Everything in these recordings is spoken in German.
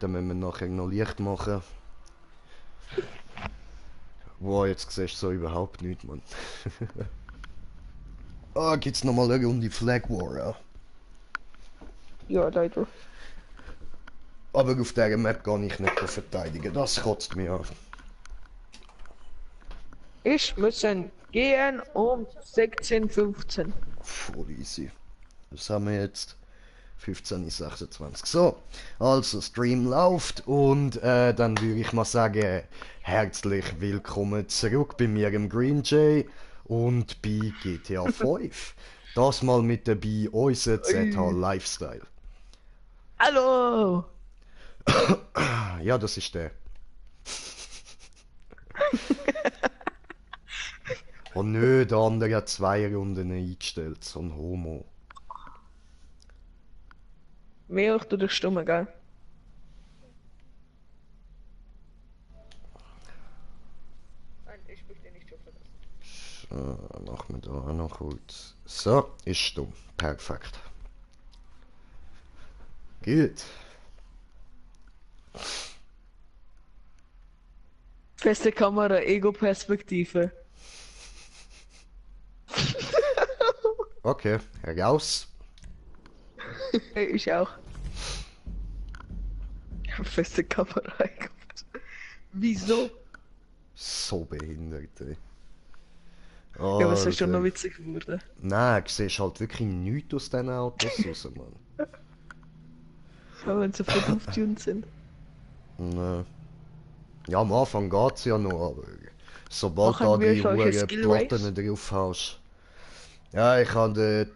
dann müssen wir nachher noch Licht machen. Wow, jetzt siehst du so überhaupt nichts, Mann. Ah, gibt's nochmal eine Runde Flag War, ja. Ja, leider. Aber auf dieser Map kann ich nicht verteidigen, das kotzt mich an. Ich müssen gehen um 16:15. Voll easy. Was haben wir jetzt? 15:26. So, also Stream läuft und dann würde ich mal sagen, herzlich willkommen zurück bei mir im Green Jay und bei GTA 5. Das mal mit dabei unser ZH Lifestyle. Hallo! Ja, das ist der. Oh nö, der andere hat 2 Runden eingestellt, so ein Homo. Mehr oder Stimme, gell? Nein, ich möchte nicht schon verlassen. So, machen wir da auch noch kurz. So, ist stumm. Perfekt. Gut. Feste Kamera, Ego-Perspektive. Okay, raus. Ich auch. Feste Kamera. Wieso? So behindert, ey. Ja, was ist schon noch Alter. witzig geworden? Nein, du siehst halt wirklich nichts aus diesen Autos raus, Mann. Ja, wenn sie voll aufgetunt sind. Nee. Ja, am Anfang geht's ja noch, aber sobald Machen da wir die solche hohen Skill Platten Race? drauf hast. Ja, ich habe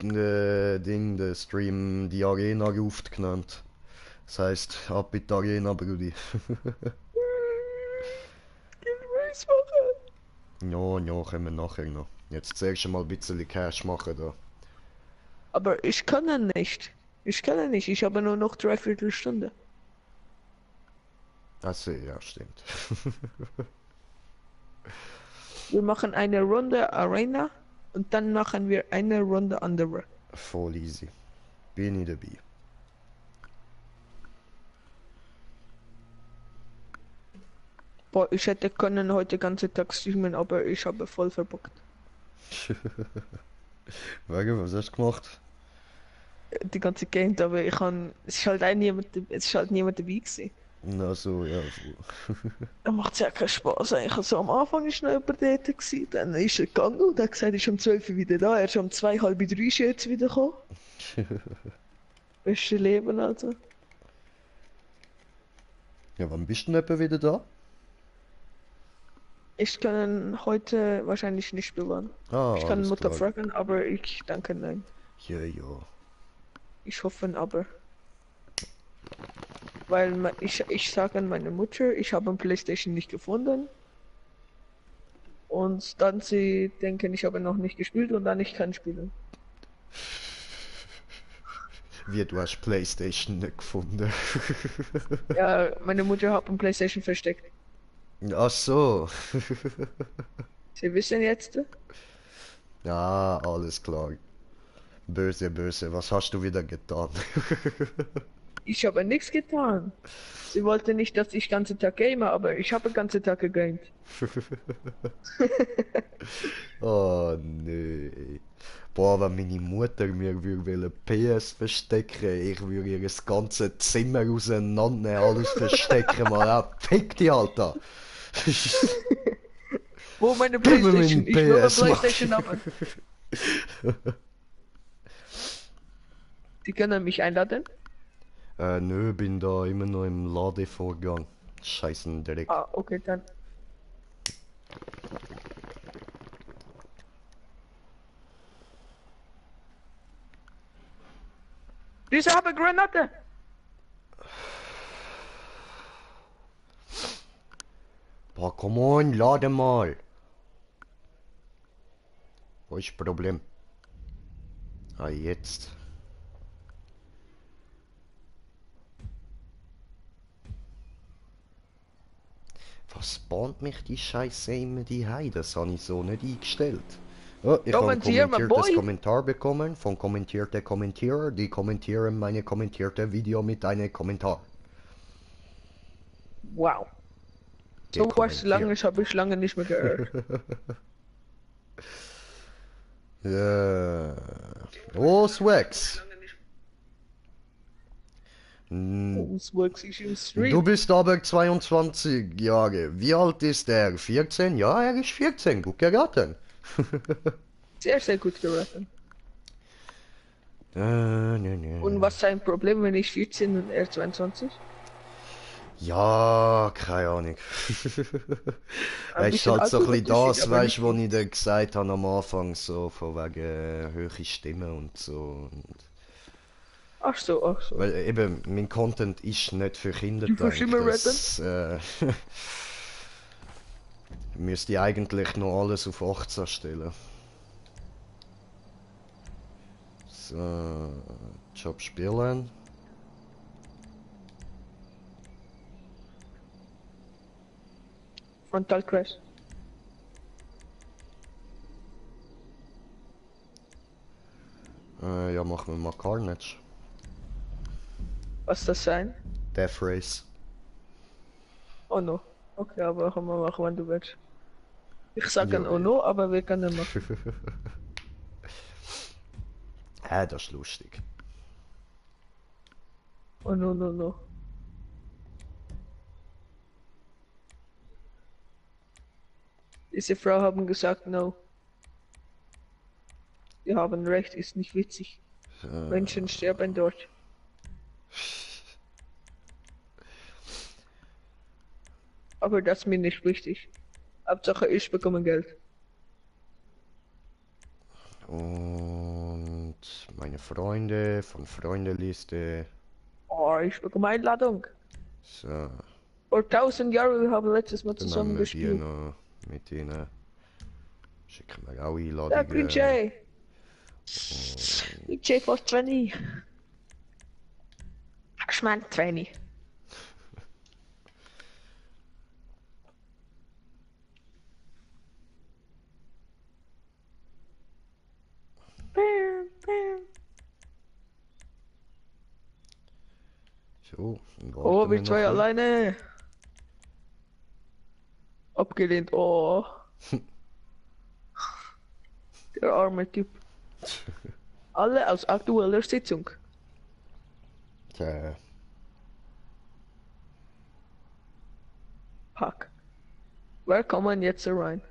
den Stream die Arena Ruft genannt. Das heisst, ab in die Arena, Brudi. Skill Race machen! Ja, ja, können wir nachher noch. Jetzt zuerst mal ein bisschen Cash machen da. Aber ich kann ja nicht. Ich kann ja nicht. Ich habe nur noch 3/4 Stunde. Also, ja, stimmt. Wir machen eine Runde Arena und dann machen wir eine Runde andere. Voll easy. Bin ich dabei. Boah, ich hätte können heute ganze Tag streamen, aber ich habe voll verbockt. Wegen, was hast du gemacht? Die ganze Game, aber ich kann. Es ist halt auch niemand, es ist halt niemand dabei gewesen. Na so, ja, so. Da macht es ja keinen Spaß. Eigentlich also am Anfang ist noch jemand dort gewesen, dann ist er gegangen und hat gesagt, er ist um 12 Uhr wieder da. Er ist um 2, halb 3 ist er jetzt wieder gekommen. Beste Leben, also. Ja, wann bist du denn etwa wieder da? Ich kann heute wahrscheinlich nicht spielen. Ah, Ich kann alles Mutter klar. fragen, aber ich denke nein. Ja, ja. Ich hoffe aber. Weil ich sage an meine Mutter, ich habe ein PlayStation nicht gefunden. Und dann sie denken, ich habe noch nicht gespielt und dann ich kann spielen. Wie, du hast PlayStation nicht gefunden? Ja, meine Mutter hat ein PlayStation versteckt. Ach so. Sie wissen jetzt? Ja, alles klar. Böse, böse, was hast du wieder getan? Ich habe nichts getan. Sie wollte nicht, dass ich ganze Tag game, aber ich habe ganze Tag gegamed. Oh nee. Boah, wenn meine Mutter mir würde PS verstecken, ich würde ihr das ganze Zimmer auseinandernehmen, alles verstecken, mal ab. Fick die, Alter! Wo meine Gib mir PlayStation? meinen Ich will eine PS, Mann. PlayStation haben. Sie können mich einladen? Nö, bin da immer noch im Ladevorgang. Scheißen Dreck. Ah, okay, dann. Diese habe Granate! Boah, come on, lade mal. Wo ist das Problem? Ah, jetzt. Was spawnt mich die Scheiße immer die Hei? Das habe ich so nicht eingestellt. Oh, ich habe ein Kommentier, my kommentiertes boy. Kommentar bekommen von kommentierte Kommentierer, die kommentieren meine kommentierte Video mit einem Kommentar. Wow. So was lange habe ich lange nicht mehr gehört. Ja. Oh, Swax. Swax ist im Du Stream. bist aber 22 Jahre. Wie alt ist er? 14? Ja, er ist 14. Gut geraten. Sehr, sehr gut geraten. Nee. Und was ist sein Problem, wenn ich 14 und er 22? Ja, keine Ahnung. Ein Es ist bisschen halt so ein bisschen Altersunterschied, das, aber weißt nicht du, was viel. ich dir gesagt habe am Anfang, so von wegen höhere Stimme und so. Und Ach so, ach so. weil eben, mein Content ist nicht für Kinder Du kannst gedacht. immer retten? Das müsste ich eigentlich noch alles auf 18 stellen. So, Job spielen. Frontal Crash. Ja, machen wir mal Carnage. Was das sein? Death Race. Oh no. Okay, aber können wir machen, wenn du willst. Ich sage Ja, ein Oh no, aber wir können machen. Das ist lustig. Oh no, no, no. Diese Frau haben gesagt no. Sie haben recht, ist nicht witzig. Menschen sterben dort. Aber das ist mir nicht wichtig. Hauptsache ich bekomme Geld. Und meine Freunde von Freundeliste. Oh, ich bekomme Einladung. So, Vor 1000 Jahren, wir haben letztes Mal dann zusammen nehmen wir die gespielt. noch mit ihnen. Schicken wir auch Ja, Green Einladungen. Jay. Green Jay for 20. Ich mein 20. Bam, bam. So, dann Oh, warten wir wir zwei noch. alleine. Abgelehnt, oh. Der arme Typ. Alle aus aktueller Sitzung. Tja, Pack. Wer kann man jetzt rein?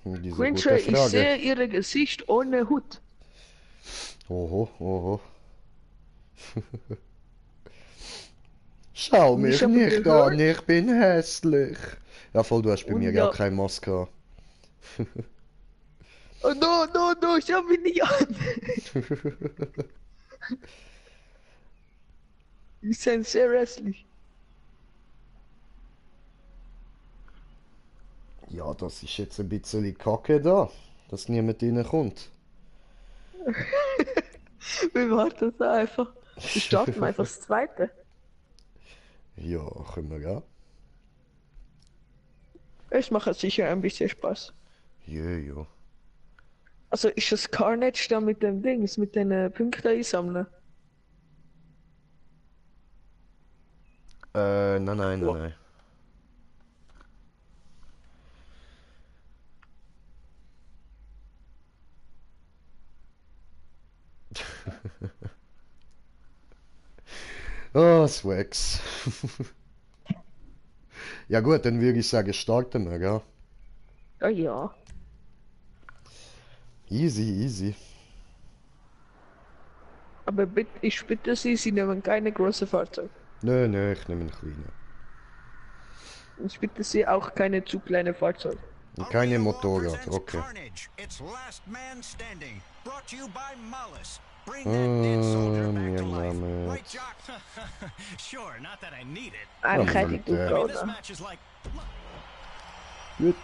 diese Queen gute Jay, ich Frage. sehe ihr Gesicht ohne Hut. Oho. Schau mich Ich habe nicht gehört- an, ich bin hässlich. Ja, voll, du hast bei Und mir ja- auch keine Maske. Oh no, no, no, ich hab ihn nicht an. Die sind sehr hässlich. Ja, das ist jetzt ein bisschen Kacke da, dass niemand reinkommt. Wir warten da einfach. Wir starten einfach das zweite. Ja, können wir ja. Es macht sicher ein bisschen Spaß. Ja. Also ist das Carnage da mit dem Dings, mit den Punkten einsammeln? Nein. Oh, Swax. Ja gut, dann würde ich sagen, starten wir, gell? Ja, ja. Easy. Aber bitte, ich bitte Sie, Sie nehmen keine große Fahrzeuge. Nö, ich nehme einen kleinen. Ich bitte Sie auch keine zu kleine Fahrzeuge. Und keine Motorrad, okay. Carnage. It's last man standing. Brought to you by Mollis. Bring that dead soldier back to life. Right, Jock? Sure, not that I need it. Eigentlich hätte ich gut, du I mean, this Corona. match is like. Gut.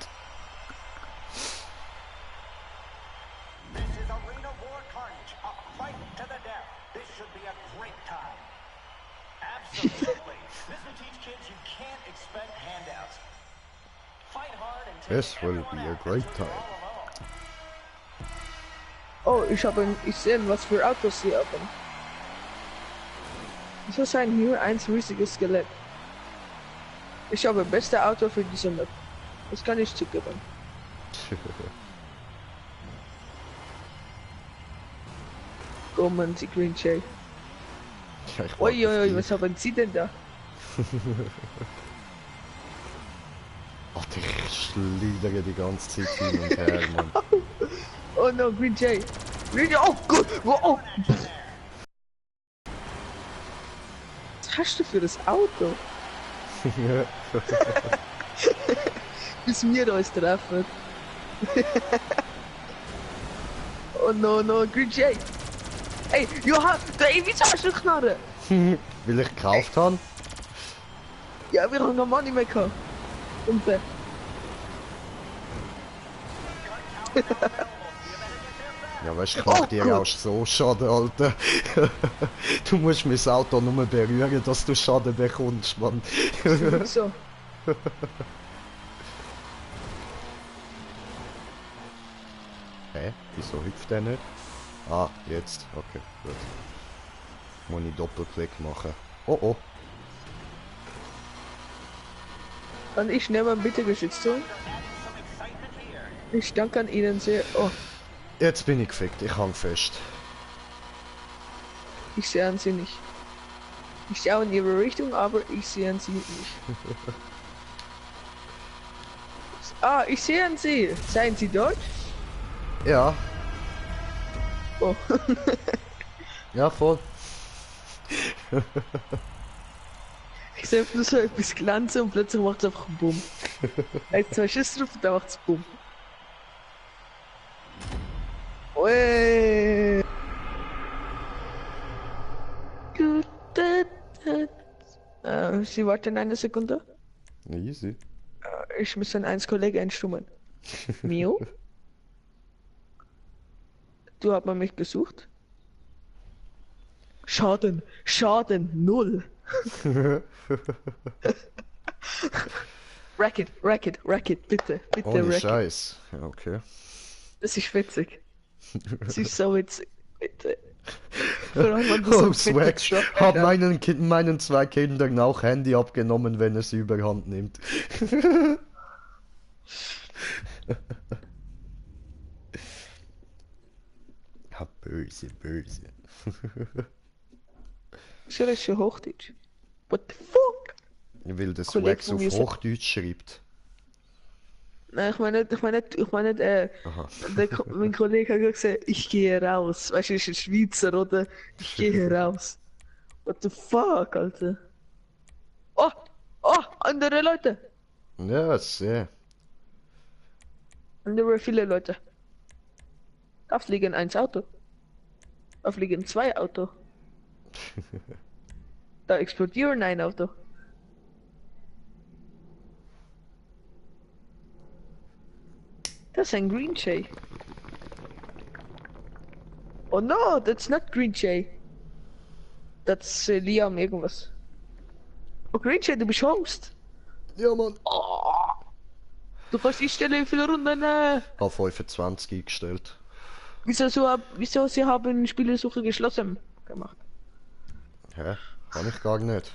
This is Arena War Carnage, a fight to the death. This should be a great time. Absolutely. This will teach kids you can't expect handouts. Fight hard and take This will everyone be a out great because we're time. all alone. Oh, ich sehe, was für Autos Sie haben. Wieso ist ein hier ein riesiges Skelett? Ich habe beste Auto für diese Map. Das kann ich zugeben. Kommen Sie, Green Jay. Ja, ich warte auf Uiuiui, dich. was haben Sie denn da? Alter, ich schleudere die ganze Zeit hin und her, Mann. Oh no, Green Jay. Green Jay, oh Gott, oh. Was hast du für das Auto? Bis wir uns treffen. Oh no, no, Green Jay. Ey, Johann, wieso hast du Knarre? Weil ich gekauft habe? Ja, wir haben noch Money mehr gehabt. Und Ja, weißt du, ich mach dir gut. auch so Schaden, Alter. Du musst mein Auto nur berühren, dass du Schaden bekommst, Mann. so. Hä? Wieso hüpft der nicht? Ah, jetzt. Okay, gut. Muss ich Doppelklick machen. Oh oh. Kann ich schnell mal bitte geschützt tun? Ich danke an Ihnen sehr. Oh, Jetzt bin ich gefickt, ich hang fest. ich sehe an Sie nicht. Ich schaue in Ihre Richtung, aber ich sehe an Sie nicht. Ah, ich sehe an Sie. Seien Sie dort? Ja, Oh. ja voll. Ich sehe nur so etwas glanzen und plötzlich macht es einfach Bumm. Jetzt 2 Schüsse drauf und dann macht es Bumm. Ui. Sie warten eine Sekunde. Easy. Ich muss dann eins Kollege einstummen. Mio? Du hast mal mich gesucht? Schaden, Schaden, 0. Racket, bitte, bitte, Ohne Racket. Scheiß. Ja, okay. Das ist witzig. Das ist so witzig, bitte. Vor allem, wenn du so Oh, einen fetten Swag. Shot Hab hast. meinen 2 Kindern auch Handy abgenommen, wenn es überhand nimmt. Ja, böse, böse. Soll ich schon Hochdeutsch? What the fuck? Weil der Kollege Swag von auf mir sagt- Hochdeutsch schreibt. Nein, ich meine nicht, Aha. mein Kollege hat gesagt, ich gehe raus. Weißt du, ist ein Schweizer, oder? Ich gehe raus. What the fuck, Alter? Oh, oh, andere Leute. Ja, sehr. Andere viele Leute. Da fliegen 1 Auto. Da fliegen 2 Auto. Da explodieren 1 Auto. Das ist ein Green Jay. Oh no, that's not Green Jay. Das ist Liam irgendwas. Oh Green Jay, du bist Host. Ja, Mann. Oh. Du kannst einstellen, wie viele Runden. Hab 25 eingestellt. Wieso sie haben Spielesuche geschlossen gemacht? Hä? Kann ich gar nicht.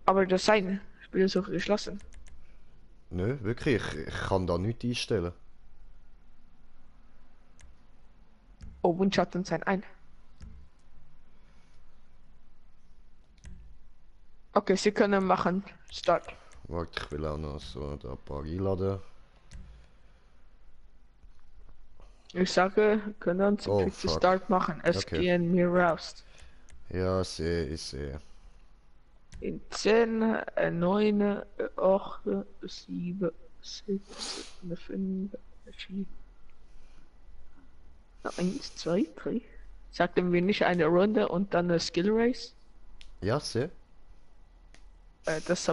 Aber das sein Spielesuche geschlossen. Nö, wirklich. Ich kann da nichts einstellen. Oh, Windschatten sein ein. Okay, sie können machen. Start. Warte, ich will auch noch so da ein paar einladen. Ich sage, können sie Oh, bitte fuck. Start machen. Es Okay. gehen mir raus. Ja, sehe, ich sehe. In 10, 9, 8, 7, 6, 5, 4. 1, 2, 3. Sagten wir nicht eine Runde und dann eine Skill Race? Ja, sehe. Das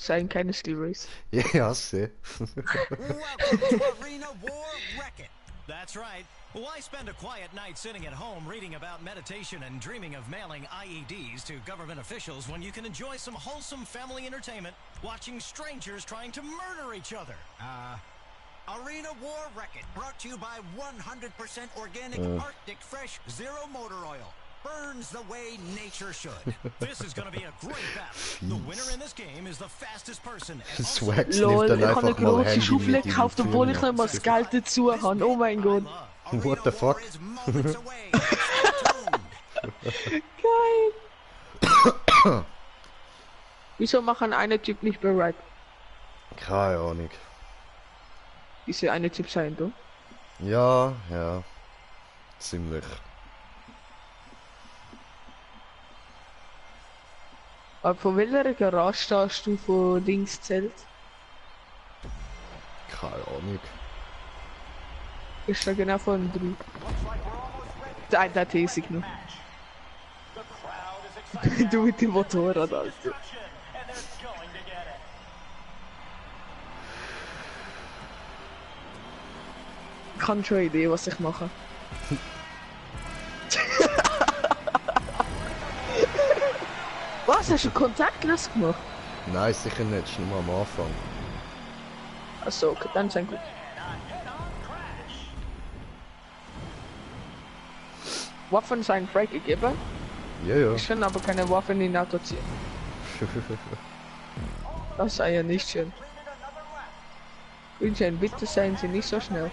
seien keine Skill Race. Ja, sehe. Welcome to Arena War Wreck-It. That's right. Why spend a quiet night sitting at home reading about meditation and dreaming of mailing IEDs to government officials when you can enjoy some wholesome family entertainment watching strangers trying to murder each other? Arena War Wreck-It, brought to you by 100% organic Arctic Fresh Zero Motor Oil. burns the way nature should. This is going to be a great battle. The winner in this game is the fastest person. And also Swax Lol, nimmt dann ich habe eine einfach mal große Handy Schaufel mit in gekauft, die obwohl ich Firma. nicht mal das Geld dazu habe. Oh mein Gott. What the fuck? Geil. Wieso machen eine Typ nicht bereit? Keine Ahnung. Diese eine Typ sein, du? Ja, ja. Ziemlich. Aber von welcher Garage stehst du von Dings Zelt? Keine Ahnung. Ich stehe genau von 3. Der T-Sig noch. Du mit dem Motorrad, Alter. Keine schon Idee, was ich mache. Was? Hast du kontaktlos gemacht? Nein, sicher nicht. Ist nur am Anfang. Achso, okay, dann ist ein gut. Waffen seien freigegeben. Ja, ja. Ich kann aber keine Waffen in Auto ziehen. Das sei ja nicht schön. Wilchen, bitte seien Sie nicht so schnell.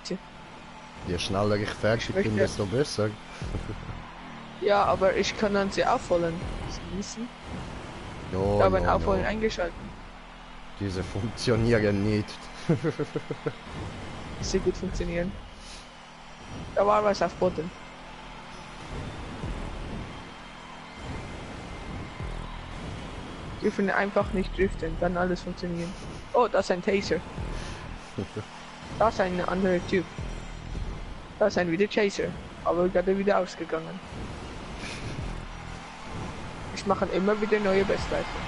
Tja. Je schneller ich fertig bin, möchte- desto besser. Ja, aber ich kann dann sie aufholen. Sie wissen? Ja, Ich habe ein ja, Aufholen ja. eingeschaltet. Diese funktionieren nicht. Sehr gut funktionieren. Da war was auf Boden. Dürfen einfach nicht driften, dann alles funktionieren. Oh, das ist ein Taser. Das ist ein anderer Typ. Das ist ein wieder Chaser. Aber gerade wieder ausgegangen. Ich mache immer wieder neue Bestleistungen.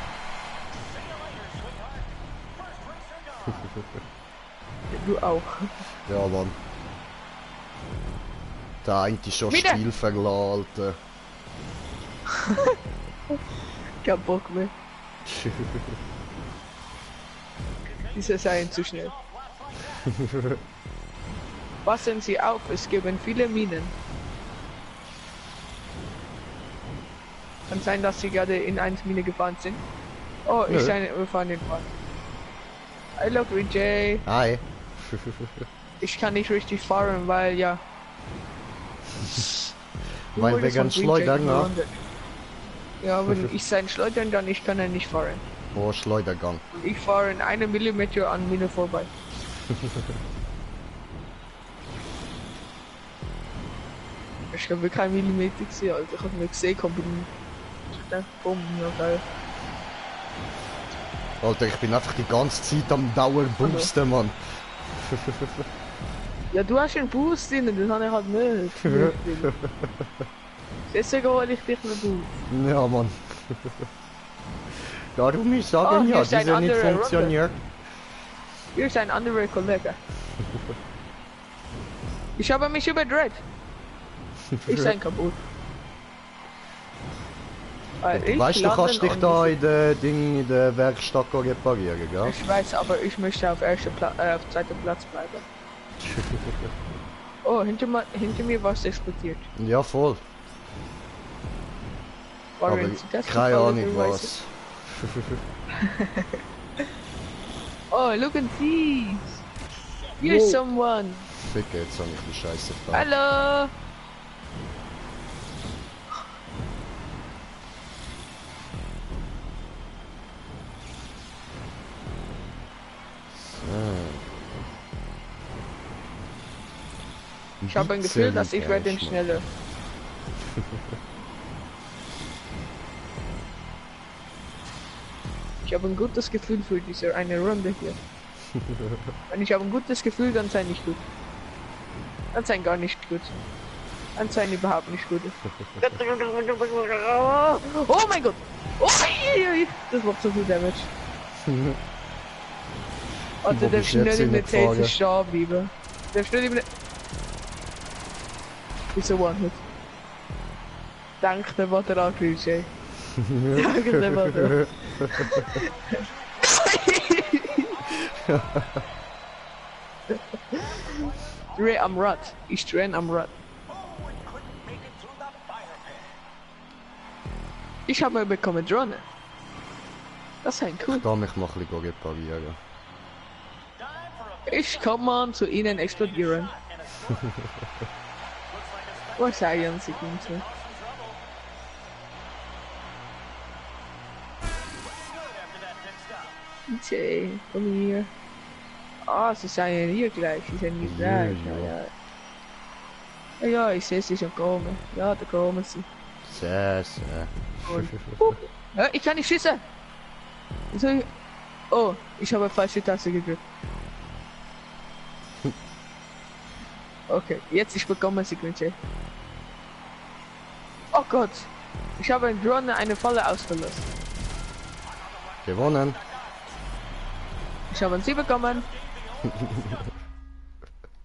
Du auch. Ja, Mann. Der eine ist schon Wieder? Spiel verlassen, Alter. Kein Bock mehr. Diese seien zu schnell. Passen Sie auf, es geben viele Minen. Kann sein, dass Sie gerade in eine Mine gefahren sind. Oh, Nö. wir fahren den Fahren. Hallo Vijay. Hi. Ich kann nicht richtig fahren, weil ja. Du Weil wurdest wegen von Vijay Schleudern, ne? gelandet. Ja, wenn ich sein Schleudern, dann ich kann er nicht fahren. Oh, Schleudergang. Ich fahre in 1 Millimeter an Mine vorbei. Ich habe kein Millimeter gesehen, also ich habe nur gesehen, kommt ich dachte, bumm, ja geil. Alter, ich bin einfach die ganze Zeit am Dauerboosten, Mann. Ja, du hast einen Boost drin, das habe ich halt nicht. Deswegen hole ich dich nicht auf. Ja, Mann. Darum ich sagen, Oh, hier ja, ist ein diese nicht anderer funktioniert. Hier ist ein anderer Kollege. Ich habe mich überdreht. Ich sein kaputt. Weil ich Weißt du, du landen kannst dich und da in der Ding in der Werkstatt reparieren, gell? Ich weiß, aber ich möchte auf auf zweiten Platz bleiben. Oh, hinter mir was explodiert. Ja, voll. War Aber ein Test keine gefallen, Ahnung weiß was. ich. Oh, look at these. Here's Wow. someone. Fick, jetzt hab ich die Scheiße gefahren. Hallo. Ich habe ein Gefühl, dass ich werde den schneller. Ich habe ein gutes Gefühl für diese eine Runde hier. Wenn ich habe ein gutes Gefühl, dann sei nicht gut. Dann sei gar nicht gut. Dann sei überhaupt nicht gut. Oh mein Gott! Oh, das macht so viel Damage. Also Wo der bist du jetzt schnelle Metall hingefahren? ist stehen bleiben. Der schnelle Metall... Wieso One-Hit? Dank der Water angerufen, ey. Danke der Water. Dreh am Rad. Ich dreh am Rad. Ich habe bekommen Drohne. Das ist ein cool. Ich kann mich mal ein bisschen reparieren. Ich komme zu Ihnen explodieren. Was sagen Sie, Günther? Jay, komm hier. Ah, sie seien hier gleich. Sie sind hier gleich. Ja, ich sehe sie schon kommen. Ja, da kommen sie. Sehr, sehr. Ja, ich kann nicht schießen. Oh, ich habe falsche Taste gedrückt. Okay, jetzt ich bekomme sie, Günther. Oh Gott, ich habe in Drone eine Falle ausgelöst. Gewonnen. Ich habe sie bekommen.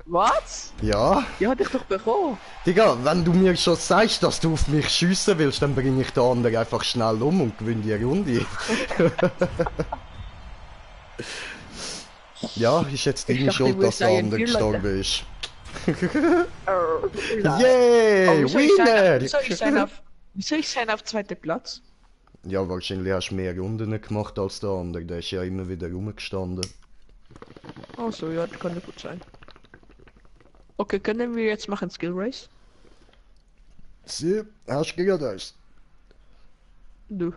Was? Ja. Die hatte ich doch bekommen. Digga, wenn du mir schon sagst, dass du auf mich schiessen willst, dann bringe ich den anderen einfach schnell um und gewinne die Runde. Ja, ist jetzt Ich deine dachte, Schuld, du dass der seien andere 4 gestorben Leute. ist. Nein. Yay, Wieso Winner! ich sein auf zweiter Platz? Ja, wahrscheinlich hast du mehr Runden gemacht als der andere. Der ist ja immer wieder rumgestanden. Oh so, ja, das könnte gut sein. Okay, können wir jetzt machen Skill Race? Sie, hast du gerade eins? Du.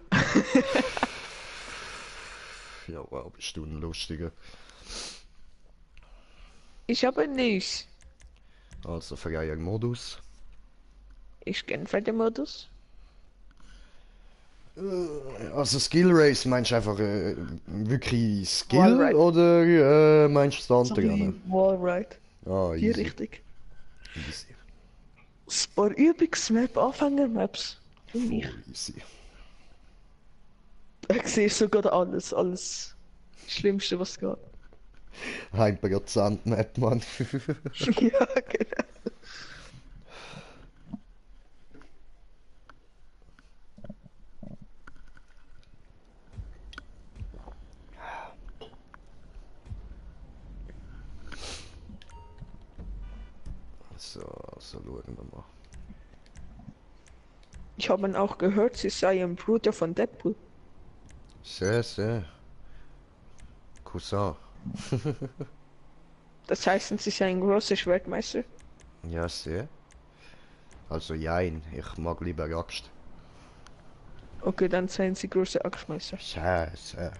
Ja, wow, bist du ein Lustiger. Ich habe nicht. Also, freier Modus. Ich kenne Modus. Also, Skill Race, meinst du einfach wirklich Skill Wallride. oder meinst du das So andere? wie Wallride. Ah, Hier easy. richtig. Easy. Sportübungsmap, Anfängermaps. Für mich. Voll easy. Ich sehe sogar alles. Schlimmste, was geht. 1% Map, Mann. Ja, genau. So, schauen wir mal. Ich habe auch gehört, sie sei ein Bruder von Deadpool. Sehr, sehr. Cousin. Das heißt, sie sei ein großer Schwertmeister. Ja, sehr. Also, jein, ich mag lieber Axt. Okay, dann seien sie große Axtmeister. Sehr, sehr.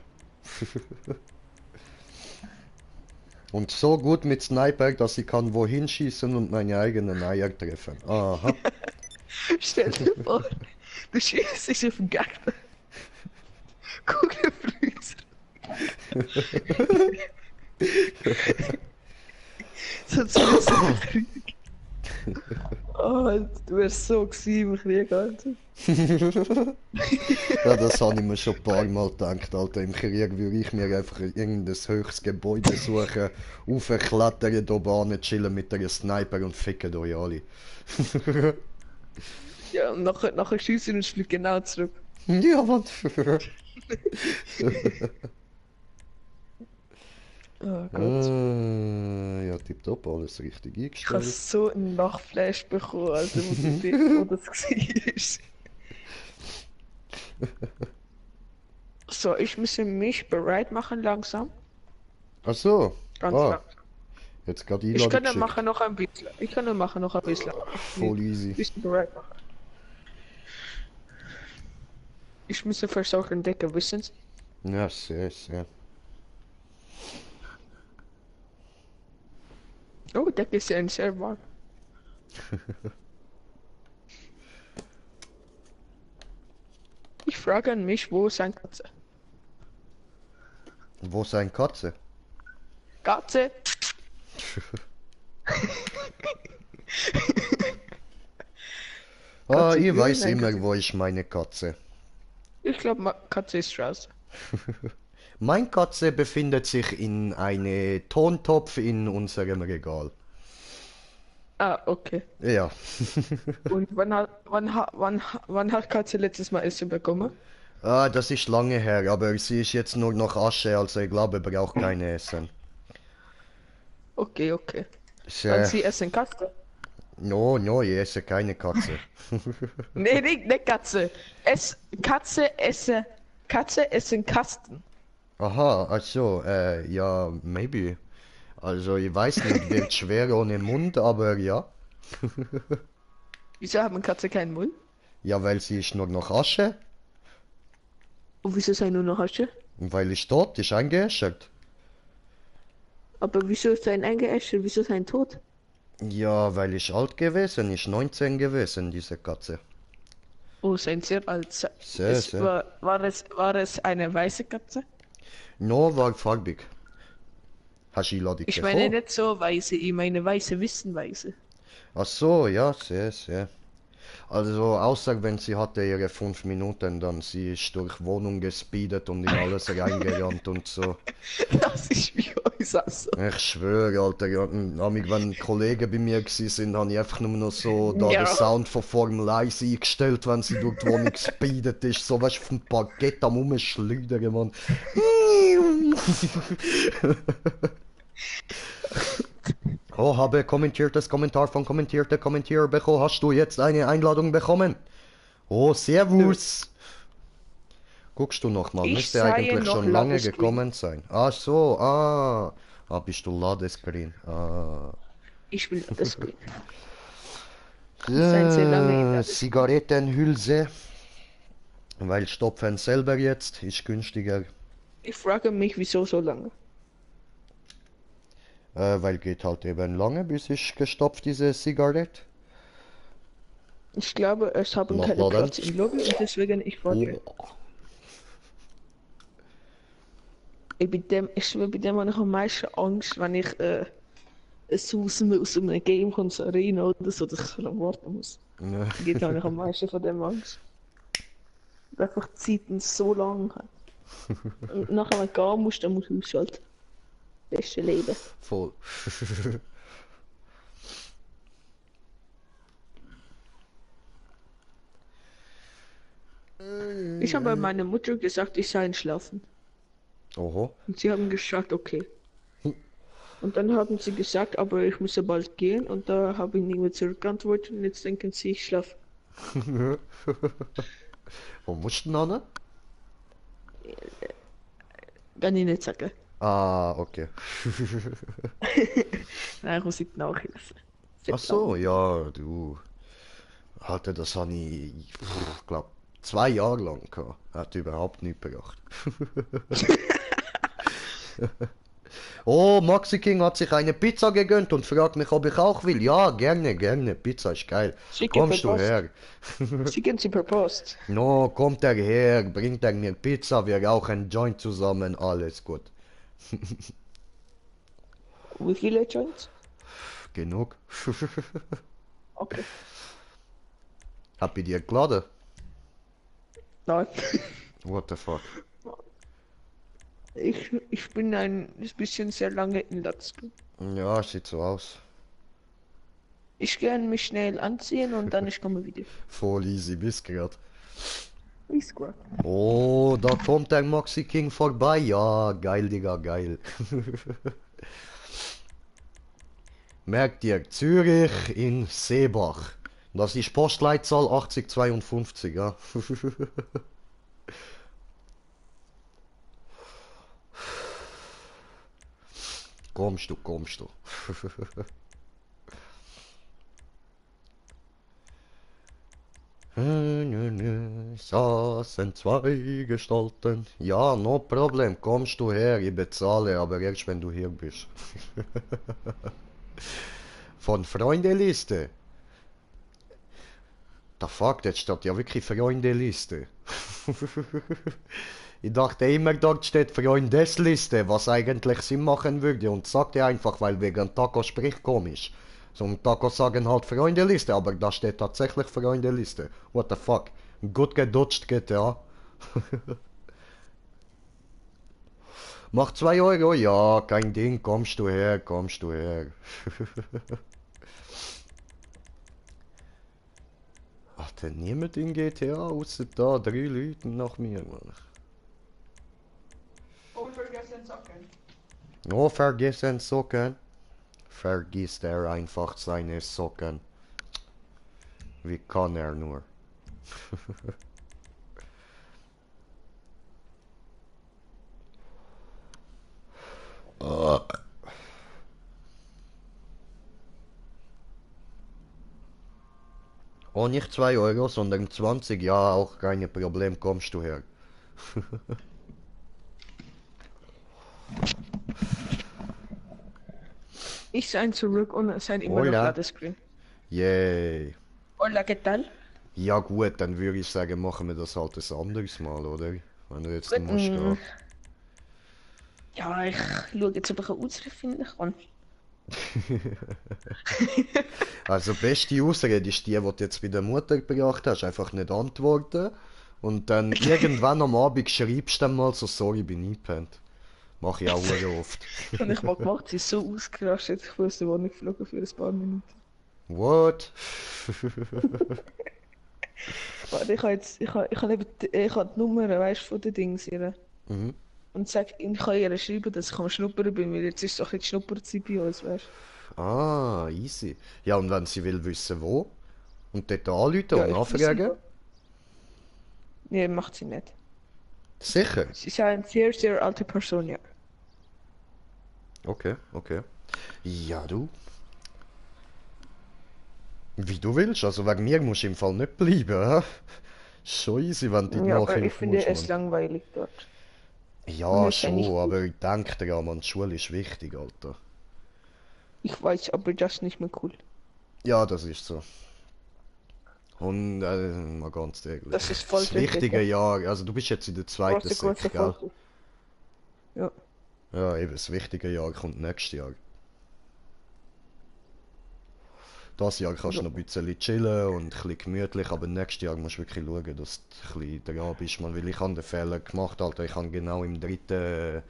Und so gut mit Sniper, dass ich kann wohin schießen und meine eigenen Eier treffen. Aha. Stell dir vor, du schießt dich auf den Gegner. Kugelflüser. Sonst wirst du im Krieg. Oh, du wärst so gewesen im Krieg, Alter. Ja, das habe ich mir schon ein paar Mal gedacht, Alter. Im Krieg würde ich mir einfach irgendein höchstes Gebäude suchen, aufklettern, da oben chillen mit einem Sniper und ficken euch alle. Ja, und nachher schießen und fliegt genau zurück. Ja, Mann. Oh Gott. Ja, tipptopp, alles richtig Ich habe eingestellt. so einen Nachflash bekommen, Alter, wo das war. So, ich muss mich bereit machen langsam. Ach so. Ganz Ah, langsam. jetzt gerade Ich Einladung kann geschickt. machen noch ein bisschen. Ich kann machen noch ein bisschen. Voll easy. Ein bisschen bereit machen. Ich muss versuchen, Decke, wissen Sie? Ja, sehr, sehr. Oh, Decke ist ja sehr warm. Ich frage an mich, wo ist ein Katze? Wo ist eine Katze? Katze! Ah, Katze, ich ja, weiß nein, immer, Katze. wo ist meine Katze. Ich glaube, Katze ist raus. Mein Katze befindet sich in einem Tontopf in unserem Regal. Ah, okay. Ja. Und wann hat Katze letztes Mal Essen bekommen? Ah, das ist lange her, aber sie ist jetzt nur noch Asche, also ich glaube, braucht keine Essen. Okay, okay. Dann Sehr. sie essen Katze. No, no, ich esse keine Katze. Nee, nicht Katze. Katze essen Kasten. Aha, ach so, ja, maybe. Also, ich weiß nicht, wird schwer ohne Mund, aber ja. Wieso haben Katze keinen Mund? Ja, weil sie ist nur noch Asche Und wieso sei nur noch Asche? und weil ich tot ist eingeäschert. Aber wieso ist ein eingeäschert? Wieso ist ein tot? Ja, weil ich alt gewesen, ist 19 gewesen, diese Katze. Oh, ist ein sehr alt. Sehr, sehr. War es eine weiße Katze? No, war farbig. Hast du die Ich meine gesehen? nicht so weiße, ich meine weiße Wissenweise. Ach so, ja, sehr, sehr. Also, außer wenn sie hatte ihre 5 Minuten, dann sie ist durch Wohnung gespeedet und in alles reingerannt und so. Das ist wie uns also. Ich schwöre, Alter, ja, amig, wenn Kollegen bei mir gsi sind, habe ich einfach nur noch so da Ja. den Sound von Formel 1 eingestellt, wenn sie durch die Wohnung gespeedet ist. So, weißt du, auf dem Parkett am Rumschleudern, Mann. Oh, habe kommentiertes Kommentar von kommentierte Kommentierer bekommen. Hast du jetzt eine Einladung bekommen? Oh, servus. Guckst du noch mal? Ich Müsste sehe eigentlich noch schon lange Ladescreen. gekommen sein. Ach so, ah. Ah, bist du Ladescreen? Ah. Ich will das Grün. Seien Sie lange in der Zigarettenhülse. Weil stopfen selber jetzt ist günstiger. Ich frage mich, wieso so lange? Weil geht halt eben lange, bis ich gestopft diese Zigarette. Ich glaube, es haben Noch keine laden. Platz im Lobby und deswegen ich frage. Oh. Ich schwöre, bei dem habe ich am meisten Angst, wenn ich so aus einem Game kommt, so Arena oder so, dass ich so lange warten muss. Ne. Geht habe ich am meisten von dem Angst. Weil einfach die Zeiten so lang hat. Und nachher, wenn du gehen musst, dann musst du ausschalten. Beste Leben. Voll. Ich habe meiner Mutter gesagt, ich sei entschlafen. Oho. Und sie haben gesagt, okay. Und dann haben sie gesagt, aber ich muss ja bald gehen. Und da habe ich nicht mehr zurückgeantwortet. Und jetzt denken sie, ich schlafe. Wo musst du denn hin? Kann ich nicht sagen. Ah, okay. Nein, ich muss nicht nachhelfen. Ach so, ja, du. Alter, das habe ich, glaube 2 Jahre lang gehabt. Hat überhaupt nichts gebracht. Oh, Maxi King hat sich eine Pizza gegönnt und fragt mich, ob ich auch will. Ja, gerne, gerne. Pizza ist geil. Schicke Kommst du per her? Schicken Sie per Post. No, kommt er her, bringt er mir Pizza, wir rauchen Joint zusammen, alles gut. Wie viele Joints? Genug. Okay. Hab ich dir geladen? Nein. What the fuck? Ich bin ein bisschen sehr lange in Latzko. Ja, sieht so aus. Ich kann mich schnell anziehen und dann ich komme wieder. Voll easy bis grad. Ist gut. Oh, da kommt der Maxi King vorbei. Ja, geil, Digga, geil. Merkt ihr, Zürich in Seebach. Das ist Postleitzahl 8052, ja. Kommst du, kommst du. Saßen zwei Gestalten. Ja, no problem. Kommst du her, ich bezahle, aber erst wenn du hier bist. Von Freundeliste. Da fuck, jetzt steht ja wirklich Freundeliste. Ich dachte immer, dort steht Freundesliste, was eigentlich Sinn machen würde und sagte einfach, weil wegen Taco spricht komisch. So ein Taco sagen halt Freundeliste, aber da steht tatsächlich Freundeliste. What the fuck? Gut gedutscht GTA. Mach 2 Euro, ja, kein Ding, kommst du her, kommst du her. Ach, denn niemand in GTA, außer da 3 Leute nach mir, Mann. Unvergessen Socken. Oh, vergessen Socken. Vergisst er einfach seine Socken. Wie kann er nur? Ah. Oh, nicht 2 Euro, sondern 20. Ja, auch kein Problem, kommst du her. Ich sein zurück und es sein immer noch Hola. Ladescreen. Yay. Hola, ¿qué tal? Ja gut, dann würde ich sagen, machen wir das halt ein anderes Mal, oder? Wenn du jetzt nicht musst gehen. Ja, ich schaue jetzt, ob ich eine Ausrede finden kann. Also beste Ausrede ist die du jetzt bei der Mutter gebracht hast, einfach nicht antworten. Und dann irgendwann am Abend schreibst du dann mal so, sorry, bin eingepennt. Mach ich auch sehr oft. Und ich mal gemacht, sie ist so ausgerastet, ich bin aus der Wohnung geflogen für ein paar Minuten. What? Warte, ich habe die Nummer, weißt du, von den Dings hier. Mhm. Und ich kann ihr schreiben, dass ich am Schnuppern bin, weil jetzt ist es doch jetzt Schnupperzeit bei uns, weißt Ah, easy. Ja, und wenn sie will wissen, wo? Und dort anrufen du? Ja, und ich nachfragen? Nee, macht sie nicht. Sicher? Sie ist ja eine sehr, sehr alte Person, ja. Okay, okay. Ja, du. Wie du willst, also wegen mir musst du im Fall nicht bleiben, hä? Schon easy, wenn du die Ja, aber ich Nachhilfe finde musst, es Mann. langweilig dort. Und Ja, es ist ja nicht schon, gut. aber ich denke dir, Mann, die Schule ist wichtig, Alter. Ich weiß, aber das ist nicht mehr cool. Ja, das ist so. Und, mal ganz ehrlich. Das ist Das Folter, wichtige Digga. Jahr, also du bist jetzt in der zweiten Große, große Sek, gell? Folter. Ja. Ja, eben, das wichtige Jahr kommt nächstes Jahr. Das Jahr kannst du noch ein bisschen chillen und ein bisschen gemütlich, aber nächstes Jahr musst du wirklich schauen, dass du ein bisschen dran bist, man, weil ich habe den Fehler gemacht, Alter. Ich habe genau der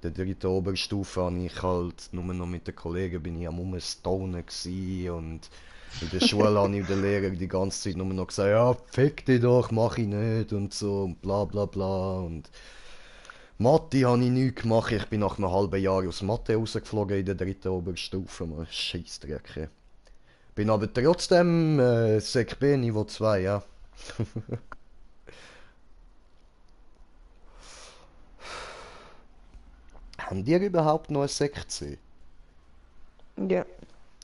dritten Oberstufe habe ich halt nur noch mit den Kollegen bin ich am Rumstonen gsi und in der Schule habe ich den Lehrer die ganze Zeit nur noch gesagt, ja, fick dich doch, mach ich nicht und so und bla bla bla und Mathe habe ich nichts gemacht, ich bin nach einem halben Jahr aus Mathe rausgeflogen in der dritten Oberstufe, man, Scheissdreck. Ey. Bin aber trotzdem Sek B Niveau 2, ja. Haben die überhaupt noch ein Sek C? Ja.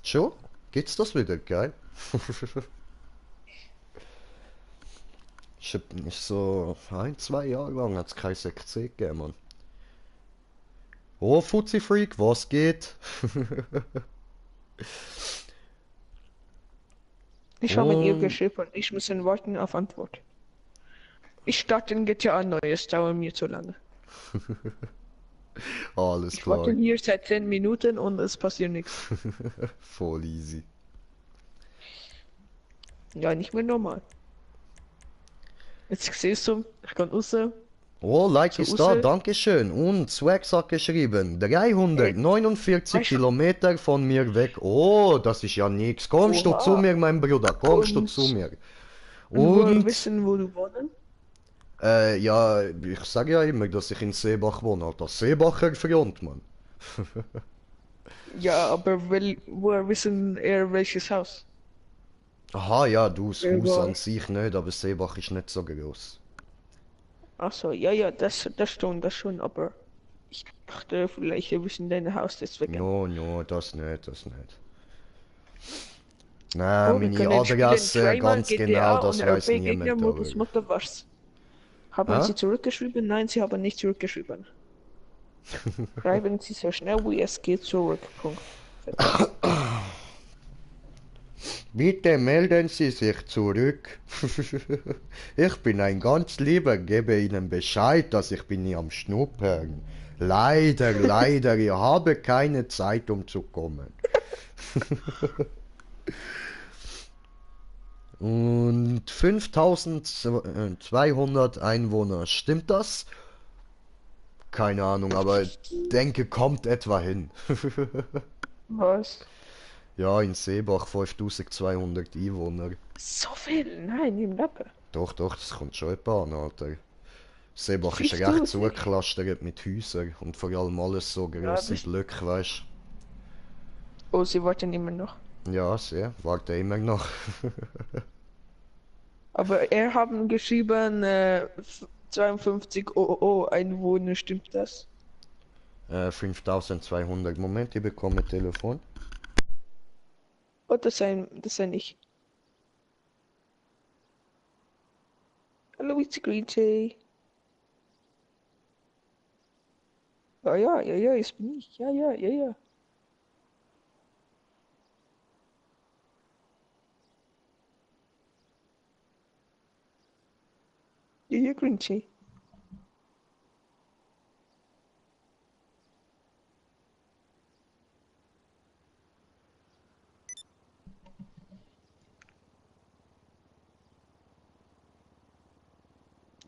Schon? Gibt's das wieder, geil? Ist so 1, 2 Jahre lang hat's kein Sek C gegeben, Mann. Oh, Fuzzi Freak, was geht? Ich habe mit ihr Und geschrieben und ich muss warten auf Antwort. Ich starte in GTA Neues, dauert mir zu lange. alles Ich warte klar. hier seit 10 Minuten und es passiert nichts. Voll easy. Ja, nicht mehr normal. Jetzt siehst du, ich kann raus. Oh, Like So ist da, raus. dankeschön. Und Swags hat geschrieben, 349 Weißt du, Kilometer von mir weg. Oh, das ist ja nix. Kommst du zu oha. mir, mein Bruder, kommst du Und, zu mir. und woher Und, wissen, wo du wohnen? ja, ich sage ja immer, dass ich in Seebach wohne, Alter. Seebacher Front, Mann. Ja, aber woher wissen er welches Haus? Aha, ja, du, das Haus Ja. an sich nicht, aber Seebach ist nicht so groß. Achso, ja, das schon, aber ich dachte, vielleicht wissen dein Haus deswegen. No, no, das nicht, das nicht. Oh, Nein, wir meine können spielen Adresse Trimer, ganz GTA genau, das und weiß RP niemand, Gegnermodus aber... Mutter was. Haben Hä? Sie zurückgeschrieben? Nein, Sie haben nicht zurückgeschrieben. Schreiben Sie so schnell wie es geht zurück. Punkt. Bitte melden Sie sich zurück. Ich bin ein ganz lieber, gebe Ihnen Bescheid, dass ich bin hier am Schnuppern. Leider, ich habe keine Zeit, um zu kommen. Und 5200 Einwohner, stimmt das? Keine Ahnung, aber denke, kommt etwa hin. Was? Ja, in Seebach 5200 Einwohner. So viel? Nein, im Lappe. Doch, das kommt schon etwa an, Alter. Seebach ist recht 5000? zugeklustert mit Häusern und vor allem alles so grosse das- Blöcke, weißt Oh, Sie warten immer noch. du? Ja, sehr, warte immer noch. Aber er haben geschrieben, 52 Einwohner, stimmt das? 5200. Moment, ich bekomme Telefon. Oh, das sein ich. Hallo, it's Green Tea. Ja, ist bin ich. Ja. Ja, Green Tea.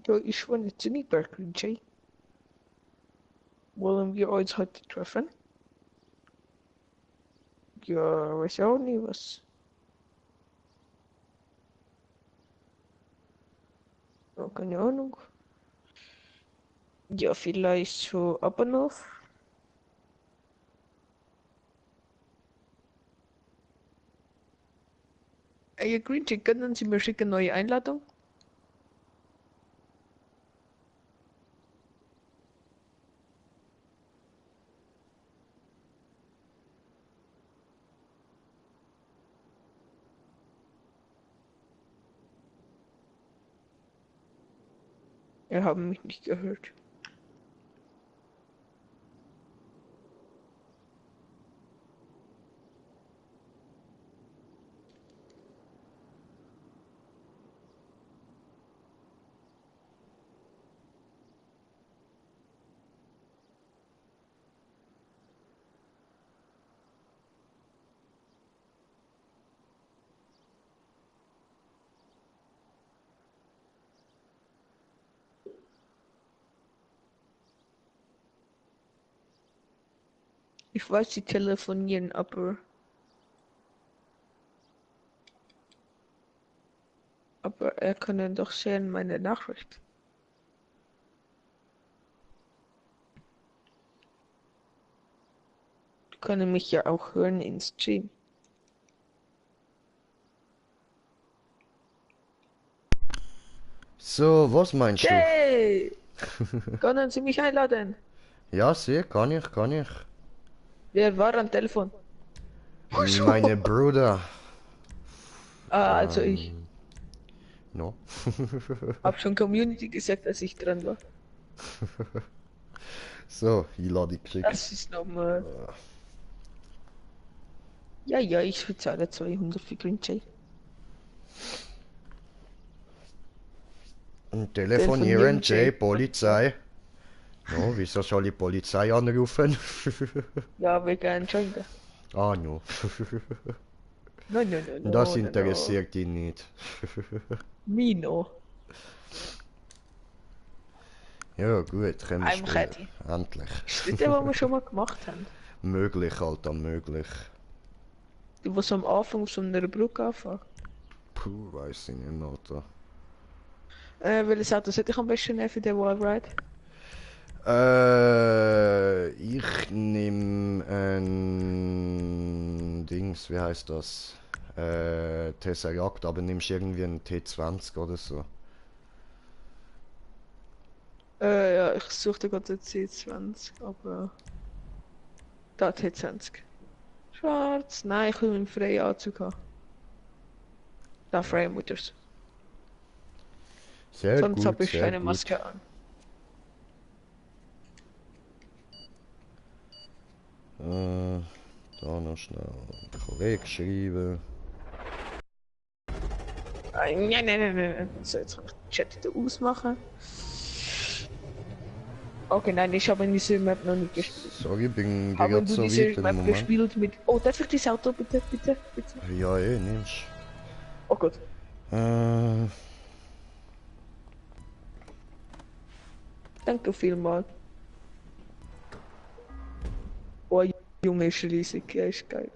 Ja, ich wohne ziemlich bei Green Tea. Wollen wir uns heute treffen? Ja, weiß auch nicht was. Ja, keine Ahnung. Ja, vielleicht so Abendhof. Ja, Green Tea, können Sie mir schicken neue Einladung? Wir haben mich nicht gehört. Ich weiß, Sie telefonieren, aber er kann doch sehen meine Nachricht. Die können mich ja auch hören im Stream. So, was meinst du? Hey! Können Sie mich einladen? Ja, sehr, kann ich. Wer war am Telefon? Meine Bruder. Also ich. No. Hab schon Community gesagt, dass ich dran war. So, ich lade dich geschickt. Das ist normal. Ja, ich bezahle 200 für Green Tea. Und telefonieren, Telefonieren, Jay, Jay. Polizei. No, wieso soll ich Polizei anrufen? Ja, wegen Entschuldigung. Ah, no. No. Das interessiert ihn nicht. Mino. Ja, gut, können wir I'm spielen. ready. Endlich. Ist das der, was wir schon mal gemacht haben? Möglich, Alter, möglich. Die, was am Anfang so einer Brücke anfangen. Puh, weiß ich nicht, Alter. Welches Auto sollte ich am besten nehmen für den Wallride? Ich nehme ein Dings, wie heißt das? Tesseract, aber nimmst irgendwie einen T20 oder so. Ja, ich suchte gerade den C20, aber... Da T20. Schwarz? Nein, ich will einen freien Anzug haben. Da freie Mutters. Sehr Sonst gut, habe ich sehr keine gut. Maske an. Da noch schnell korrekt schreiben. Nein. So, jetzt kann ich den Chat wieder ausmachen. Okay, nein, ich habe diese Map noch nicht gespielt. Sorry, bin Haben gerade du so diese weit im Map Moment. gespielt mit... Oh, darf ich das Auto bitte? Ja, nimmst. Oh Gott. Danke vielmals. Oh, Junge, ist riesig. Ja, ist geil.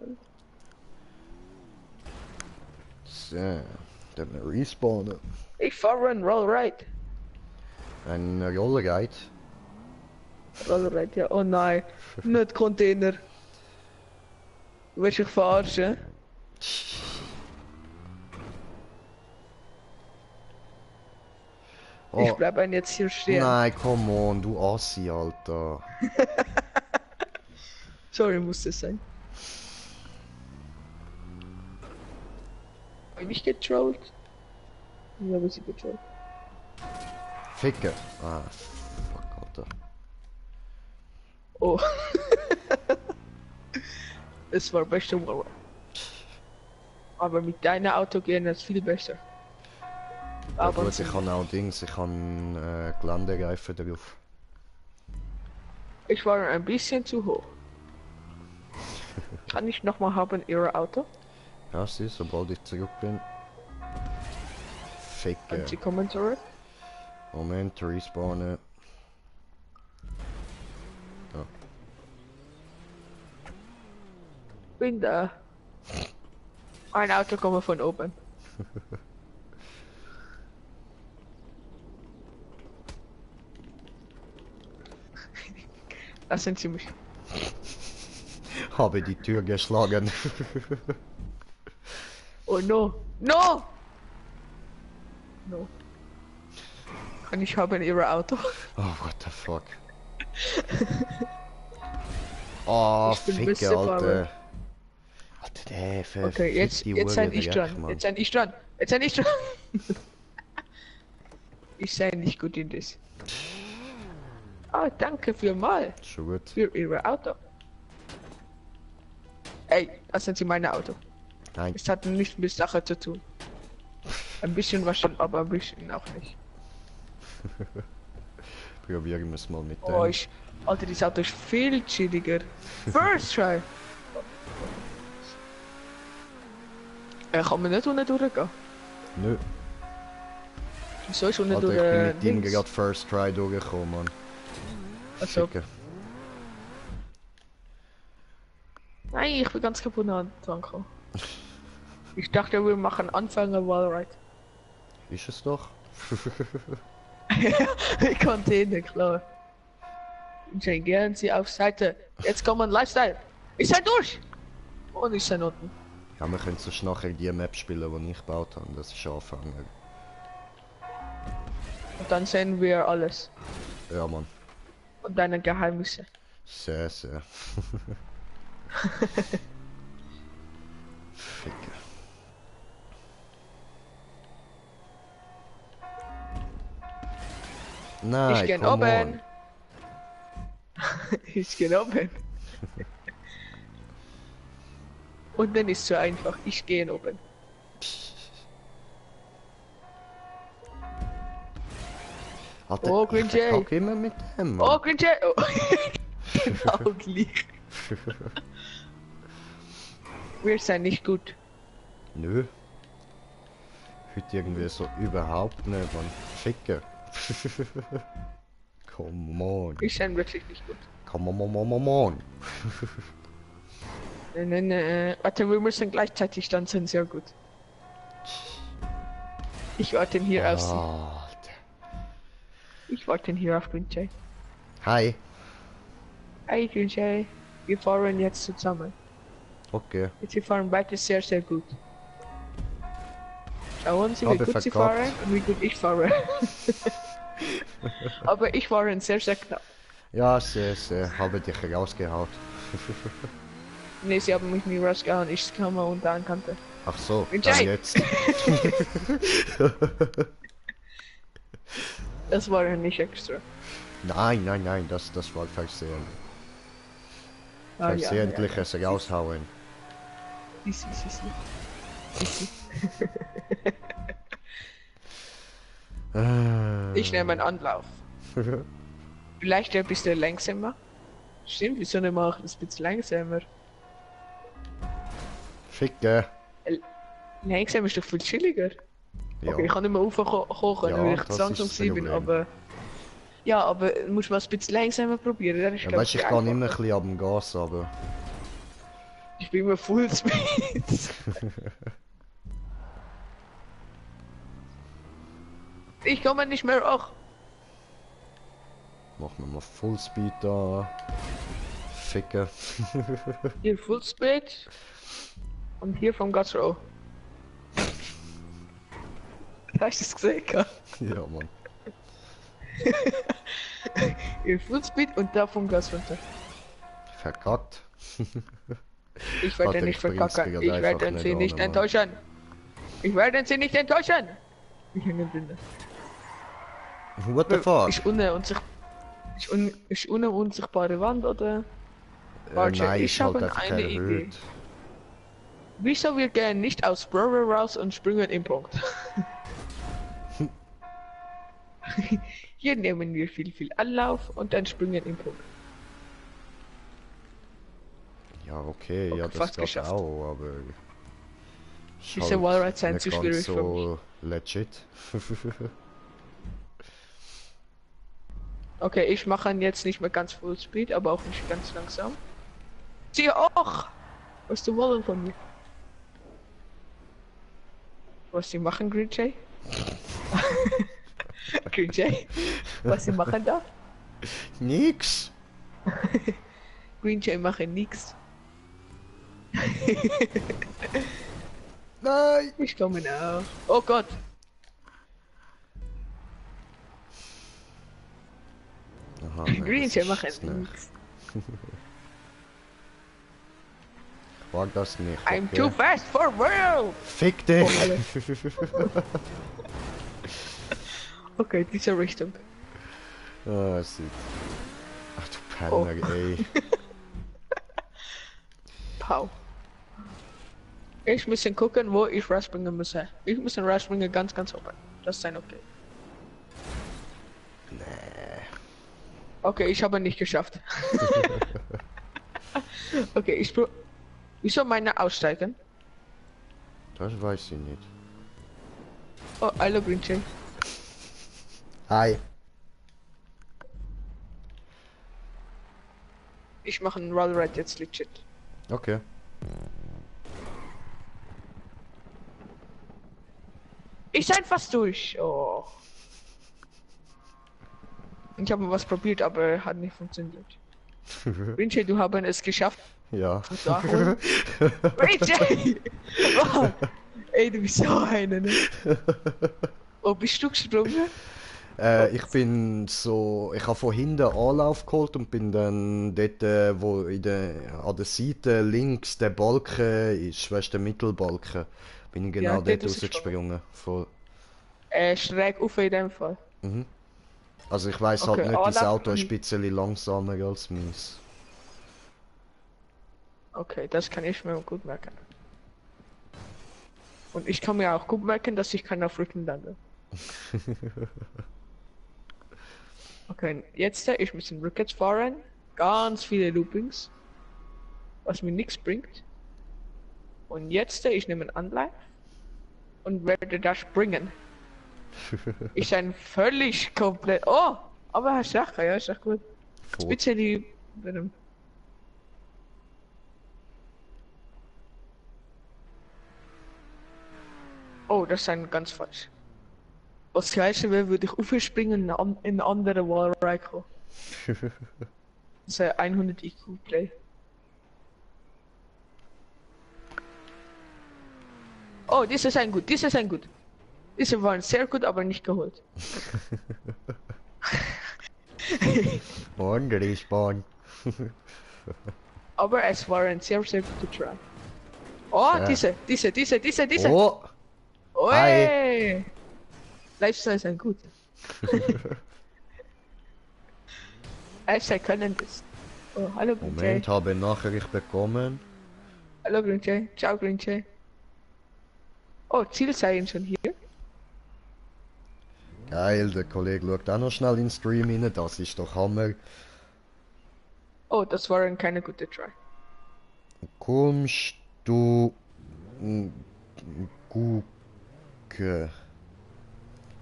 So, dann respawnen. Ich fahre ein Rollride. Ein Rollerride. Rollride, ja. Oh nein. Nicht Container. Du willst dich verarschen? Ich Oh, bleib jetzt hier stehen. nein, come on, du Assi, Alter. Sorry, muss das sein. Hab ich mich getrollt? Ja, aber sie getrollt. Ficke. Ah, fuck, Alter. Oh. Es war besser. Aber mit deinem Auto gehen ist viel besser. Ja, Aber gut, ich kann auch Dings, ich kann Geländereifen drauf. ich war ein bisschen zu hoch. Kann ich noch mal haben, Ihr Auto? Ja, sieh, sobald ich zurück bin. Ficke. Und Sie kommen zurück? Moment, respawnen. Bin da. Ein Auto kommt von oben. Lassen Sie mich. Habe die Tür geschlagen. Oh no! No! No. Kann ich haben Ihr Auto? Oh, what the fuck. Oh, Ich bin Ficke, Mr. Alter. Alter, der Okay, jetzt sein ich dran. Jetzt sein ich dran. Jetzt sein ich dran. Ich sei nicht gut in das. Ah, danke vielmals Schon gut. für Ihr Auto. Ey, das sind Sie meine Auto. Nein, Es hat nichts mit Sache zu tun. Ein bisschen was schon, aber ein bisschen auch nicht. probieren wir es mal mit Oh, dem. Alter, dieses Auto ist viel chilliger. First try. Kann man nicht unten durchgehen? Nö, Wieso ist unten Alter, durch ich bin mit ihm links? gerade First Try durchgekommen, Mann. Also, Ficke. nein, ich bin ganz kaputt an dran gekommen. Ich dachte, wir machen Anfänger Wallride. Ist es doch? Ich konnte eh nicht, klar. Gehen Sie auf Seite. Jetzt kommt ein Lifestyle. Ich sei durch! Und ich sei unten. Ja, wir können sonst nachher die Map spielen, die ich gebaut habe. Das ist Anfänger. Und dann sehen wir alles. Ja, Mann. Und deine Geheimnisse. Sehr, sehr. Ficke. Nein, Ich geh come oben. on. Ich gehe oben. Und dann ist so einfach. Ich gehe oben. Alter, Oh, Green ich Jay. verkacke immer mit dem, Oh, Mann. Green Jay. Oh. Genau gleich. Wir sind nicht gut. Nö. Heute irgendwie so überhaupt nicht, Mann. Ficke. Come on. Wir sind wirklich nicht gut. Come on. Nein. Warte, wir müssen gleichzeitig dann sind sehr gut. Ich warte hier auf Sie. Alter. Ich warte hier auf Green Jay. Hi. Hey Green Jay. Wir fahren jetzt zusammen. Okay. Sie fahren beide sehr, sehr gut. Schauen Sie, wie Aber gut Sie verkackt. fahren und wie gut ich fahre. Aber ich fahre sehr, sehr knapp. Ja, sehr, sehr. Habe dich rausgehaut. Ne, Sie haben mich nie rausgehauen. Ich kam mal unter an Kante. Ach so, Green dann Jay. jetzt. Das war ja nicht extra. Nein, das war Versehen. Ah, ja, Versehentlich es raushauen. Easy. Ich nehme einen Anlauf. Vielleicht ein bisschen langsamer. Stimmt, wieso nicht mal ein bisschen langsamer? Ficke. Langsam ist doch viel chilliger. Ja. Okay, ich kann nicht mehr hochkochen, Ja, weil ich das zu langsam ist das bin, Problem. aber... Ja, aber muss man es ein bisschen langsamer probieren, dann ist Ja, glaub weißt du, ich viel kann immer ein einfacher. bisschen ab dem Gas, aber. Ich bin immer Full Speed. Ich komme nicht mehr hoch. Machen wir mal Fullspeed da. Ficke. Hier Full Speed. Und hier vom Guts Row. Hast du es gesehen? Ja, Mann. In Fullspeed und da vom Gas runter. Verkackt. Ich werde Warte, nicht ich bring's verkacken. dir Ich einfach werde nicht sie an, nicht Mann. enttäuschen. Ich werde sie nicht enttäuschen. Ich hänge drin. What the fuck? Ist eine unsichtbare Wand oder? Warte, Nein, ich ist halt habe einfach eine keine Idee. Höhe. Wieso wir gehen nicht aus Brother raus und springen im Punkt? Hier nehmen wir viel Anlauf und dann springen im Punkt. Ja, okay, ja, das fast geht geschafft. auch, aber... ist Diese Wallrides sind nicht zu ganz schwierig für so legit. Okay, ich mache ihn jetzt nicht mehr ganz Full Speed, aber auch nicht ganz langsam. Sie auch! Was du wollen von mir? Was sie machen, Green Jay? Green Jay? Was sie machen da? Nix! Green Jay machen nix. Nein! Ich komme nach. Oh Gott! Aha, nein, Green das Jay ist machen jetzt nicht. nix. War das nicht, I'm okay? too fast for world! Fick dich! Okay, diese Richtung. Ah, sieht... Ach du Oh. Penner, ey. Pau. Ich muss gucken, wo ich rausbringen muss. Ich muss den rausbringen ganz oben. Das ist sein okay. Okay, ich habe nicht geschafft. Okay, wieso meine aussteigen? Das weiß ich nicht. Oh, hallo Green Jay. Hi. Ich mache einen Rollride jetzt legit. Okay. Ich seid fast durch. Oh. Ich habe was probiert, aber hat nicht funktioniert. Green Jay, du haben es geschafft. Ja. Green Jay! Oh, ey, du bist so einer, ne? Wo bist du gesprungen? Ich bin so, ich habe von hinten Anlauf geholt und bin dann dort, wo an der Seite links der Balken ist, weißt du, der Mittelbalken, bin ich genau Ja, dort dort ist rausgesprungen. Voll. Schräg auf in dem Fall. Also ich weiß Okay, halt nicht, dein Anlauf- Auto ist ein bisschen langsamer als meins. Okay, das kann ich mir gut merken. Und ich kann mir auch gut merken, dass ich keinen auf Rücken lande. Okay, jetzt ich muss in Rückwärts fahren. Ganz viele Loopings. Was mir nichts bringt. Und jetzt ich nehme einen Anlauf. Und werde da springen. Ich bin völlig komplett... Oh! Aber Herr Schacher, ja, ist doch gut. Voll. Bitte die... Oh, das ist ein ganz falsch. Was heißen wäre, würde ich aufspringen und in eine andere Wallride kommen. Das ist ein 100 IQ Play. Oh, diese ist ein gut, diese ist ein gut. Diese waren sehr gut, aber nicht geholt. Und Respawn. Aber es war ein sehr guter Try. Oh, Ja. diese. Oh! Oi! Lifestyle ist ein gut. Lifestyle können das. Oh, hallo Green Jay. Moment, habe Nachricht bekommen. Hallo Green Jay. Ciao Green Jay. Oh, Zielzeichen schon hier. Geil, der Kollege schaut auch noch schnell in den Stream rein, das ist doch Hammer. Oh, das war keine gute Try. Kommst du gucken?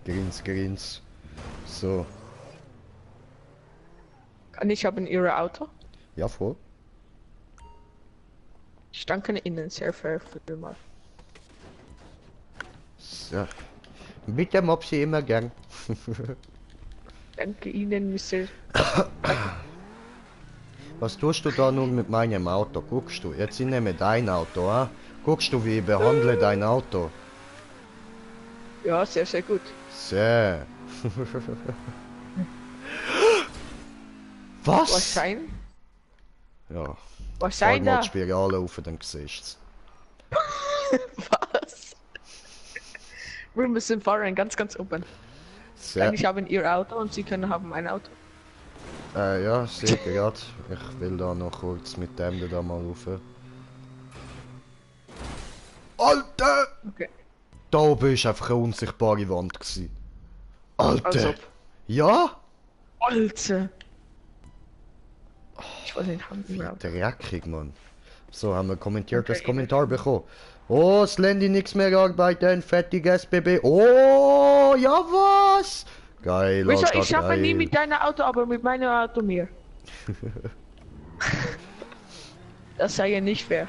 Grins. So, Kann ich haben Ihre Auto? ja voll. Ich danke Ihnen sehr vielmals. So. Bitte Mopsi immer gern. Danke Ihnen, Mr. Was tust du da nun mit meinem Auto? Guckst du? Jetzt ich nehme dein Auto, ah? Guckst du, wie ich behandle dein Auto? Ja, sehr gut. Sehr. Was? Was sein? Ja. Was Fahr sein mal da? die Spirale auf, dann siehst Was? Wir müssen fahren, ganz, ganz oben. du's. Eigentlich haben ihr Auto und sie können haben ein Auto. Ja, sehe gerade. Ich will da noch kurz mit dem da mal rauf. Alter! Okay. Da oben ist einfach eine unsichtbare Wand gewesen. Alter! Als ob. Ja? Alter! Ich wollte den haben im Auto. Dreckig, Mann. So, haben wir kommentiert, Okay. das Kommentar bekommen. Oh, Slendy nix mehr arbeiten, fettiges Baby. Oh, ja was? Geil, Wieso? Alter, Ich schaffe geil. nie mit deinem Auto, aber mit meinem Auto mehr. Das sei ja nicht fair.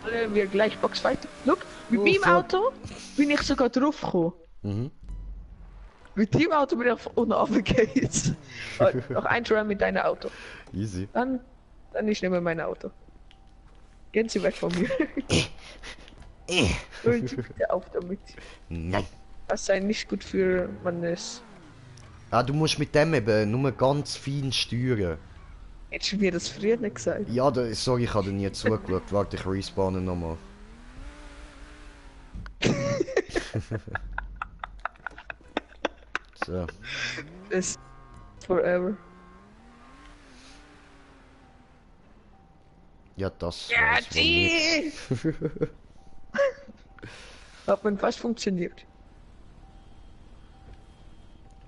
Wollen wir gleich Boxfight? Look, mit Oh, meinem fuck. Auto bin ich sogar drauf gekommen. Mhm. Mit dem Auto bin ich von unten runtergegangen. Noch ein Try mit deinem Auto. Easy. Dann ich nehme mein Auto. Gehen Sie weg von mir. Hören Sie bitte auf damit. Nein. Das sei nicht gut für Mannes. Ah, du musst mit dem eben nur ganz fein steuern. Hättest du mir das früher nicht gesagt? Ja, sorry, ich habe dir nie zugeschaut. Warte, ich respawne nochmal. So. Das forever. Ja, das Ja, war's wohl nicht. die! Hat man fast funktioniert.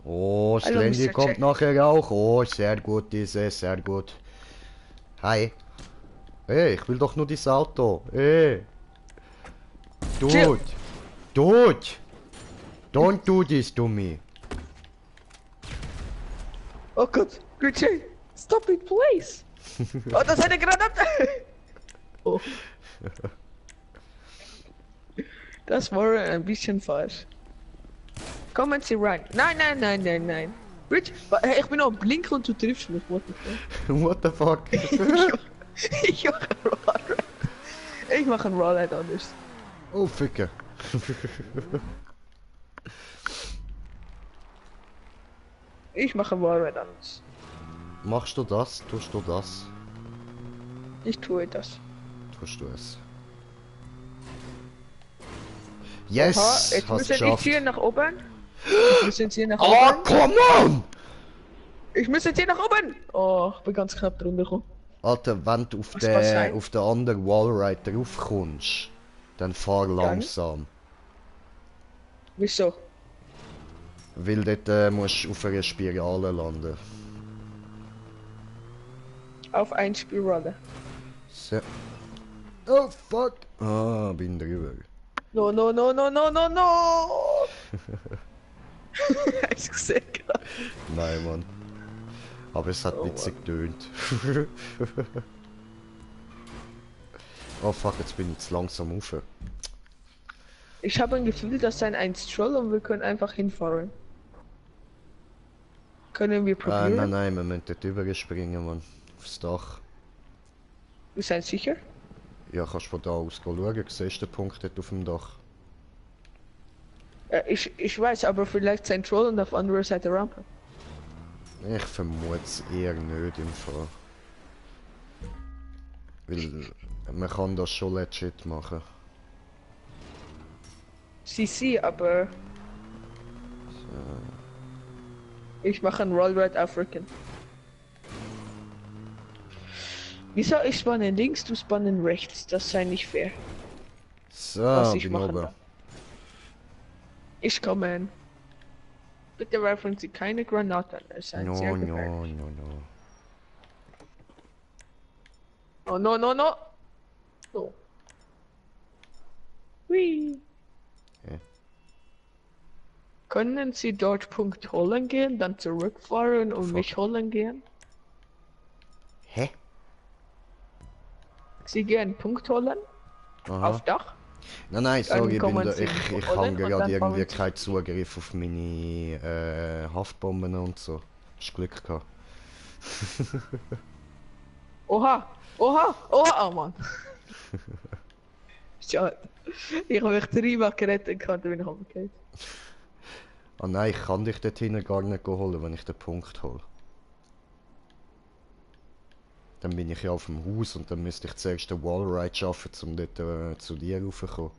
Oh, Hallo, Slendy Mr. kommt Jack. nachher auch. Oh, sehr gut, sehr gut. Hi. Hey, ich will doch nur dieses Auto. Hey. Chill. Dude. Don't do this to me. Oh Gott, Richie, stop it, please! Oh, das ist eine Granate! Oh. Das war ein bisschen falsch. Kommen Sie rein. Nein. Rich, ich bin auf Blink und du triffst mich. What the fuck? What the fuck? Ich mache ein Rollride. Ich mache ein Rollride anders. Oh, Ficke. Ich mache ein Rollride anders. Machst du das? Tust du das? Ich tue das. Tust du es? Yes! Aha, Hast jetzt müssen geschafft. ich hier nach oben. Ich muss jetzt hier nach Oh, oben. come on! Ich muss jetzt hier nach oben. Oh, ich bin ganz knapp drunter gekommen. Alter, wenn du Was kann sein? auf der anderen Wallride draufkommst, dann fahr langsam. Wieso? Weil dort musst du auf einer Spirale landen. Auf ein Spirale. So. Oh fuck! Ah, bin drüber. No. Hast du gesehen gerade? Nein, Mann. Aber es hat Oh, witzig getönt. Oh fuck, jetzt bin ich zu langsam rauf. Ich habe ein Gefühl, das sei ein Stroll und wir können einfach hinfahren. Können wir probieren? Nein, wir müssen dort überspringen, Mann. Aufs Dach. Wir sind sicher? Ja, kannst von da aus schauen. Siehst du den Punkt dort auf dem Dach? Ich weiß, aber vielleicht sein Troll und auf anderer Seite Rampe. Ich vermute es eher nicht im Fall. Weil man kann das schon legit machen. CC, aber... Ich mache einen Rollride African. Wieso ich spanne links, du spannen rechts? Das sei nicht fair. So, Was ich bin machen oben. darf. Ich komme. Bitte werfen Sie keine Granaten. Es sei No, sehr no, gefährlich. no, no. Oh no. So. Hui. Okay. Können Sie dort Punkt holen gehen, dann zurückfahren und Fuck. mich holen gehen? Hä? Sie gehen Punkt holen Aha. auf Dach. Nein, sorry, kommen ich Sie habe holen und gerade dann irgendwie fahren Sie- keinen Zugriff auf meine Haftbomben und so. Hast Glück gehabt. Oha, oh Mann. Schade. Ich habe mich dreimal gerettet, kann bin ich umgekehrt. Ah nein, ich kann dich dort hinten gar nicht holen, wenn ich den Punkt hole. Dann bin ich ja auf dem Haus und dann müsste ich zuerst den Wallride schaffen, um dort zu dir raufzukommen.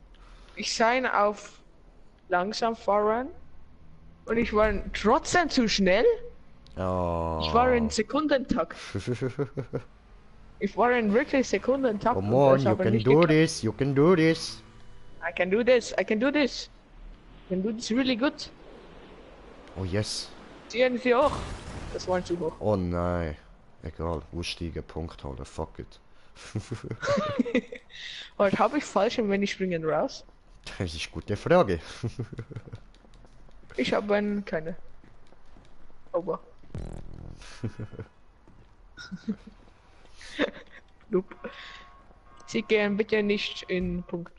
Ich sei auf langsam fahren und ich war trotzdem zu schnell. Ah. Ich war in Sekundentakt. Ich war in wirklich Sekundentakt. Come und on, das you aber can nicht do geklappt. this, you can do this. I can do this, I can do this. I can do this really good. Oh yes. Sehen Sie auch. Das war zu hoch. Oh nein. Egal, aussteigen, Punkt holen, fuck it. Heute habe ich falsch und wenn ich springen raus. Das ist eine gute Frage. Ich habe keine. Aber. Nope. Sie gehen bitte nicht in Punkt.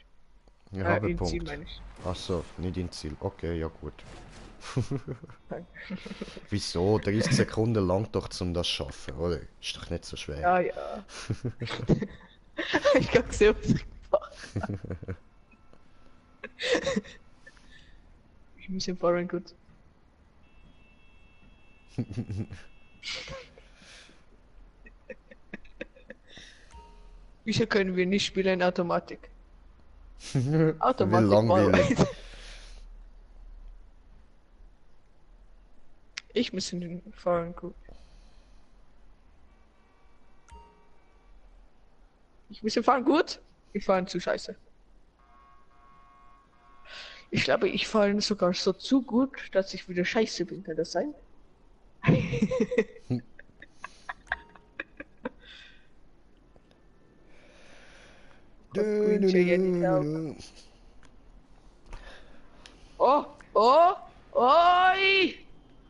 Ich habe in Ziel Punkt. meine ich. Achso, nicht in Ziel. Okay, ja gut. Nein. Wieso? 30 Sekunden lang doch zum das schaffen, oder? Ist doch nicht so schwer. Ja, ja. Ich kann gesehen, was ich gemacht habe. Ich muss im Fahren gut. Wieso können wir nicht spielen Automatik? Wie Automatik langweilig. mal. Ich muss in den Fahren gut. Ich muss im Fahren gut. Ich fahre zu scheiße. Ich glaube, ich fahre sogar so zu gut, dass ich wieder scheiße bin. Kann das sein? Oh, oh, oi,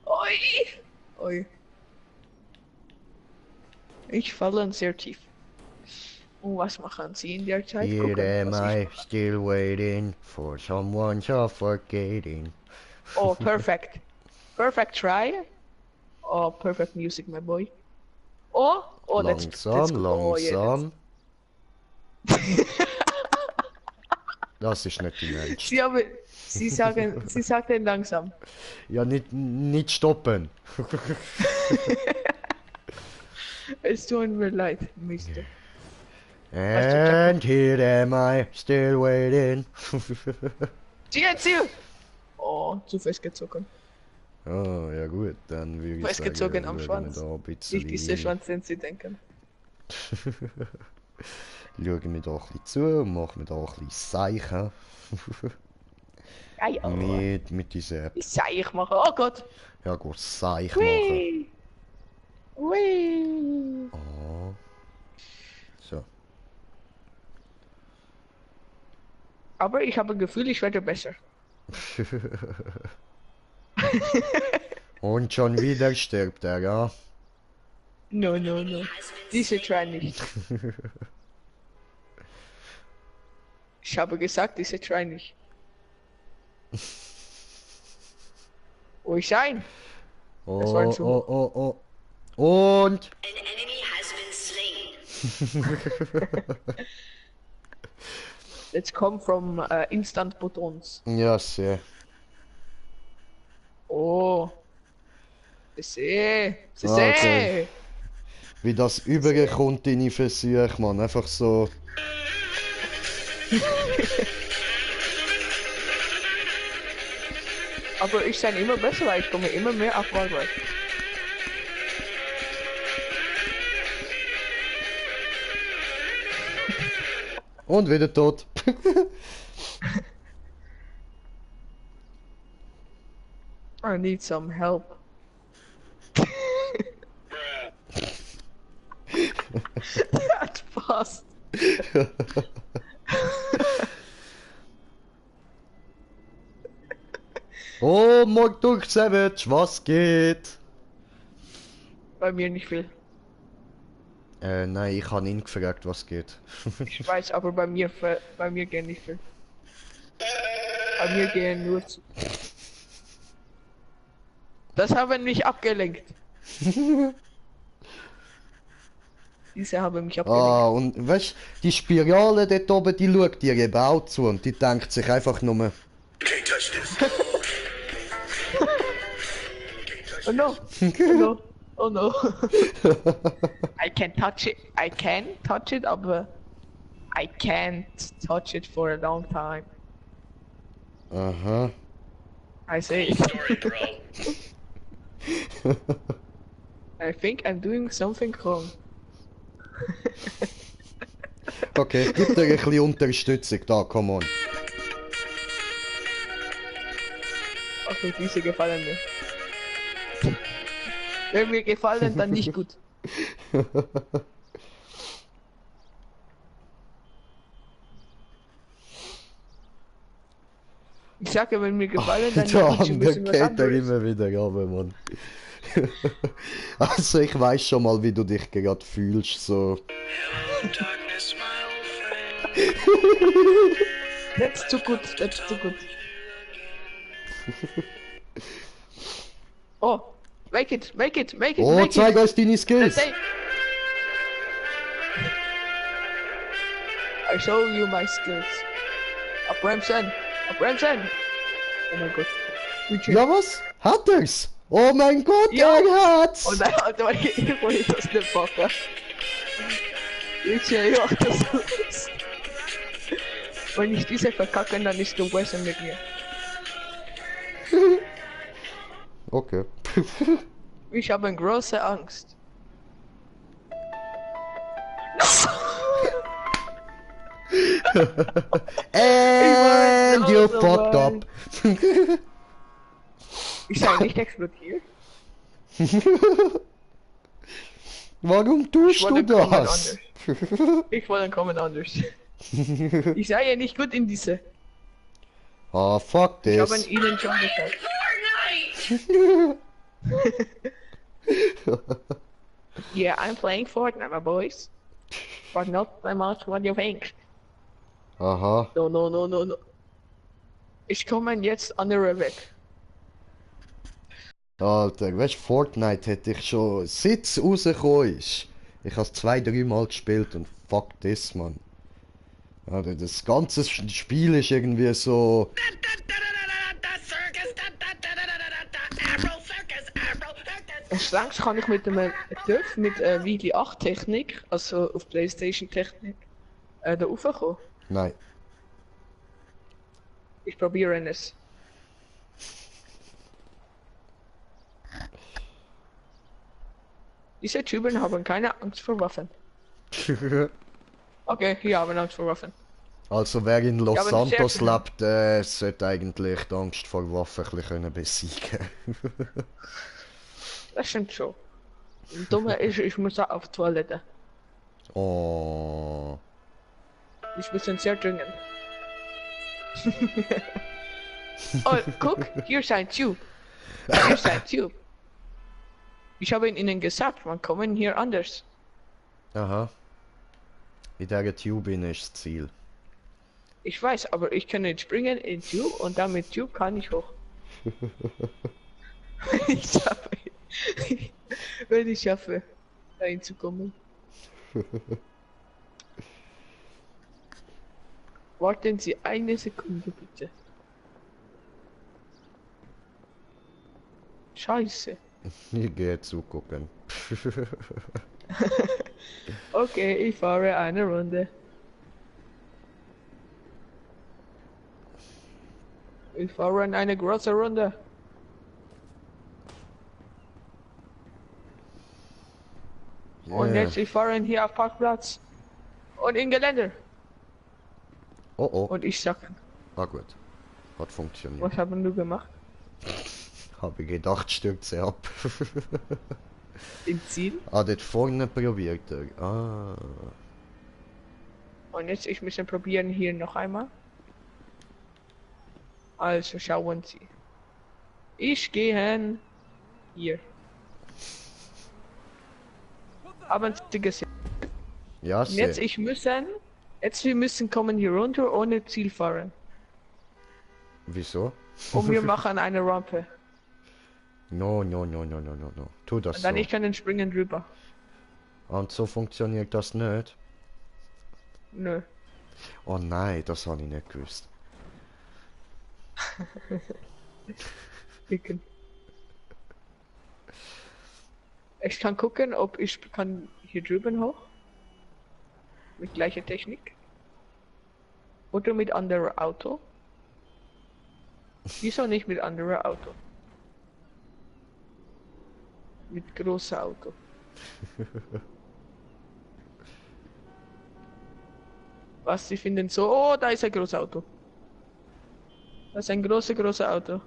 oi, oi. Ich falle sehr tief. Und was machen Sie in der Zeit? Here Gucken, am was I, ich... still waiting for someone suffocating. Oh, perfect. Perfect try. Oh, perfect music, my boy. Oh, oh, that's Langsam, good. Oh, yeah, langsam. Das ist nicht dein Ernst. Sie sagten langsam. Ja, nicht stoppen. Es tut mir leid, Mister. And here am I, still waiting. Ziel! Oh, zu festgezogen. Oh, ja gut, dann würde ich Festgezogen sagen, am schauen Schwanz. wir da ein bisschen, Nicht dieser Schwanz, den Sie denken. schauen wir da ein bisschen zu und machen wir da ein bisschen Zeichen. Ja, ja. mit dieser, Ich sag, ich mache. Oh Gott. ja gut, Zeichen machen. Hui. Hui. Oh. So. Aber ich habe ein Gefühl, ich werde besser. Und schon wieder stirbt er, ja? No, no, no. Diese try nicht. Ich habe gesagt, diese try nicht. Wo ich sein? Das war Oh, zu oh, oh, oh. Und? An enemy has been slain. Let's come from instant buttons. Ja, sehr. Oh. Sie Okay. Wie das überkommt, deine Versuche, man. Einfach so. Aber ich sein immer besser, weil ich komme immer mehr auf Arbeit. Und wieder tot. I need some help. That passt. Oh, Morduk Savage, was geht? Bei mir nicht viel. Nein, ich habe ihn gefragt, was geht. Ich weiß, aber bei mir gehen nicht viel. Bei mir gehen nur zu. Das haben mich abgelenkt. Diese haben mich abgelenkt. Ah, und weißt die Spirale dort oben, die schaut dir eben auch zu und die denkt sich einfach nur. Can't touch this. Oh no! Oh no! Oh no! I can touch it. I can touch it, aber I can't touch it for a long time. Aha. I say. Story, bro. I think I'm doing something wrong. Okay, ich gebe dir ein bisschen Unterstützung. Da, come on. Okay, diese gefallen mir. Wenn mir gefallen, dann nicht gut. Ich sage, wenn mir gefallen, dann Der nicht gut. Sie andere müssen was geht da anderes. immer wieder runter, Mann. Also ich weiß schon mal, wie du dich gerade fühlst, so. Darkness, my old friend. That's too good, that's too good. Oh, make it, make it, make it, Oh, make zeig it. uns deine Skills! Say- I show you my skills. Abbremsen, abbremsen. Oh mein Gott. Ja, was? Hat er's? Oh mein Gott, Ja. er hat's! Oh nein, Alter, ich wollte das nicht machen. Ich mach das. Wenn ich diese verkacke, dann ist du besser mit mir. Okay. Ich habe große Angst. And you so fucked weit. up. Ich sei nicht explodiert. Warum tust du wollte kommen das? Ich wollte kommen anders. Ich sei ja nicht gut in diese. Ah, fuck Ich habe this. ihnen schon gesagt. Yeah, I'm playing Fortnite, my boys. But not so much what you think. Aha. No, no, no, no, no. Ich komme jetzt andere weg. Alter, weißt du, Fortnite hätte ich schon, seit es rausgekommen ist. Ich habe es 2-3 Mal gespielt und fuck this, man. Alter, das ganze Spiel ist irgendwie so. Straks kann ich mit dem TÜV, mit Wii 8 Technik, also auf PlayStation Technik, da raufkommen. Nein. Ich probiere es. Diese Typen haben keine Angst vor Waffen. Okay, die haben Angst vor Waffen. Also wer in Los Ja, aber sehr Santos schön. lebt, sollte eigentlich die Angst vor Waffen ein bisschen besiegen. Das stimmt schon. Das Dumme ist, ich muss auch auf Toilette. Oh. Ich muss dann sehr dringend. Oh, guck, hier ist ein Tube. Hier ist ein Tube. Ich habe Ihnen gesagt, man kommen hier anders. Aha. In dieser Tube ist das Ziel. Ich weiß, aber ich kann nicht springen in Tube und dann mit Tube kann ich hoch. Ich schaffe. Wenn ich schaffe, dahin zu kommen. Warten Sie eine Sekunde bitte. Scheiße. Ich gehe zugucken. Okay, ich fahre eine Runde. Ich fahre eine große Runde. Und Yeah. jetzt ich fahre hier auf Parkplatz. Und in Geländer. Oh oh. Und ich sag, Ah gut. Hat funktioniert. was haben du gemacht? Habe ich gedacht, stürzt sie ab. Im Ziel. Ah, dort vorne probiert er. Ah. Und jetzt ich muss probieren hier noch einmal. Also schauen Sie. Ich gehe hier. Haben Sie gesehen? Ja, Und jetzt sehr. wir müssen kommen hier runter ohne Ziel fahren. Wieso? Und wir machen eine Rampe. No. Tu das Und dann so. ich kann den springen drüber. Und so funktioniert das nicht. Nö. Oh nein, das habe ich nicht gewusst. Ficken. Ich kann gucken, ob ich kann hier drüben hoch. Mit gleicher Technik. Oder mit anderem Auto. Wieso nicht mit anderem Auto? Mit großem Auto. Was sie finden so, oh, da ist ein großes Auto. Das ist ein großes Auto.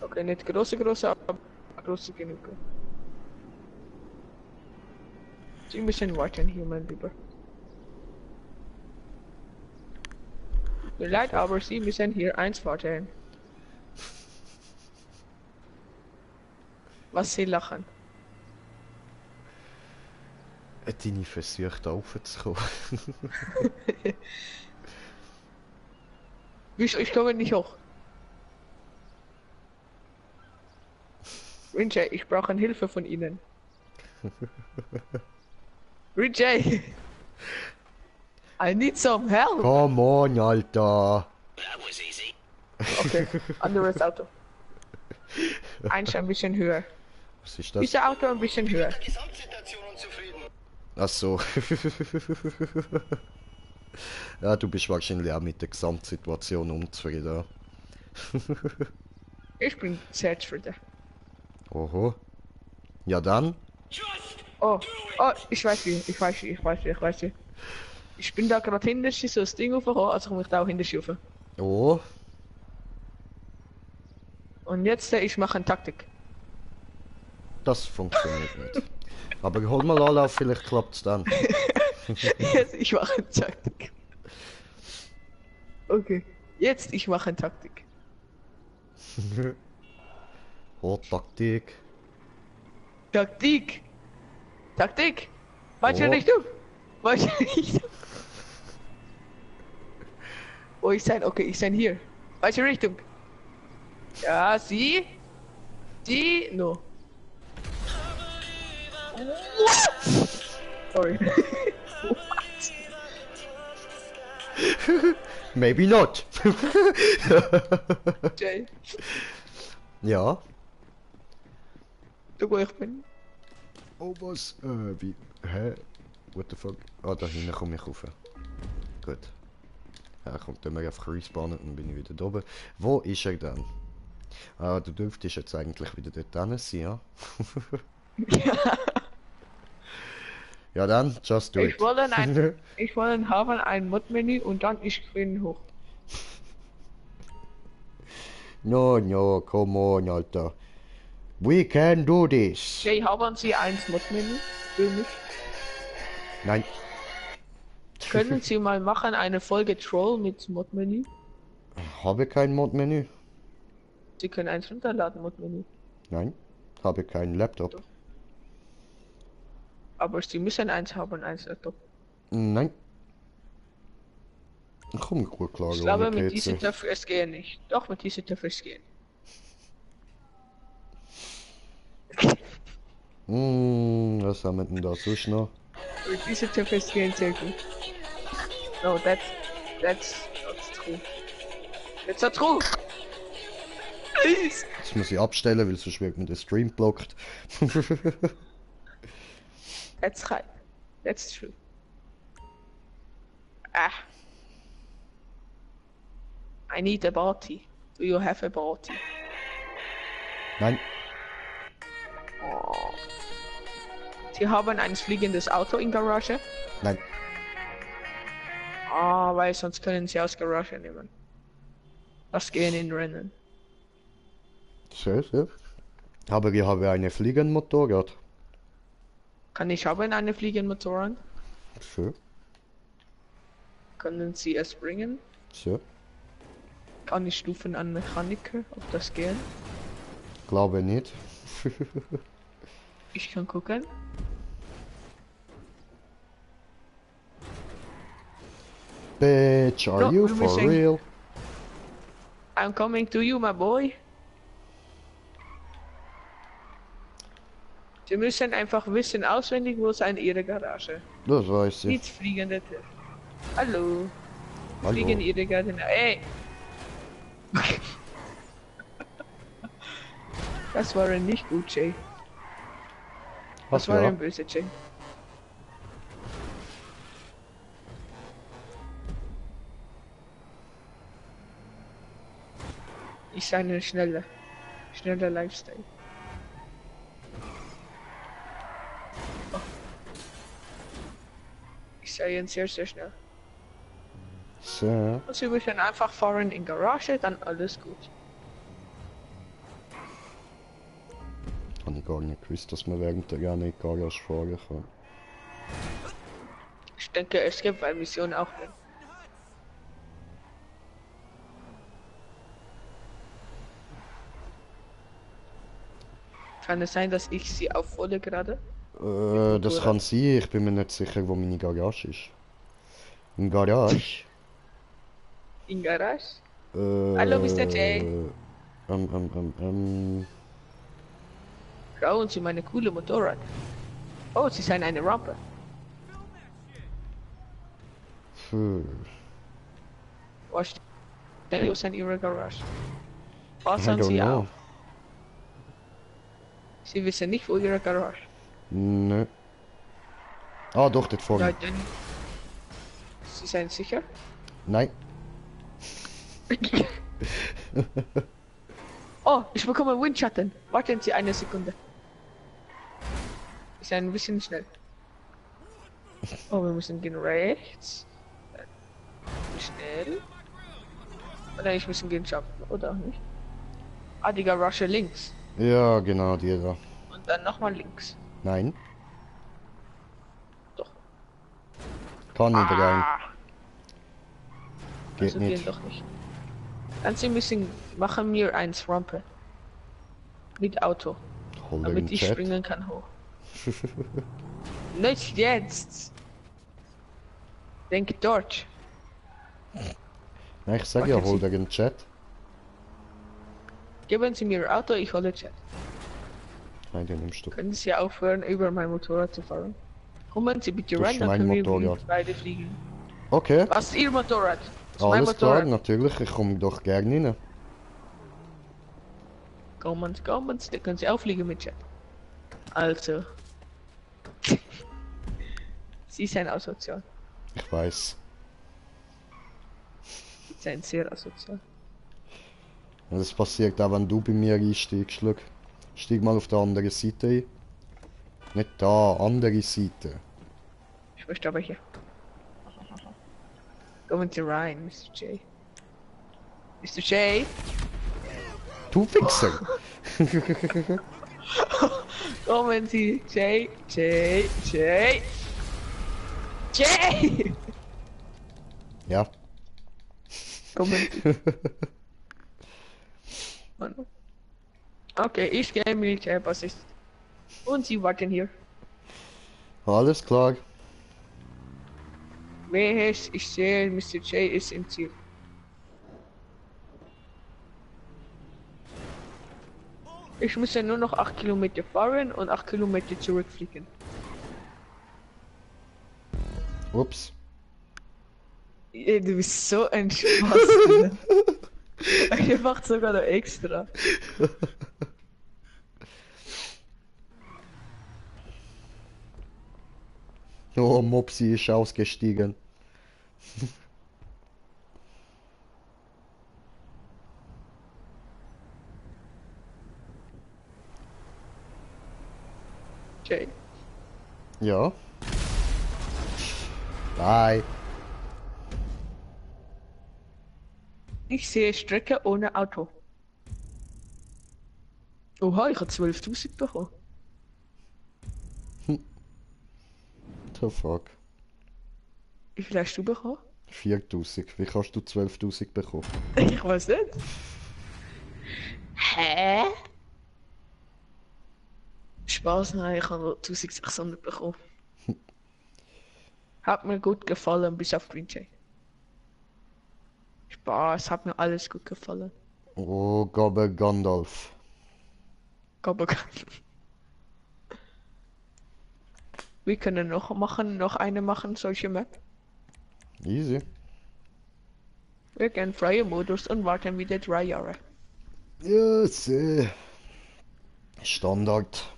Okay, nicht große, aber große genug. Sie müssen warten hier, mein Lieber. Tut mir leid, aber Sie müssen hier eins warten. Was Sie lachen. Deine versucht aufzukommen. Wieso? Ich komme nicht hoch. Rinjay, ich brauche Hilfe von Ihnen. Rinjay! I need some help! Come on, Alter! That was easy. Okay, anderes Auto. Eins ein bisschen höher. Was ist das? Dieses Auto ein bisschen höher. Gesamtsituation unzufrieden. Ach so. Ja, du bist wahrscheinlich auch mit der Gesamtsituation unzufrieden. Ich bin sehr zufrieden. Oho. Ja dann. Oh, ich weiß wie. Ich bin da gerade hinter so das Ding aufgekommen, also komme ich da auch hinter rauf. Oh. Und jetzt, ich mache eine Taktik. Das funktioniert nicht. Aber hol mal Anlauf, vielleicht klappt's dann. Jetzt, ich mache eine Taktik. Okay, jetzt, ich mache eine Taktik. Oh, Taktik. Taktik! Taktik! Falsche Oh. Richtung! Falsche Richtung! Wo ich sein? Okay, ich sein hier. Falsche Richtung! Ja, sie? Sie? No. What? Sorry. Maybe not. Jay, Ja. du wo ich bin. Oh, was? Wie? Hä? What the fuck? Ah, da hinten komme ich rauf. Gut. Ja, kommt dann einfach respawnen und dann bin ich wieder da oben. Wo ist er dann? Ah, du dürftest jetzt eigentlich wieder dort hin sein, ja? Ja dann, just do it. Ich wollte haben ein Mod-Menü und dann ich bin hoch. No, come on, Alter. We can do this. Jay, haben Sie ein Mod-Menü für mich? Nein. Können Sie mal machen eine Folge Troll mit Mod-Menü? Habe kein Mod-Menü. Sie können eins runterladen, Mod-Menü. Nein. Habe keinen Laptop. Doch. Aber Sie müssen eins haben, eins Laptop. Nein. Ich komme gut klar Ich glaube, ohne mit PC. diesem darf es gehen nicht. Doch, mit diesem darf es gehen. Was haben wir denn da sonst noch? Mit diesem darf es gehen sehr gut. No, that's true. That's not true. Please. Das muss ich abstellen, weil sonst wird mir der Stream blockt. That's right. That's true. Ah. I need a body. Do you have a body? Nein. Oh. Sie haben ein fliegendes Auto in Garage? Nein. Ah, weil sonst können Sie aus Garage nehmen. Das gehen in Rennen. Sehr. Aber ich habe eine fliegende Motorrad. Kann ich haben eine fliegende Motorrad? Schön. Können Sie es bringen? So. Kann ich Stufen an Mechaniker, ob das gehen? Glaube nicht. Ich kann gucken. Bitch, are No, you we're for missing- real? I'm coming to you, my boy. Sie müssen einfach wissen auswendig, wo ist Ihre Garage. Das weiß ich. Nicht fliegende Tür. Hallo. Hallo. Fliegen Ihre Garage. Ey! Das war nicht gut, Jay. Das war ein böser Jay. Ist eine schneller Lifestyle. Oh. Ich sei sehr schnell. So. Also wir können einfach fahren in Garage, dann alles gut. Habe ich gar nicht gewusst, dass man während der gerne in die Garage fahren kann. Ich denke, es gibt bei Mission auch nicht. Kann es sein, dass ich sie aufhole gerade? Das kann sein, ich bin mir nicht sicher, wo meine Garage ist. In Garage? In Garage? Hallo, Mr. J. Schauen Sie meine coole Motorrad. Oh, Sie sind eine Rampe. Was ist in Ihrer Garage? Passen Sie auf. Sie wissen nicht, wo Ihre Garage. Nö. Ah, doch, dort vorne. Ja, dann. Sie sind sicher? Nein. Oh, ich bekomme Windschatten. Warten Sie eine Sekunde. Ist ein bisschen schnell. Oh, wir müssen gehen rechts. Schnell. Oder ich müssen gehen schaffen, oder auch nicht? Ah, die Garage links. Ja, genau, die da. Und dann nochmal links. Nein. Doch. Kann nicht rein. Geht Also nicht. gehen doch nicht. Dann Sie müssen machen wir eins Rampe. Mit Auto. Hol Damit den ich Chat. springen kann hoch. Nicht jetzt. Denk dort. Nein, ich sag ja, Warten hol Sie. den Chat. Geben Sie mir Ihr Auto, ich hole Chat. Nein, den nimmst du. Können Sie aufhören, über mein Motorrad zu fahren? Kommen Sie bitte Das rein, ist dann mein können wir Motorrad. beide fliegen. Okay, Was ist Ihr Motorrad? Das ist mein alles klar, Motorrad. natürlich, ich komme doch gerne rein. Kommen Sie, dann können Sie auch fliegen mit Chat. Also. Sie sind asozial. Ich weiß. Sie sind sehr asozial. Das passiert auch, wenn du bei mir einsteigst. Schau. Steig mal auf der anderen Seite ein. Nicht da, andere Seite. Ich möchte aber hier. Kommen Sie rein, Mr. J. Mr. J? Du Fixer! Kommen Sie, J. Ja. Kommen Sie. Mann. Okay, ich gehe im Militärbasis. Und Sie warten hier. Alles klar. Wer ist? Ich sehe, Mr. J ist im Ziel. Ich muss ja nur noch 8 Kilometer fahren und 8 Kilometer zurückfliegen. Ups. Ey, du bist so ein Spaß. Er macht sogar noch extra. Oh, Mopsi ist ausgestiegen. Jay. Ja. Bye. Ich sehe Strecke ohne Auto. Oha, ich habe 12.000 bekommen. The fuck. Wie viel hast du bekommen? 4000. Wie kannst du 12.000 bekommen? Ich weiß nicht. Hä? Spaß, nein, ich habe nur 1600 bekommen. Hat mir gut gefallen, bis auf Green Jay. Spaß, hat mir alles gut gefallen. Oh, Gabber Gandalf. Aber wir können noch eine machen, solche Map. Easy. Wir gehen freie Modus und warten wieder 3 Jahre. Ja, sehr. Standard.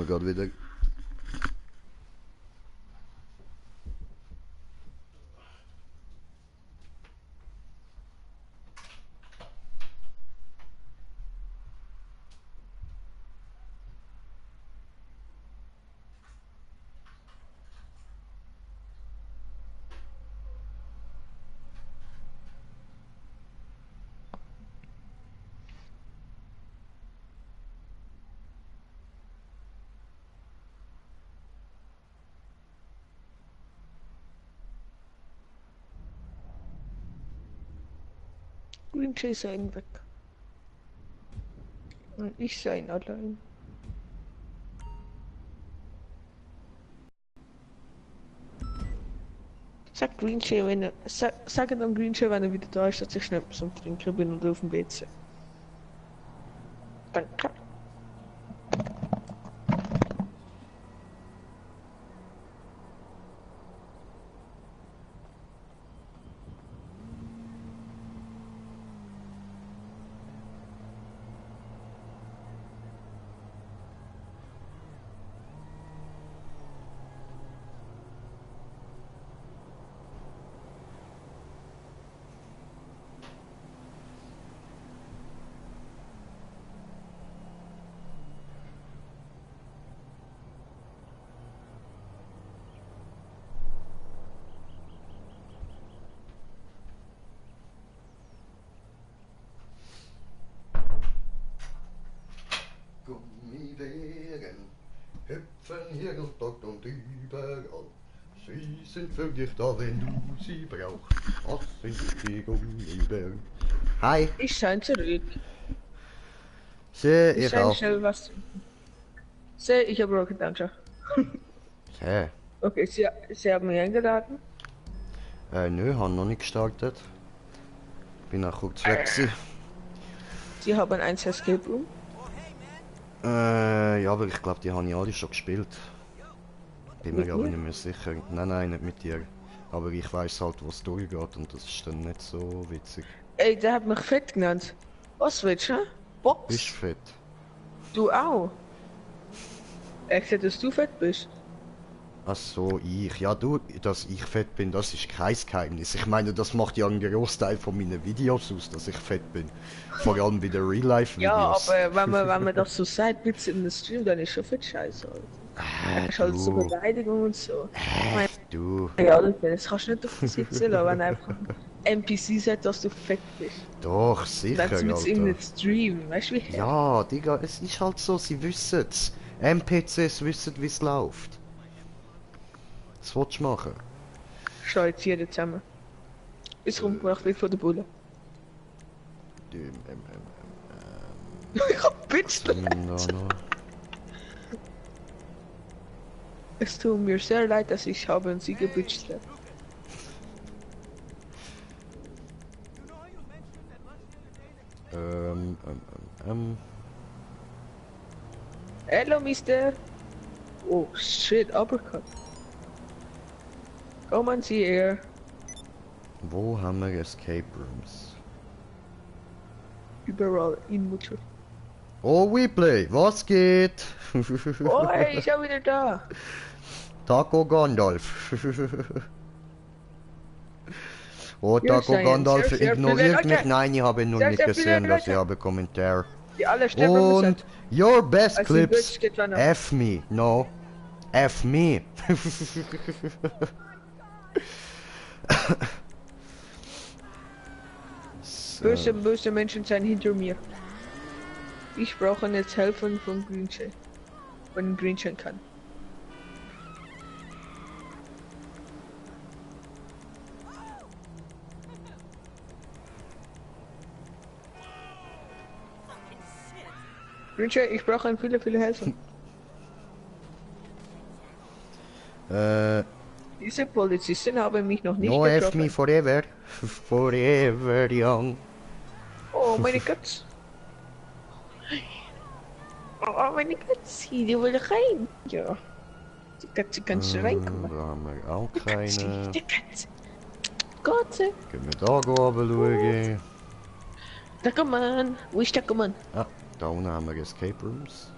wir gerade wieder. Green Jay sein weg. Und ich sein allein. Sag Green Jay, wenn er. Sag dann Green Jay, wenn er wieder da ist, dass ich schnell zum Trinken bin und auf dem WC. Danke. Gummibären hüpfen hier und dort und überall. Sie sind für dich da, wenn du sie brauchst. Das sind die Gummibären. Hi. Ich schein zurück. Ich schein auch. schnell was trinken. Seh, ich habe Rocket Launcher. Hä? Okay, sie haben mich eingeladen. Nö, haben noch nicht gestartet. Bin auch kurz weg gewesen. Sie haben ein Escape Room. Ja, aber ich glaube, die haben ja alle schon gespielt. Bin Mit mir aber mir? nicht mehr sicher. Nein, nicht mit dir. Aber ich weiß halt, was durchgeht und das ist dann nicht so witzig. Ey, der hat mich fett genannt. Was willst du? Box? Bist fett? Du auch? Ich sehe, dass du fett bist. Ach so, ich. Ja, du, dass ich fett bin, das ist kein Geheimnis. Ich meine, das macht ja einen Großteil von meinen Videos aus, dass ich fett bin. Vor allem bei den Real-Life-Videos. Ja, aber wenn man das so sagt, Witze in der Stream, dann ist schon fett scheiße. Das ist halt so du. Beleidigung und so. Du, Ja, das kannst du nicht auf sich erzählen, wenn einfach ein NPC sagt, dass du fett bist. doch, sicher, Dann mit in Alter. den Stream, weißt du wie? Ja, Digga, es ist halt so, sie wissen's. NPCs wissen, wie es läuft. Was willst du machen? Schau jetzt hier zusammen. Ist rumgemacht wie von der Bulle. Ich hab Bitch. Da noch? Es tut mir sehr leid, dass ich habe sie gebitcht. Hello, Mister. Oh shit, uppercut. Kommen Sie her. Wo haben wir Escape Rooms? Überall in Mutter. Oh, Weplay, was geht? Oh, hey, ich bin wieder da. Taco Gandalf. Oh, Ja, Taco seien Gandalf sehr, sehr ignoriert viele mich. Leute. Nein, ich habe nur Sehr, nicht sehr viele gesehen, dass ich Leute. habe Kommentar. Die alle sterben Und müssen. your best Als die clips. Bitch geht dann noch. F me, no. F me. So. Böse Menschen sind hinter mir. Ich brauche jetzt Helfen von Greenchain. Wenn Greenchain kann. Greenchain, ich brauche viele Helfer. Diese Polizisten haben mich noch nicht No F getroffen. me forever. Forever young. Oh, meine Katze. Oh, meine Katze, die will rein. Ja. Die Katze kann schon reinkommen. Da haben wir auch keine. Die Katze. Katze. Können wir da runter schauen? Da komm an. Wo ist der Mann? Ah, da unten haben wir Escape Rooms.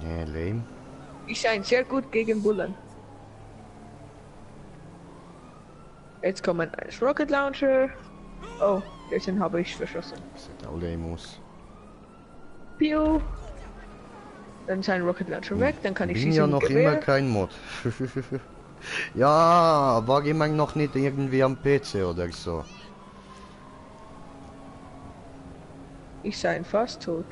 Lame. Ich scheine sehr gut gegen Bullen. Jetzt kommt ein Rocket Launcher. Oh, den habe ich verschossen. Sieht auch lame aus. Piu. Dann ist ein Rocket Launcher weg, dann kann ich Bin schießen ja mit noch Gewehr. immer kein Mod. Ja, war ich noch nicht irgendwie am PC oder so. Ich sei fast tot.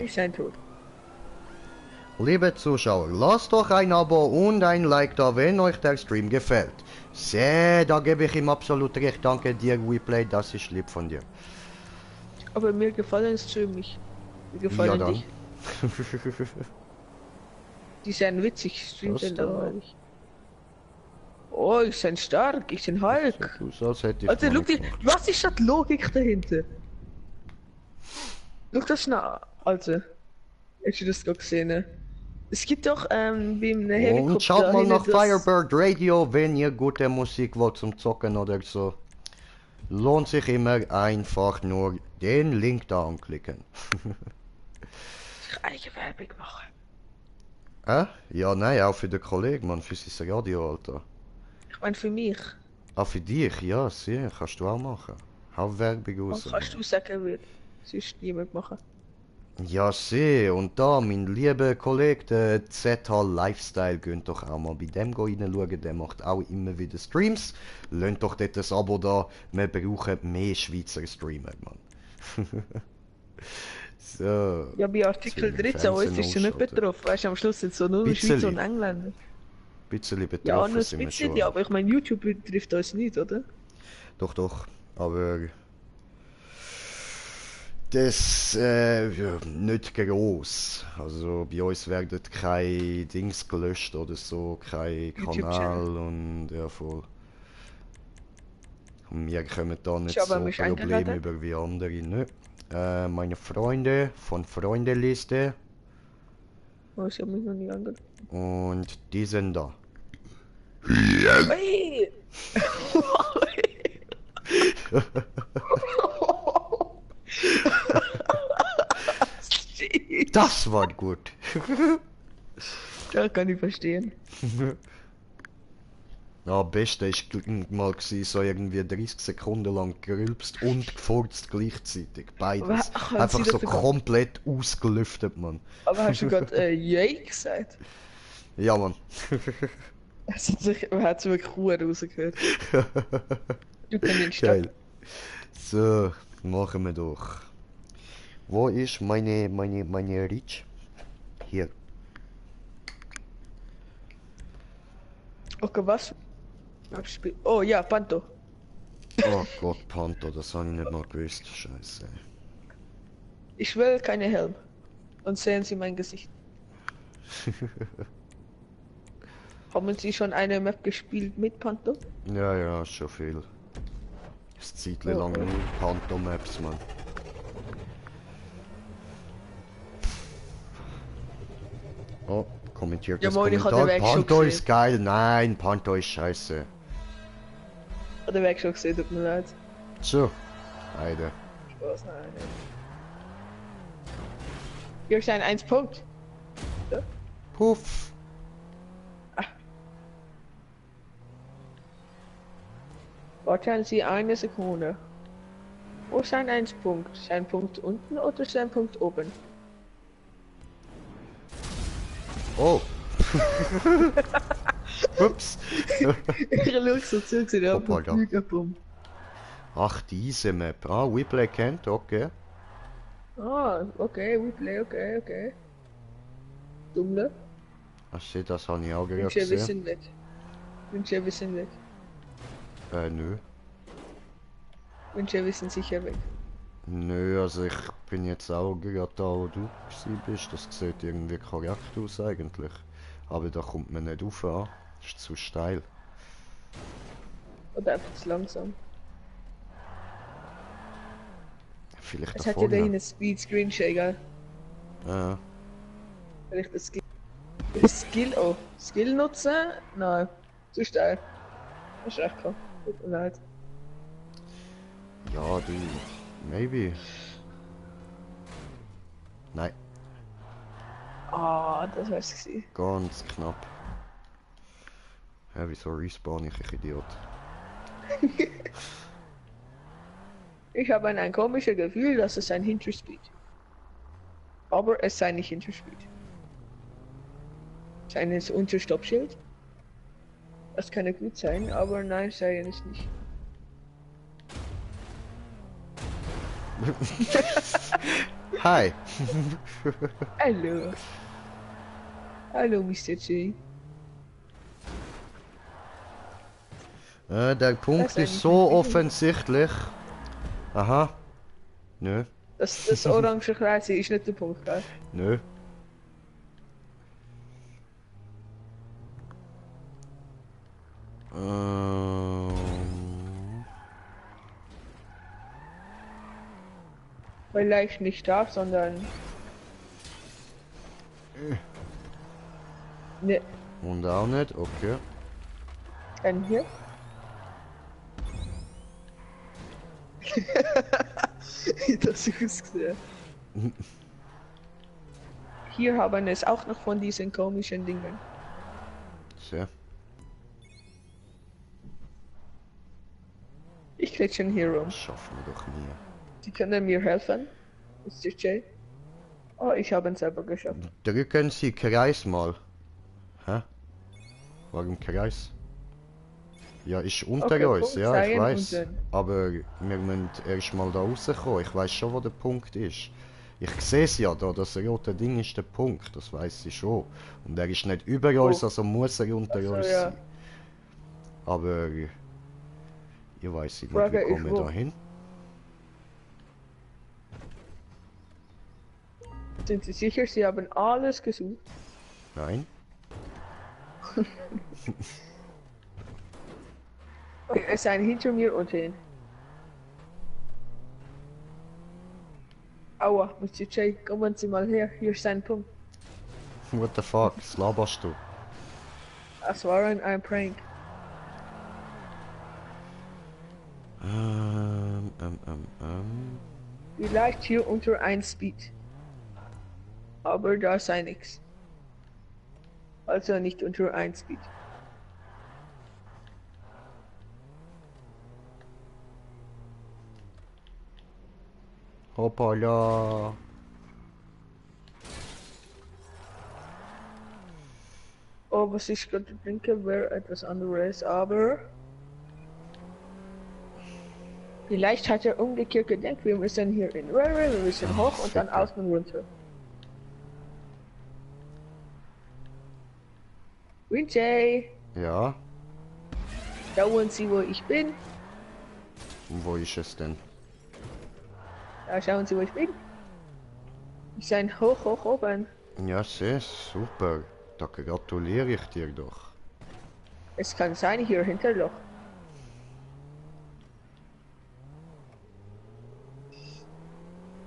Ich sei tot. Liebe Zuschauer, lasst doch ein Abo und ein Like da, wenn euch der Stream gefällt. Sehr, da gebe ich ihm absolut recht. Danke dir, WePlay, das ist lieb von dir. Aber mir gefallen Stream nicht. Mir Ja gefallen dann. dich. Die sind witzig, Streams Das sind da. langweilig. Oh, ich bin stark, ich bin Hulk. So, als hätte ich Alter, noch schau nicht dir, gemacht. was ist das Logik dahinter? Schau das schnell, Alter. Hast du das gerade gesehen? Ne? Es gibt doch beim Helikopter. Und schaut mal nach das- Firebird Radio, wenn ihr gute Musik wollt zum Zocken oder so. Lohnt sich immer einfach nur den Link da anklicken. Ich eigene Werbung machen. Ja, nein, auch für den Kollegen, man, für sein Radio, Alter. Ich meine für mich. Auch für dich, ja, sehr, kannst du auch machen. Hau Werbung Was raus. kannst du sagen, wird sonst niemand machen. Ja, sehr, und da, mein lieber Kollege, der ZH Lifestyle, könnt doch auch mal bei dem reinschauen, der macht auch immer wieder Streams. Lasst doch dort ein Abo da, wir brauchen mehr Schweizer Streamer, Mann. So. Ja, bei Artikel Jetzt will ich 13 Fernsehen ist schon nicht ausschalten. betroffen. Weißt du, am Schluss sind so nur Bisschen. Schweizer und Engländer. Bisschen Ja, betroffen nur ein sind wir bisschen, schon. ja, aber ich meine, YouTube betrifft uns nicht, oder? Doch, aber das ja, nicht groß. Also bei uns werden keine Dings gelöscht oder so, kein YouTube-Channel. Kanal und ja voll. Und wir kommen da nicht Schau, wer so mich Probleme eingeladen? über wie andere. Nö. Meine Freunde von Freundeliste Oh, ich habe mich noch nie angehört. und die sind da. Hey! Shit. Das war gut. Ja, kann ich verstehen. Ja, beste ist mal gewesen, so irgendwie 30 Sekunden lang gerülpst und gefurzt gleichzeitig. Beides. Aber haben Einfach Sie so das sogar- komplett ausgelüftet, Mann. Aber hast du gerade Yay gesagt? Ja, Mann. Man hat es wirklich cool rausgehört. Du kannst nicht Geil. stoppen. So, machen wir doch. Wo ist meine Rich? Hier. Okay, was? Abspiel. Oh ja, Panto. Oh Gott, Panther, das habe ich nicht mal gewusst. Scheiße. Ich will keine Helm. Und sehen Sie mein Gesicht. Haben Sie schon eine Map gespielt mit Panto? Ja, schon viel. Das Zeit lang nur Panther-Maps, Mann. Oh, kommentiert Ja, das moin, ich hab den Kommentar. Weg schon Panther gesehen. ist geil. Nein, Panther ist scheiße. Hat der Weg schon gesehen, tut mir leid. So, Alter. Spaß, nein. Hier ist ein 1 Punkt. Puff. Warten Sie eine Sekunde. Wo ist ein 1 Punkt? Ist ein Punkt unten oder ist ein Punkt oben? Oh. Ups. Ich schaue so zu, sie haben Hoppala. einen Flügelbumm. Ach, diese Map. Ah, WePlay kennt, okay. Ah, okay, Replay, okay. Dumme. Ach, shit, das habe ich auch gerade Wünsche, wir gesehen. sind weg. Wünsche, wir sind weg. Nö. Wünsche, wir sind sicher weg. Nö, also ich bin jetzt auch gerade da, wo du gewesen bist. Das sieht irgendwie korrekt aus eigentlich. Aber da kommt man nicht rauf an. Das ist zu steil. Oder einfach zu langsam. Vielleicht Es da hat ja da vorne. hinten Speed Screen Shaker. Ja. Wenn ich das Skill nutzen? Nein. Zu steil. Das ist echt klar. Tut mir leid. Ja, du. Maybe. Nein, Ah, das wär's gewesen. ganz knapp. Hä, wieso respawn ich Idiot? Ich habe ein komisches Gefühl, dass es ein Hinterspeed. Aber es sei nicht Hinterspeed. Seines Unterstoppschild. Das kann ja gut sein, aber nein, sei es nicht. Hi! Hallo. Hallo, Mr. G. Der Punkt Das ist ist so eigentlich offensichtlich. Aha. Nö, Das orange Kreis ist nicht der Punkt, gell? nö. Vielleicht nicht da, sondern. Ne, Und auch nicht, okay. dann hier. Das ist gesehen. Hier haben es auch noch von diesen komischen Dingen. Sehr. Ich krieg schon hier rum. Das schaffen wir doch nie. Sie können mir helfen, Mr. J. Oh, ich habe es selber geschafft. Drücken Sie Kreis mal. Hä? Warum Kreis? Ja, ist unter Okay, uns, Punkt ja, ich sein weiß. und dann- Aber wir müssen erst mal da rauskommen. Ich weiß schon, wo der Punkt ist. Ich sehe es ja da, das rote Ding ist der Punkt, das weiß ich schon. Und er ist nicht über uns, also muss er unter Also, uns ja. sein. Aber ich weiß nicht, Frage wie ist, komme ich wo? da hin? Sind Sie sicher, Sie haben alles gesucht? Nein? Okay, es sind hinter mir und hin. Aua, Mr. J, kommen Sie mal her, hier ist ein Punkt. What the fuck, was laberst du? Es war ein Prank. Vielleicht hier unter 1 Speed. Aber da sei nix. Also nicht unter 1 Speed. Hoppala. Oh, was ich gerade denke, wäre etwas anderes, aber... Vielleicht hat er umgekehrt gedacht, wir müssen hier in Railway, wir müssen hoch und dann Ficker. außen runter. Winjay, Ja, schauen Sie, wo ich bin. und wo ist es denn? Ja, schauen Sie, wo ich bin. Ich bin hoch, hoch oben. Ja, sehr super. Da gratuliere ich dir doch. Es kann sein, hier Hinterloch.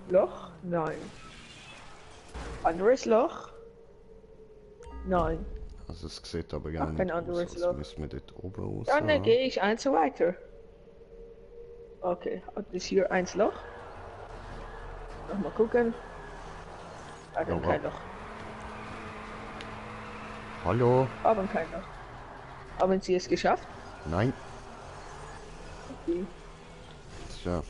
Loch? Nein. Anderes Loch? Nein. Also es sieht aber gar Ach, nicht kein aus, anderes als Loch. müssen wir dort oben raus. Dann gehe ich eins weiter. Okay, hat es hier eins Loch? Nochmal gucken. Ah, dann Ja, kein Loch. Hallo? Haben kein Loch. Haben Sie es geschafft? Nein. Okay. Tja.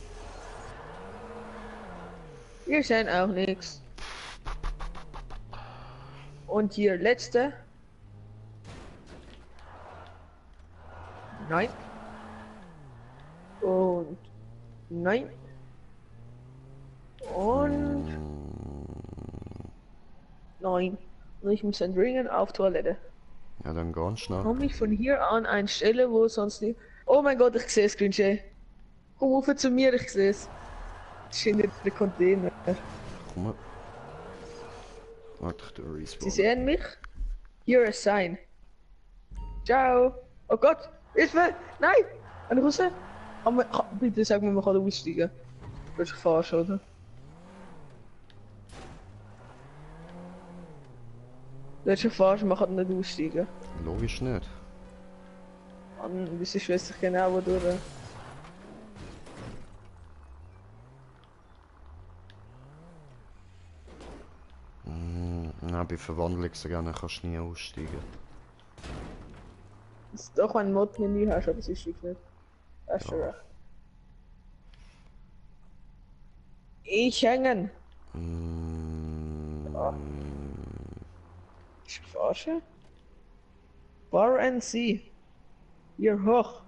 Wir sehen auch nichts. Und hier letzte. Nein. Und nein. Und nein. Und ich muss dann dringend auf Toilette. Ja, dann ganz schnell. Komme ich von hier an eine Stelle, wo sonst nicht. Oh mein Gott, ich sehe es, Grünche. Komm hoch zu mir, ich sehe es. Das ist hinter der Container. Komm mal. Warte, der Sie Respawn. sehen mich? Hier ist sein. Ciao. Oh Gott, Hilfe! Nein! Eine Russe? Bitte sag mir, man kann aussteigen. Das ist falsch, oder? Das ist falsch, man kann nicht aussteigen. Logisch nicht. Und das ist weiß ich genau, wo durch. bei Verwandlungsrennen kannst du nie aussteigen. Das ist doch ein Mod-Menü hast, aber es ist wirklich nicht. Hast du recht. Ich hängen. Ja. Ich verarsche. Bar and Sea. Hier hoch.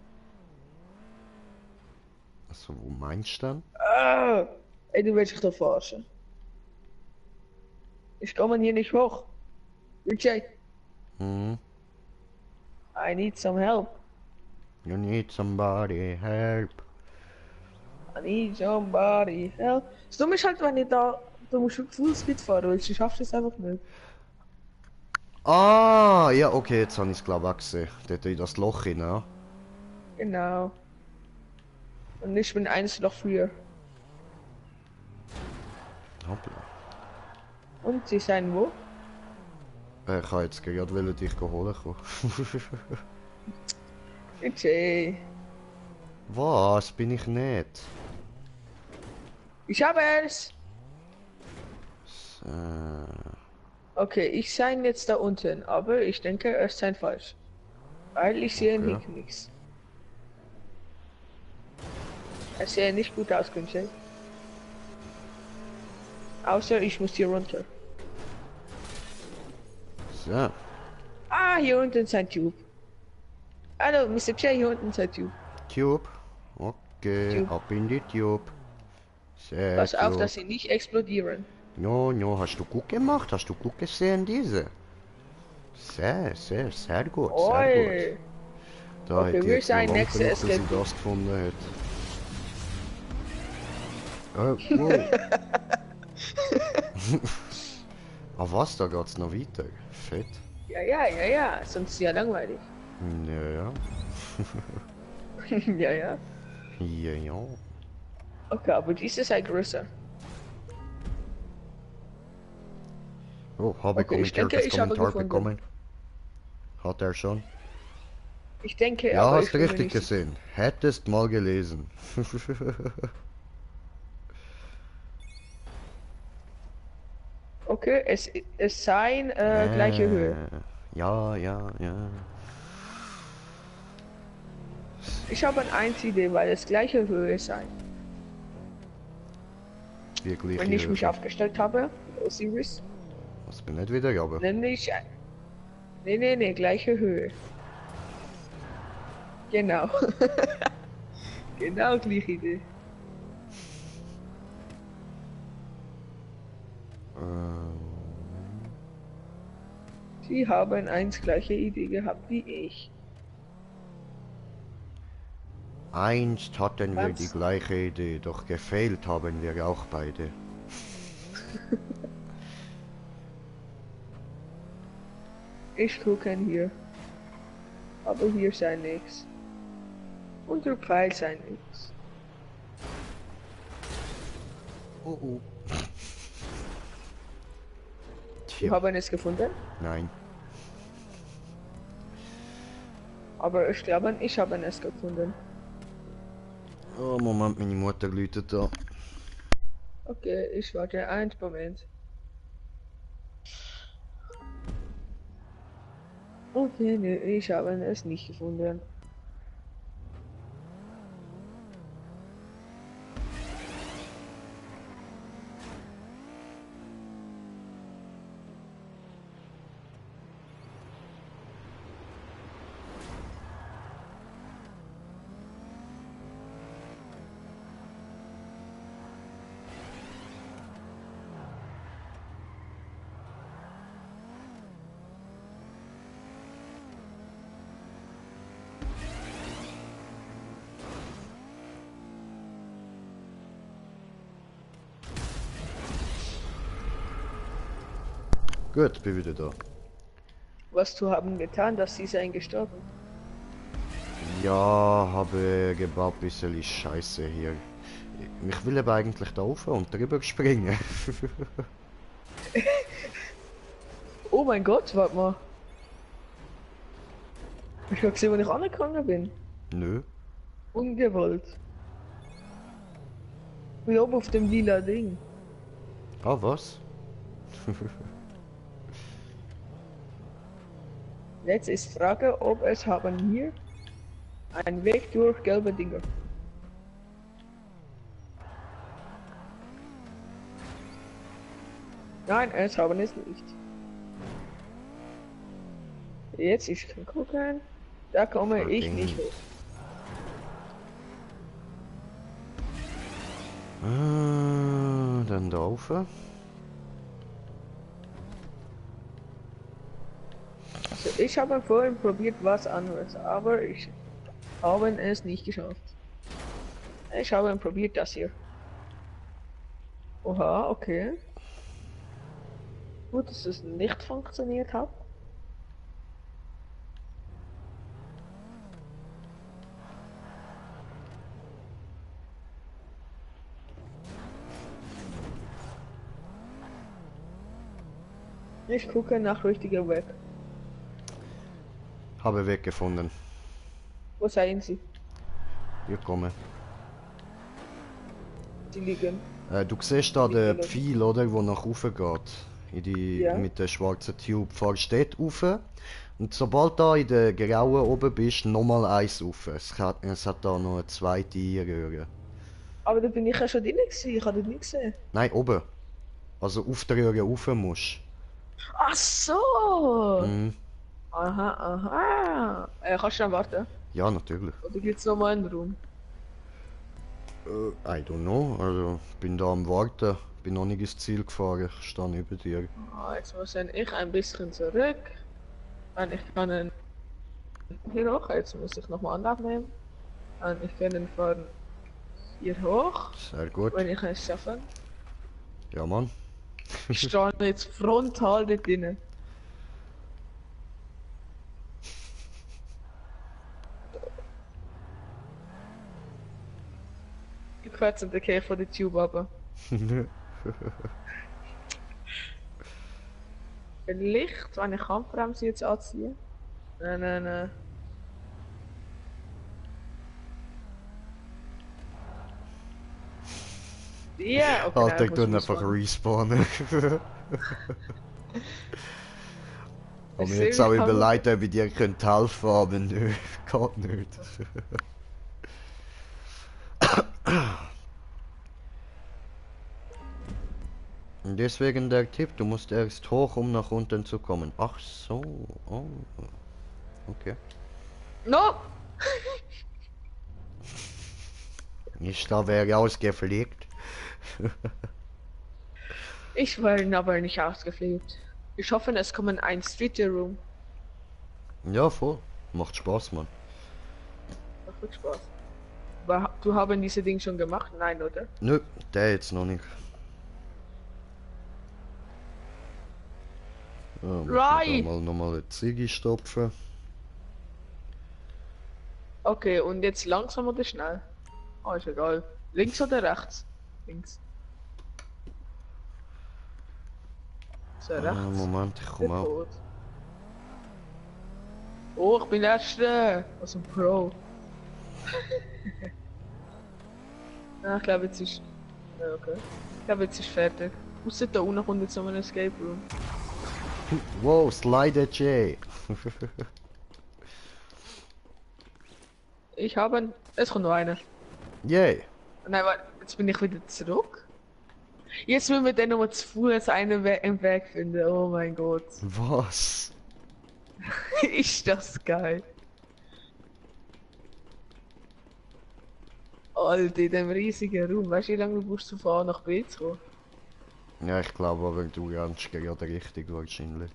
Also, wo meinst du denn? Ah! Ey, du willst dich doch verarschen. Ich komme hier nicht hoch. Richard, Hm. I need some help. You need somebody help. I need somebody help. Das Dumme ist halt, wenn ich da... Du musst Fullspeed fahren, weil du schaffst es einfach nicht. Ah, ja, okay, jetzt habe ich es glaube ich gesehen. Dort in das Loch rein, ja. Genau. Und ich bin eins noch früher. Hoppla. Und sie sein wo? Ich habe jetzt gerade wollen dich holen kommen. Okay. Was? Bin ich nicht? Ich habe es! So. Okay, ich sein jetzt da unten, aber ich denke, es sein falsch. Weil ich sehe Okay. nichts. Es sieht nicht gut aus, Günther. Außer ich muss hier runter. So. Ah, hier unten ist ein Tube. Hallo, Mr. J, hier unten ist ein Tube. Tube. Okay, Tube. ab in die Tube. Sehr Pass auf, gut. dass sie nicht explodieren. No, no, hast du gut gemacht? Hast du gut gesehen, diese? Sehr, sehr, sehr gut, sehr Oi! gut. Da Okay, hätte wir ich sein noch nächster genug, dass ich Escape. das gefunden hätte. Wow. Ah was, da geht's noch weiter. Fett. Ja, sonst ist ja langweilig. Ja, ja, ja. ja, ja. Okay, aber dies ist ein größer. Oh, habe Okay, ich denke, Kommentar, ich habe Kommentar gefunden. bekommen. Hat er schon? Ich denke, Ja, aber hast ich du bin mir richtig nicht gesehen. Hättest mal gelesen. Okay, es seien gleiche Höhe. Ja, ja, ja. Ich habe eine Idee, weil es gleiche Höhe sein. Wirklich. Wenn ich mich aufgestellt habe, Osiris, Das bin nicht wieder, aber. nenne ich... Nee, gleiche Höhe. Genau. Genau gleiche Idee. Sie haben eins gleiche Idee gehabt wie ich. Einst hatten wir Was? die gleiche Idee, doch gefehlt haben wir auch beide. Ich gucke hier. Aber hier sei nichts. Und der Pfeil sei nichts. Oh oh. Wir Tja, haben es gefunden, nein. aber ich glaube, ich habe es gefunden. Oh, Moment, meine Mutter läutet da. Okay, ich warte einen Moment. Okay, nö, ich habe es nicht gefunden. Gut, bin wieder da. Was zu haben getan, dass sie seien gestorben? Ja, habe gebaut ein bisschen Scheiße hier. Ich will aber eigentlich da rauf und drüber springen. Oh mein Gott, warte mal. Ich habe gesehen, wo ich angegangen bin. Nö. Ungewollt. Bin oben auf dem lila Ding. Ah, was? Jetzt ist Frage, ob es haben hier einen Weg durch gelbe Dinger. Nein, es haben es nicht. Jetzt ich kann gucken. Da komme ich nicht hoch. Dann da rauf. Also ich habe vorhin probiert was anderes, aber ich habe es nicht geschafft. Ich habe probiert das hier. Oha, okay. Gut, dass es nicht funktioniert hat. Ich gucke nach richtiger Weg. Habe Weg gefunden. Wo seien sie? Wir kommen. Sie liegen. Du siehst da den Pfeil, oder, wo nach oben geht. In die, Ja. mit der schwarzen Tube. Fahr steht rauf. Und sobald da in der grauen oben bist, nochmal eins rauf. Es hat da noch eine zweite Röhre. Aber da bin ich ja schon drin gewesen, ich habe das nicht gesehen. Nein, oben. Also auf der Röhre rauf musst. Ach so! Mhm. Aha, aha. Kannst du dann warten? Ja, natürlich. Oder gibt's noch mal einen Raum? I don't know. Also, bin da am Warten. Bin noch nicht ins Ziel gefahren. Ich stehe über dir. Ah, jetzt muss ich ein bisschen zurück. Und ich kann ihn hier hoch. Jetzt muss ich nochmal Anlauf nehmen. Und ich kann ihn von hier hoch, Sehr gut. wenn ich es schaffe. Ja, Mann. Ich stehe jetzt frontal dort drinnen. Ich quetsche den Käfer von der Tube ab. Vielleicht, wenn ich Handbremse jetzt anziehe. Nein, nein, nein. Ja, okay. Alter, nein, ich tu muss einfach spawnen. respawnen. Aber Ich mir seh, jetzt auch ich kann- überlegt, ob ich dir könnte helfen, aber nö, geht nicht. Und deswegen der Tipp, du musst erst hoch, um nach unten zu kommen. Ach so, oh. Okay. No! Ist da wer ausgefliegt? Ich werde aber nicht ausgeflippt. Ich hoffe, es kommt ein Street Room. Ja, voll. Macht Spaß, Mann. Macht wirklich Spaß. Aber du haben diese Dinge schon gemacht? Nein, oder? Nö, der jetzt noch nicht. Ja, Right. Nochmal eine Ziege stopfen. Okay, und jetzt langsam oder schnell? Oh, ist egal. Links oder rechts? Links. So, rechts. Moment, ich komme auch. Gut. Oh, ich bin der Erste. Also Pro. Ich glaube, jetzt ist. Ja, okay. Ich glaube, jetzt ist fertig. Außer da unten kommt jetzt noch ein Escape Room. Wow, Slider J. Ich habe einen. Es kommt noch einer. Yay. Nein, warte, jetzt bin ich wieder zurück. Jetzt müssen wir dann nochmal zu Fuß einen im Weg finden. Oh mein Gott. Was? Ist das geil. Alter, in dem riesigen Raum. Weißt du, wie lange du brauchst, um von A nach B zu kommen? Ja, ich glaube aber du rennst gerade richtig wahrscheinlich.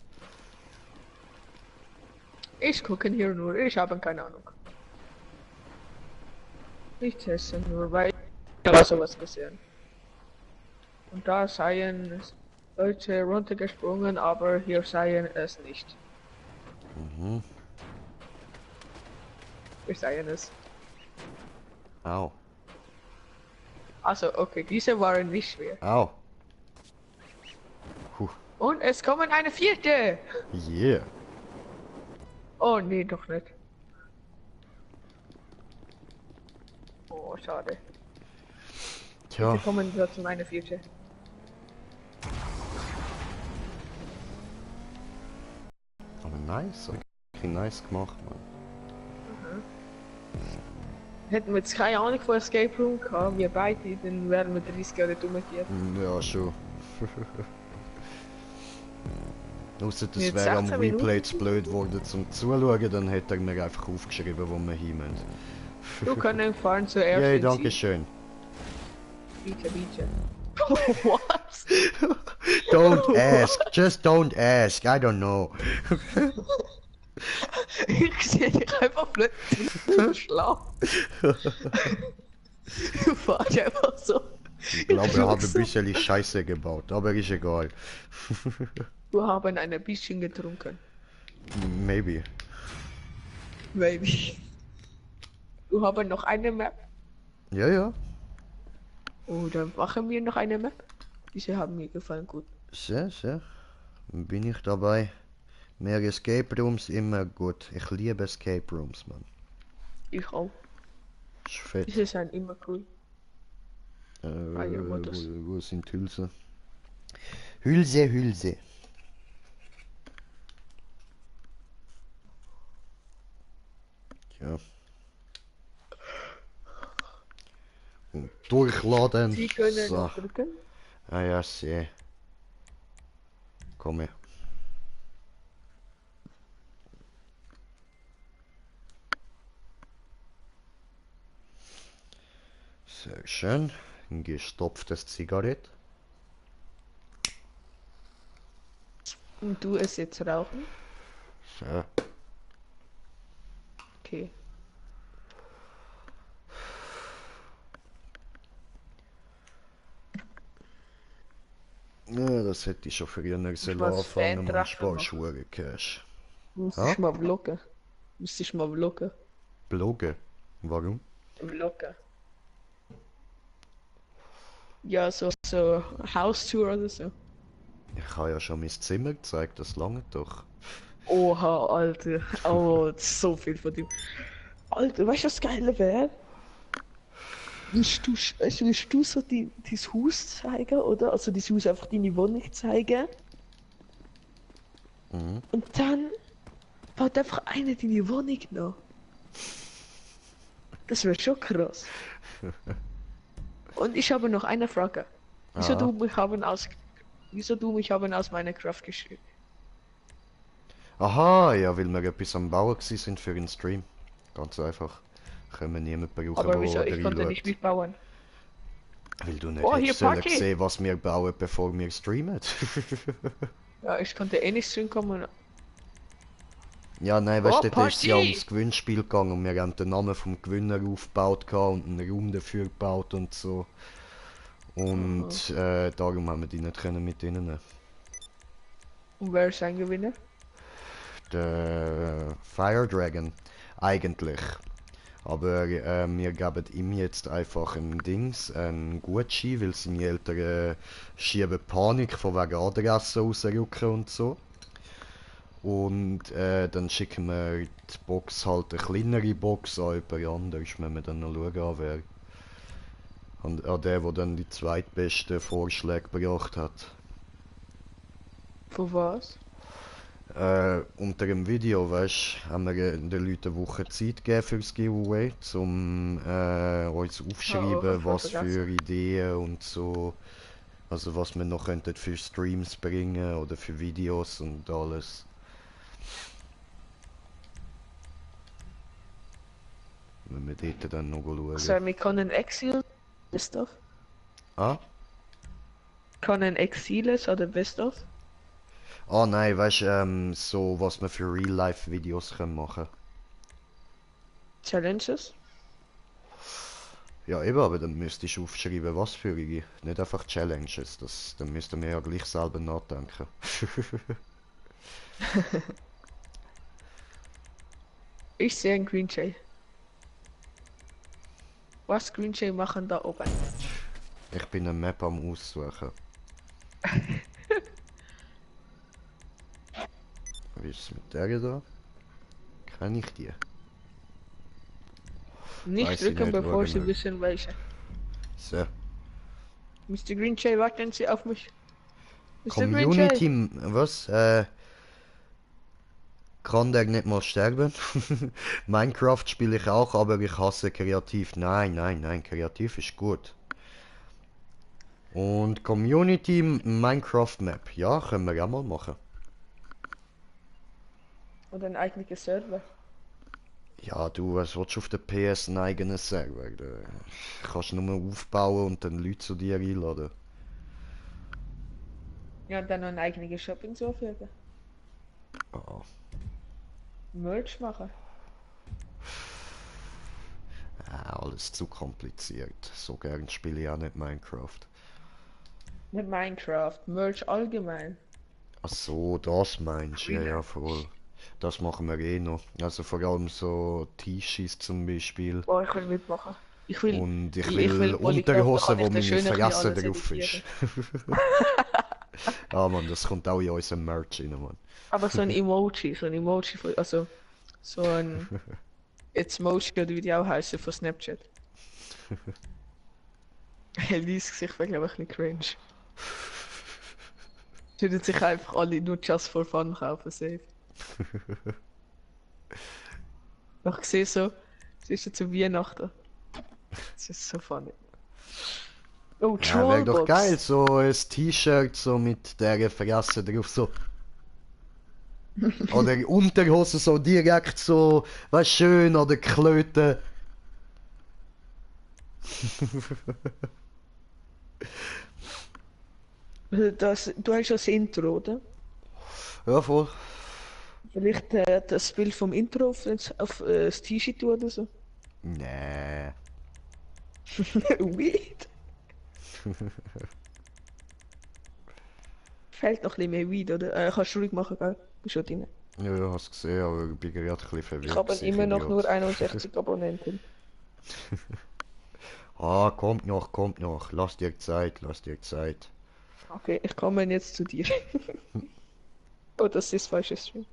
Ich gucke hier nur, ich habe keine Ahnung. Ich teste nur, weil ich habe sowas gesehen. Und da seien Leute runtergesprungen, aber hier seien es nicht. Mhm. Wir seien es. Au. Also, okay, diese waren nicht schwer. Au. Und es kommen eine vierte! Yeah. Oh, nee, doch nicht. Oh, schade. Tja, Wir kommen trotzdem eine vierte. aber nice. wirklich nice gemacht, man. Hätten wir jetzt keine Ahnung von Escape Room gehabt, wir beide, dann wären wir 30 Jahre nicht umgekehrt. Ja, schon. Ausser das Jetzt wäre am 16 Minuten. Replay zu blöd geworden zum Zuschauen, dann hätte er mir einfach aufgeschrieben, wo wir hin müssen. Du kannst fahren zur Air Yay, danke schön. Bitte, bitte. Was? Don't ask, just don't ask, I don't know. Ich sehe dich einfach plötzlich schlafen. Du fährst einfach so. Ich glaube, er hat ein bisschen Scheiße gebaut, aber ist egal. Wir haben ein bisschen getrunken. Maybe. Maybe. Wir haben noch eine Map. Ja, ja. Oder machen wir noch eine Map? Diese haben mir gefallen gut. Sehr, sehr. Bin ich dabei. Mehr Escape Rooms, immer gut. Ich liebe Escape Rooms, Mann. Ich auch. Ist fett. Diese sind immer cool. ja, Modus. Wo sind Hülse? Hülse, Hülse. Ja. Und durchladen. Sie können So. noch drücken. Ah ja, sehr. Komm her. Sehr schön. Ein gestopftes Zigarett. Und du es jetzt rauchen? So. Okay. Ja, das hätte ich schon früher sollen was anfangen, man Fan-Drachen sparst Schuhe Cash. Muss Ja? ich mal vloggen. Muss ich mal vloggen. Bloggen? Warum? Vloggen. Ja, so House-Tour oder so. Ich habe ja schon mein Zimmer gezeigt, das lange doch. Oha, Alter. Oh, so viel von dem. Alter, weißt du, was geil wäre? Willst du so dein Haus zeigen, oder? Also das Haus einfach deine Wohnung zeigen. Mhm. Und dann baut einfach einer deine Wohnung noch. Das wäre schon krass. Und ich habe noch eine Frage. Wieso Ah. wieso du mich haben aus Minecraft geschrieben? Aha, ja, weil wir etwas am Bauen gewesen sind für den Stream. Ganz einfach. Können wir niemanden brauchen, Aber wieso? der Ich konnte reinschaut. nicht mitbauen. Weil du nicht Oh, hier hättest sollen Party! sehen, was wir bauen, bevor wir streamen. Ja, ich konnte eh nicht zurückkommen. Ja, nein, weißt Oh, du, da ist es ja Party! ums Gewinnspiel gegangen und wir haben den Namen vom Gewinner aufgebaut gehabt und einen Raum dafür gebaut und so. Und darum haben wir die nicht können mit ihnen. Und wer ist ein Gewinner? Der Fire Dragon, eigentlich. Aber wir geben ihm jetzt einfach ein Dings, ein Gucci, weil seine Eltern schieben Panik von wegen Adresse rausrücken und so. Und dann schicken wir die Box halt eine kleinere Box an jemand anders, wenn wir dann noch schauen, an wer. An der dann die zweitbesten Vorschläge gebracht hat. Von was? Unter dem Video, weißt, haben wir den Leuten eine Woche Zeit gegeben fürs Giveaway, um uns aufschreiben, was für Ideen und so, also was wir noch könnten für Streams bringen oder für Videos und alles. Wenn wir dort dann noch schauen. Also, wir können Exil, Best of. Ah? Können Exiles oder Best of. Ah nein, weißt so was wir für Real-Life-Videos können machen. Challenges. Ja eben, aber dann müsstest du aufschreiben, was für eine. Nicht einfach Challenges, dann müssten wir ja gleich selber nachdenken. Ich sehe einen Green Jay. Was Green Jay machen da oben? Ich bin eine Map am Aussuchen. Wie ist es mit der da? Kann ich die? Nicht Weiß ich drücken, nicht, bevor warte sie mal. wissen welche. So. Mr. Green Jay, warten Sie auf mich. Mr. Green Community, Jay. was? kann der nicht mal sterben. Minecraft spiele ich auch, aber ich hasse kreativ. Nein, nein, nein, kreativ ist gut. Und Community Minecraft Map, ja, können wir ja mal machen. Oder ein eigener Server. Ja, du, was willst du auf der PS einen eigenen Server? Da kannst du nur aufbauen und dann Leute zu dir einladen. Ja, und dann noch einen eigenen Shop hinzufügen. Ah, Merch machen. alles zu kompliziert. So gern spiele ich auch nicht Minecraft. Nicht Minecraft, Merch allgemein. Ach so, das meinst du? Ja, ja, Arena. voll. Das machen wir eh noch. Also vor allem so T-Shirts zum Beispiel. Boah, ich will mitmachen. Ich will, Und ich ich will will Polygraph, da Unterhosen, kann wo ich dann meine schön ein bisschen Fresse alles drauf ist. editieren. Ah man, das kommt auch in unserem Merch rein, Mann. Aber so ein Emoji von, also so ein It's Mochi oder wie die auch heißen von Snapchat. Lies Gesicht wäre glaube ich ein bisschen cringe. Würden sich einfach alle nur just for fun kaufen, safe. Ich sehe so, es ist ja zu Weihnachten. Das ist so funny. Oh, Ja, wäre doch geil, Trollbox. so ein T-Shirt so mit der Fresse drauf, so. Oder Unterhose so direkt so, was schön, oder Klöten. Das, du hast ja das Intro, oder? Ja, voll. Vielleicht das Bild vom Intro auf das T-Shirt tun oder so. Nee. Weed. Fehlt noch ein bisschen mehr Weed, oder? Kannst du ruhig machen, gell? Bist schon drin. Ja, ja, hast gesehen, aber ich bin gerade ein bisschen verwirrt. Ich habe gewesen, immer noch Idiot. nur 61 Abonnenten. Ah, kommt noch. Lass dir Zeit, lass dir Zeit. Okay, ich komme jetzt zu dir. Oh, das ist falscher Stream.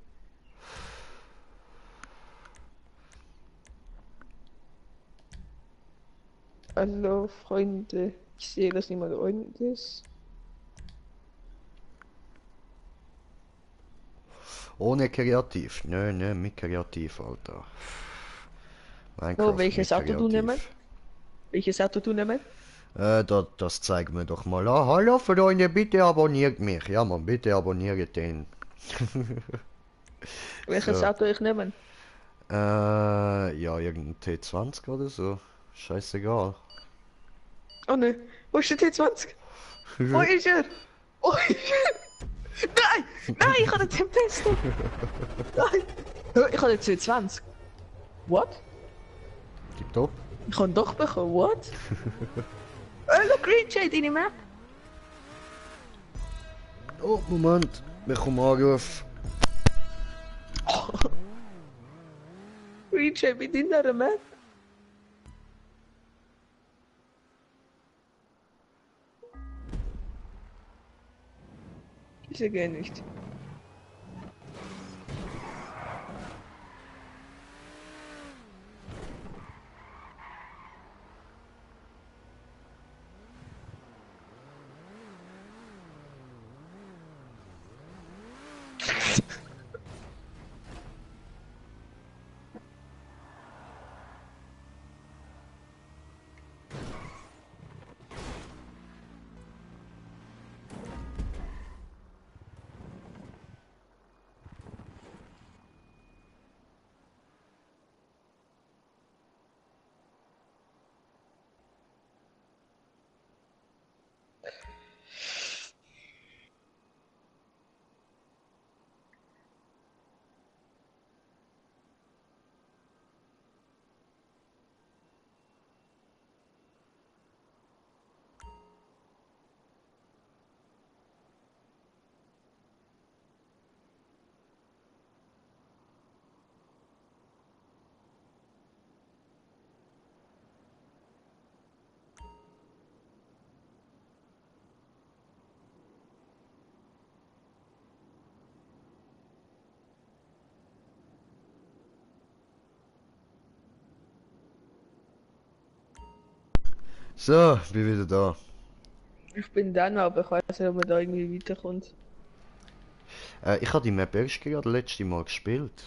Hallo, Freunde. Ich sehe, dass niemand unten ist. Ohne kreativ. Nö, nö, mit kreativ, Alter. Oh, Minecraft welches mit Auto du nehmen? kreativ. Welches Auto du nehmen? Das zeigen wir doch mal an. Hallo Freunde, bitte abonniert mich. Ja man, bitte abonniert den. Welches So. Auto ich nehmen? Ja, irgendein T20 oder so. Scheißegal. Oh ne, wo ist der T20? Wo ist er? Wo ist er? Nein! Nein, ich habe den Tempest! Nein! Ich habe den T20. What? Tipptopp. Ich habe ihn doch bekommen, what? Look, Green Shade in die Map! Oh, Moment. Wir kommen Anruf. Green Shade mit in der Map! Ich sehe nicht. So, bin wieder da. Ich bin dann, aber ich weiß nicht, ob man da irgendwie weiterkommt. Ich habe die Map erst gerade letzte Mal gespielt.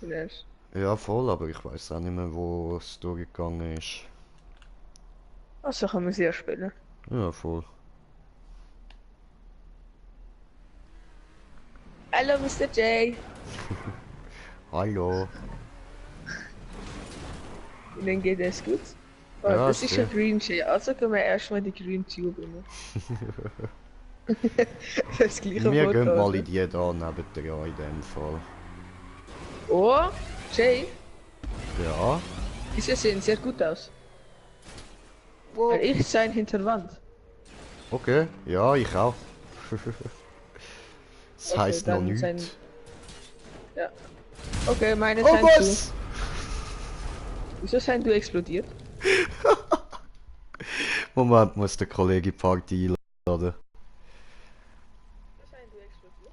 Vielleicht. Ja, voll, aber ich weiß auch nicht mehr, wo es durchgegangen ist. Also können wir sie ja spielen. Ja, voll. Hallo Mr. J. Hallo. Ihnen geht es gut? Oh, Ja, das ist sehr. ein Green J, also können wir erstmal die Green Tube nehmen. Das gleiche Wir gehen Foto, mal oder? in die da neben dir in dem Fall. Oh, Jay, Ja. diese sehen sehr gut aus. Weil ich sein Hinterwand. Okay, ja, ich auch. Das Okay, heisst noch dann nichts. sein- Ja. Okay, meine Oh sein was? zu. Wieso sein du explodiert? Moment, muss der Kollege Party einladen. Sein du explodiert?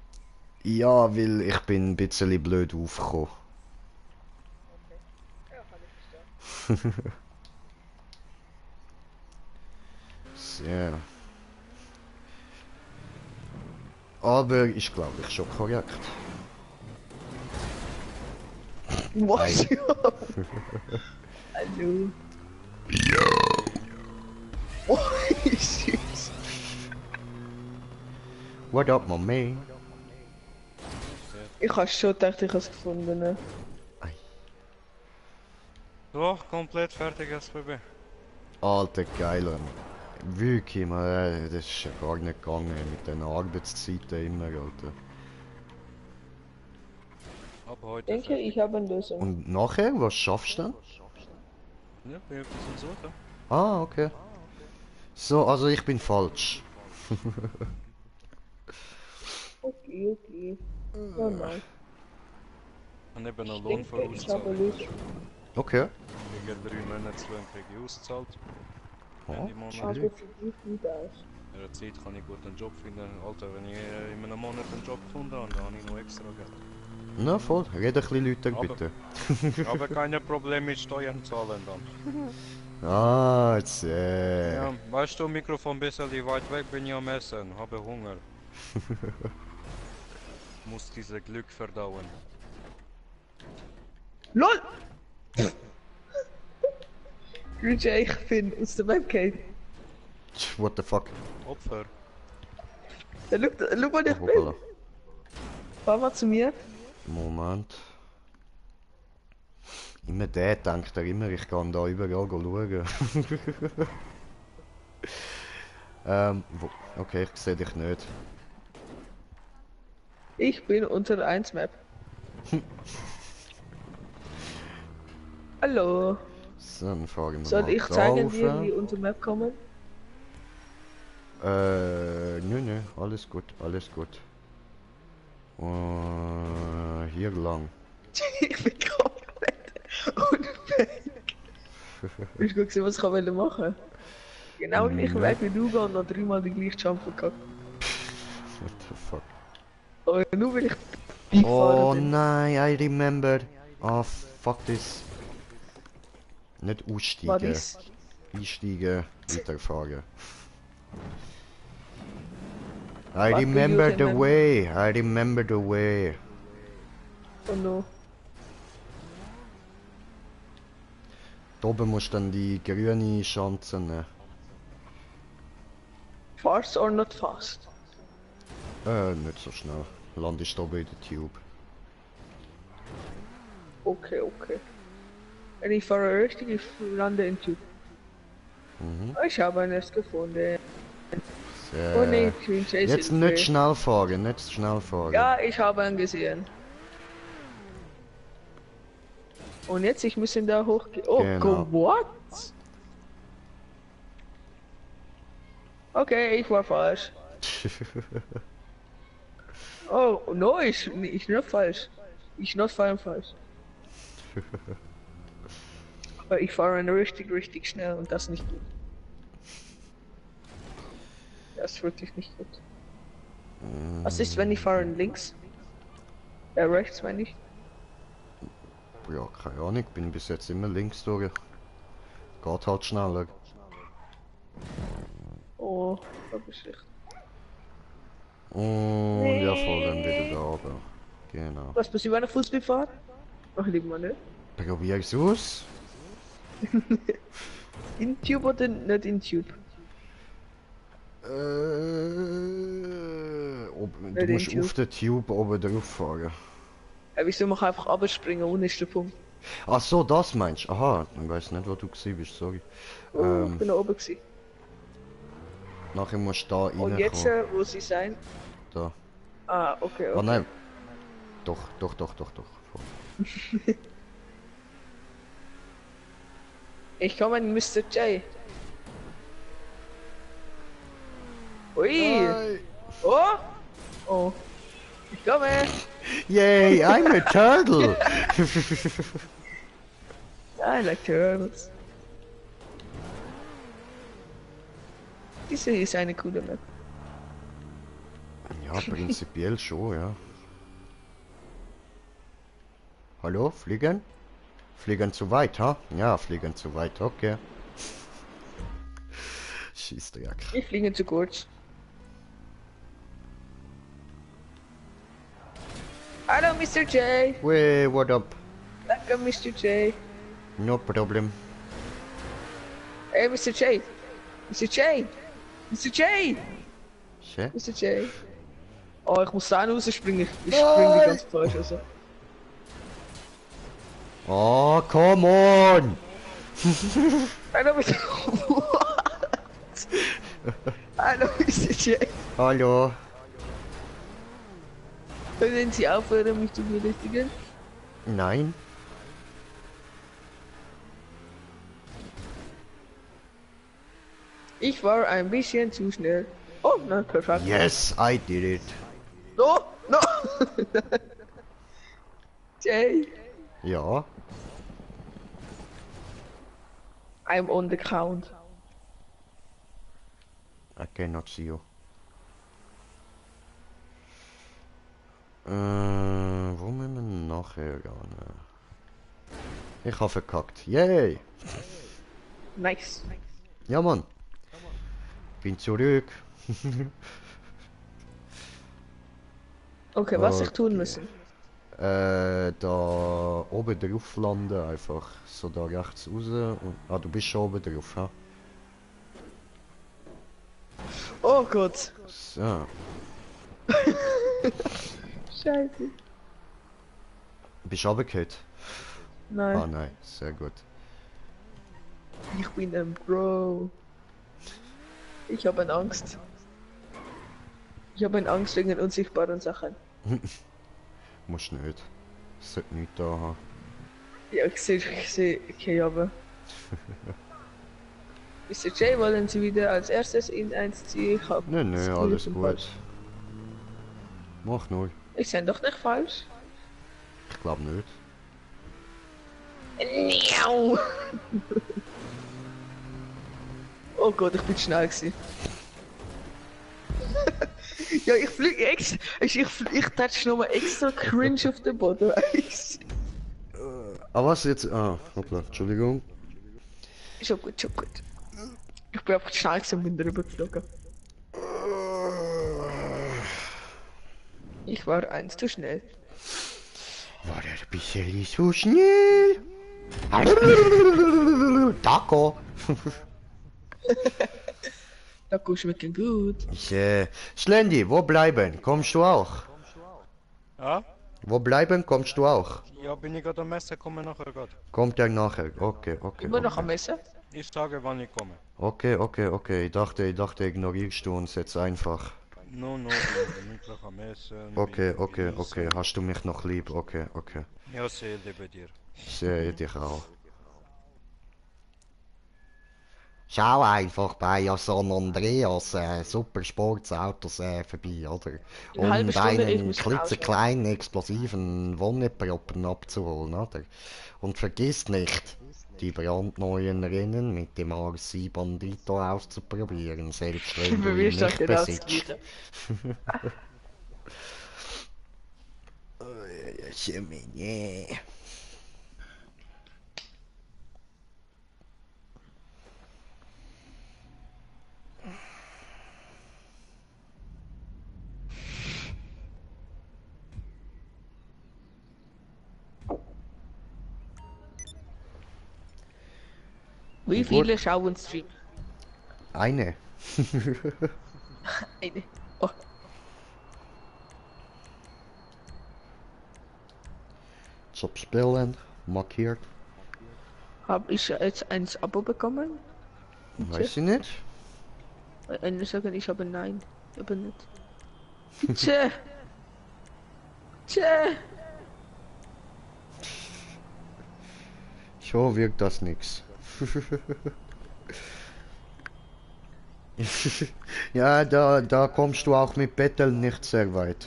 Ja, weil ich bin ein bisschen blöd aufgekommen. Okay. Ja, kann ich verstehen. Sehr. Aber ist glaube ich schon korrekt. Was? Hallo. Oh, süß. What up, my man? Ich hab schon gedacht, ich hab's gefunden. Ne? So, komplett fertig SBB. Alter, geiler. Wirklich, man, das ist ja gar nicht gegangen mit den Arbeitszeiten immer, Alter. Ab heute Ich denke, fertig. ich habe eine Lösung. Und nachher, was schaffst du dann? Ja, bin etwas am Suchen. Ah, okay. So, also ich bin falsch. Okay, okay. Normal. Und eben noch Ich Lohn denke, ich habe eine vorauszahlung. Lösung. Okay. Wegen 3 Monatslöhne kriege ich ausgezahlt. Oh, Ende Monat. Aber sieht nicht gut aus. In der Zeit kann ich gut einen Job finden. Alter, wenn ich in einem Monat einen Job gefunden habe, dann habe ich noch extra Geld. na voll, red ein bisschen lauter Aber- bitte. Ich habe keine Probleme mit Steuern zahlen dann. Ah, jetzt Ja, weißt du, Mikrofon ein bisschen weit weg, bin ich am Essen, habe Hunger. Muss dieses Glück verdauen. LOL! Grüße, ich bin aus der Webcam. What the fuck? Opfer. Schau mal, ich Oh, bin. hoppala. Fahr mal zu mir. Moment. Immer der denkt er immer, ich kann da überall schauen. Wo? Okay, ich sehe dich nicht. Ich bin unter 1 Map. Hallo. So, dann fragen wir Soll mal ich zeigen dir, drauf. wie unter Map kommen? Nö, alles gut, alles gut. Hier lang. Ich bin komplett unfähig. Ich guck sehen, was ich machen wollte. Genau gleich Weg wie du gehen und noch 3-mal die gleiche Jump gekackt. What the fuck? Aber nur weil ich Bike Oh fahren bin. nein, I remember. Ah, fuck this. Nicht Was aussteigen. ist? Einsteigen, weiterfahren. I What do you remember the remember? way. I remember the way. Oh no. Da oben musst du dann die grüne Schanze nehmen. Fast or not fast? Nicht so schnell. Landest oben in der Tube. Okay, okay. Wenn ich fahre richtig, ich lande in Tube. Mhm. Ich habe einen erst gefunden. So. Oh nee, Green Chase Jetzt ist nicht free. schnell fahren, nicht schnell fahren. Ja, ich habe ihn gesehen. Und jetzt, ich muss ihn da hochgehen. Oh, Genau. what? Okay, ich war falsch. Oh, no, ich nicht falsch. Ich nicht falsch. Aber ich fahre richtig schnell und das nicht gut. Das ist wirklich nicht gut. Was ist, wenn ich fahre links? Rechts meine ich. Ja, keine Ahnung, bin bis jetzt immer links durch. Geht halt schneller. Oh, das ist schlecht. Und ja, voll dann wieder da oben. Genau. Was passiert, wenn ich Fußball fahre? Ach, lieb mal nicht. Probier's aus. In Tube oder nicht in Tube? Du Nicht musst in auf der Tube oben drauf fahren. Wieso mach ich einfach abspringen, unten ist der Punkt. Ach so, das meinst du? Aha, ich weiß nicht, wo du gewesen bist, sorry. Oh, ich bin da oben gewesen. Nachher musst du da reinkommen. Und jetzt, wo sie sein? Da. Ah, okay, Oh okay. nein. Doch. Ich komme an Mr. J. Ui! Nein. Oh! Oh! Ich komme! Yay, I'm a turtle! I like turtles. Diese hier ist eine coole Map. Ja, prinzipiell schon, ja. Hallo, fliegen? Fliegen zu weit, ha? Ja, fliegen zu weit, okay. Schießdreck. Ich fliege zu kurz. Hallo Mr. J. Wey, what up? Danke Mr. J. No problem. Hey Mr. J. Mr. J. Mr. J. Schä? Mr. J. Oh, ich muss da rausspringen. Ich springe die ganze falsch also. Oh, come on! Hallo Mr. What? Hallo Mr. J. Hallo. Können Sie aufhören, mich zu belästigen? Nein. Ich war ein bisschen zu schnell. Oh, nein, perfekt. Yes, I did it. No, no. Jay, Ja. I'm on the count. I cannot see you. Wo müssen wir nachher gehen? Ich habe verkackt. Yay! Nice. Ja, Mann. Bin zurück. Okay, was ich tun Okay. müssen? Da oben drauf landen, einfach so da rechts raus und... Ah, du bist schon oben drauf, ha? Oh Gott. So. Scheiße. Bist du runtergefallen? Nein, Ah, nein, sehr gut. ich bin ein Bro. Ich habe Angst. Ich habe Angst wegen unsichtbaren Sachen. Musst nicht. Sollte nichts da haben. Ja, ich sehe, okay, aber. Mr. J, wollen Sie wieder als erstes in 1 ziehen? Ich hab Nein, das nein, Gefühl, alles ich bin gut. falsch. Mach nur. Ich bin doch nicht falsch. Ich glaube nicht. Miau. Oh Gott, ich bin schnell gewesen. Ja, ich fliege extra. Ich touch nochmal extra cringe auf den Boden, weißt Ah, was jetzt? Ah, hoppla, Entschuldigung. du? Schon gut, schon gut. Ich bin einfach schnell gewesen und bin drüber geflogen. Ich war eins zu schnell. War der ein bisschen so schnell? Taco! Da schmecken gut. Schlendi, wo bleiben? Kommst du auch? Ja? Wo bleiben? Kommst du auch? Ja, bin ich gerade am Messer, komme nachher gerade. Kommt er nachher? Okay, okay. Immer noch Okay, am Messer? Ich sage, wann ich komme. okay. Ich dachte, ignorierst du uns jetzt einfach. No, bin ich gleich am Essen. Okay. Hast du mich noch lieb? Okay. Ja, sehe bei dir. Ich sehe dich auch. Schau einfach bei San Andreas Super Sportsautos vorbei, oder? Eine halbe Um Stunde, ich deinen muss klitzekleinen explosiven Wonneproppen abzuholen, oder? Und vergiss nicht, die brandneuen Rennen mit dem RC Bandito auszuprobieren, selbst wenn du Für ihn mich ist das nicht genau das besitzt. Gleiche. Yeah. Wie Gut. viele schauen Stream? Eine. Eine. Oh, Zum Spielen. Markiert. habe ich jetzt ein Abo bekommen? Weiß ich nicht. Eine sagen, ich habe nein. Aber nicht. Tja. Tja. So wirkt das nix. Ja, da kommst du auch mit Betteln nicht sehr weit.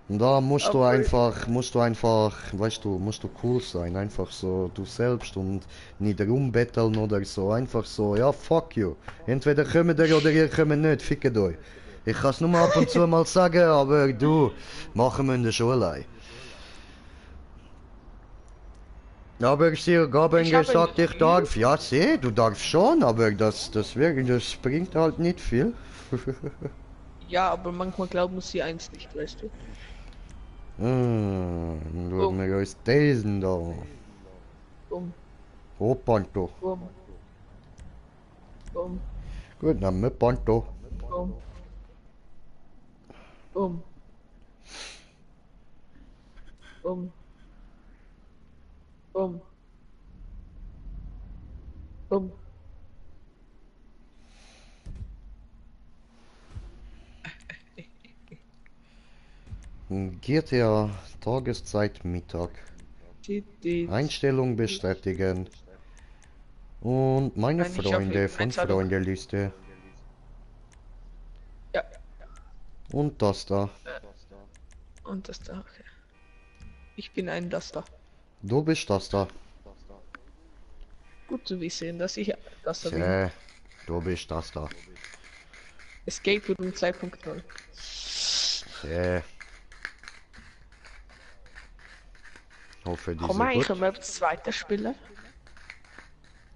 Und da musst du einfach, weißt du, musst du cool sein, einfach so du selbst und nicht rumbetteln oder so, einfach so, ja fuck you. Entweder kommen ihr oder ihr kommt nicht, fickt euch. Ich kann es nur ab und zu mal sagen, aber du, machen wir in der Schule. Aber ich sehe, Gaben Ich habe gesagt, ich viel. darf. Ja, seh, du darfst schon, aber das bringt halt nicht viel. Ja, aber manchmal glauben sie eins nicht, weißt du. Schauen wir uns diesen da. Bumm, Oh, Panto. bumm. Bumm, Gut, nehmen wir Panto. bumm. Bumm. Bumm. Bumm. Bumm. GTA, Tageszeit, Mittag. Einstellung bestätigen. Und meine Nein, ich hab Freunde eben von Einzahlung. Freundeliste. Ja, Und das da. und das da, okay. Ich bin ein Laster. Du bist das da. Gut zu wissen, dass ich Laster bin. Tja, du bist das da. Escape Room 2.0. Tja. Hoffe, die Komm sind mal, ich gut. kann das zweite spielen.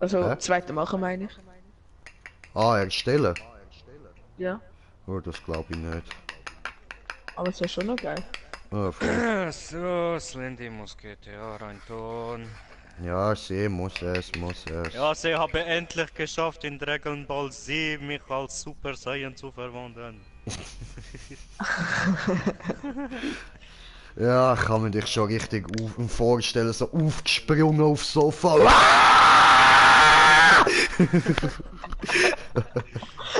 Also, Hä? zweite machen meine ich. Ah, erstellen. Ja, Oh, das glaube ich nicht. aber es wäre schon noch geil. Oh, voll. So, Slendy muss GTA rein tun. Ja, sie muss es. Ja, sie haben endlich geschafft, in Dragon Ball Z mich als Super Saiyan zu verwandeln. Ja, ich kann mir dich schon richtig vorstellen, so aufgesprungen aufs Sofa. Ah!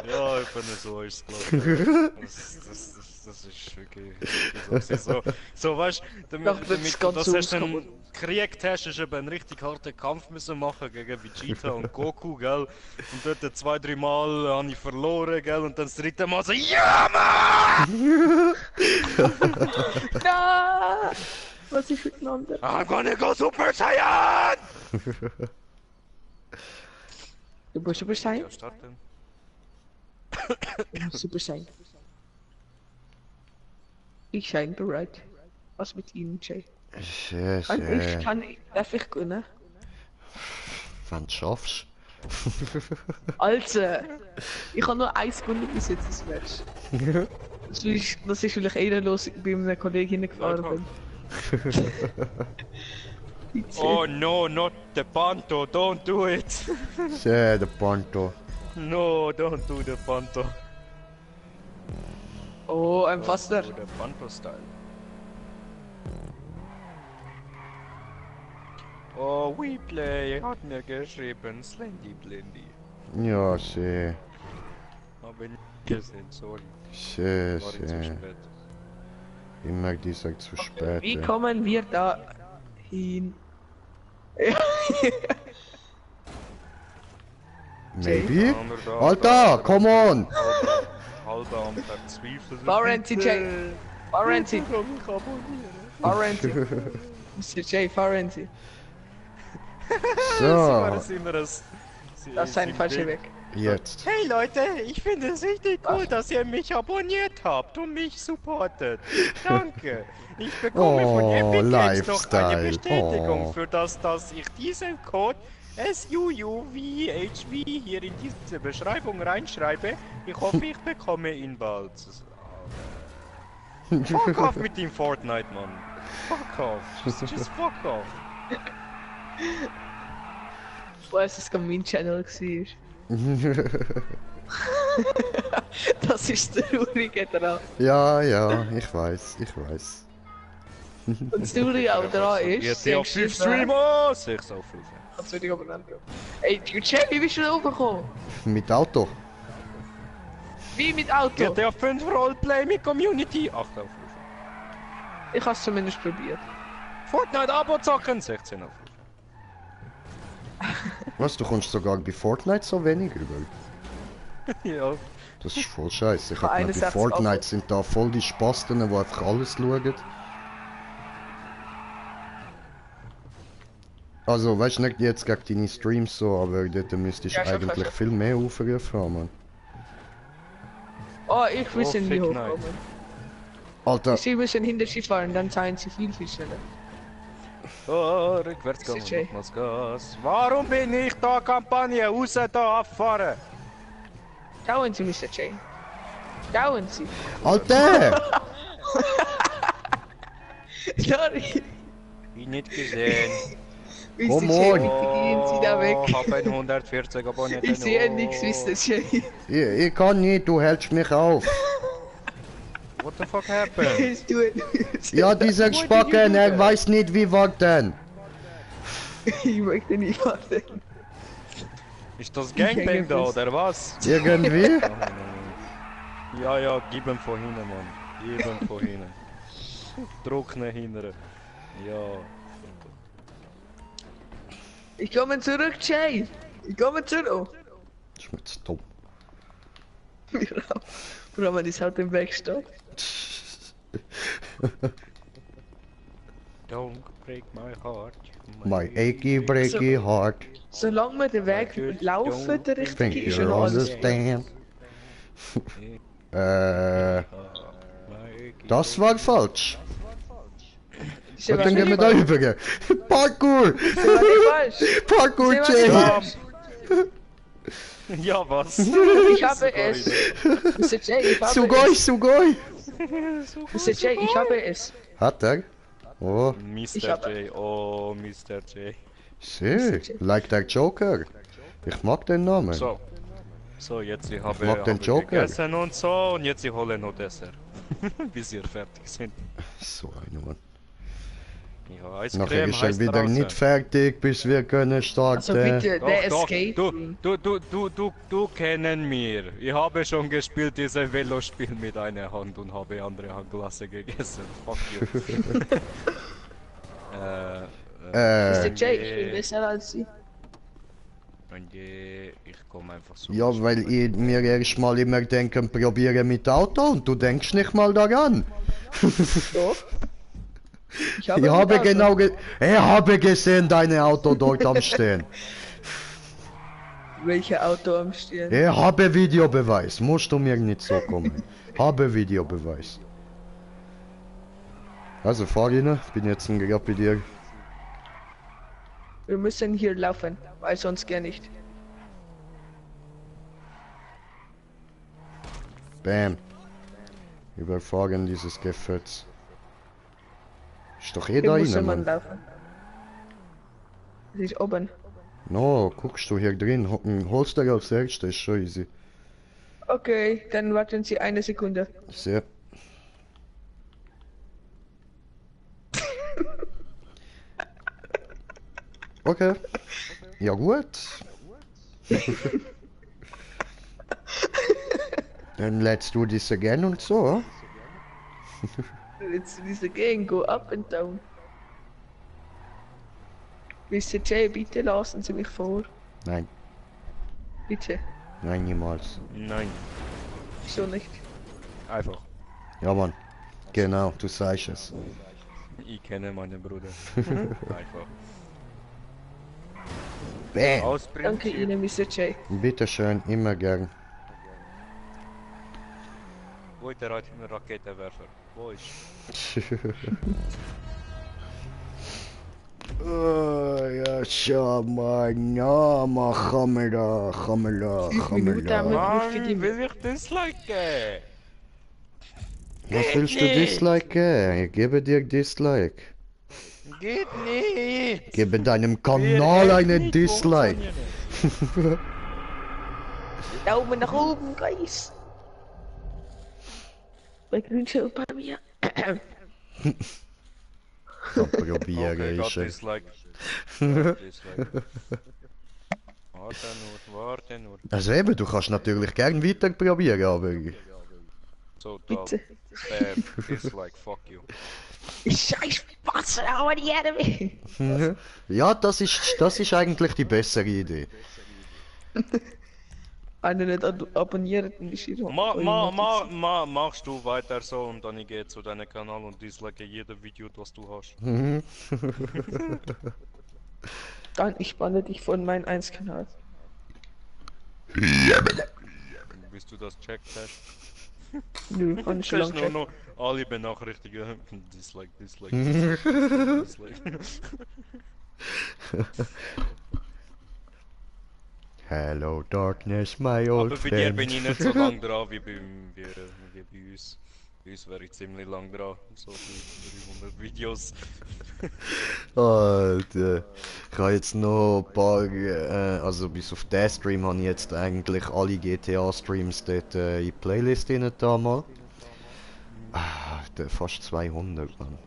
Ja, ich bin so ist es, glaube ich. Das ist wirklich so weißt du, Doch, wird's damit du ganz das so erst einen kaputt. Krieg hast, ist eben einen richtig harten Kampf müssen machen gegen Vegeta und Goku, gell? Und dort 2-3 Mal habe ich verloren, gell? Und dann das dritte Mal so, ja, Mann! Na! Was ist miteinander? I'm gonna go Super Saiyan! Du musst Super sein? Ja, starten. Du musst Super sein. Ich sein bereit. Was mit Ihnen, Jay? Darf ich gönnen? Wenn du schaffst. Alter! Ich habe nur 1 Sekunde bis jetzt das Match. Das ist vielleicht ehrenlos bei einer Kollegin gefahren bin. Oh no, not the Panto, don't do it! Tja, der Panto. No, don't do the Panto. Oh, ein Faster. Do the Panto-Style. Oh, we play, hat mir geschrieben, Slendy Blendy. Ja, sie. Aber nicht gesehen, sorry. Sie. War ich zu spät. Ich merke, die sagt zu spät. Wie ja. kommen wir da hin? Maybe? Alter, come on! Halber am Verzweifeln. Fahren Sie, Jay. Fahren Sie. Fahren Sie. Mr. J, fahren Sie. So, Das ist ein falscher Weg. jetzt. Hey Leute, ich finde es richtig cool, dass ihr mich abonniert habt und mich supportet. Danke. Ich bekomme von Oh, Epic Games noch eine Lifestyle. Bestätigung Oh. für das, dass ich diesen Code SUUVHV hier in diese Beschreibung reinschreibe. Ich hoffe, ich bekomme ihn bald. Fuck off mit dem Fortnite, Mann. Fuck off. Just fuck off. Ich weiß, dass es mein Channel war. Das ist der Traurige dran. Ja, ja, ich weiß, ich weiß. Und das Traurige auch dran ist, Jetzt sie ja haben 5 geschrieben, Streamers! 6 auf 5. das würde ich aber nicht tun. Ey, du Chef, wie bist du da hochgekommen? Mit Auto. Wie mit Auto? GTA 5 Roleplay mit Community! 8 auf 5. Ich habe es zumindest probiert. Fortnite Abo zocken! 16 auf 5. Was, du kommst sogar bei Fortnite so wenig über? Ja. Das ist voll scheiße. Ich hab Bei gedacht, bei 61 Fortnite Euro. sind da voll die Spasten, die einfach alles schauen. Also, weißt du, nicht jetzt gegen deine Streams so, aber dort müsstest du Ja, schon eigentlich fast. viel mehr Aufrufe haben, Mann. Oh, ich will sie nie Fick hochkommen. Alter, Sie müssen hinter sie fahren, dann seien sie viel, viel schneller. Oh, rückwärts Ist gehen okay. und nochmals Gas. Warum bin ich da Kampagne? Raus da abfahren! Schauen Sie, Mr. J. Schauen Sie. Alter! Sorry. Bin nicht gesehen. Mr. Komm J, on. bitte gehen Sie da weg. Hab ein 140 Abonnenten. Ich sehe nichts, Mr. J. Ich kann nicht, du hältst mich auf. What the fuck happened? Es tut mir Ja, dieser Spacken, er weiß nicht, wie warten. Ich möchte nicht warten. Ist das Gangbang da Gefäß. oder was? Irgendwie? Ja, ja, gib ihm von hinten, Mann. Gib ihm von hinten. Druck nach hinten. Ja. Ich komme zurück, Jay. Ich komme zurück. Das ist mir zu dumm. Roman ist halt im Weg steht. Don't break my heart. My achy breaky heart. Solange wir den Weg laufen, der Think richtige ist, you schon alles. understand. Das war falsch. Ist ja Und dann gehen wir da falsch. rüber. Parkour! Ist ja falsch. Parkour, Ist ja Jay! falsch. Ja, was? Ich habe es. Mr. J, ich habe Sugoi, es. Sugoi! Mr. J, ich habe es. Hat er? Oh, Ich Mr. hab- J, oh, Mr. J. see, like der Joker. Ich mag den Namen. So. So, jetzt ich habe, mag den Joker. gegessen und so und jetzt ich hole noch Dessert. Bis wir fertig sind. So eine Mann. Ja, Eiscreme Nachher ist er heißt wieder draußen. nicht fertig, bis wir können starten. Also bitte, der Doch, Escape du, Room. du kennen mir. Ich habe schon gespielt dieses Velospiel mit einer Hand und habe andere Handglasse gegessen. Fuck you. Mr. J, ich bin besser als Sie. Und ich komme einfach so. Ja, weil ich mir erst mal immer denken, probiere mit Auto und du denkst nicht mal daran. Doch. Ich habe genau ich habe gesehen deine Auto dort am Stehen. Welche Auto am Stehen? Ich habe Videobeweis. Musst du mir nicht so kommen. Habe Videobeweis. Also fahr rein, bin jetzt gerade bei dir. Wir müssen hier laufen, weil sonst gar nicht. Bam. Überfahren dieses Gefäß. Ist doch eh da Hier muss rein, man Mann. laufen. Es ist oben. No, guckst du hier drin, holst du als erstes, ist schon easy. Okay, dann warten Sie eine Sekunde. Sehr. Okay. Ja gut. Dann lädst du das again und so. Let's do this again, go up and down. Mr. J, bitte lassen Sie mich vor. Nein, Bitte. nein, niemals. Nein, Wieso nicht? einfach. Ja Mann. Genau, du sagst es. Ich kenne meinen Bruder. Einfach. Bam. Aus Danke Prinzip. Ihnen, Mr. J. Bitteschön, immer gern. Wo ist der Raketenwerfer? Wo ist? Oh, ja, schau mal, na, mach Kamera, Kamera, 5 Minuten haben wir Kamera. gebraucht für die... Mann, will ich disliken? Was willst du Dislike? Ich gebe dir Dislike. Geht nicht! Gebe deinem Kanal einen Dislike. Daumen nach oben, Guys. Bei Grünschild bei mir. Kann probieren, Okay, got ist Dislike. Got Dislike. Warte nur. Also eben, du kannst natürlich gern weiter probieren, aber... So, da. Bitte. Bam, Dislike, fuck you. Scheiß Spaß, aber die Erde. Ja, das ist eigentlich die bessere Idee. Einer nicht abonniert und ist hier. Machst du weiter so und dann ich gehe zu deinem Kanal und dislike jedes Video, das du hast. Dann ich banne dich von meinem 1-Kanal. Bis du das checkt hast. Nö, kann ich schon Kannst lange nur checken. noch alle benachrichtigen. Dislike, dislike. Hello darkness, my old Aber bei dir friend. bin ich nicht so lang dran wie bei uns. Bei uns wäre ich ziemlich lang dran. So 300 Videos. Alter. Ich habe jetzt noch ein paar, also bis auf den Stream habe ich jetzt eigentlich alle GTA-Streams dort in die Playlist rein da mal. Fast 200, Mann.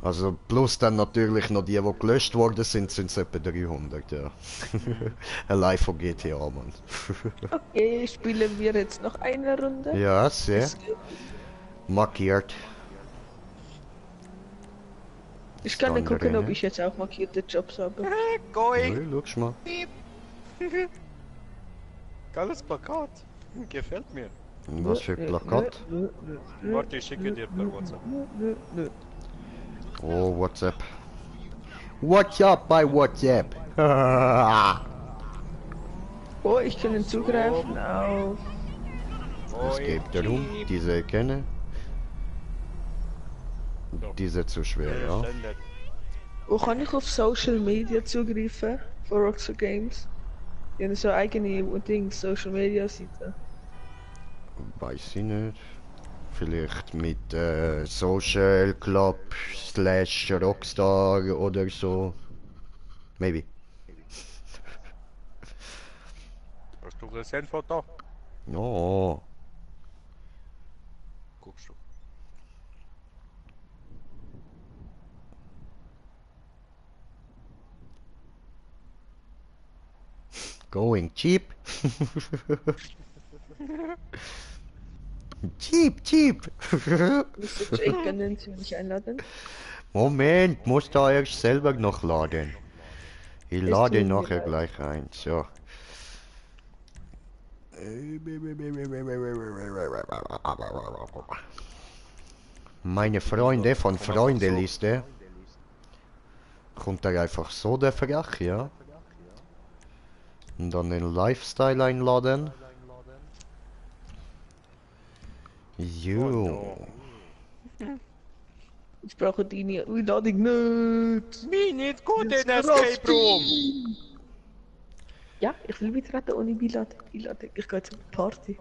Also plus dann natürlich noch die gelöscht worden sind, sind es etwa 300, ja. Allein von GTA, Mann. Okay, spielen wir jetzt noch eine Runde. Ja, sehr. Markiert. Ich kann dann Andere, gucken, ob ne? ich jetzt auch markierte Jobs habe. Going! Schau mal. Geiles Plakat. Gefällt mir. Was für Plakat? Warte, ich schicke dir per WhatsApp. Nö. Oh, WhatsApp. What's up bei WhatsApp? Oh, ich kann ihn zugreifen auf. Es geht darum, diese kenne. Diese zu schwer, ja. Wo kann ich auf Social Media zugreifen? Für Rockstar Games? Die haben so eigene Social Media Seite. Weiß ich nicht. Vielleicht mit Social Club / Rockstar oder so. Maybe. Hast du gesehen, Foto? Oh. Guckst du. Going cheap. Cheap. Mr. Jake können Sie mich einladen? Moment, muss da erst selber noch laden. Ich lade tut mir nachher leid. gleich ein. So. Meine Freunde von Freundeliste. Kommt da einfach so der Frach, ja? Und dann den Lifestyle einladen. Jo. Ich brauche deine Einladung nicht. Mich nicht gut in Escape Room! Ja, ich will mitreden ohne Einladung. Ich gehe zur Party.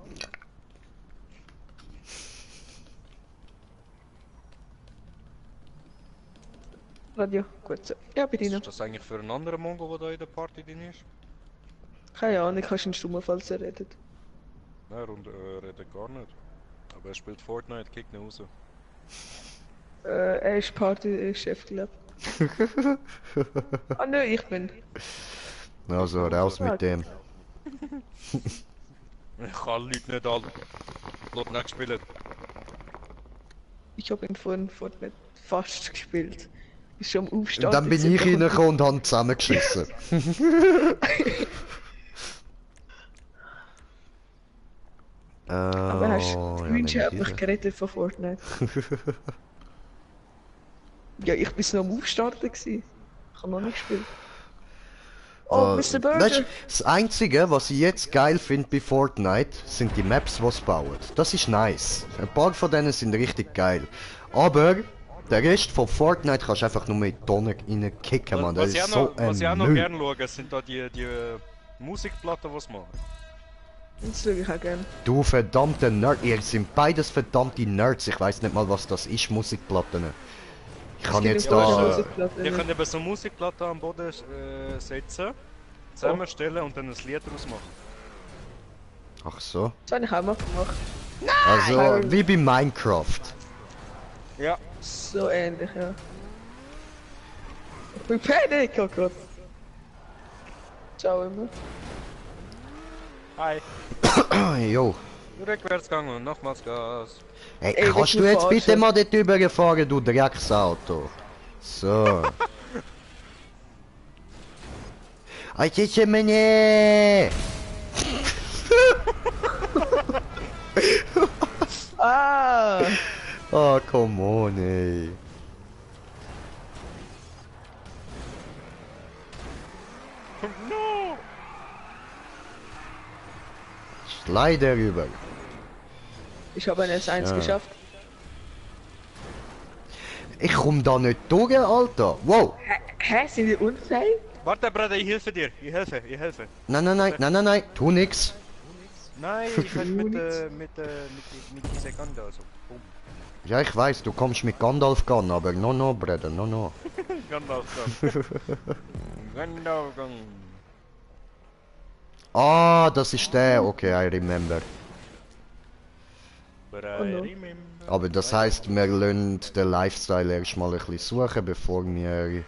Radio, gut so. Ja, bei Was Ihnen. ist das eigentlich für ein anderer Mongo, der da in der Party drin ist? Keine Ahnung, kannst du einen Stummen, falls er redet. Nein, redet gar nicht. Aber er spielt Fortnite, kickt ihn raus. Er ist Partychef, glaub ich. Ah, nö, ich bin. Also raus mit dem. Ich kann Leute nicht alle. Lass nicht spielen. Ich habe ihn vorhin Fortnite fast gespielt. Ist schon am Aufstehen. Dann bin ich reingekommen und habe zusammengeschissen. Aber hast Oh, du ja, Grünschild hat nehme mich diese. gerettet von Fortnite. Ja, ich bin noch am Aufstarten gewesen. Ich habe noch nicht gespielt. Oh, Mr. Burger! Weißt, das Einzige, was ich jetzt geil finde bei Fortnite, sind die Maps, die es bauen. Das ist nice. Ein paar von denen sind richtig geil. Aber der Rest von Fortnite kannst du einfach nur mit Tonnen reinkicken, man. Das Was ist so ich auch noch ein Müll. gerne schaue, sind da die Musikplatten, die sie machen. Das schaue ich auch gerne. Du verdammte Nerd, ihr sind beides verdammte Nerds. Ich weiß nicht mal, was das ist, Musikplatten. Ich kann gibt jetzt im Boden da... Musikplatten. Wir können eben so Musikplatte am Boden setzen, zusammenstellen und dann ein Lied daraus machen. Ach so. Das habe ich auch mal gemacht. Also, wie bei Minecraft. Ja. So ähnlich, ja. Ich bin Panik, oh Gott. Ciao immer. Hi. Jo. Rückwärtsgang und nochmals Gas. Hey, Ey, kannst willst du du jetzt bitte verarschen? mal dort rübergefahren, du Drecksauto? So. Ajetje meine! Ah! Oh, come on, ey. No! Leider rüber. Ich habe eine S1 Ja. geschafft. Ich komm da nicht durch, Alter. Wow. Hä? Sind die unfähig? Warte, Bruder, ich helfe dir. Ich helfe. Nein, nein, nein, nein, nein, nein. Tu nix. Nein, ich helfe mit dieser Ganda, also. Boom. Ja, ich weiß, du kommst mit Gandalf gehen, aber no, Bruder, no. Gandalf Gang. Ah, das ist der. Okay, I remember. But Oh I no. remember. Aber das heißt, wir lassen den Lifestyle erstmal ein bisschen suchen, bevor wir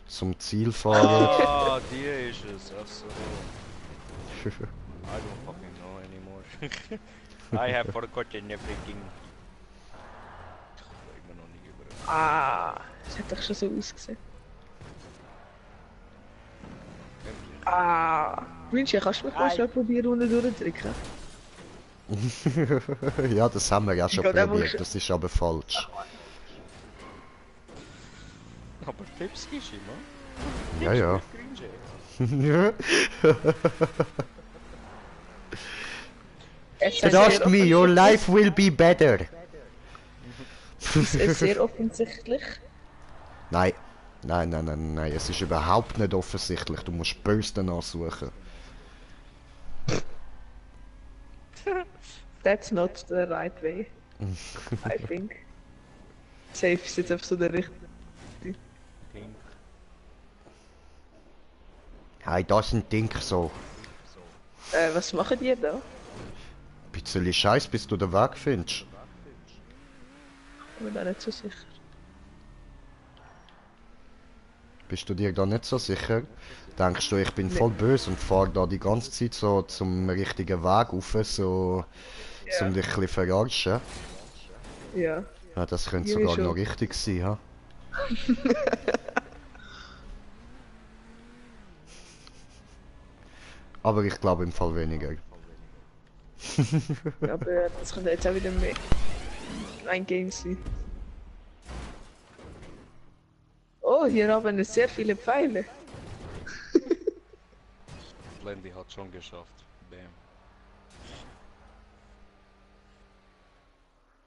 zum Ziel fahren. Ah, die ist es. Achso. I don't fucking know anymore. I have forgotten everything. Immer noch nicht über. Ah! Das hat doch schon so ausgesehen. Ah! Wünsche, kannst du mich mal schnell probieren, unten durchdrücken? Ja, das haben wir ja schon Ich glaub, probiert, der das ist aber falsch. Aber Tipps gibst du immer. Ja, ja. Cringe. Es ist Trust me, your life will be better. Es ist sehr offensichtlich. Nein. Nein, es ist überhaupt nicht offensichtlich. Du musst böse danach suchen. That's not the right way. I think. Safe ist jetzt einfach so der richtige. Hey, das ist ein Ding so. Was machen die da? Bisschen Scheiß, bis du den Weg findest. Ich bin da nicht so sicher. Bist du dir da nicht so sicher? Denkst du, ich bin voll böse und fahre da die ganze Zeit so zum richtigen Weg rauf, so Ja. um dich ein bisschen verarschen? Ja. Ja, das könnte Irgendwie sogar noch schon. richtig sein, ha? Aber ich glaube im Fall weniger. Aber das könnte jetzt auch wieder mehr ein Game sein. Oh, hier haben wir sehr viele Pfeile. Blendy hat schon geschafft. Bam.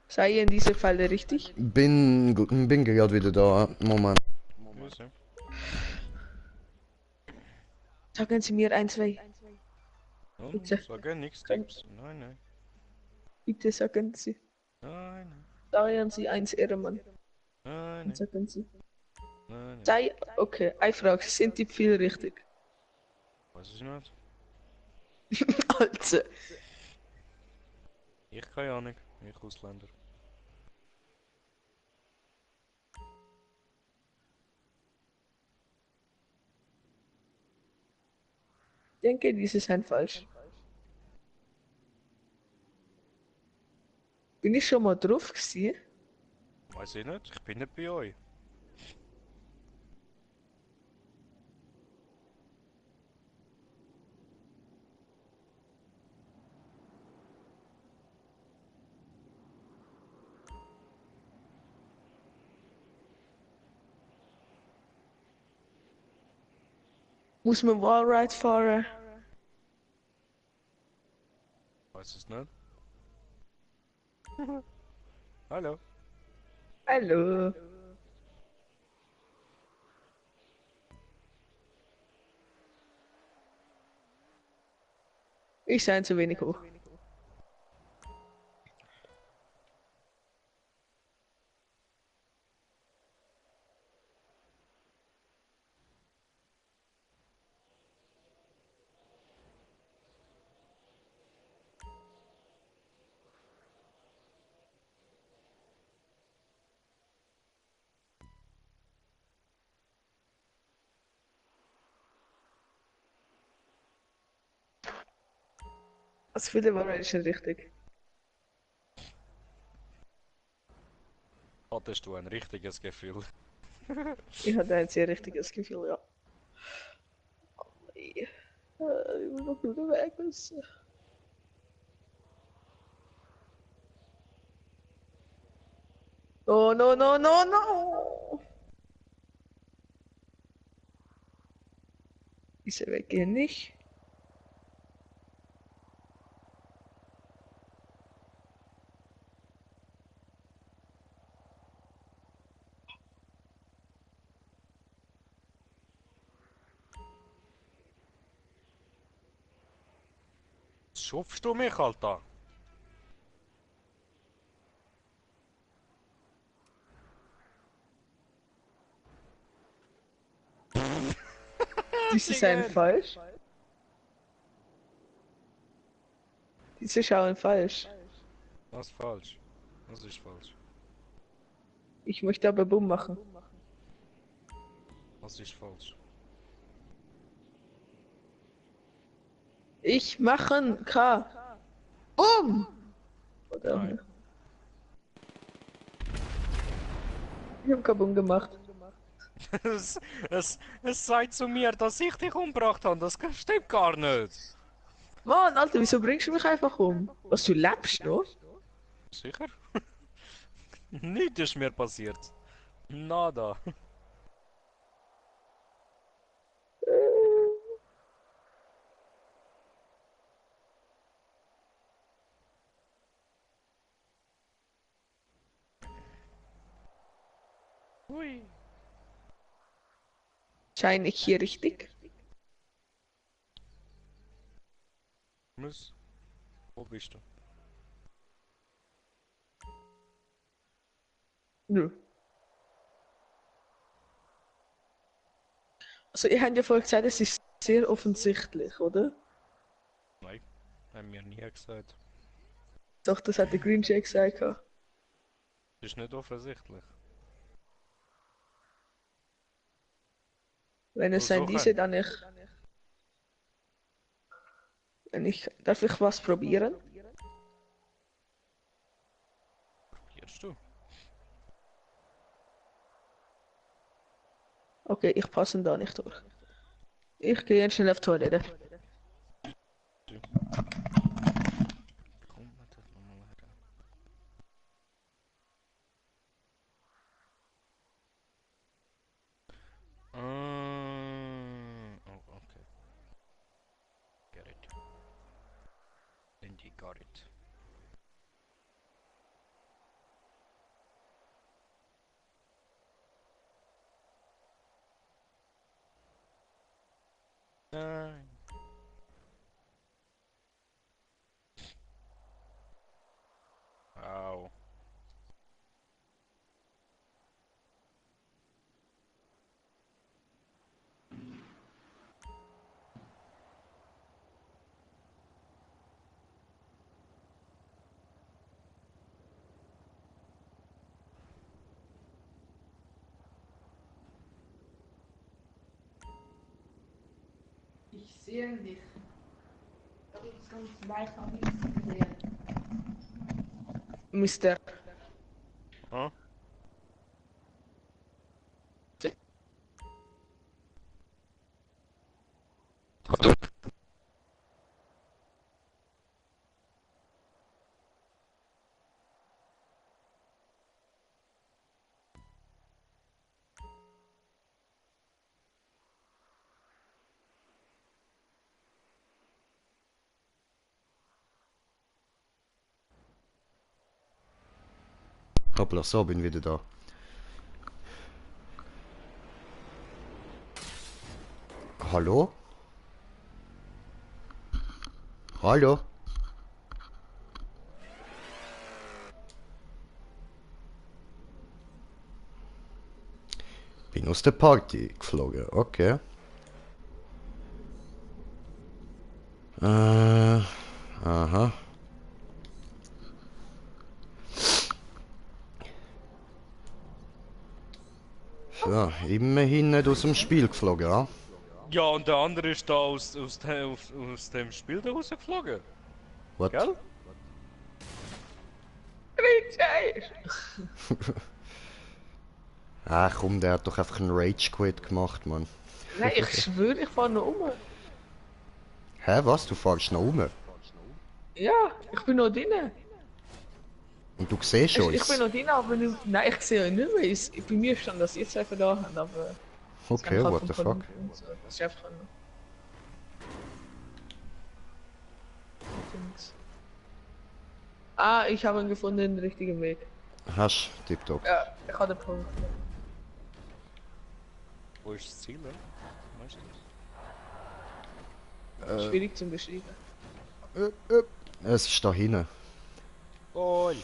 Sei in diese Pfeile richtig? Bin gerade wieder da. Moment. Grüße. Sagen Sie mir ein, zwei. Oh, Bitte. sag nichts, Kann- Tipps. Nein. Bitte sagen Sie. Nein. Sagen Sie eins, Ehrenmann. Nein. Sagen Sie. Nein. Sei, okay, eine Frage. Sind die Pfeile richtig? Weiß ich nicht. Also, Ich keine Ahnung. Ich Ausländer. ich denke, dieses ist falsch. Bin ich schon mal drauf gewesen? Weiß ich nicht. Ich bin nicht bei euch. Muss man Wallride fahren? Weiß es nicht. Hallo. Hallo. Ich sei zu wenig hoch. Das viele war eigentlich nicht richtig. Hattest du ein richtiges Gefühl? Ich hatte ein sehr richtiges Gefühl, ja. Ich muss noch gut weg müssen. Oh no no no no! Diese weggehen nicht. Schupfst du mich, Alter? Diese seien falsch. Diese schauen falsch. Was ist falsch? Was ist falsch? Ich möchte aber Bumm machen. Was ist falsch? Ich machen K. Bumm! Oder? Nein. Ich hab kein Bumm gemacht. Es sagt zu mir, dass ich dich umgebracht habe. Das stimmt gar nicht. Mann, Alter, wieso bringst du mich einfach um? Was, du lebst noch? Sicher? Nichts ist mir passiert. Nada. Hui. Scheine ich hier richtig? Muss. Wo bist du? Nö. Also, ihr habt ja vorhin gesagt, es ist sehr offensichtlich, oder? Nein. Haben wir nie gesagt. Doch, das hat der Green Jay gesagt. gehabt. Ist nicht offensichtlich. Wenn es Oh, sein so diese, ein- dann ich. Wenn ich. Darf ich was probieren? Probierst du? Okay, ich passe da nicht durch. Ich gehe jetzt schnell auf die Toilette. Komm, das nochmal her. Oh, okay. Get it. Indeed got it. Nein. Au. Ich sehe dich. Das ist ganz leicht am liebsten sehen. Mister. Huh? Hoppla, so bin wieder da. Hallo? Hallo? Bin aus der Party geflogen, okay. Aha. So, immerhin nicht aus dem Spiel geflogen, ja? Ja, und der andere ist da aus dem Spiel da rausgeflogen. What? Gell? Richard! Ah, komm, der hat doch einfach einen Rage-Quit gemacht, Mann. Nein, ich schwöre, ich fahre noch um. Hä, was? Du fährst noch um? Ja, ich bin noch drin. Und du siehst Ich uns? bin noch drin, aber nicht, nein, ich sehe euch nicht mehr. Bei mir stand, dass ihr zwei da habt, aber... das Okay, kann ich what halt the von fuck? und so. Das ist einfach ein... Dings. Ah, ich habe ihn gefunden, den richtigen Weg. Hast, tipptopp. Ja, ich habe den Punkt. Wo ist das Ziel, ne? Weißt du das? Schwierig zu beschreiben. Es ist da hinten. Goal!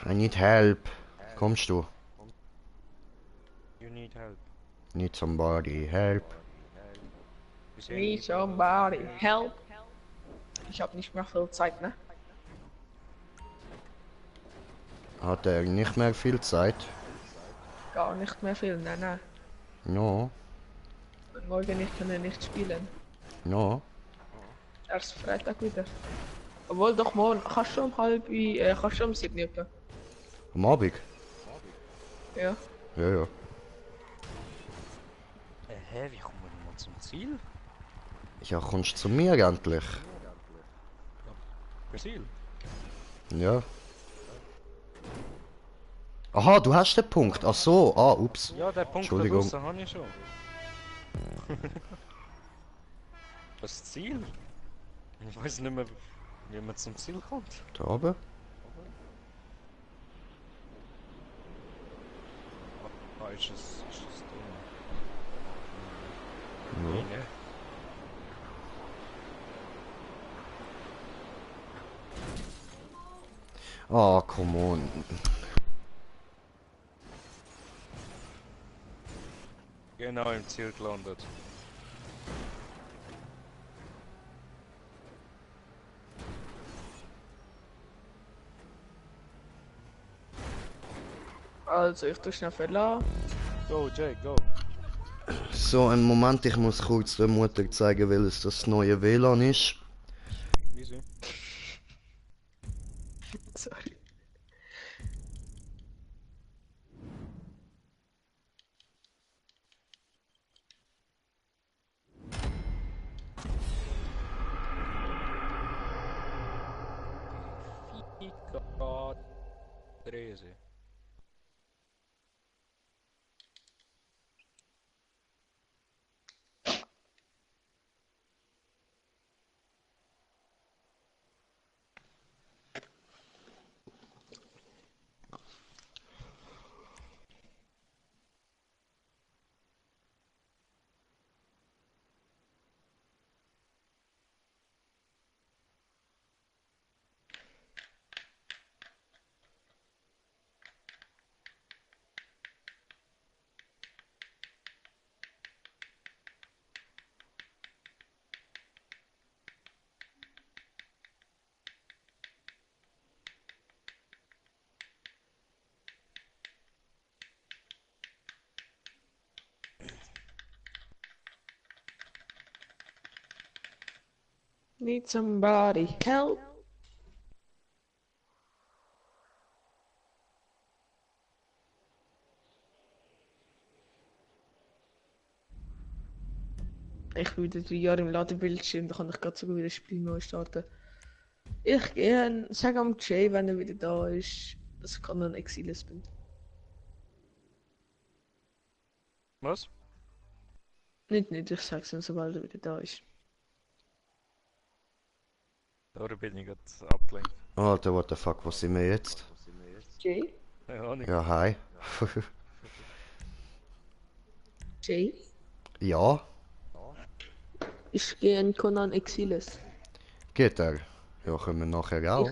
I need help. Kommst du? You need help. Need somebody help. Need somebody help. Ich habe nicht mehr viel Zeit, ne? Hat er nicht mehr viel Zeit? Gar nicht mehr viel, nein. No, Und morgen ich kann er nicht spielen. no. Erst Freitag wieder. Obwohl doch morgen, kannst du um kannst du um 7 etwa? Am Abend? Ja. Ja, ja. Hä, wie kommen wir denn mal zum Ziel? Ja, kommst du zu mir endlich? Ziel? Ja. Aha, du hast den Punkt. Ach so, ah, ups. Ja, der Punkt da Entschuldigung. draussen habe ich schon. Das Ziel? Ich weiß nicht mehr, wie man zum Ziel kommt. Da oben? Ah, ist es da? Ja. Ne? Ah, come on. Genau im Ziel gelandet. Also ich tue schnell verlassen. Go, Jay, go. So, einen Moment, ich muss kurz der Mutter zeigen, welches das neue WLAN ist. Easy. Sorry. Fica 13. Need somebody help. Ich bin wieder 3 Jahre im Ladebildschirm, da kann ich gerade sogar wieder das Spiel neu starten. Ich gehe, sag am Jay, wenn er wieder da ist, dass ich ein Exiles bin. Was? Nicht, ich sag's ihm, sobald er wieder da ist. Da bin ich gerade abgelenkt. Alter, what the fuck, wo sind wir jetzt? Jay? Keine Ahnung. Ja, hi. Jay? Ja, Ich gehe in Conan Exiles. Geht er? Ja, können wir nachher auch.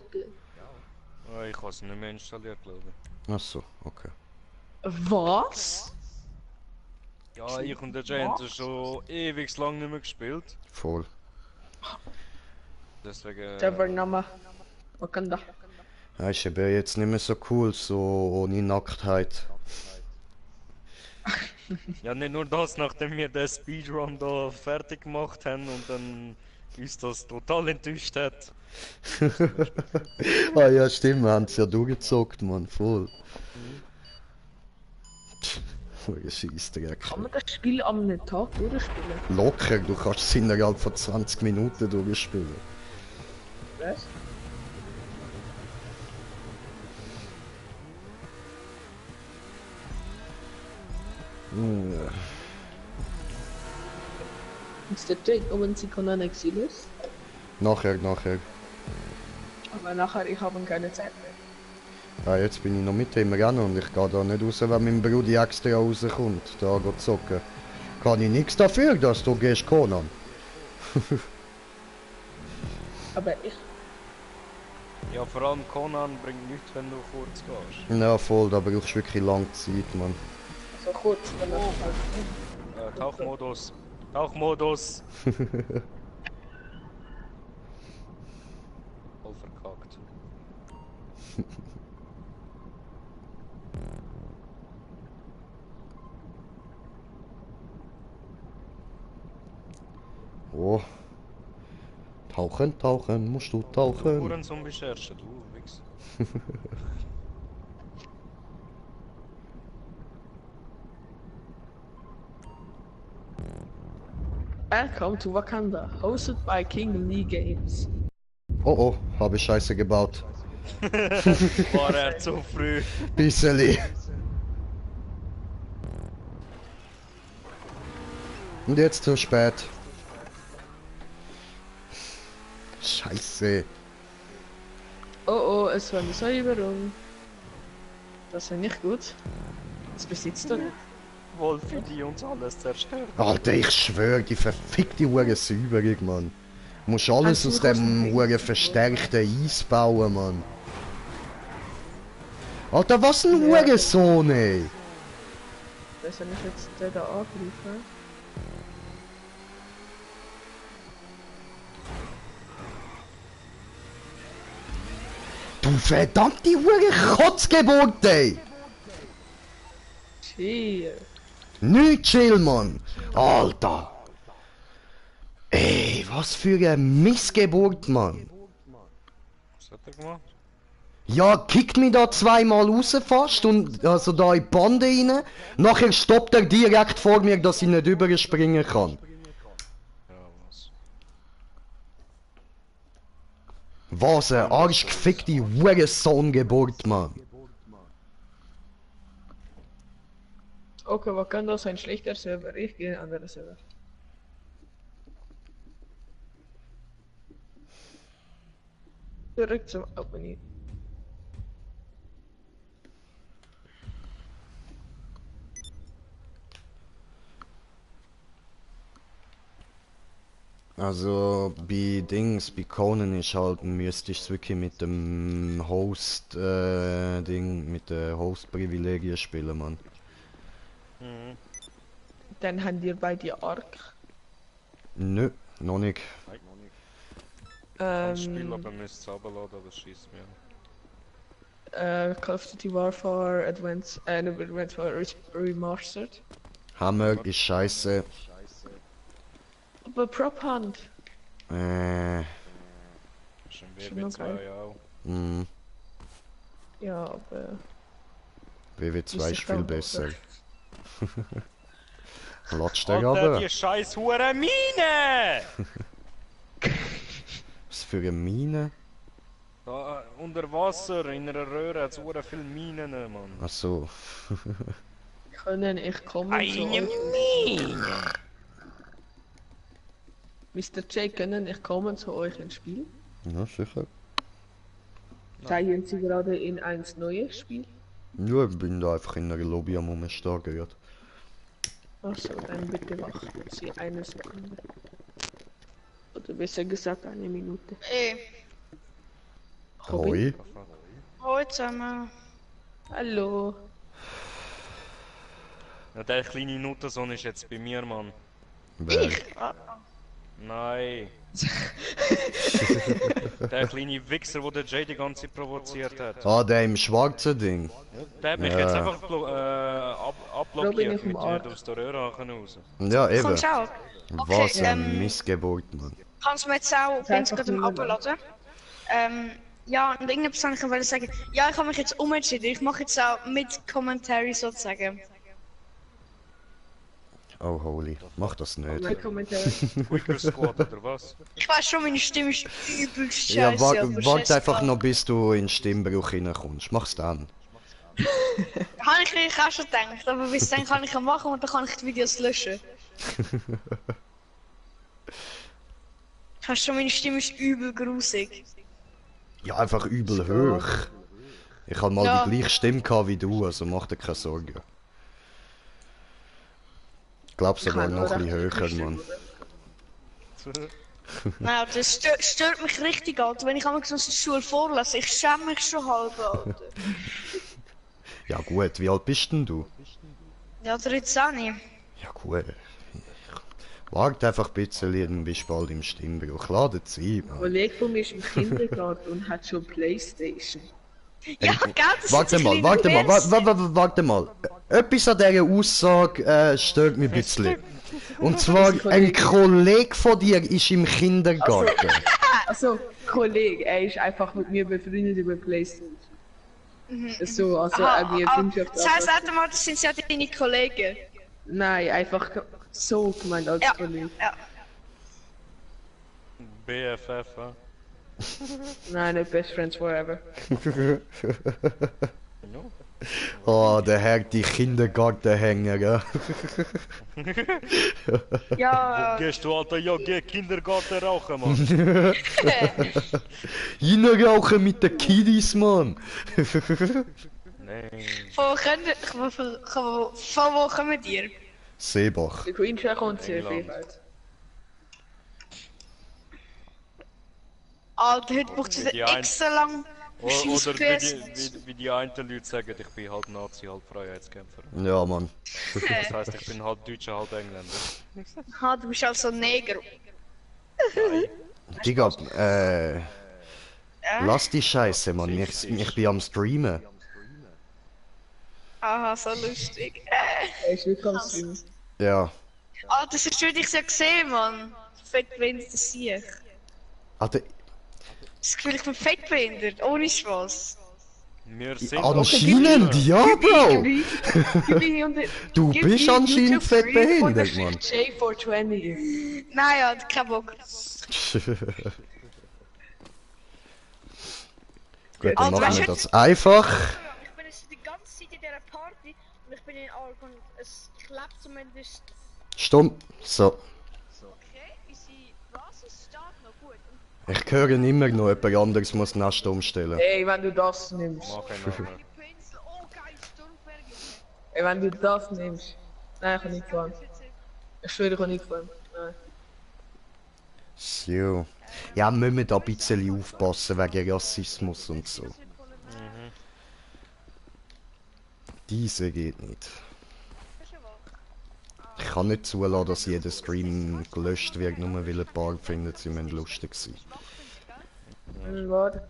Ich habe es nicht mehr installiert, glaube ich. Achso, okay. Was? Ja, ich und der Jay haben das schon ewig lang nicht mehr gespielt. Voll. Deswegen. Der war Name. Wakanda. Ja, ist eben jetzt nicht mehr so cool, so ohne Nacktheit. Ja, nicht nur das, nachdem wir den Speedrun da fertig gemacht haben und dann uns das total enttäuscht hat. Ah ja, stimmt, wir haben es ja durchgezockt, Mann, voll. Scheissdreck. Kann man das Spiel am Tag durchspielen? Locker, du kannst es innerhalb von 20 Minuten durchspielen. Was? Ist der Jake und sie Conan Exiles? Nachher. Aber nachher, ich habe keine Zeit mehr. Ja, jetzt bin ich noch mit ihm rennen und ich gehe da nicht raus, wenn mein Bruder extra rauskommt. Da geht zocken. Kann ich nichts dafür, dass du gehst, Conan. Aber ich. Ja, vor allem Conan bringt nichts, wenn du kurz gehst. Ja, voll, da brauchst du wirklich lange Zeit, Mann. So kurz, wenn das Tauchmodus. Tauchmodus. Voll verkackt. Oh. Tauchen, musst du tauchen. Hurenzombie scherzen, du Wichs. Welcome to Wakanda, hosted by King Lee Games. Oh, habe ich Scheiße gebaut. War er zu früh. Bisseli. Und jetzt zu spät. Scheiße. Oh, es war eine Säuberung. Das war nicht gut. Das besitzt er nicht. Wolfi, die uns alles zerstört. Alter, ich schwöre, die verfickte Hure Säuberung, Mann. Du musst alles aus dem Hure verstärkten Eis bauen, Mann. Alter, was ein Hurensohn, ey. Das soll ich jetzt der da angreifen. Du verdammte Hure Kotzgeburt, ey. Chill. Nicht chill, Mann. Alter. Ey, was für eine Missgeburt, Mann. Was hat er gemacht? Ja, kickt mich da zweimal raus fast und also da in die Bande rein. Nachher stoppt er direkt vor mir, dass ich nicht überspringen kann. Ja, was? Was eine arschgefickte Hurensohngeburt, Mann. Okay, Wakanda ist ein schlechter Server. Ich gehe in einen anderen Server. Zurück zum Opening. Also bei bei Conan ist halt, müsste ich es wirklich mit dem Host mit der Host-Privilegien spielen, Mann. Mhm. Dann haben wir bei dir Ark. Nö, noch nicht. Kann spielen, aber müsst es runterladen, aber schießt mir an. Call of Duty Warfare Advanced Remastered. Hammer ist scheiße. Aber Prop Hand. Schon Schon noch geil. WW2 auch. Ja, aber. WW2 ist viel auch besser. noch. Latscht der Alter, aber? die scheiß hure Mine! Was für eine Mine? Da, unter Wasser, in einer Röhre hat es hure viele Minen, Mann. Ach so. Können ich kommen zu Eine euch? Mine! Mr. J, können ich kommen zu euch ins Spiel? Ja, sicher. Seien Sie gerade in ein neues Spiel? Ja, ich bin da einfach in einer Lobby am Umstehen gerade. Achso, dann bitte warten Sie eine Sekunde. Oder besser gesagt eine Minute. Hoi. Hallo zusammen. Hallo. Ja, der kleine Nutensohn ist jetzt bei mir, Mann. Wer? Nein. Der kleine Wichser, der Jay die ganze Zeit provoziert hat. Ah, der im schwarzen Ding. Der hat mich Ja. jetzt einfach abblockiert ich mit umarmt. aus der Röhre raus. Ja, eben. Kommst du auch? Was Okay, ein Missgeburt, Mann. Kannst du mir jetzt auch, bin ich gerade am Abladen. Ja, und irgendetwas kann ich noch sagen. Ja, ich habe mich jetzt umentschieden. Ich mache jetzt auch mit Commentary sozusagen. Oh, holy. Mach das nicht. Mein Kommentar. Quicker Squad oder was? Ich weiß schon, meine Stimme ist übelst scheiße. Ja, aber warte scheiß einfach drauf. noch, bis du in den Stimmbruch reinkommst. Mach's dann. Habe ich eigentlich auch schon gedacht, aber bis dann kann ich ja machen und dann kann ich die Videos löschen. Ich weiß schon, meine Stimme ist übel grusig. Ja, einfach übel hoch. Ich hatte mal Ja. die gleiche Stimme gehabt wie du, also mach dir keine Sorgen. Ich glaube sogar kann noch nur ein bisschen recht höher, viel Mann. Nein, das stört mich richtig, Alter. Wenn ich einmal so aus der Schule vorlese, ich schäme mich schon halb, Alter. Ja gut, wie alt bist denn du? Ja, 13. Ja gut. Warte einfach ein bisschen, dann bist du bald im Stimmbruch. Ladet sie, Ein Mann. Kollege von mir ist im Kindergarten und hat schon Playstation. Ja, gell, das Warte sind mal, die warte mal, kleinen warte mal. Etwas an dieser Aussage stört mich ein bisschen. Und zwar, ein Kollege von dir ist im Kindergarten. Also, Kollege, er ist einfach mit mir befreundet über Playstation. So, also irgendwie Freundschaft. Das heisst, mal, das sind ja deine Kollegen. Nein, einfach so gemeint als Ja, Kollege. ja. BFF, ja. Nein, nicht Best Friends Forever. Oh, der Herr, die Kindergartenhänger, ja. Ja, Gehst du, Alter? Ja, geh Kindergarten rauchen, Mann. Rauchen mit den Kiddies, Mann. Nein. von wo kommen dir? Seebach. Der Queen Share kommt sehr viel England. halt. Alter, heute braucht es Die wieder ein- extra lang. Oder Scheiß PS. wie die einen Leute sagen, ich bin halt Nazi, halt Freiheitskämpfer. Ja, Mann. Das heisst, ich bin halt Deutscher, halt Engländer. Ha, du bist also Neger. Digga, lass die Scheiße, Mann. Ich bin am Streamen. Aha, so lustig. Er ist wirklich am Streamen. Ja. Alter, das ist schon ich ja gesehen, Mann. Fettbehindert, das sehe ich. Alter, Das Gefühl, ich bin fettbehindert, ohne Spaß. Wir sind anscheinend, ja, Bro. Du Gib bist mir anscheinend YouTube free fettbehindert, von der Mann. J420. Naja, kein Bock. Gut, dann Alter, machen weißt wir du- das einfach. Ich bin jetzt die ganze Zeit in dieser Party und ich bin in Arg und es klappt zumindest. Stumm. So. Okay, was ist Start noch gut? Ich höre immer noch, jemand anderes muss Nest umstellen. Ey, wenn du das nimmst. Mach einen Namen. Die Pinsel, oh geil, Sturmberge. Ey, wenn du das nimmst. Nein, ich kann nicht fahren. Ich schwöre, ich kann nicht fahren. Nein. So. Ja, müssen wir da ein bisschen aufpassen wegen Rassismus und so. Diese geht nicht. Ich kann nicht zulassen, dass jeder Stream gelöscht wird, nur weil ein paar finden, sie müssen lustig sein. Warte.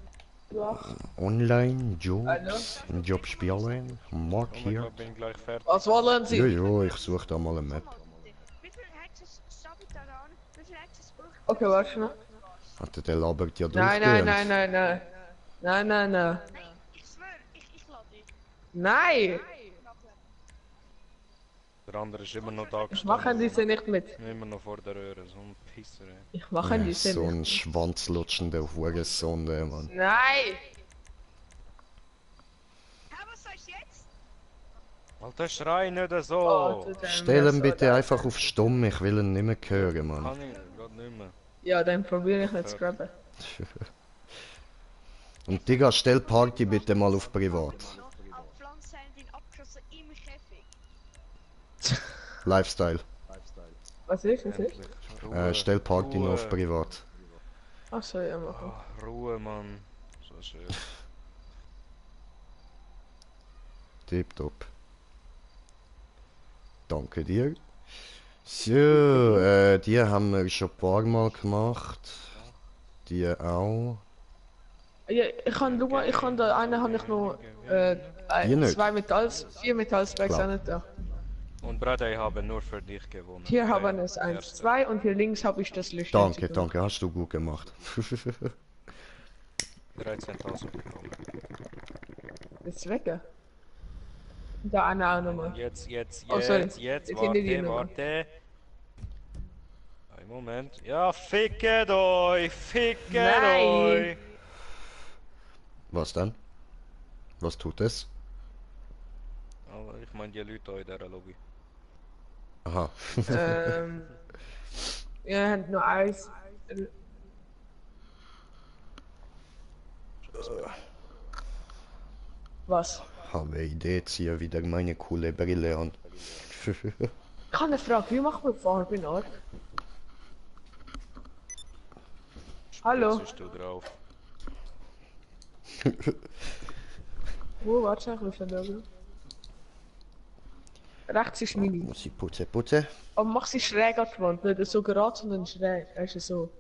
Online, Jobs, Job spielen, Mark hier. Ich bin gleich fertig. Was wollen Sie? Jojo, ich suche da mal eine Map. Wie viel Hexes Sabi daran? Wie viel Hexes braucht Okay, warte schnell. Warte, der labert ja Nein, durchgehend. nein, nein, nein, nein. Nein, nein, nein. Nein, ich schwöre, ich lade dich. Nein! Der andere ist immer noch da Ich mache diese nicht mit. Immer noch vor der Röhre, so ein Pisser, ey. Ich mache Ja, diese so nicht. ein schwanzlutschender Hurensohn, der Mann. Nein! Hä, was sagst du jetzt? Alter, schrei nicht so! Oh, du dein Stell ihn Messer, bitte Alter. einfach auf stumm, ich will ihn nicht mehr hören, Mann. Kann ich grad nicht mehr. Ja, dann probiere ich nicht zu grabben. Und Digga, stell Party bitte mal auf privat. Auf Pflanzen sind abgeschossen im Käfig. Lifestyle. Was ist? Stell Party noch auf Ruhe. privat. Achso, ja, machen. Ruhe, Mann. So schön. Tipptopp. Danke dir. So, die haben wir schon ein paar Mal gemacht. Die auch. Ja, ich kann schauen, ich kann da einen habe ich noch Die nicht? 4 Metallspecs Klar. auch nicht da. Und Brother, ich habe nur für dich gewonnen. Hier haben wir Der es 1, Erste. 2 und hier links habe ich das Licht. Danke, danke, hast du gut gemacht. 13.000 bekommen. Ist weg. Da einer auch nochmal. Jetzt, Oh, sorry. jetzt, Jetzt hinter dir warte, noch. warte. Ein Moment. Ja, fickt euch, fickt Nein. euch. Was dann? Was tut es? Aber ich meine die Leute in dieser Lobby. Aha. Ihr habt nur eins. Was? Habe Idee, ziehe wieder meine coole Brille an. Ich habe eine Frage, wie macht man Farbe in Art? Hallo? Jetzt bist du drauf. Wo, warte, ich muss schon da oben. Rechts ist meine. Muss ich putzen? Aber mach sie schräg an die Wand, nicht so gerade, sondern schräg. Weißt du, so.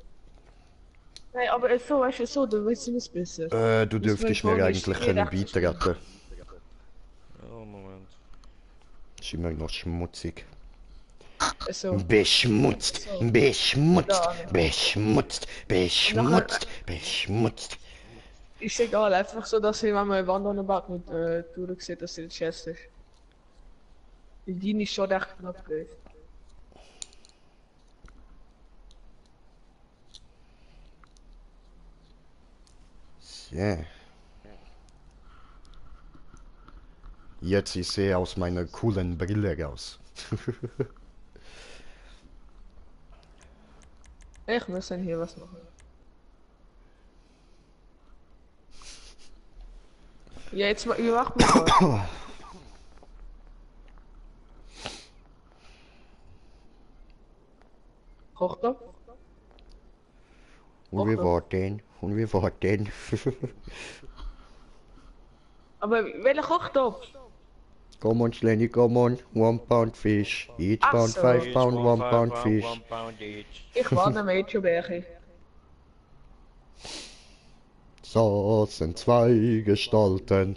Nein, aber so, weißt du, so, dann wissen wir es besser. Du dürftest mir eigentlich können beitreten. Ja, Moment. Ist immer noch schmutzig. So. Beschmutzt, beschmutzt, Da. beschmutzt, beschmutzt, beschmutzt. Ist egal, einfach so, dass ihr, wenn man eine Wand anbaut, nicht durchsieht, dass sie nicht schätzt ist. Die Linie ist schon recht knapp gewesen. Ja. Jetzt ich sehe aus meiner coolen Brille raus. Ich muss dann hier was machen. Ja, jetzt wie macht man das? Kocht er? Und wir warten, und wir warten. Aber welcher Kochtopf? Come on, Slenny, come on. 1 pound fish. Each Ach pound, so. 5 pound, 1 pound fish. 1 pound each. Ich war der Mädchenbärchen. Saßen zwei Gestalten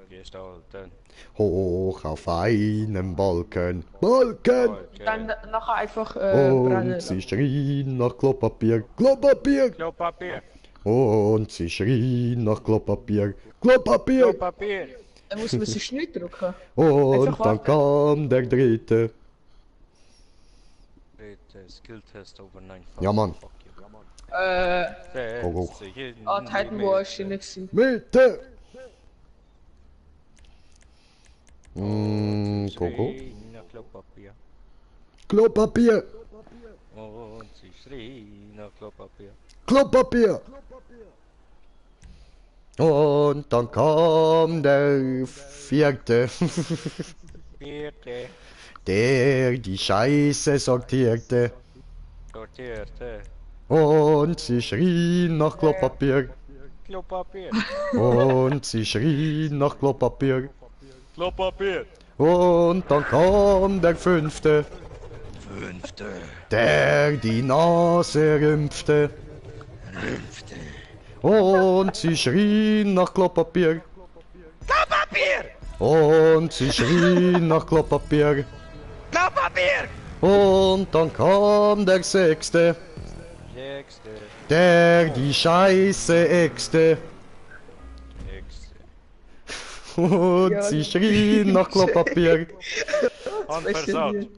Gestalten. hoch auf einem Balken. Balken! Dann nachher einfach brennen. Und sie schrien nach Klopapier. Klopapier! Klopapier. Und sie schrien nach Klopapier. Klopapier! Klopapier. Dann muss man sich nicht drücken. Und Einfach dann kam der dritte. Bitte, Skill-Test over 9. Ja, Mann. Go, go. Ah, die Heiden war ich nicht gewesen. Mitte! Go, go. Nach Klopapier. Klopapier! Und sie schrien nach Klopapier. Klopapier! Und dann kam der vierte, Vierte. der die Scheiße sortierte. Sortierte. Und sie schrien nach Klopapier. Klopapier. Und sie schrien nach Klopapier. Klopapier. Und dann kam der fünfte, Fünfte. der die Nase rümpfte. Und sie schrien nach Klopapier. Klopapier. Und sie schrien nach Klopapier. Klopapier. Und dann kam der sechste, Sechste. der die Scheiße äxte. Sechste. Und Ja, sie schrien nach Klopapier. Anversaut.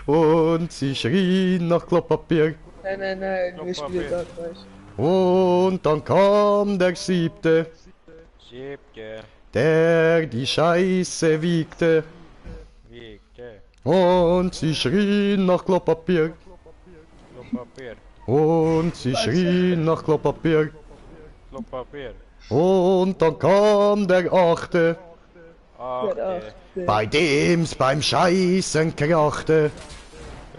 Und sie schrien nach Klopapier. Nein, wir spielen Klopapier. da gleich. Und dann kam der siebte, Siebte. der die Scheiße wiegte. Wiegte. Und sie schrien nach Klopapier. Klopapier. Und sie schrien nach Klopapier. Klopapier. Und dann kam der achte, Achte. bei dem's beim Scheißen krachte.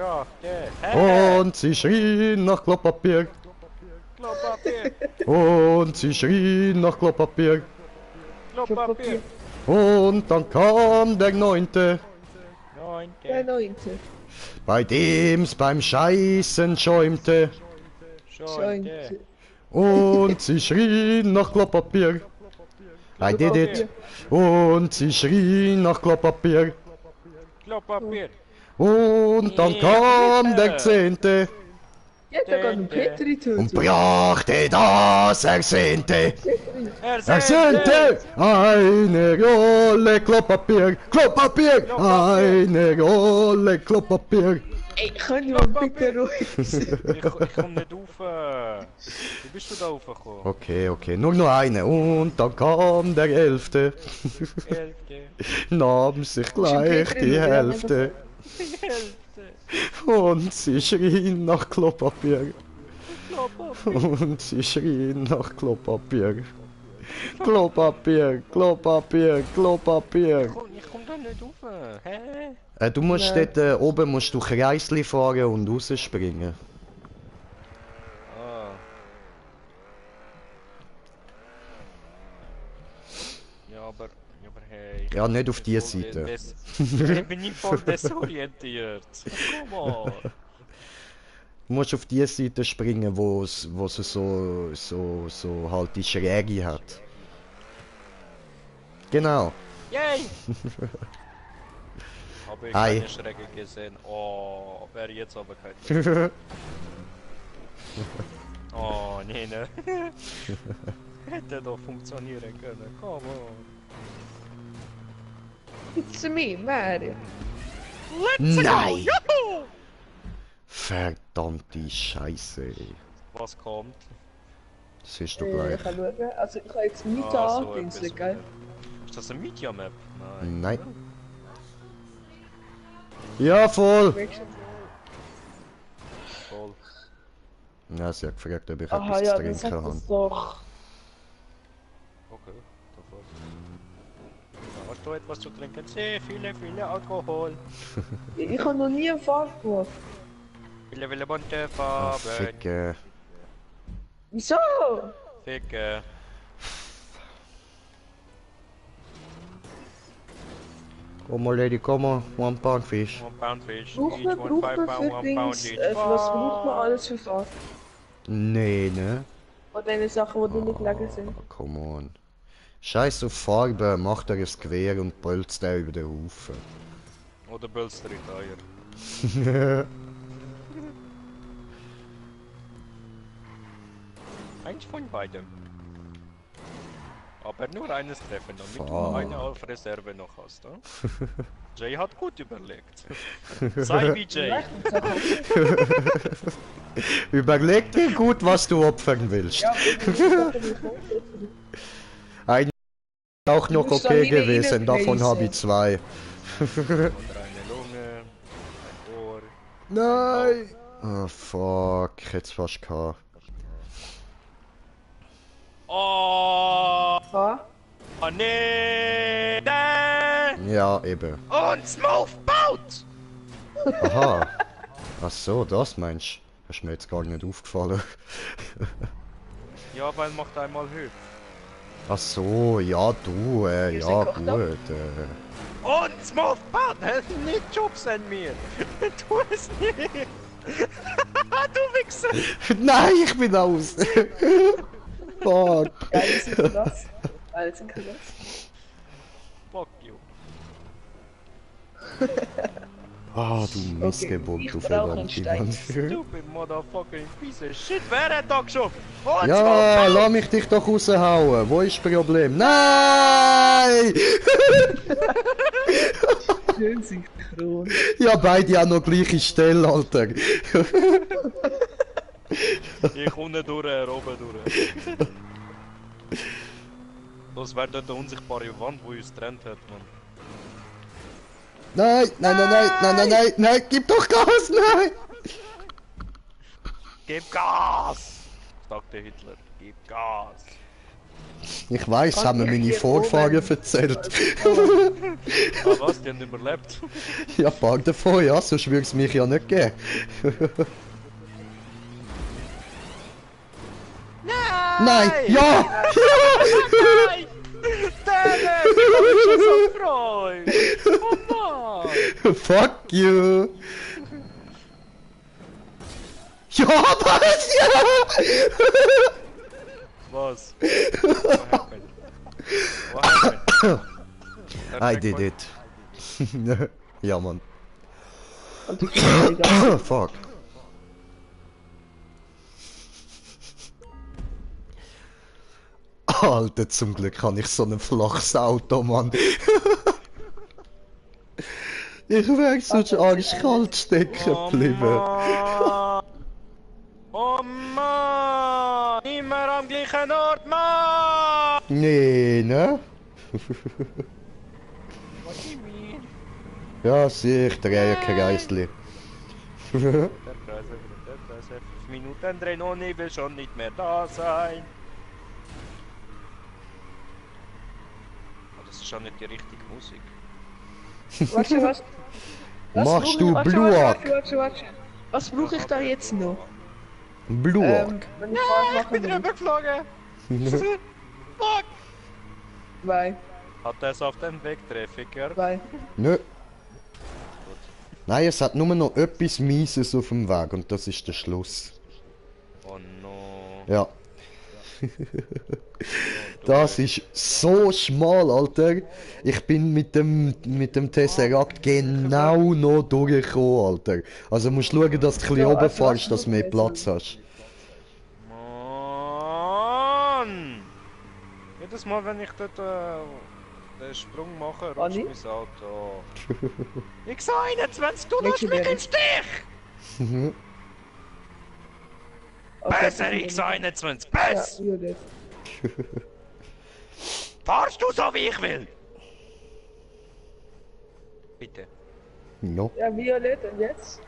gebracht. Und sie schrien nach Klopapier. Klopapier. Und sie schrien nach Klopapier. Klopapier. Und dann kam der 9., Der Neunte. 9. bei dem's beim Scheißen schäumte. Scheunte. Und sie schrien nach Klopapier. I did it. Und sie schrien nach Klopapier. Klopapier. Und dann kam der 10. Ja, da geht ein Petri und zu. brachte das Ersehnte. Ersehnte. Ersehnte eine Rolle Klopapier. Klopapier. Eine Rolle Klopapier. Ey, könnt ihr mal bitte ruhig sein? Ich komm nicht rauf. Wie bist du da raufgekommen? Okay, nur noch eine. Und dann kam der 11. Hälfte. Nahm sich gleich die Hälfte. Hälfte. Und sie schrien nach Klopapier. Klopapier. Und sie schrien nach Klopapier. Klopapier, Klopapier, Klopapier. Ich komm da nicht rauf. Hä? Du musst dort oben musst du Kreisli fahren und rausspringen. Ah. Ja, aber hey. Ja, nicht auf die Seite. Ich bin nicht voll desorientiert. Komm on. Du musst auf die Seite springen, wo es so halt die Schräge hat. Genau. Yay! Habe ich Hi. keine Schrecke gesehen. Oh, wäre jetzt aber kein. Oh, nee, ne? Hätte doch funktionieren können. Come on. It's me, Mario. Nein! Juhu! Verdammte Scheiße. Ey. Was kommt? Das siehst du Ich gleich. kann schauen. Also, ich habe jetzt nicht Ah, so angepinselt, etwas. gell? Ist das eine Media Map? Nein. Nein. Ja, voll! Voll. Ja, sie hat gefragt, ob ich Aha, etwas ja, zu dann trinken sag habe. das doch. Okay, davor. Hast du etwas zu trinken? Sehr viele Alkohol. Ich habe noch nie eine Farbe gemacht. Viele bunte Ah, Farben. Ficke. Wieso? Ficke. Komm mal, Lady, komm mal. One pound fish. 1 pound fish. Braucht Each man, one braucht 5 man pound, für 1 pound Dings, each. was braucht man alles für Farbe? Nee, ne? Von den Sachen, die nicht gelegen sind. Oh, come on. Scheiß auf Farbe, macht er ein Gewehr und brüllt der über den Haufen. Oder Bölster Retire. Eins von beidem. Aber nur eines treffen, damit du Fuck. eine auf Reserve noch hast. Jay hat gut überlegt. Sei wie Jay. Überleg dir gut, was du opfern willst. Ein auch noch musst okay doch nie gewesen, davon reinpreisen. habe ich 2. Und eine Lunge, ein Ohr. Nein! Oh fuck, ich hätte es fast gehabt. Oh, Ja? oh nee! Nee. Ja, eben. Und Smooth baut! Aha. Ach so, das meinst du? Das ist mir jetzt gar nicht aufgefallen. Ja, weil macht einmal hübsch. Ach so, ja du, ja seid gut. gekocht, Und Smooth baut! Nicht Jobs an mir! Tu es nicht! Du Wichser! Nein, ich bin aus! Fuck! Geile sind krass. Geile sind krass. Fuck you. Ah, du Missgeburt, ich du brauche einen verdammte Stein. Mann. Stupid motherfucking piece of shit! Wer hat da geschoben? Und Ja, Smooth baut! lass mich dich doch raushauen. Wo ist das Problem? Nein! Schön synchron. Ja, beide auch noch gleiche Stelle, Alter. Ich unten durch, er oben durch. Das wäre dort eine unsichtbare Wand, die uns getrennt hat, man. Nein, nein, nein, nein, nein, nein, nein, nein, gib doch Gas, nein! Gib Gas! Sagte Hitler. Gib Gas! Ich weiss, Kann haben mir ich meine hier Vorfahren oben- erzählt. Ah was, die haben überlebt. Ja, ein paar davon, ja, sonst würde es mich ja nicht geben. Nein! Ja! Nein! Dennis! Ich hab mich schon so gefreut! Oh Mann! Fuck you! Ja, was? Ja! Was? What happened? What happened? I did it. Ja, Mann. Und ich bin wieder. Fuck. Alter, zum Glück habe ich so ein flaches Auto, Mann. Ich wäre sonst arschkalt stecken geblieben. Mann! Oh Mann! Immer am gleichen Ort, Mann! Nee, ne? What do you mean? Ja, sieh, ich drehe ein Kreisli. Der Kreis, der Kreis, 5 Minuten drehen und ich will schon nicht mehr da sein. Oh, das ist schon nicht die richtige Musik. Warte, was? Machst du warte, Bluak? warte. Was brauche ich da jetzt noch? Bluak. Wenn ich was machen will. geflogen! Fuck! Weil, Hat er es auf den Wegtreffer? weil. Nö. Nein, es hat nur noch etwas Mieses auf dem Weg und das ist der Schluss. Oh no. Ja. Das ist so schmal, Alter. Ich bin mit dem Tesseract genau noch durchgekommen, Alter. Also musst schauen, dass du ein bisschen Ja, oben also fährst, dass was du mehr muss Platz hast. Mann! Jedes Mal, wenn ich dort den Sprung mache, rutscht Anni? mein Auto. X21, du lässt Nächste mich Währung. im Stich! Okay, Besser X21, Ja, besser! Violett. Fahrst du so, wie ich will? Bitte. Ja. Ja, Violett und jetzt?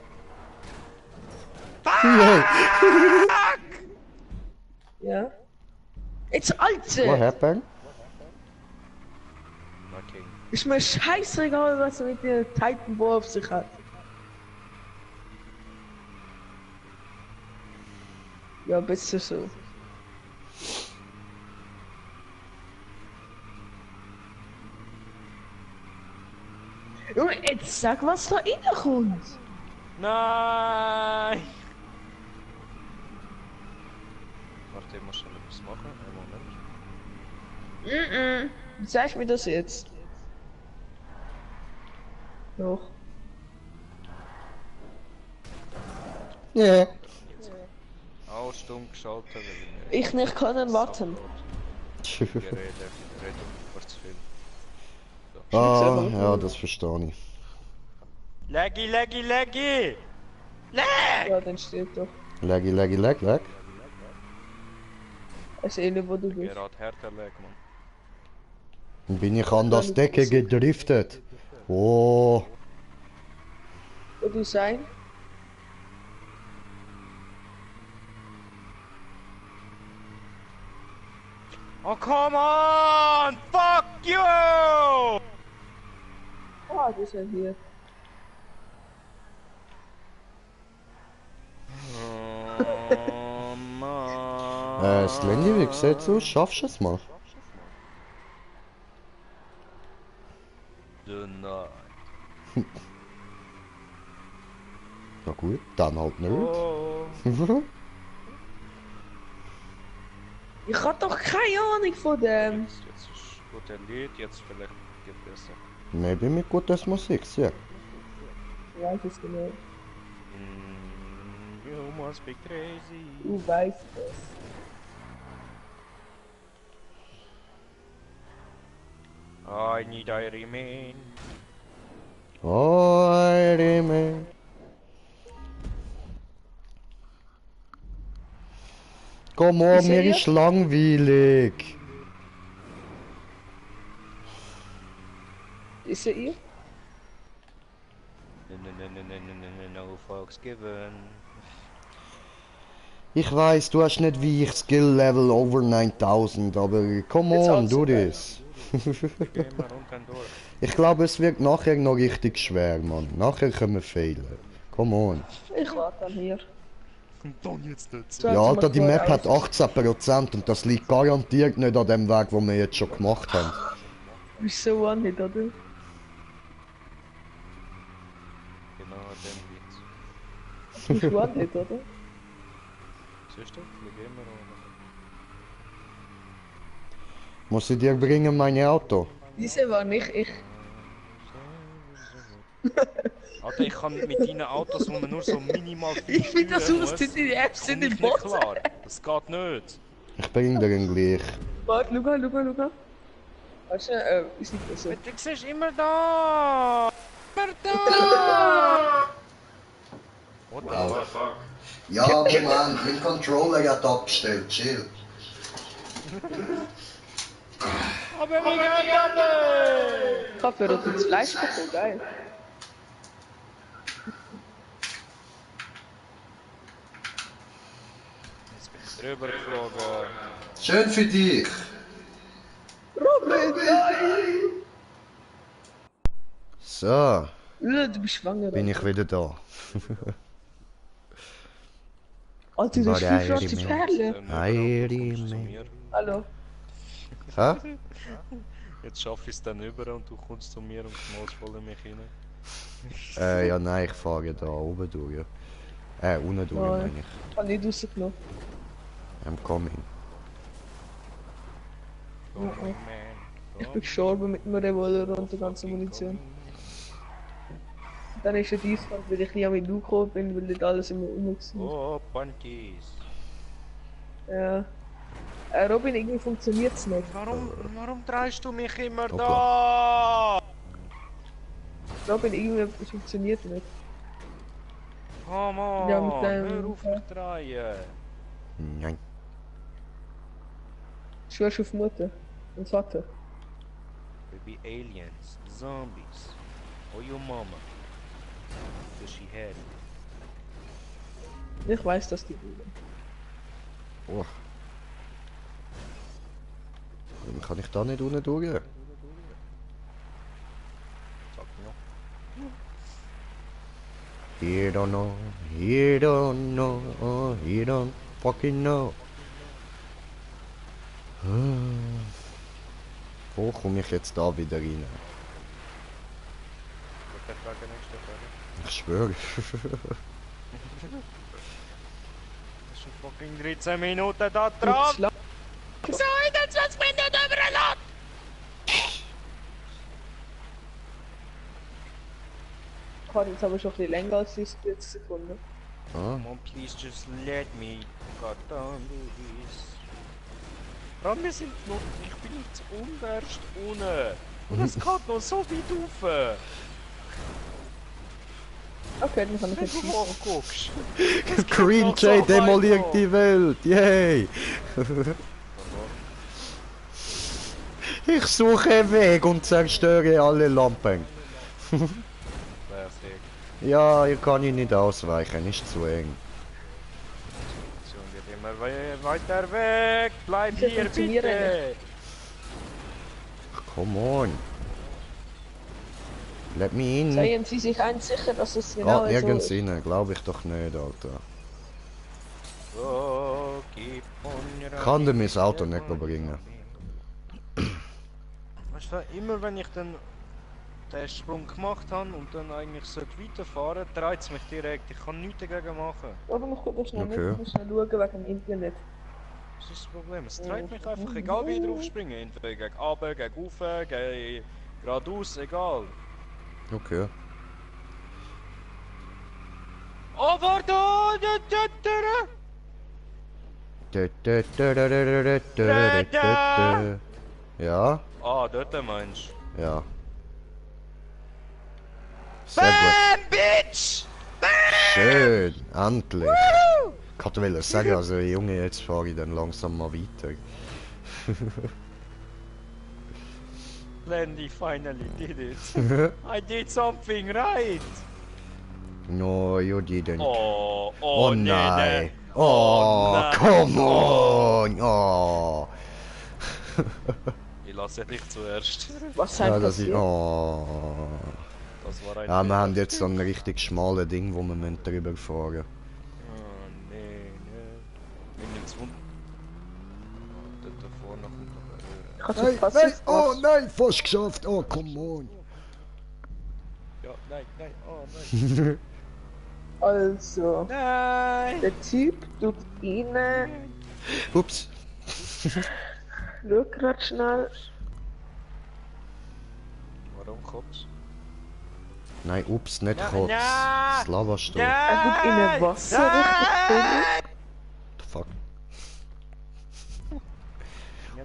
Ja. Jetzt, What Alter! happened? Okay. Ist mir scheißegal, was er mit der Titan Ball auf sich hat. Ja, bitte so. Junge, jetzt sag, was da reinkommt. Nein! Warte, ich muss schnell etwas machen. Einen Moment. Sag mir das jetzt. Doch. Ja. Alles stumm geschaltet, weil Ich nicht können warten. Gerede über zu viel. Ah, ja, das verstehe ich. Leggy, leggy, leggy! Ja, dann steht doch. Laggy, laggy, lag, lag. Ich sehe nicht, wo du bist. Gerade härter leg, Mann. Dann bin ich an das Decke gedriftet. Oh. Wo du sein? Oh, come on! Fuck you! Ah, du bist ja hier. Oh, Mann. Slendy, wie sieht's aus? Schaffst du es mal? Denied. Na gut, dann halt nicht. Oh. Ich hab doch keine Ahnung von dem. Jetzt ist gut ein Lied, jetzt vielleicht geht besser. Maybe mit gutes Musik, ja. Ich weiß es genau. You must be crazy. Du weißt es. I need I remain. Oh, I remain. Komm on, Ist er mir hier? ist langweilig. Ist er ihr? No, no, no, no, no, no, no, no, no, folks given. Ich weiß, du hast nicht wie ich Skill Level over 9000, aber come Jetzt on, hat's do okay. this. Gehen wir und dann durch. Ich glaube, es wird nachher noch richtig schwer, Mann. Nachher können wir fehlen. Come on. Ich warte an hier. Und dann jetzt nicht. So Ja, hat's Alter, mir die Map vorher hat 18% und das liegt garantiert nicht an dem Weg, den wir jetzt schon gemacht haben. Wieso auch nicht, oder? Genau an dem Witz. Wieso auch nicht, oder? Siehst du? Gehen wir runter. Muss ich dir bringen, mein Auto? Diese war nicht ich. Alter, ich kann mit deinen Autos, wo man nur so minimal viel Ich finde das steuern aus, muss, die Apps sind komm im ich nicht Bot. klar. Das geht nicht. Ich bring dir ihn gleich. Warte, schau. Weißt du, ist nicht so. Du siehst immer da! Immer da! What the fuck? Ja, Moment, mein Controller hat abgestellt, chill. Aber wir gehen alle! Ich hab für das Fleisch bekommen, geil. Jetzt bin ich drüber geflogen. Schön für dich. Robin, nein! So, Du bist schwanger. bin ich wieder da. Alter, du hast War der 5 schwarze Iron Perlen. Iron Hallo. Hä? Jetzt schaffe ich es dann über und du kommst zu mir und knallst voll in mich rein. Ja, nein, ich fahre da oben durch. Unten durch, Nein. meine ich. Ich hab nicht rausgenommen. I'm coming. Ich bin gestorben mit dem Revolver und der ganzen Munition. Dann ist er Eisfahrt, weil ich nie an mich gekommen bin, weil nicht alles immer rum war. Oh, Panties. Ja. Robin, irgendwie funktioniert's nicht. Warum drehst du mich immer Hoppla. da? Robin, irgendwie funktioniert nicht. Come on, Ja, mit dem- hör auf mich drehen. Nein. Schwörst auf Mutter und Vater. Baby aliens, zombies, or your mama. Does she had it? Ich weiß, dass die lieben. Oh. Warum kann ich da nicht unten durch? Sag mir. You don't know, you don't know, you don't fucking know. Wo komme ich jetzt da wieder rein? Gute Frage, nächste Frage. Ich schwöre. Das ist schon fucking 13 Minuten da dran! So, 21 Minuten überladen! Ich habe jetzt aber schon ein bisschen länger als 40 Sekunden. Ah, Come on, please just let me go down do this. Bro, wir sind noch, ich bin jetzt unterst unten. Und es geht noch so weit rauf. Okay, dann kann ich Wenn jetzt du schießen. hochguckst. Green noch so Jay weit demoliert hoch. die Welt, yay! Ich suche einen Weg und zerstöre alle Lampen. Classic. Ja, hier kann ich nicht ausweichen, ist zu eng. Situation wird immer weiter weg. Bleib Das hier funktioniert bitte. Come on. Let me in. Seien Sie sich eins sicher, dass es genau Ah, so nirgends ist. rein, glaube ich doch nicht, Alter. Oh, keep on Ich kann dir mein Auto nicht bringen. Weißt du, immer wenn ich dann den Sprung gemacht habe und dann eigentlich weiterfahren, dreht es mich direkt. Ich kann nichts dagegen machen. Aber noch gut, schnell Okay. mit, schnell schauen wegen dem Internet. Das ist das Problem. Es dreht mich einfach, egal wie ich drauf springe. Entweder gegen runter, gegen rauf, gegen geradeaus, egal. Okay. Over da! Ja, Ah, dort meinst du? ja. Sehr gut. Bitch! Schön, endlich. Ich wollte sagen, also Junge, jetzt fahre ich dann langsam mal weiter. Landy finally did it. I did something right. No, you didn't. Oh, Oh nee, nein. nee. Oh, nein. come on! Oh. Ich lasse dich zuerst. Was Ja, halt das ist... passiert? Oh. Das war ein Ja, wir Fehler. haben jetzt so ein richtig schmales Ding, wo wir müssen drüber fahren. Oh, nee. Mir nimmt's Wunder. Dort davor noch Ich hab Nein, schon fast nein, jetzt oh was- nein, fast geschafft. Oh, come on. Ja, nein, oh nein. Also, Nein! der Typ tut rein. Ups. Schau grad schnell. Warum kommst Nein, ups, nicht Ja, kurz. ja. Das laberst du. Er tut in ein Wasser richtig The fuck?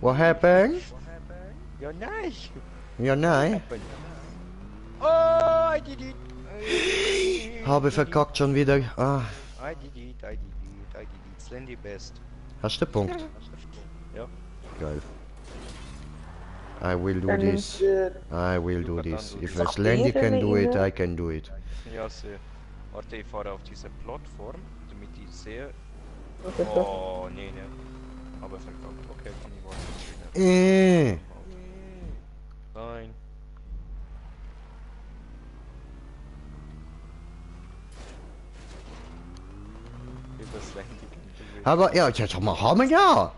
What happened? Ja, nein! Ja, nein. Oh, I did it! Habe verkackt schon wieder. Ah, I did it. Slendy best. hast du den Punkt? Ja. Geil. I will do Dann this. nimmt I will do this. If Ach, Slendy can do it, Beeren I can do it. Ja, sehr. Warte, ich fahre auf diese Plattform, damit ich sehe. Okay, Oh, nee. Aber verkackt. Okay, kann ich warten. Nein. Über Slendy can do it. Aber ja, jetzt haben wir ja.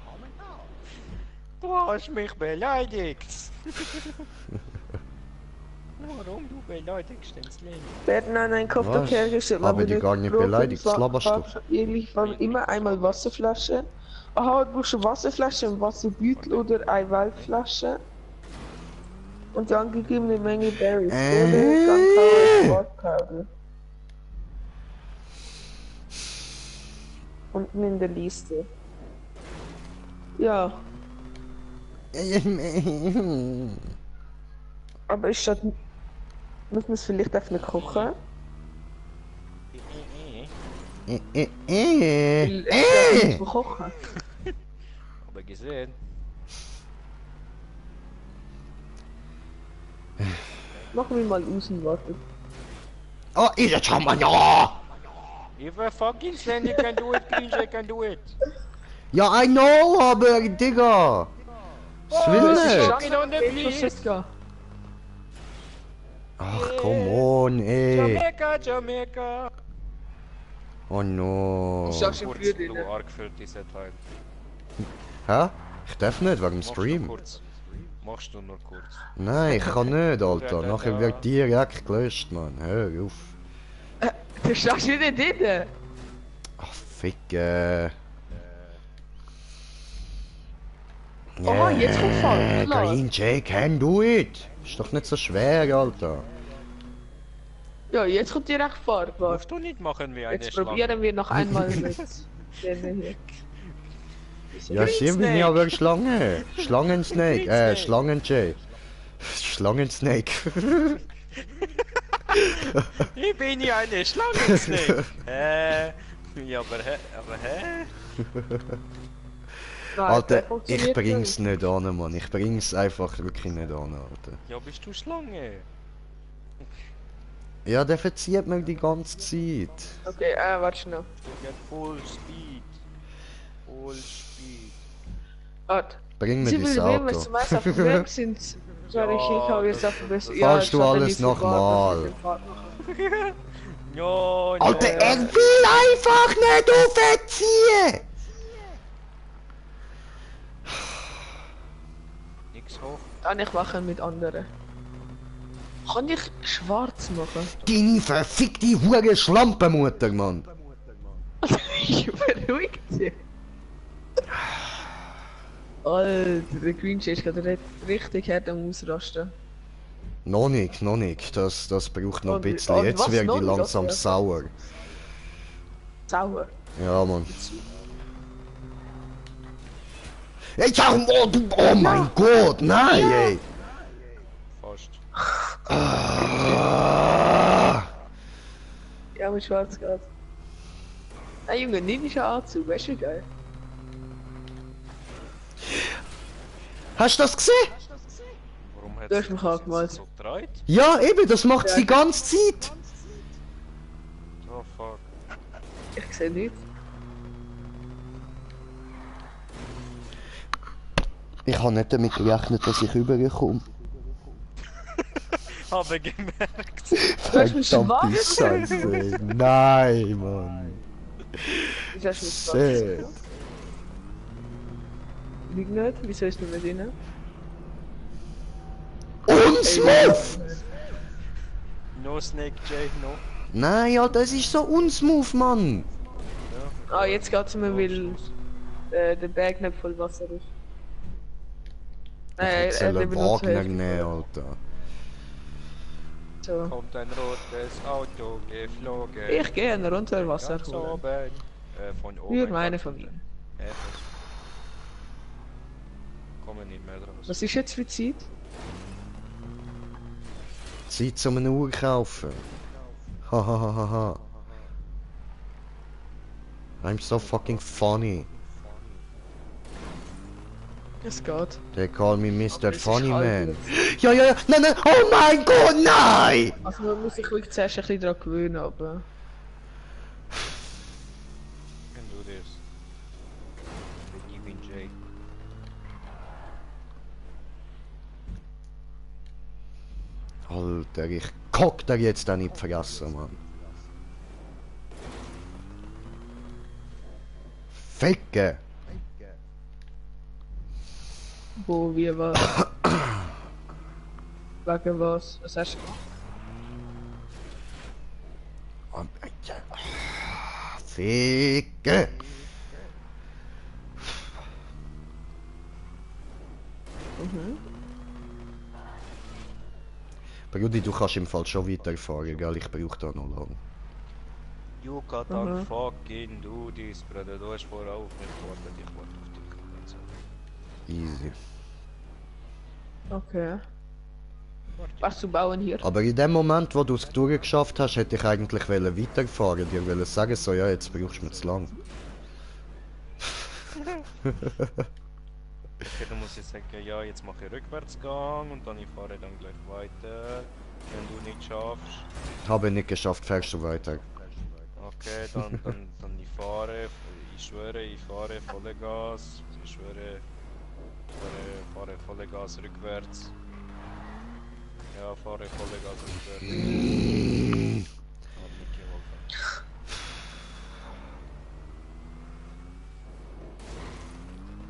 Du hast mich beleidigt! Warum du beleidigst den Slendy? werden an einen Kopf Was? hergestellt. Aber die gar nicht beleidigt, das laberst du. Ich war immer einmal Wasserflasche. Aha, du brauchst eine Wasserflasche, einen Wasserbeutel oder eine Waldflasche. Und die angegebene Menge Berries. Oder dann Powder. Unten in der Liste. Ja, aber ist das... Müssen wir es vielleicht einfach nicht kochen? Weil es nicht kochen. Aber gesehen. Machen wir mal außen, warte. Oh, jetzt haben wir ja. If a fucking Slendy can do it, Grinch can do it. Ja, I know, aber Digga. Das will nicht. Get on the please. Ach, come on, ey. Jamaica. Oh no. Ich sag schon Kurz, früher du drin. arg für diese Teil. Hä? Ich darf nicht, wegen dem Machst du Stream. kurz. Machst du nur kurz. Nein, ich kann nicht, Alter. Nachher wird direkt gelöscht, Mann. Hör auf. Du stehst wieder drin! Ach, fick, Oh, jetzt kommt Fall, klar. Green J can do it. Ist doch nicht so schwer, Alter. Ja, jetzt kommt direkt fahrbar. Musst du nicht machen wie eine Jetzt Schlange. probieren wir noch einmal mit denen hier. Ja, sie bin ja aber Schlange. Schlangensnake, Schlangen-J. Schlangensnake. Ich bin ja eine Schlangensnake. Ja, aber hä? Nein, Alter, der ich funktioniert bring's nicht an, Mann. Ich bring's einfach wirklich nicht an, Alter. Ja, bist du Schlange? Ja, der verzieht mir die ganze Zeit. Okay, warte schnell. Du get full speed. Full speed. Warte. Bring mir Sie das will wenn wir Auto. zum Beispiel auf dem Weg sind. Sorry, ich habe jetzt auf dem Weg. Fahrst du alles nochmal? Ja, Alter, er will einfach nicht aufziehen! Nix hoch. Kann ich machen mit anderen. Kann ich schwarz machen? Deine verfickte hure Schlampenmutter, Mann! Ich beruhigt sie. Alter, der Green ist gerade richtig hart am Ausrasten. Noch nicht. Das braucht noch ein Und- bisschen. und Jetzt was wird noch die nicht? langsam Okay. sauer. Sauer. Ja, Mann. Ey, oh mein Gott, nein, ey! Fast. Ah. Ja, mit schwarz gerade. Ein Junge, ninja Anzug, weißt du, geil. Hast du das gesehen? Warum hat Du hast sich mich das angemalt. jetzt so gedreht? Ja, eben, das macht Ja. die ganze Zeit. Oh fuck. Ich sehe nichts. Ich habe nicht damit gerechnet, dass ich rüberkomme. Habe gemerkt. Du hast mich Verdammte schwarz Scheiße. Nein, Mann. Wieso hast du mich Shit. schwarz? Lüg nicht, wieso ist du mit ihnen? Unsmooth! No Snake J, no. Nein, ja, das ist so unsmooth, Mann. Ah, jetzt geht's mir, weil der Berg nicht voll Wasser ist. Ich soll einen benutzt Wagner Hälfte. nehmen, Alter. So. Kommt ein rotes Auto geflogen. Ich gehe ein runter Wasser Ganz holen. oben. Von oben. Für meine Familie. Kommen nicht mehr draus. Was ist jetzt für Zeit? Zeit zum eine Uhr kaufen. Hahaha. I'm so fucking funny. Es geht. They call me Mr. Aber es ist Funny kalt Man. Ja, ja, ja, nein, nein, oh mein Gott, nein! Also man muss sich wirklich zuerst ein bisschen daran gewöhnen, aber... Can do this. Believe in Jay. Alter, ich kock da jetzt an die Fresse, Mann. Ficke! Wo, wie, was? Wegen was? Was hast du gemacht? Ficke! Brudi, du kannst im Fall schon weiterfahren, gell? Ich brauche da noch lang. You got Mhm. fucking do this, brother. Du hast vorauf nicht gewartet, ich warte auf dich. Easy. Okay. Was zu bauen hier? Aber in dem Moment, wo du es durchgeschafft hast, hätte ich eigentlich weiterfahren. Dir wollen sagen, so ja, jetzt brauchst du mir zu lang. Okay, dann muss ich sagen, ja, jetzt mache ich Rückwärtsgang und dann ich fahre dann gleich weiter. Wenn du nicht schaffst. Habe nicht geschafft, fährst du weiter. Okay, dann ich fahre, ich schwöre, ich fahre volle Gas. Ich schwöre, fahre volle Gas rückwärts. Ja, fahre volle Gas rückwärts. Hab nicht geholfen.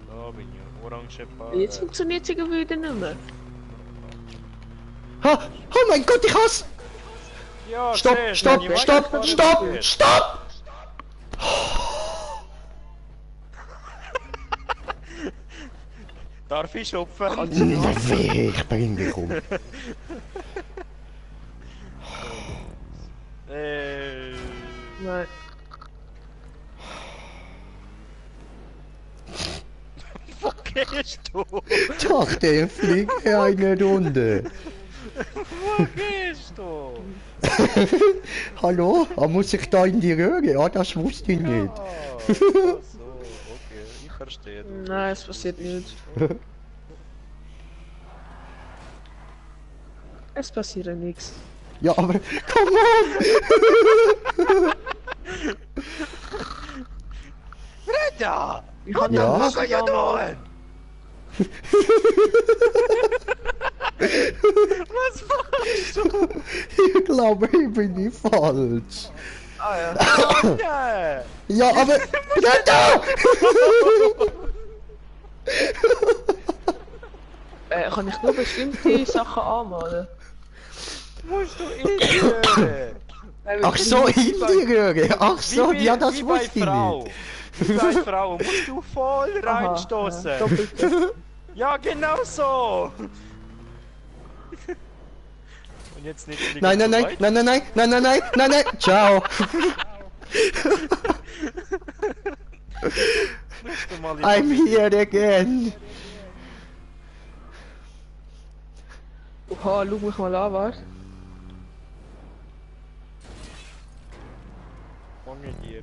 Da bin ich, orange Paar. Jetzt funktioniert sie wieder nicht mehr. Ha! Oh mein Gott, ich hasse! Ja, Stopp, siehst, stopp, wenn ich stopp, weiterfahre, stopp, geht. stopp! Darf ich schupfen? Ich bring dich um. Nein. Wo gehst du? Doch, der fliegt eine Runde. Wo gehst du? Hallo? Muss ich da in die Röhre? Ja, das wusste ich nicht. Ach so, okay, ich verstehe. Nein, es passiert nicht. Es passiert nichts. Ja, aber come on! Reda! Ich kann Ja? nicht Was ja tun? Was machst du? Ich glaube, ich bin nicht falsch. Ah ja. Ja! Ja, aber... Greta! Kann ich nur bestimmte Sachen anmalen? Musst du in die Röhre? Ach so, in die Röhre. Ach so, ja, das wie wusste ich Frau. nicht. Wie bei Frau musst du voll reinstoßen. Doppelt. Ja, genau so. Und jetzt nicht fliegen Nein, nein, zu nein, weit. nein, nein, nein, nein, nein, nein, nein, nein, ciao. Musst du mal in I'm die- here again. Oha, schau mich mal an, was? Fange dir.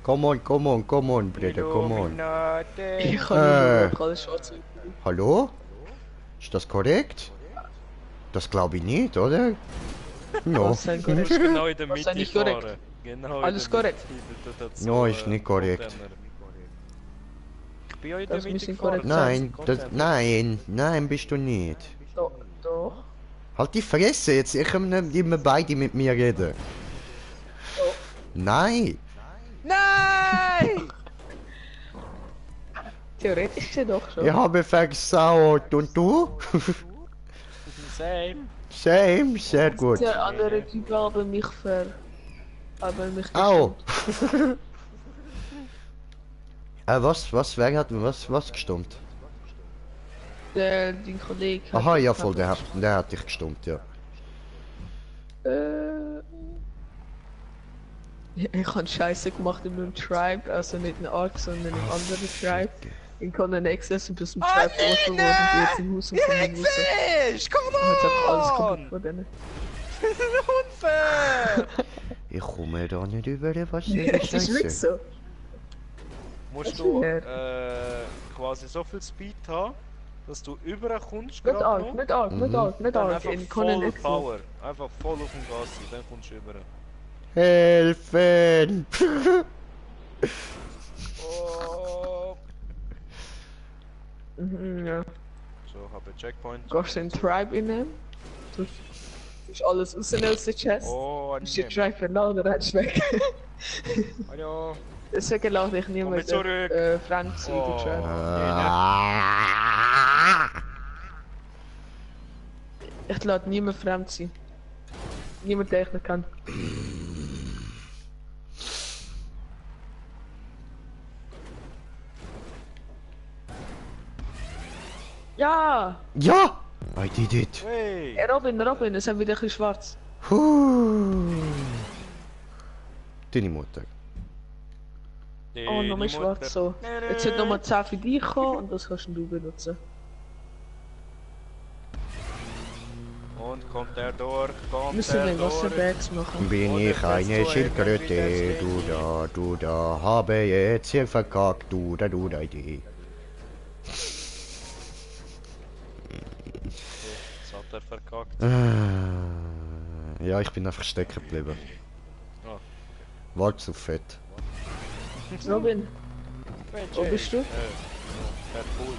Come on, Bruder, come on. Illuminati. Ich kann nicht alles schwarz. Hallo? Ist das korrekt? Das glaube ich nicht, oder? No. Was sein Du korrekt? musst genau in der Was Mitte ist nicht korrekt? fahren. Genau in Alles der korrekt? Mitte, da- da- No, so, ist nicht korrekt. Container. bin ja in der Das Mitte müssen gefahren. Nein, Content. nein, bist du nicht. Doch. Halt die Fresse, jetzt können nicht immer beide mit mir reden. Nein! Nein! Theoretisch gesehen doch schon. Ich habe versaut. Und du? Same. Same, sehr gut. Der andere Typ aber mich aber mich Au! Wer hat was gestimmt? dein Kollege. hat Aha, mich ja voll, gefragt. der hat dich gestimmt, ja. Ich habe Scheiße gemacht in meinem Tribe, also nicht in Ark, sondern in einem anderen Tribe. In Conan Access und bis zum Tribe vorgeworfen und jetzt im Haus und von dem Haus. Fisch! Come Und hat einfach alles on! kaputt von denen. Unfair! Ich komme da nicht über, was Es ist wirklich so. Musst Das du ist quasi so viel Speed haben, dass du überkommst Nicht gerade Ark, noch. nicht Ark, nicht Ark, nicht Dann Ark. einfach In Conan voll Access. Power. Einfach voll auf dem Gas sein, dann kommst du über. Helfen! Oh. Ja. So, habe Checkpoint. Gehst du in den Tribe rein, tust alles rausnehmen aus der Chest. Oh, Ist der nimm. Tribe verlassen, dann rennst du weg. Hallo. Deswegen lasse ich Komm niemand mit zurück. fremd sein, Oh. der Tribe. Ich lade niemand fremd sein. Niemand, den ich nicht kann. Ja! Ja! I did it! Hey. Robin, es sind wieder ein bisschen schwarz. Deine Mutter. Oh, nochmal schwarz so. Jetzt wird nochmal 10 für dich kommen und das kannst du benutzen. Und kommt er durch, kommt Müssen er wir durch. Wasserbags machen. Bin ich eine Schildkröte, du da, habe jetzt hier verkackt, du da, die. Jetzt hat er verkackt. Ja, ich bin einfach stecken geblieben. Oh. War zu fett. Robin, wo bist du? Sehr cool.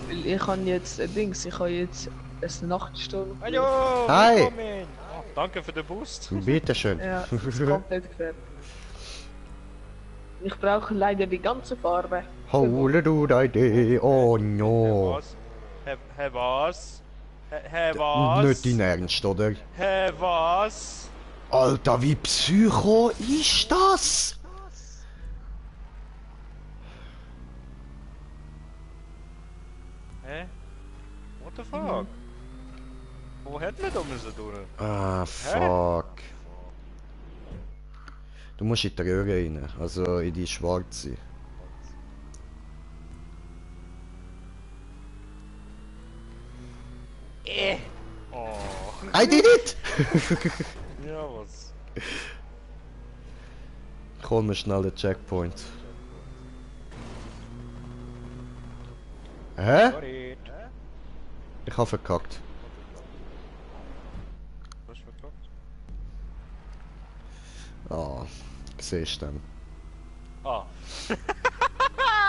Weil ich habe jetzt Dings, ich habe jetzt eine Nachtstunde. Hallo, Hi. willkommen. Oh, danke für den Boost. Bitteschön. Ja, das ist komplett gefährlich. Ich brauche leider die ganze Farbe. Hole du die, oh no. Was? Hä, was? Hä, was? Nicht dein Ernst, oder? Hä, was? Alter, wie psycho ist das? Hä? What the fuck? Wo hätten wir da müssen durch? Ah, fuck. Du musst in die Röhre rein, also in die schwarze. Oh. I did it! Ja, was? Ich hol mir schnell den Checkpoint. Hä? Sorry. Ich hab verkackt. Was hast du verkackt? Ah, siehst du dann. Ah.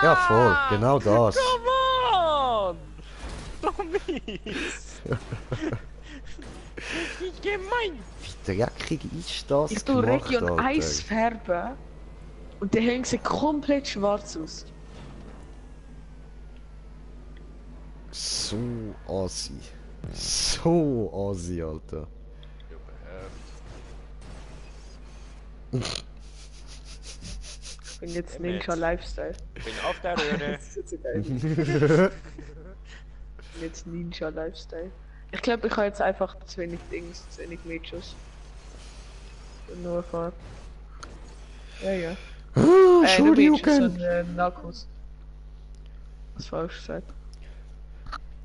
Ja, voll, genau das. Come on! So mies! Wie gemein! Wie dreckig ist das Ich tue gemacht, Region Alter? Eis färben und der hängt sieht komplett schwarz aus. So assi. So assi, Alter. Ich bin jetzt Eben Ninja jetzt. Lifestyle. Bin auf der Röhre. Das ist so geil. Ich bin jetzt Ninja Lifestyle. Ich glaube, ich habe jetzt einfach zu wenig Dings, zu wenig Mädchens. Nur Fahrt. Ja, ja. Nicht Mädchens, sondern Narcos. Was falsch gesagt.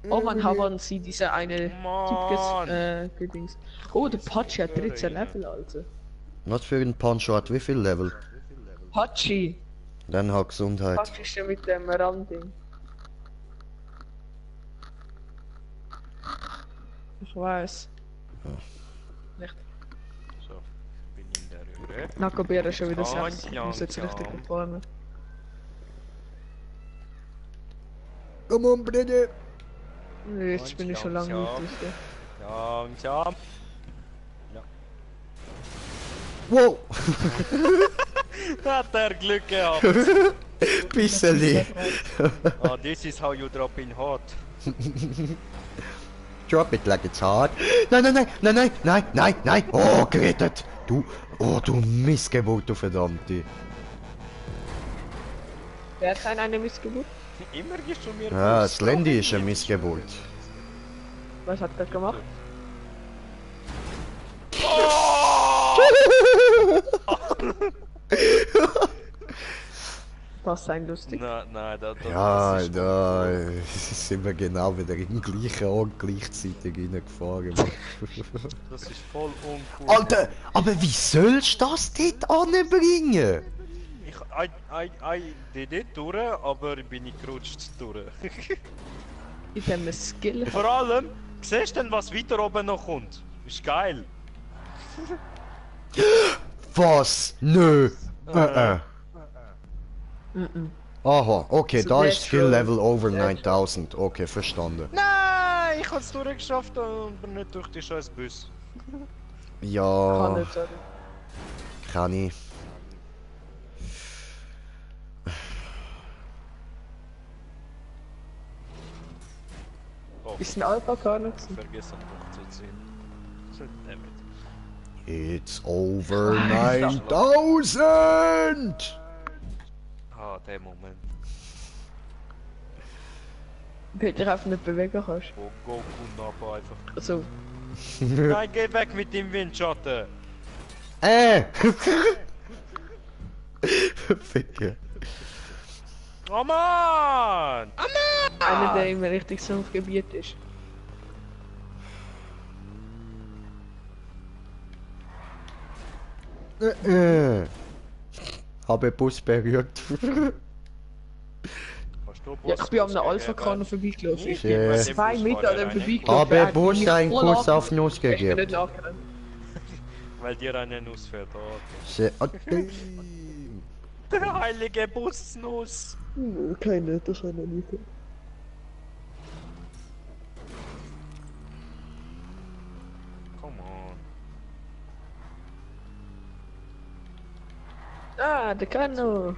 Oh man, haben sie diese eine Mann. Typ gedings. Oh, der Pachi hat 13 Level, Alter. Was für ein Pancho hat wie viel Level? Pachi! Dann hat Gesundheit. Pachi ist ja mit dem Randing. Ich weiß. Nicht. So, bin in der Röhre. Nakobera ist schon wieder Ganz 6. Ich muss jetzt langsam. richtig performen. Come on, Brenne! Nö, jetzt bin ich schon lange Langsam. nicht durch. Langsam. Wow! Hat er Glück gehabt. Bisseli! Ah, this is how you drop in hot. Drop it like it's hard. Nein, nein, nein, nein, nein, nein, nein, nein! Oh, gerettet! Du Missgeburt, du Verdammte! Wer hat eine Missgeburt? Immer gehst du mir Ja, Fuß. Slendy ist eine Missgeburt. Was hat er gemacht? Was sein lustig? Nein, das Ja, ist da sind wir genau wieder im gleichen Ort gleichzeitig reingefahren. Das ist voll uncool. Alter, aber wie sollst du das dort anbringen? Ich die nicht durch, aber ich bin nicht gerutscht durch. In dem Skill. Vor allem, siehst du denn, was weiter oben noch kommt? Ist geil. Was? Nö. Mhm. Aha, okay, So da ist that's Skill true. Level over That's 9000. Okay, verstanden. Nein, ich hab's durchgeschafft, aber nicht durch die scheiß Bus. Kann Ja, nicht sagen. kann ich. Oh, Ist ein Alpha nicht? vergessen hochzuziehen. So, damn it. It's over 9000! Ah, der Moment. Weil du dich einfach nicht bewegen kannst. Wo Goku Nappa einfach. Also, Nein, geh weg mit dem Windschatten! Ficke. Oh Mann! einer, der im richtigen Sumpfgebiet ist. Habe Bus berührt. Hast du Ja, ich bin am Bus Alpha-Kanal vorbeigelaufen. Ich bin Ja. 2 Meter an dem vorbeigelaufen. Habe Er hat Bus mich einen voll Kuss auf Nuss Ich bin gegeben. nicht nachgerannt. Weil dir eine Nuss fährt. Oh, okay. Sehr- Der heilige Busnuss! Keine, das kann er nicht. Come on. Ah, der Kano.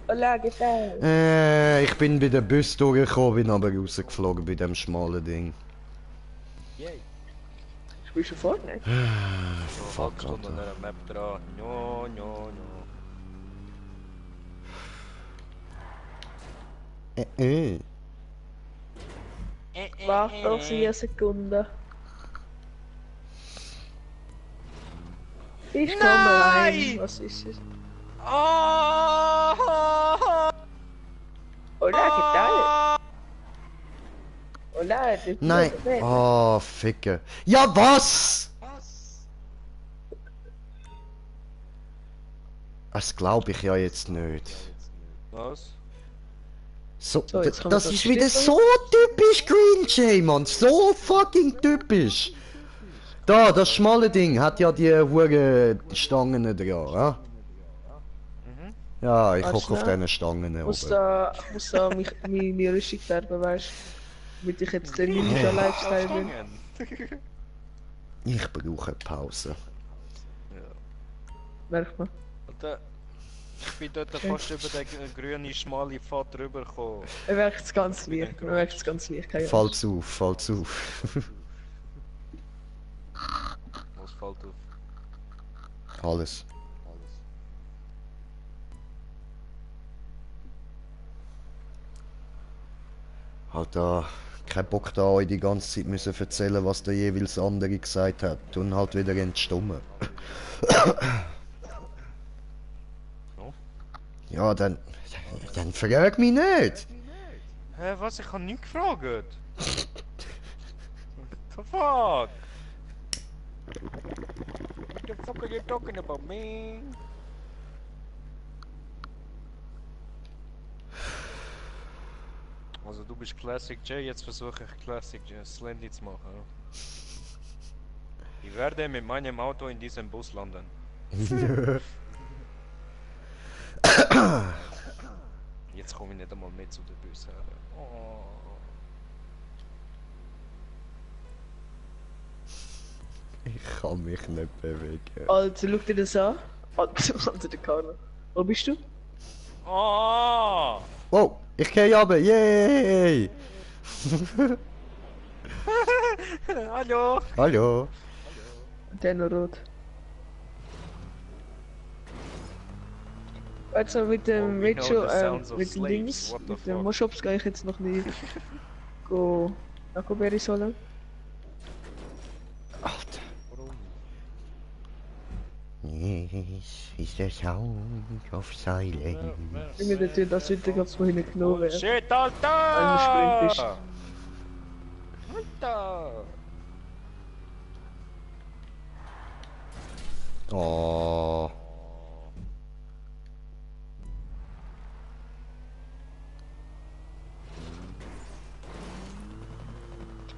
Hola, ¿qué tal? Ich bin bei der Bus durchgekommen, bin aber rausgeflogen bei dem schmalen Ding. Spielst du Fortnite? Fuck, Stunde an Alter. einer Map dran. No, no, no. Warte auf 4 Sekunden. Ich komme rein. Was ist es? Oh! Hola, ¿qué tal? Hola, ¿te Nein. puedo ver? Oh, Ficke. Ja, was? Das glaube ich ja jetzt nicht. Was? So, So, jetzt kommt das das ist wieder Schlüssel. so typisch Green Jay, Mann. So fucking typisch. Da, das schmale Ding hat ja die hohen Stangen dran, ja? Ja, ich Warte hocke auf schnell. diesen Stangen Muss oben. da meine Rüstung färben, weißt du? Damit ich jetzt der Ninja-Lifestyle bin. Ich brauche Pause. Merkt man. Alter, ich bin dort fast über den grünen schmalen Pfad drüber gekommen. Er merkt es ganz leicht. Man merkt es ganz leicht. Keine Angst. Fall's auf, fall's auf. Was fällt auf? Alles. Alter, kein Bock da euch die ganze Zeit müssen erzählen, was der jeweils andere gesagt hat. Und halt wieder entstummen. So? Ja, dann frag mich nicht. Hä, was? Ich hab nicht gefragt. What the fuck? What the fuck are you talking about, man? Also du bist Classic J, jetzt versuche ich Classic J Slendy zu machen. Ich werde mit meinem Auto in diesem Bus landen. Jetzt komme ich nicht einmal mit zu den Bus her. Oh. Ich kann mich nicht bewegen. Also, schau dir das an. Unter der Karre. Wo bist du? Oh! Oh, ich gehe runter, yay! Hallo! Hallo. Der noch rot. Also mit dem Oh, we know Rachel, the sounds of mit dem slaves. Dings, What the mit dem fuck? Moshops gehe ich jetzt noch nicht go Nakoberry holen. Alter. Warum? Yes, is the sound of silence. Ich bin natürlich das heute gerade von hinten genommen werden. Shit, Alter! Ein Sprint ist. Alter! Oh.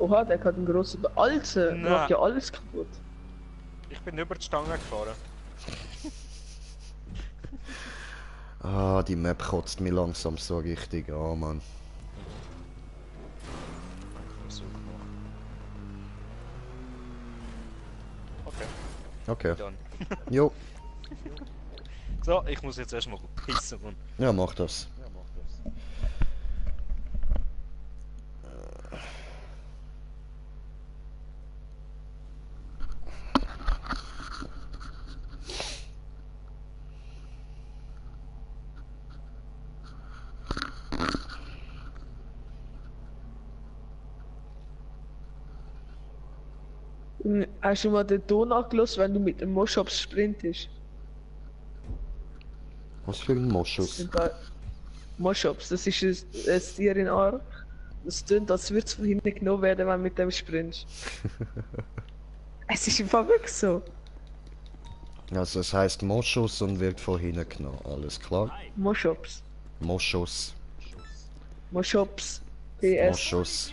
Oha, der hat einen grossen Alter, Nein. macht ja alles kaputt. Ich bin über die Stange gefahren. Ah, die Map kotzt mich langsam so richtig an, Mann. Versuch noch. Okay, Okay. dann. Jo. So, ich muss jetzt erstmal pissen und. Ja, mach das. Hast du mal den Ton angelassen, wenn du mit dem Moshops sprintest? Was für ein Das Moschus. sind da Moshops, das ist ein Tier in Ark. Das tönt, als würde es von hinten genommen werden, wenn du mit dem sprintest. Es ist einfach wirklich so. Also es heißt Moschus und wird von hinten genommen. Alles klar? Moshops. Moschus. Moshops. PS. Moschus.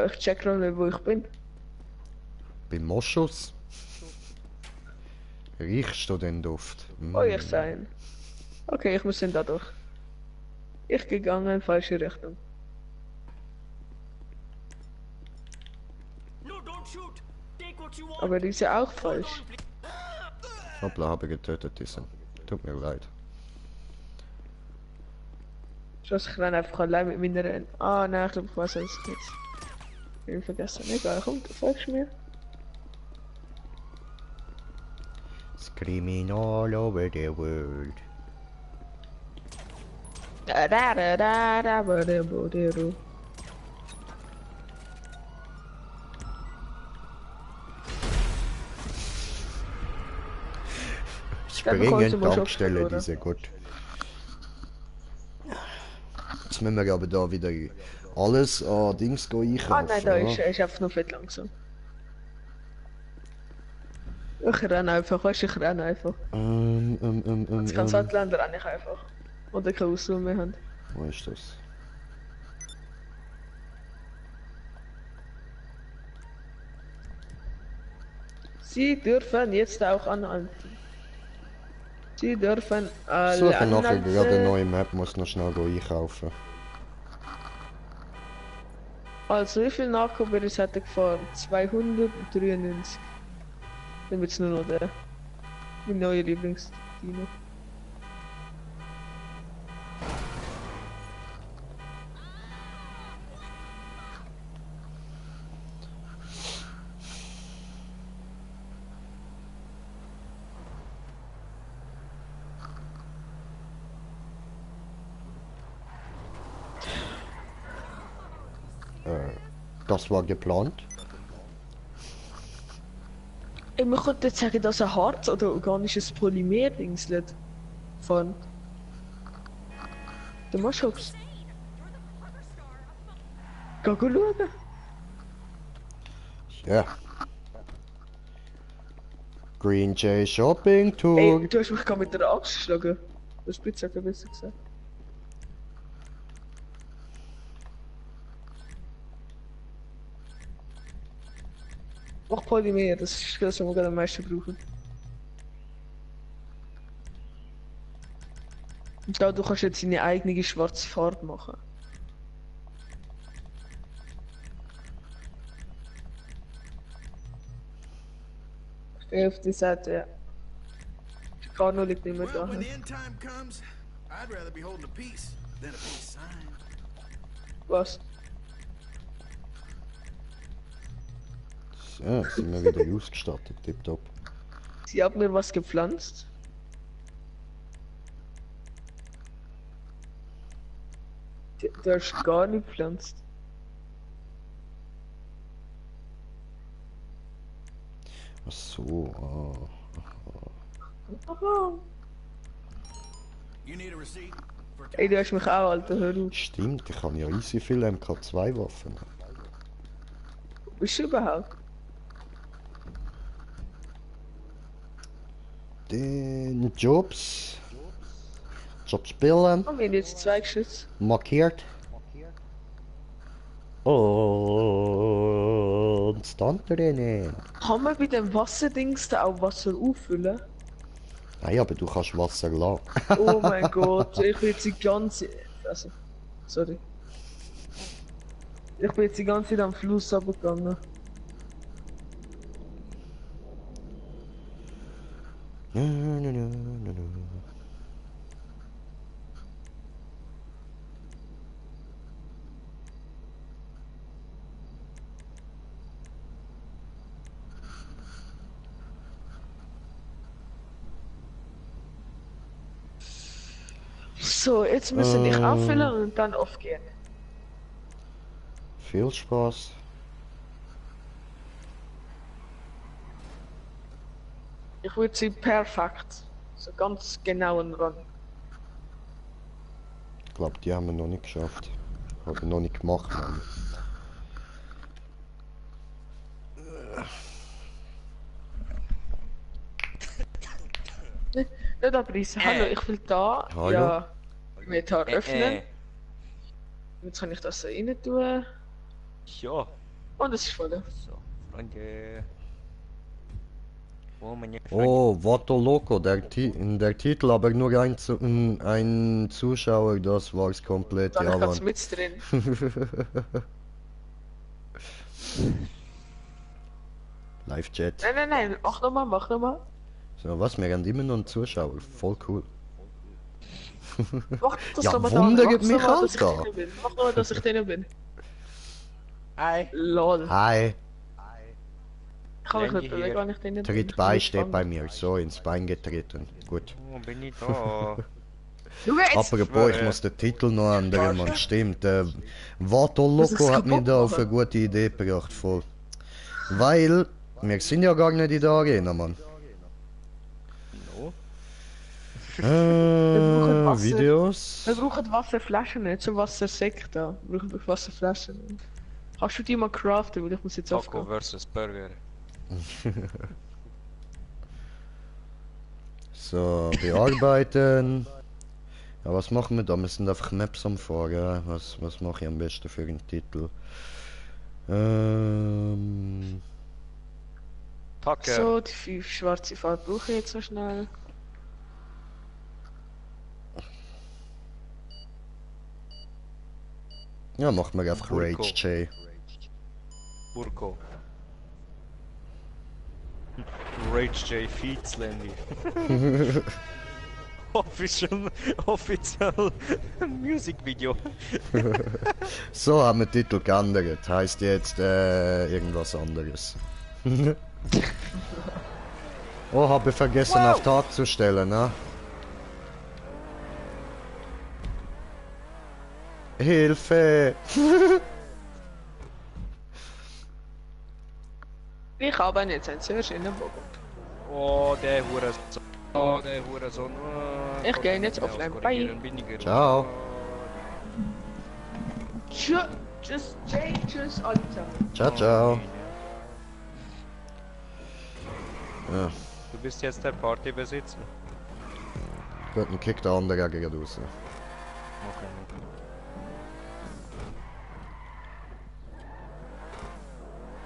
Ich check gerade nicht, wo ich bin. Bei Moschus? Riechst du den Duft? Oh, ich sehe ihn. Okay, ich muss ihn da durch. Ich gegangen in falsche Richtung. Aber die ist ja auch falsch. Hoppla, habe getötet diesen. Tut mir leid. Ich renne einfach allein mit meiner Rennen. Ah, nein, ich glaube, ich weiß es jetzt. Ich habe vergessen. Egal, komm, du folgst mir. Screaming all over the world. Bodero. Dann bekommst du Springen, mal Tankstelle, Schock, die sehr gut. Jetzt müssen wir aber da wieder alles an Dings einkaufen. Ah nein, da ja. ist einfach nur fett langsam. Ich renne einfach, weißt du, ich renne einfach. Jetzt kann es Länder renne ich einfach. Oder keine Auswahl mehr haben. Wo ist das? Sie dürfen jetzt auch anhalten. Sie dürfen alle Suche nachher anhalten. gerade eine neue Map, muss noch schnell einkaufen. Also wie viel Nachkommen hat er gefahren? 293. Dann wird's nur noch der. Mein neuer Lieblingsdino. Das war geplant. Ich könnte jetzt sagen, dass ein Harz oder organisches Polymer-Dingslet von der Moshops. Geh schauen. Ja. Green Jay Shopping Tour. Ey, du hast mich gerade mit der Axt geschlagen. Das Spitzhacke besser gesagt. Mach Polymer, das ist das, was wir gerade am meisten brauchen. Und da du kannst jetzt deine eigene schwarze Farbe machen. Ja, auf die Seite, ja. Die Kano liegt nicht mehr Well, da. when the end time comes, I'd rather be holding a peace than a peace sign. Was? So, sind wir wieder ausgestattet, tipptopp. Sie haben mir was gepflanzt. Du hast gar nicht gepflanzt. Ach so, Aha. You need a receipt for Ey, du hast mich auch, Alter, hör auf. Stimmt, ich habe ja easy viele MK2 Waffen. Wo bist du überhaupt? Den Jobs. Jobs billen. Oh, wir haben jetzt 2 Geschütze. Markiert. Und stand drinnen. Kann man bei dem Wasserdings da auch Wasser auffüllen? Nein, aber du kannst Wasser lassen. Oh mein Gott, ich bin jetzt die ganze... Also, sorry. Ich bin jetzt die ganze Zeit am Fluss runtergegangen. So, jetzt müssen ich auffüllen und dann aufgehen. Viel Spaß. Ich würde sie perfekt. So ganz genauen Rang. Ich glaube, die haben wir noch nicht geschafft. Oder noch nicht gemacht. Mann. Nicht abreißen. Hallo, ich will da. Hallo? Ja. Inventar öffnen. Jetzt kann ich das so rein tun. Ja. Und es ist voll. So, Freunde. Oh, meine Freunde. Oh, Vato Loco, der Titel, aber nur ein Zuschauer, das war's komplett. Da Ja, ich ganz Mann. mit drin. Live-Chat. Nein, mach nochmal. So, was? Wir haben immer noch einen Zuschauer. Voll cool. Mach das Ja, nochmal wundert da. mich, Dass ich Alter. drinnen bin. Mach nur, dass ich drinnen bin. Hi. Lol. Hi. Ich kann mich Lenny nicht bewegen, hier. wenn ich drinnen bin. Tritt bei steht bei mir. So, ins Bein getreten. Gut. Oh, bin ich da? Schau jetzt! Apropos, ich muss den Titel noch ändern, man. Stimmt. Vato Muss ich's Loco hat mich kaputt da auf machen? eine gute Idee gebracht, voll. Weil, wir sind ja gar nicht in der Arena, Mann. No. brauchen Wasser. Videos. Wir brauchen Wasserflaschen, nicht so Wassersäcke da. Wir brauchen Wasserflaschen. Kannst du die mal craften, weil ich muss jetzt Taco aufgehen. versus Burger. So, bearbeiten. Ja, was machen wir da? Wir sind einfach Maps am Fahren. Was mache ich am besten für einen Titel? Tacker. So, die 5 schwarze Farbe brauche ich jetzt so schnell. Ja, machen wir einfach Burko. Rage J. Burko. Rage J Feeds Landy. Official Music Video. So haben wir den Titel geändert. Heißt jetzt irgendwas anderes. Oh, habe vergessen auf Tag zu stellen, ne? Hilfe! Ich habe einen jetzt einen sehr schönen Bogen. Oh, der Hurensohn. Oh, der Hurensohn. Oh, Ich gehe jetzt offline. Bye. Ciao. Tschüss, Jay, tschüss, alle zusammen. Ciao, ciao. Ja, Du bist jetzt der Partybesitzer. gut, dann kickt der andere gerade raus. Okay.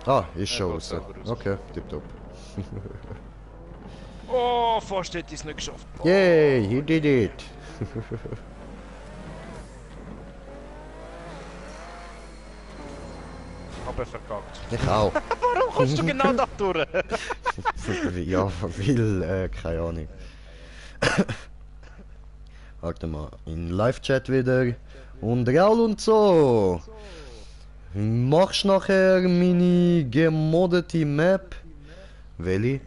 Ah, ist schon geht raus. selber raus. Okay, tipptopp. Oh, fast hätte ich es nicht geschafft. Yay, you did it! aber verkackt. Ich auch. Warum kommst du genau da durch? Ja, weil, keine Ahnung. Warte mal, in Live-Chat wieder. Und Real und so. Machst nachher meine gemoddete Map? Welche?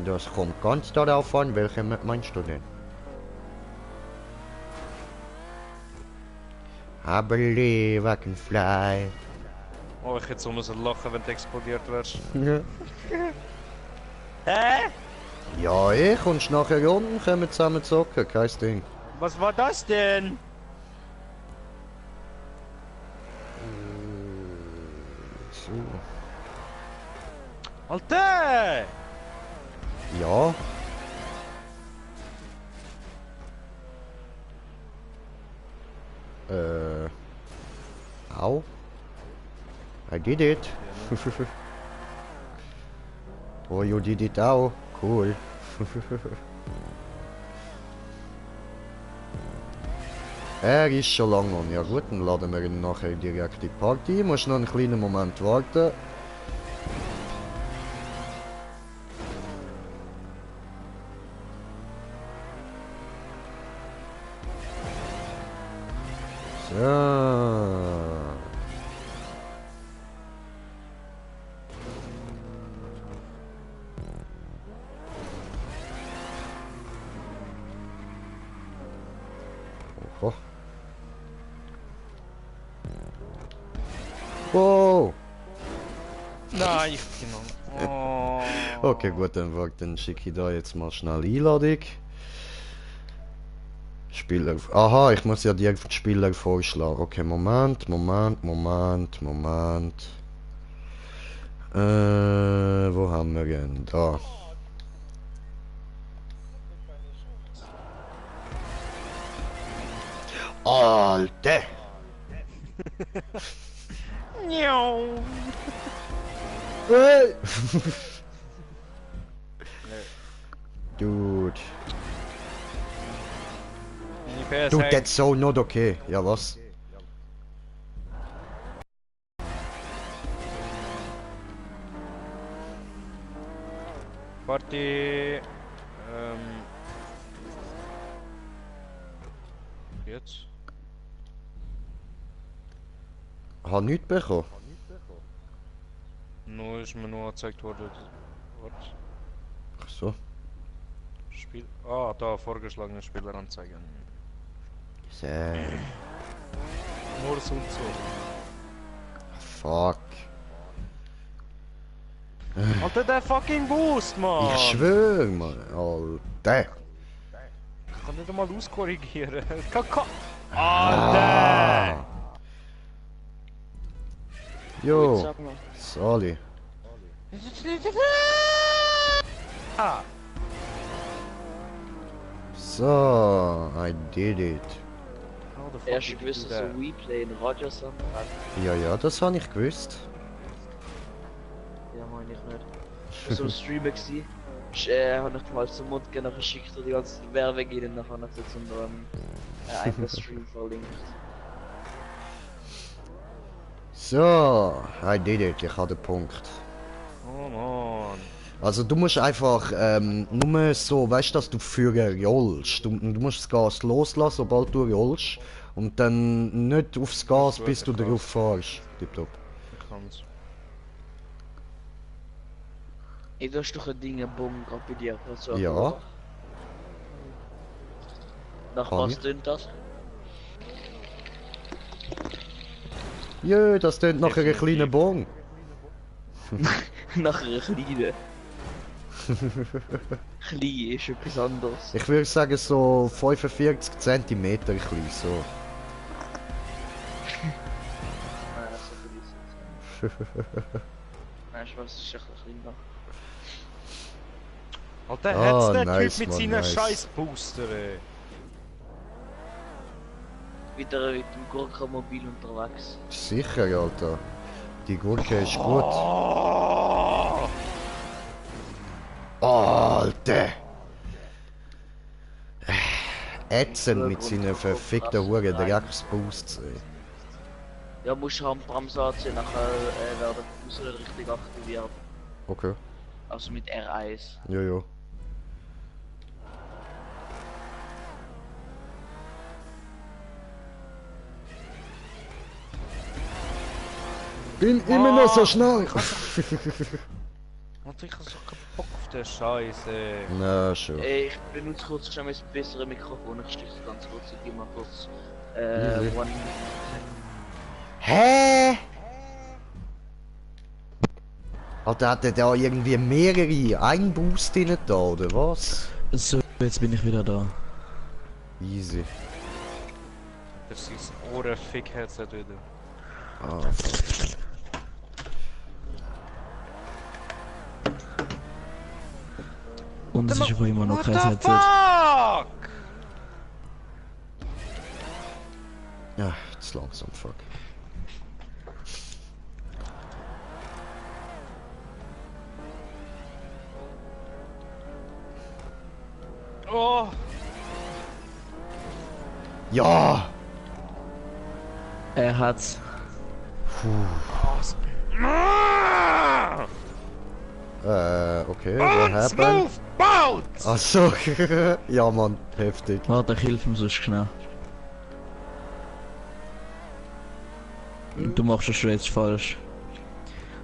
Das kommt ganz darauf an, welche Map meinst du denn? Aber wacken fly. Oh, ich hätte so müssen lachen, wenn du explodiert wärst. Ja. Hä? Ja, kommst nachher unten, können zusammen zocken, kein Ding. Was war das denn? So. Alter! Ja. Au. I did it. Oh, you did it auch. Cool. Er ist schon lange an. Ja gut, dann laden wir ihn nachher direkt in die Party. Muss noch einen kleinen Moment warten. So. Oho. Wow. Nein, ich bin oh. Okay, gut, dann schicke ich da jetzt mal schnell Einladung. Spieler. Aha, ich muss ja direkt Spieler vorschlagen. Okay, Moment. Wo haben wir denn? Da. Alter! Hey! Dude. Dude, that's so not okay. Ja, was? Party. Jetzt? Hat nichts bekommen. Nur ist mir nur gezeigt worden. Warte. Ach so. Spiel. Ah, da vorgeschlagene Spieler anzeigen. Sehr. Nur so und so. Fuck. Alter, der fucking Boost, Mann! Ich schwör, Mann. Alter. Ich kann nicht einmal auskorrigieren. Alter! Jo. Sorry. Ah! So, I did it. Erst gewusst, dass so Replay in Radiosender hat. Ja, das habe ich gewusst. Ja, meine ich nicht. So ein Streamer gsi. Habe ich mal zum Mund nachher geschickt und die ganze Werbung ihnen nachher noch dazu einen Stream verlinkt. So, I did it. Ich habe den Punkt. Oh Mann. Also du musst einfach nur so, weißt du, dass du Führer rollst. Du musst das Gas loslassen, sobald du rollst. Und dann nicht aufs Gas, bis du darauf fährst. Tipptopp. Ich kann's. Ey, du hast doch ein Ding, ein Bomben gerade bei dir. So, Ja. oder? Nach Kann was ich? tönt das? Jö, das tönt nach einer kleinen Bon. Nach einer kleinen. Klein ist etwas anderes. Ich würde sagen so 45 cm klein, so. Nein, das ist nicht. Nein, ich weiß, es ist echt ein kleiner. Alter, Ah, hat's der nice, Typ mit Mann, seinen nice. scheiß Booster, ey. Wieder mit dem Gurkenmobil unterwegs. Sicher, Alter. Die Gurke ist gut. Oh! Alter! ätzend mit seinen verfickten Huren Drecksboosts. Ja, musst du am Bremse anziehen, nachher werden die Fuß nicht richtig aktiviert. Okay. Also mit R1. Ja. Bin immer noch so schnell! Und ich hab so keinen Bock auf den Scheiße. Na schon. Ey, ich benutze kurz schnell mein besseres Mikrofon, ich stich ganz kurz, ich geh mal kurz. One. Hä? Alter, hat der da irgendwie mehrere Einboost drin da, oder was? So, jetzt bin ich wieder da. Easy. Das ist Ohrenfick-Headset wieder. Ah. Und es ist aber immer noch kein Headset. Fuck! Ja, jetzt langsam, fuck. Oh! Ja! Er hat's. Okay, what happened? Achso, ja Mann, heftig. Warte, ich helfe ihm sonst schnell. Du machst das schon jetzt falsch.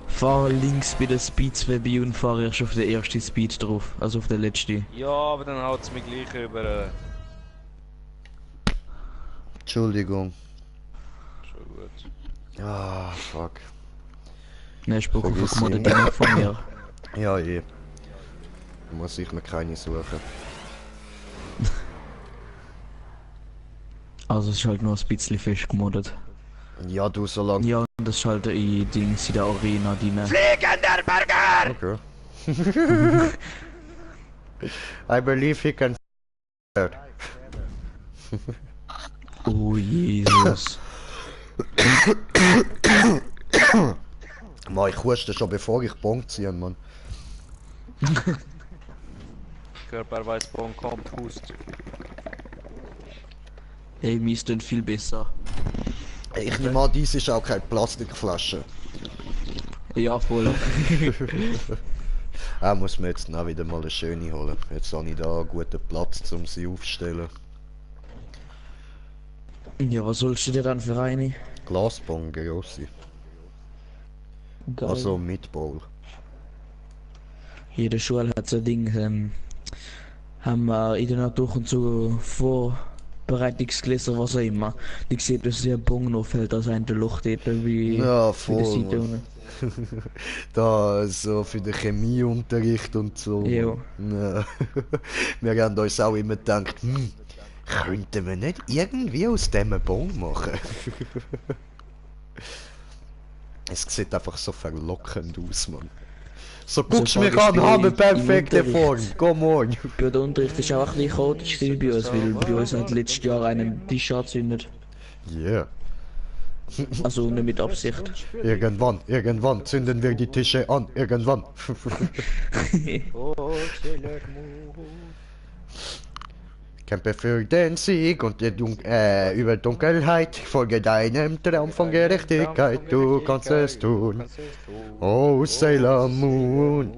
Fahr links bei den Speeds vorbei und fahr erst auf den ersten Speed drauf, also auf den letzten. Ja, aber dann haut's mich gleich über. Entschuldigung. Schon gut. Ah, fuck. Ne, Spuck auf Vergiss den ihn. Ding von mir. Ja, eh. Muss ich mir keine suchen. Also es ist halt nur ein bisschen fest gemoddet. Ja, du, solange... Ja, und das ist halt in Dings in der Arena drin. Fliegender Burger! Okay. I believe he can... Oh Jesus. Mann, ich huste schon bevor ich Bon ziehe, Mann. Körper weiß Bon kommt, Hust. Hey, mir ist denn viel besser. Ich nehme an, dies ist auch keine Plastikflasche. Ja, voll. Muss mir jetzt noch wieder mal eine schöne holen. Jetzt habe ich da einen guten Platz, um sie aufzustellen. Ja, was sollst du dir dann für eine? Glasbon, grosse. Geil. Also mit Bowl. Jede Schule hat so ein Ding, haben wir in der Natur und so Vorbereitungsgläser, was auch immer. Die sieht, dass der Bon noch fällt aus einem Loch dort, wie Ja, wie der voll. Seite unten. Da so für den Chemieunterricht und so. Ja. Ja. Wir haben uns auch immer gedacht, könnten wir nicht irgendwie aus dem einen Bon machen? Es sieht einfach so verlockend aus, Mann. So guckst du mich an, habe perfekte Form, come on. Ja, der Unterricht ist auch ein bisschen chaotisch gewesen bei uns, weil bei uns hat letztes Jahr einen Tisch angezündet. Yeah. Also nicht mit Absicht. Irgendwann zünden wir die Tische an, irgendwann. Kämpfe für den Sieg und die über Dunkelheit, folge deinem Traum von Gerechtigkeit, du kannst es tun. Oh, Sailor Moon.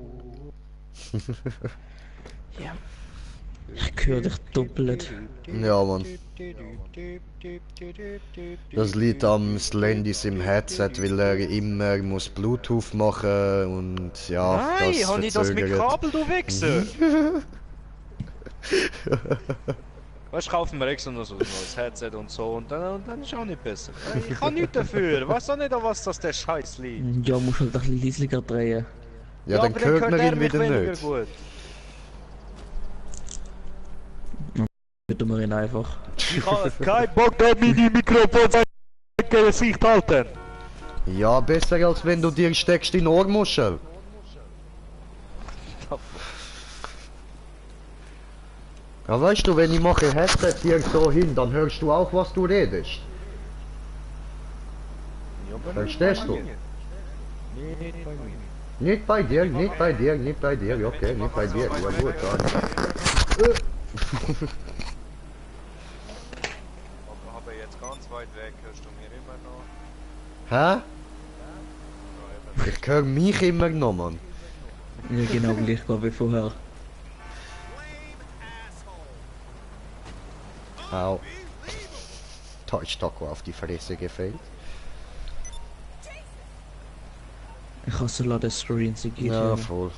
Ja. Ich höre dich doppelt. Ja, Mann. Das liegt am Slendis im Headset, weil er immer muss Bluetooth machen und ja, Nein, das hab ich das mit verzögert. Kabel, du Wichser! Weißt du, kaufen wir extra noch so ein neues Headset und so und dann ist auch nicht besser. Ich kann nichts dafür, weißt du nicht, an was das der Scheiß liegt. Ja, musst halt ein bisschen leislicher drehen. Ja, dann aber hört man er ihn mich wieder weniger nicht. gut. Bitte wir ihn einfach. Ich habe keinen Bock, da meine Mikrofon sein Gesicht halten. Ja, besser als wenn du dir steckst in Ohrmuschel. Ja, weißt du, wenn ich mache Headset hier so hin, dann hörst du auch, was du redest. Verstehst du? Nicht bei mir. Nicht bei dir, nicht bei dir, okay, nicht bei dir, ja gut, dann. Weg hörst du mir immer noch? Hä? Ich höre mich immer noch, Mann. Ja, genau gleich wie vorher. Au. Da ist Taco auf die Fresse gefällt. Ich hasse leider Screens, ich gehe Ja, voll.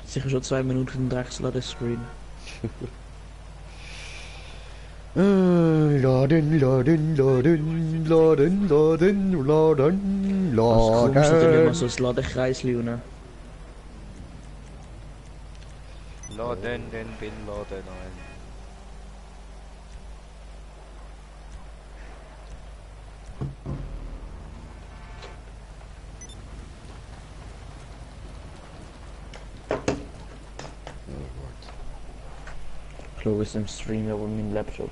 Sicher schon 2 Minuten Dreckslader Screen. Laden, laden, laden, laden, laden, laden, Also kommst du dann immer laden. so das Ladekreisli rein. Laden den Bin Laden ein. Ich glaube, es ist im Stream, aber mit dem Laptop.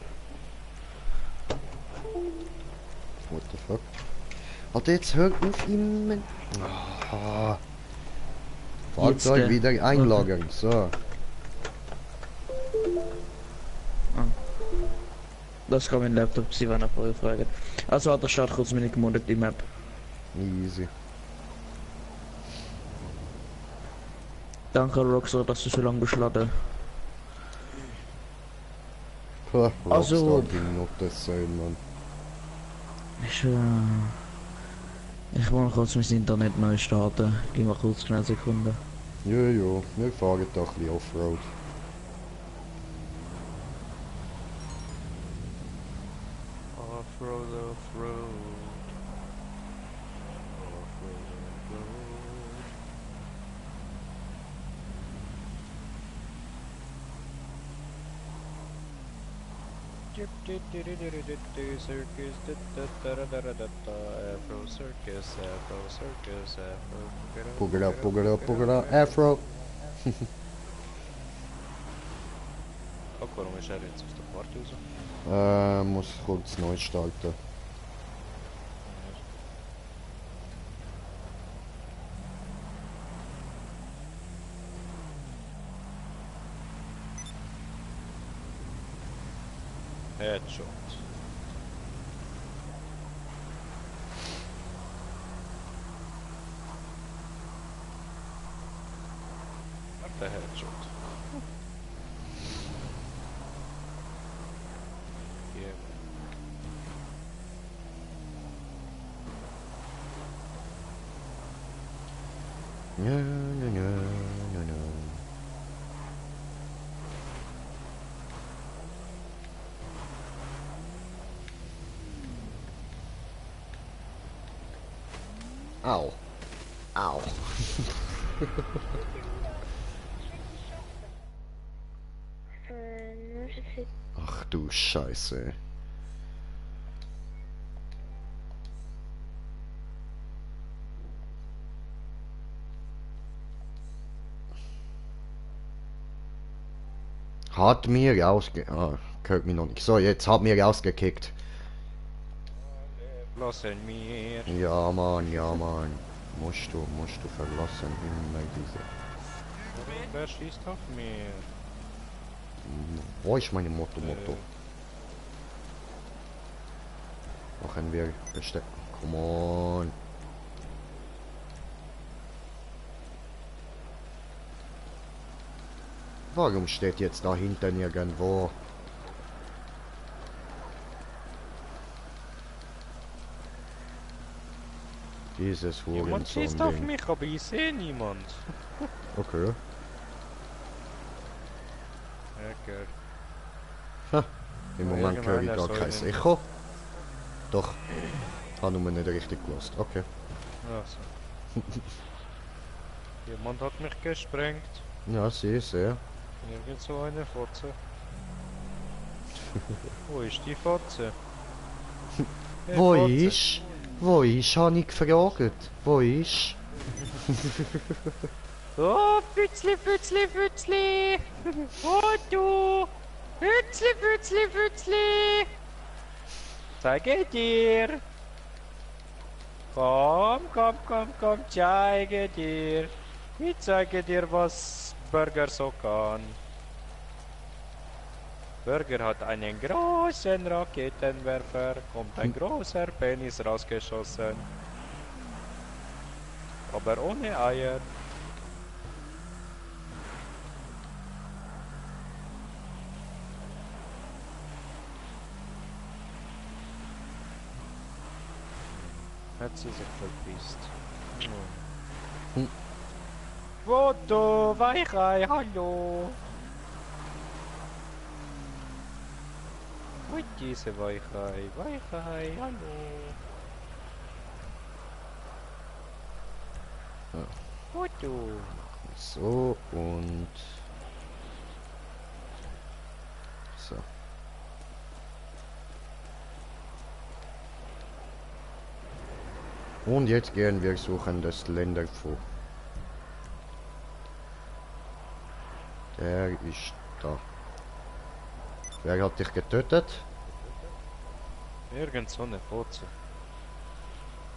What the fuck? Alter, jetzt hör auf ihm. Fahrzeug Jetzt, wieder einlagern, so. Das kann mein Laptop sein, wenn er vorher fragt. Also hat der Start kurz meine gemoddete die Map. Easy. Danke Rockstar, dass du so lange geschlagen. Puh, Also- Rockstar ging noch das sein, Mann. Ich will kurz mein Internet neu starten. Gib mal kurz schnell Sekunden. Jojo, wir fahren doch ein bisschen Offroad. Offroad, offroad. Circus, Afro circus, Afro circus, Afro. Pugada, pugada, pugada, Afro. Ook waarom is er jetzt aus der Party raus? Muss kurz neu starten. Headshot. Wat de headshot. Yeah. Ja, ja, ja, ja, ja. Au. Au. Ach du Scheiße. Hat mir hört mich noch nicht. So, jetzt hat mir rausgekickt. Lassen mir. Ja, Mann, ja, Mann. Musst du verlassen, immer diese. Wer schießt auf mir? Wo ist meine Motto? Machen wir Beste. Come on. Warum steht jetzt da hinten irgendwo? Dieses Jemand schießt auf Hurensohn-Ding. mich, aber ich sehe niemand. Okay. Okay. Ha. Im Moment höre ich gar Irgendeiner kein soll Echo. Doch. Habe nur nicht richtig gelost. Okay. Also. Jemand hat mich gesprengt. Ja, sehr. Irgend so eine Fotze. Wo ist die Fotze? Hey, Wo Fotze. ist? Wo ist? Habe ich gefragt. Wo ist? Oh, Pfützli, Pfützli, Pfützli! Oh, du! Pfützli, Pfützli, Pfützli! Zeige dir! Komm, zeige dir! Ich zeige dir, was Burger so kann. Burger hat einen großen Raketenwerfer, kommt ein großer Penis rausgeschossen. Aber ohne Eier. Hat sie sich verpisst. Oh. Foto, Weichei, hallo! Und diese Weichei, hallo! Ja. Foto! So und... So. Und jetzt gehen wir suchen das Länderfo. Der ist da. Wer hat dich getötet? Irgend so eine Fotze.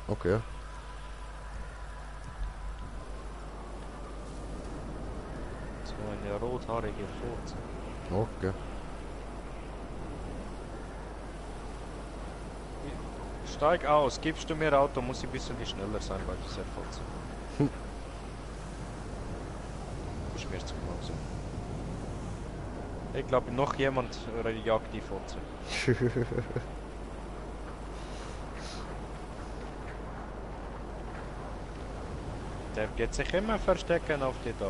Okay. So eine rothaarige Fotze. Okay. Steig aus, gibst du mir Auto, muss ich ein bisschen schneller sein bei dieser Fotze. Ist mir zu langsam. Ich glaube, noch jemand jagt die Fotze. Der geht sich immer verstecken auf die Dach.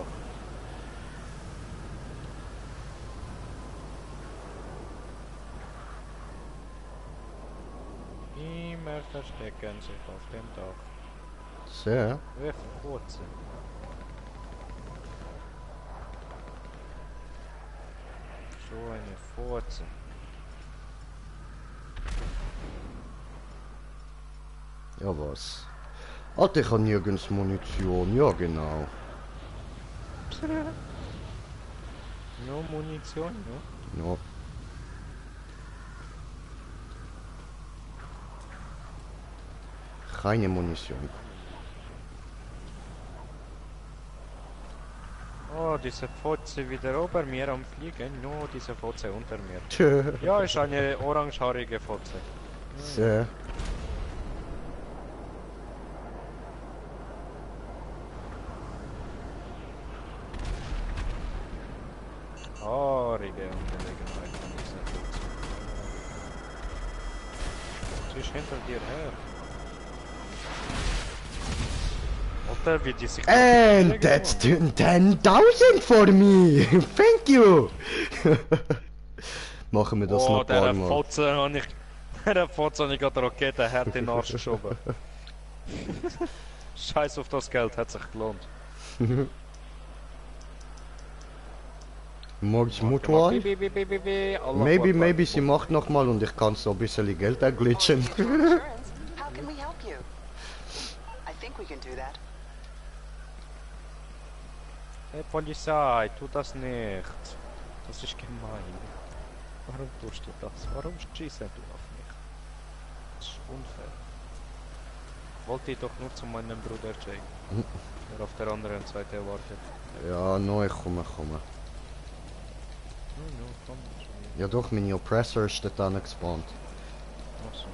Immer verstecken sich auf dem Dach. Sehr. Fotze. So eine Fotze. Ja was? Alter, ich habe nirgends Munition. Ja genau. No Munition, no? Ja. Keine Munition. Oh, diese Fotze wieder ober mir am Fliegen. No, diese Fotze unter mir. Ja, ist eine orangehaarige Fotze. Sehr. Haarige Angelegenheit von dieser Fotze. Sie ist hinter dir her. Alter, wie die sich... And that's 10,000 for me! Thank you! Machen wir das noch ein paar Mal. Fotze habe ich... Der Fotze habe ich gerade Raketenherd in den Arsch geschoben. Scheiß auf das Geld, hat sich gelohnt. Magst du Mutual? Maybe sie macht nochmal und ich kann so ein bisschen Geld erglitschen. How can we help you? I think we can do that. Hey Polizei, tu das nicht. Das ist gemein. Warum tust du das? Warum schießt du auf mich? Das ist unfair. Ich wollte doch nur zu meinem Bruder Jake, der auf der anderen Seite wartet. Ja, no, ich komme. No, komm schon. Ja doch, mein Oppressor ist dort gespawnt. Ach so.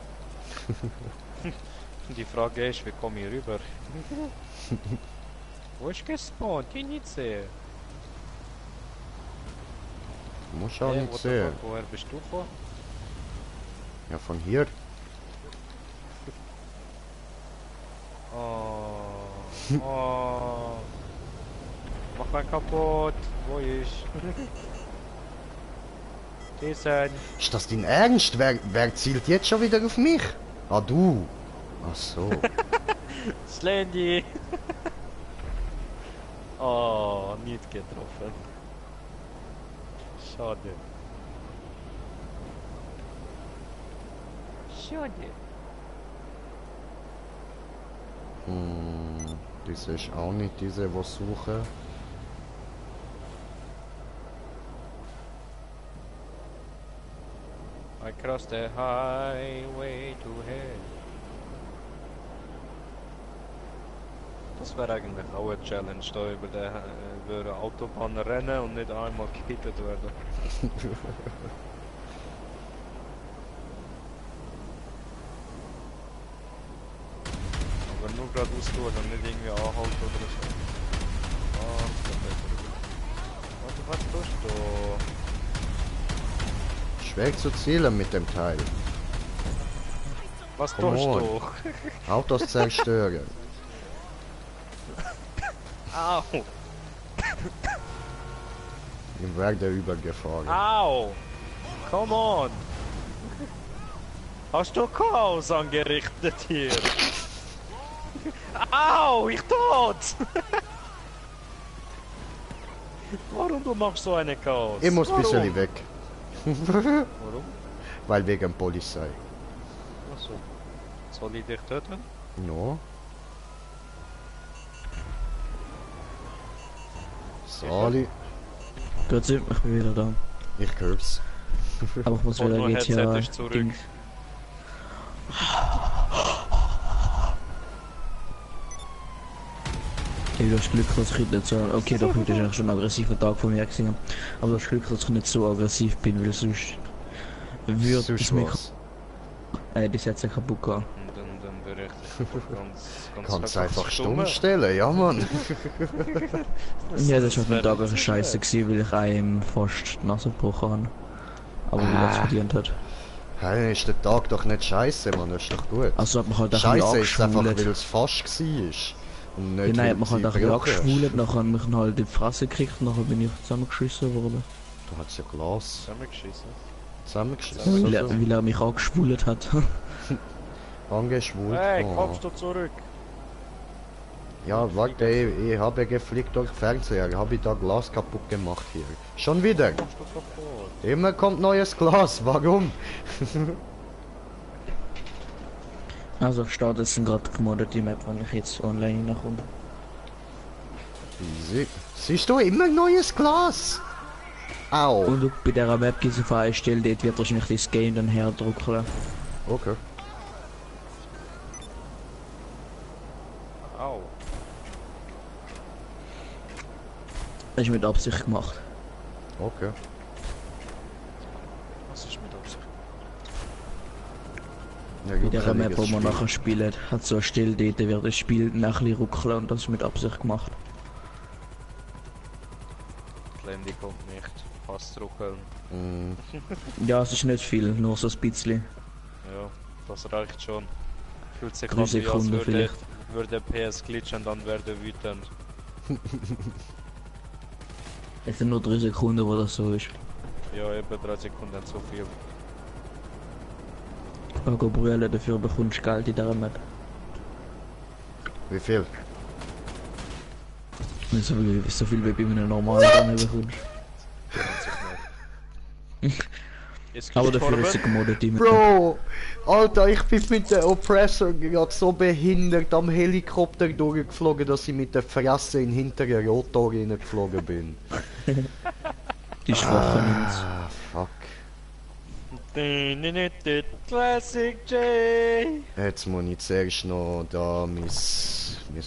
Die Frage ist, wie komme ich rüber? Wo ist gespawnt? Ich nicht sehe. Du musst auch nicht sehen. Woher bist du vor? Ja, von hier. Oh. Oh. Mach mal kaputt. Wo ist? Diesen. Ist das dein Ernst? Wer zielt jetzt schon wieder auf mich? Ah, du. Ach so. Slendy. Oh, nicht getroffen. Schade. Schade. Diese ist auch nicht diese, was suche. I crossed the highway to hell. Das wäre eigentlich auch eine Challenge, da über eine Autobahn rennen und nicht einmal gehittet werden. Aber nur geradeaus durch und nicht irgendwie anhalten oder so. Ah, was tust du? Schwer zu zählen mit dem Teil. Was Come tust on. du? Autos zerstören. Au! Im Werde übergefahren. Au! Come on! Hast du Chaos angerichtet hier? Au! Ich tot! Warum du machst so eine Chaos? Ich muss ein bisschen weg. Warum? Weil wegen Polizei. Achso. Soll ich dich töten? No. Sali. Grüezi, ich bin wieder da. Ich hör's. Aber ich muss wieder Porno Headset GTA ist zurück. Dings. Okay, du hast Glück, dass ich heute nicht so... Okay, doch, heute ist eigentlich schon ein aggressiver Tag von mir gewesen. Aber du hast Glück, dass ich nicht so aggressiv bin, weil sonst... Würde es mich... die Sätze kaputt gehen. Dann wäre ich ganz Kannst einfach stumm stellen, ja Mann. Ja, das war für den Tag eine Scheiße gewesen, weil ich einem fast die Nase gebrochen habe. Aber wie er es verdient hat. Hey, ist der Tag doch nicht scheiße, Mann, das ist doch gut. Also hat man halt Scheiße ist einfach, weil es fast war. Und nicht, nein, weil hat man halt sie auch ein gebrochen ist. angeschwult, nachher hat mich halt in die Fresse gekriegt und nachher bin ich zusammengeschissen worden. Da hat's ja Glas. Zusammengeschissen? Weil er mich angeschwult hat. Angeschwult? Hey, Oh. kommst du zurück? Ja, warte, ich habe geflickt durch Fernseher, habe ich da Glas kaputt gemacht hier. Schon wieder? Immer kommt neues Glas, warum? Also ich starte jetzt gerade gemoddet die Map, wenn ich jetzt online hineinkomme. Easy. Siehst du, immer neues Glas? Au. Und du, bei dieser Map gibt es auf eine Stelle, dort wird wahrscheinlich das Game dann herdrücken. Okay. Au. Das ist mit Absicht gemacht. Okay. Was ist mit Absicht? Ja, Bei gut, dieser Map, wo man Spiel. nachher spielt, hat so eine Stelle, dort wird das Spiel nach ein bisschen ruckeln und das ist mit Absicht gemacht. Handy kommt nicht. Fast ruckeln. Ja, es ist nicht viel, nur so ein bisschen. Ja, das reicht schon. Fühlt sich 3 an, wie als Sekunden würde, vielleicht. würde PS glitchen, dann werde wütend. Es sind nur 3 Sekunden, wo das so ist. Ja, eben 3 Sekunden zu viel. Pago brüllen, dafür bekommst du Geld in dieser Map. Wie viel? Nicht so viel wie bei einem normalen Rennen bekommst. Aber dafür ist sie gemoddet die Map. Bro! Alter, ich bin mit dem Oppressor gerade so behindert am Helikopter durchgeflogen, dass ich mit der Fresse in den hinteren Rotor reingeflogen bin. Die schwachen Ins. Ah, fuck. Classic J! Jetzt muss ich zuerst noch da mein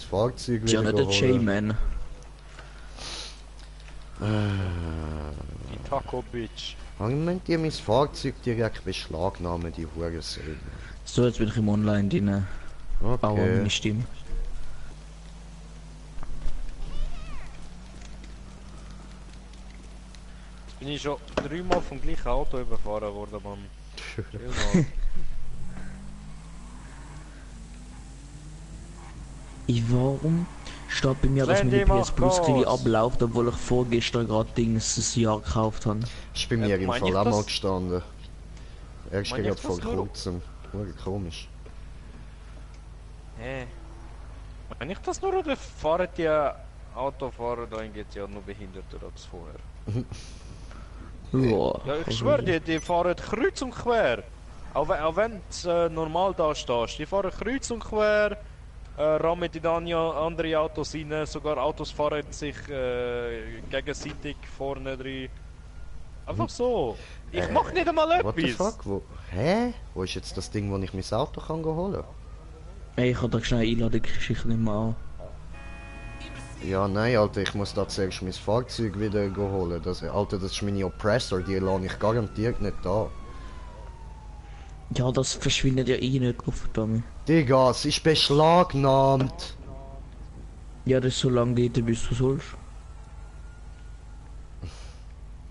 Fahrzeug Ist ja wieder nicht der holen. J-Man. Die Taco Bitch. Haben die mein Fahrzeug direkt beschlagnahmen, die Hurensohn. So, jetzt bin ich im Online drin. Bauen meine Stimme. Jetzt bin ich schon 3-mal vom gleichen Auto überfahren worden, Mann. Viermal. Warum steht bei mir, dass meine Randy, PS Plus mach irgendwie Gas. abläuft, obwohl ich vorgestern gerade Dings ein Jahr gekauft habe? Ist bei mir im meine Fall ich auch mal das? gestanden. Erst Meine gerade ich vor das nur? kurzem. Komisch. Hä? Wenn ich das nur oder fahren die Autofahrer da in GTA nur behinderter als vorher? Ja, ich schwöre, die fahren kreuz und quer. Auch wenn du normal da stehst, die fahren kreuz und quer, rammen in andere Autos rein, sogar Autos fahren sich gegenseitig vorne drin. Einfach so. Ich mach nicht einmal What the etwas. fuck? Wo? Hä? Wo ist jetzt das Ding, wo ich mein Auto kann holen? Ey, ich kann da schnell Einladungsgeschichte nicht mehr an. Ja, nein, Alter, ich muss da zuerst mein Fahrzeug wieder holen. Alter, das ist meine Oppressor, die lasse ich garantiert nicht da. Ja, das verschwindet ja eh nicht, Dummy. Digga, es ist beschlagnahmt. Ja, das ist so lange dort, bis du sollst.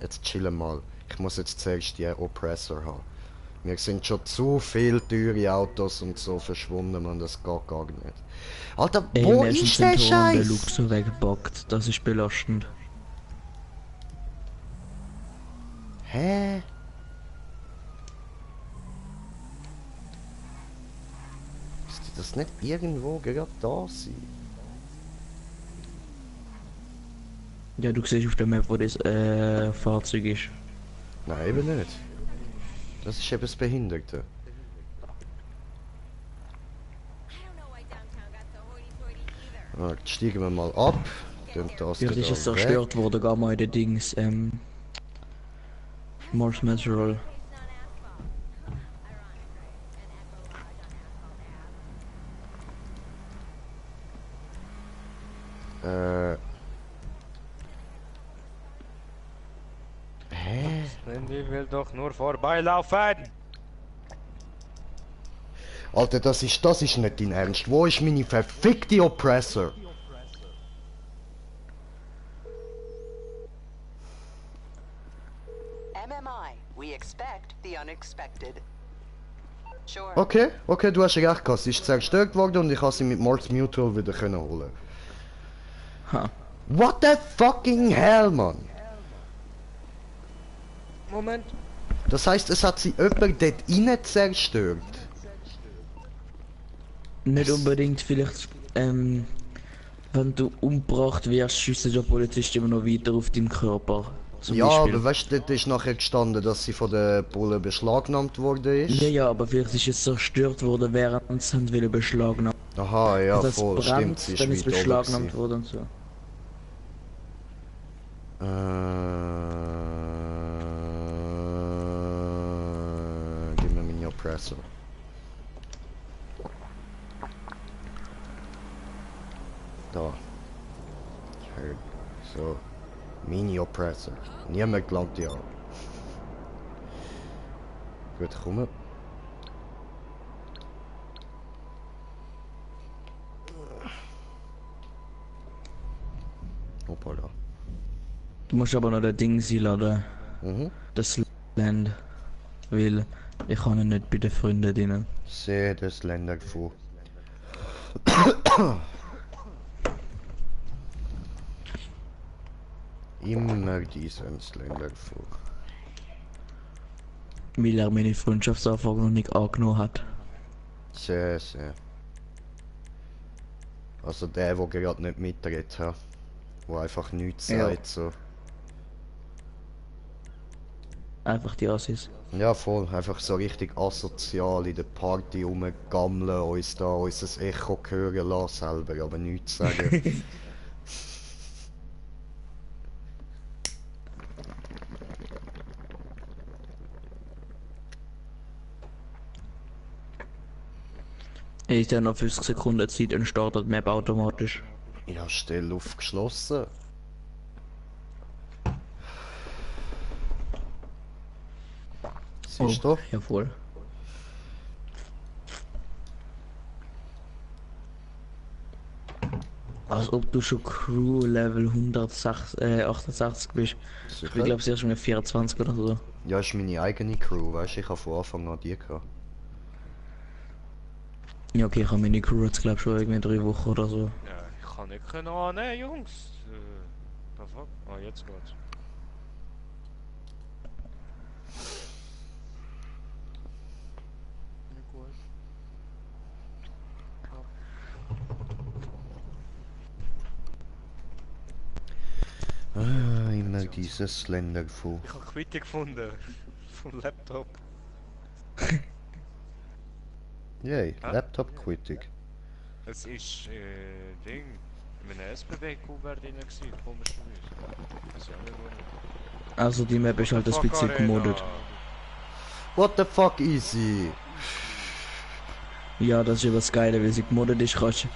Jetzt chillen mal. Ich muss jetzt zuerst die Oppressor haben. Mir sind schon zu viele teure Autos und so verschwunden, man, das geht gar nicht. Alter, wo ist der Scheiß? Der Look so weggepackt, das ist belastend. Hä? Müsste das nicht irgendwo gerade da sein? Ja, du siehst auf der Map, wo das Fahrzeug ist. Nein, eben nicht. Das ist eben das Behinderte. Ah, jetzt steigen wir mal ab. Ja, das ist jetzt zerstört worden, gar mal in den Dings, Mars Natural. Hä? Die will doch nur vorbeilaufen! Alter, das ist nicht dein Ernst. Wo ist meine verfickte Oppressor? MMI, we expect the unexpected. Sure. Okay, du hast recht gehabt. Sie ist zerstört worden und ich kann sie mit Mars Mutual wieder holen. Ha. What the fucking hell, man? Moment. Das heißt, es hat sie jemand dort rein zerstört. Nicht unbedingt, vielleicht, wenn du umgebracht wirst, schießt der Polizist immer noch weiter auf deinen Körper. Ja, Beispiel. Aber weißt du, dort ist nachher gestanden, dass sie von der Bullen beschlagnahmt worden ist. Ja, aber vielleicht ist es zerstört worden, während sie haben beschlagnahmen. Aha, ja, also voll, brennt, stimmt, sie ist dann ist beschlagnahmt worden und so. Gib mir meine Oppressor. Da. So. Mini-Oppressor. Niemand gelangt die an. Gut, komm. Hoppala. Du musst aber noch das Ding laden. Mhm. Das Land. Weil ich kann ihn nicht bei den Freunden dienen. Sehe das Ländergefühl. Immer dieses Ländergefühl. Weil er meine Freundschaftsanfrage noch nicht angenommen hat. Sehr. Also der gerade nicht mitredet hat. Wo einfach nichts sagt, so. Einfach die Assis. Ja, voll. Einfach so richtig asozial in der Party rumgammeln, uns da unser Echo hören lassen selber, aber nichts sagen. Ich habe noch 50 Sekunden Zeit und startet die Map automatisch. Ja, still aufgeschlossen. Siehst du? Ja, voll. Als ob du schon Crew Level 168 bist. Sicher? Ich glaube, sie ist schon 24 oder so. Ja, ist meine eigene Crew, weißt du, ich habe von Anfang an die gehabt. Ja, okay, ich habe meine Crew jetzt glaube schon irgendwie 3 Wochen oder so. Ja, ich kann nicht annehmen, Jungs. The fuck? Ah, jetzt geht's. Ah, immer dieses Ländergefühl. Ich habe Quittung gefunden. Vom Laptop. Yay, Laptop-Quittung. Es ist, Ding. In einem SBB-Kuvert drin gewesen, komischerweise. Das ist ja nicht gut. Also die Map ist halt ein bisschen gemoddet. What the fuck, easy? Ja, das ist über das Geile, weil sie gemoddet ist, kannst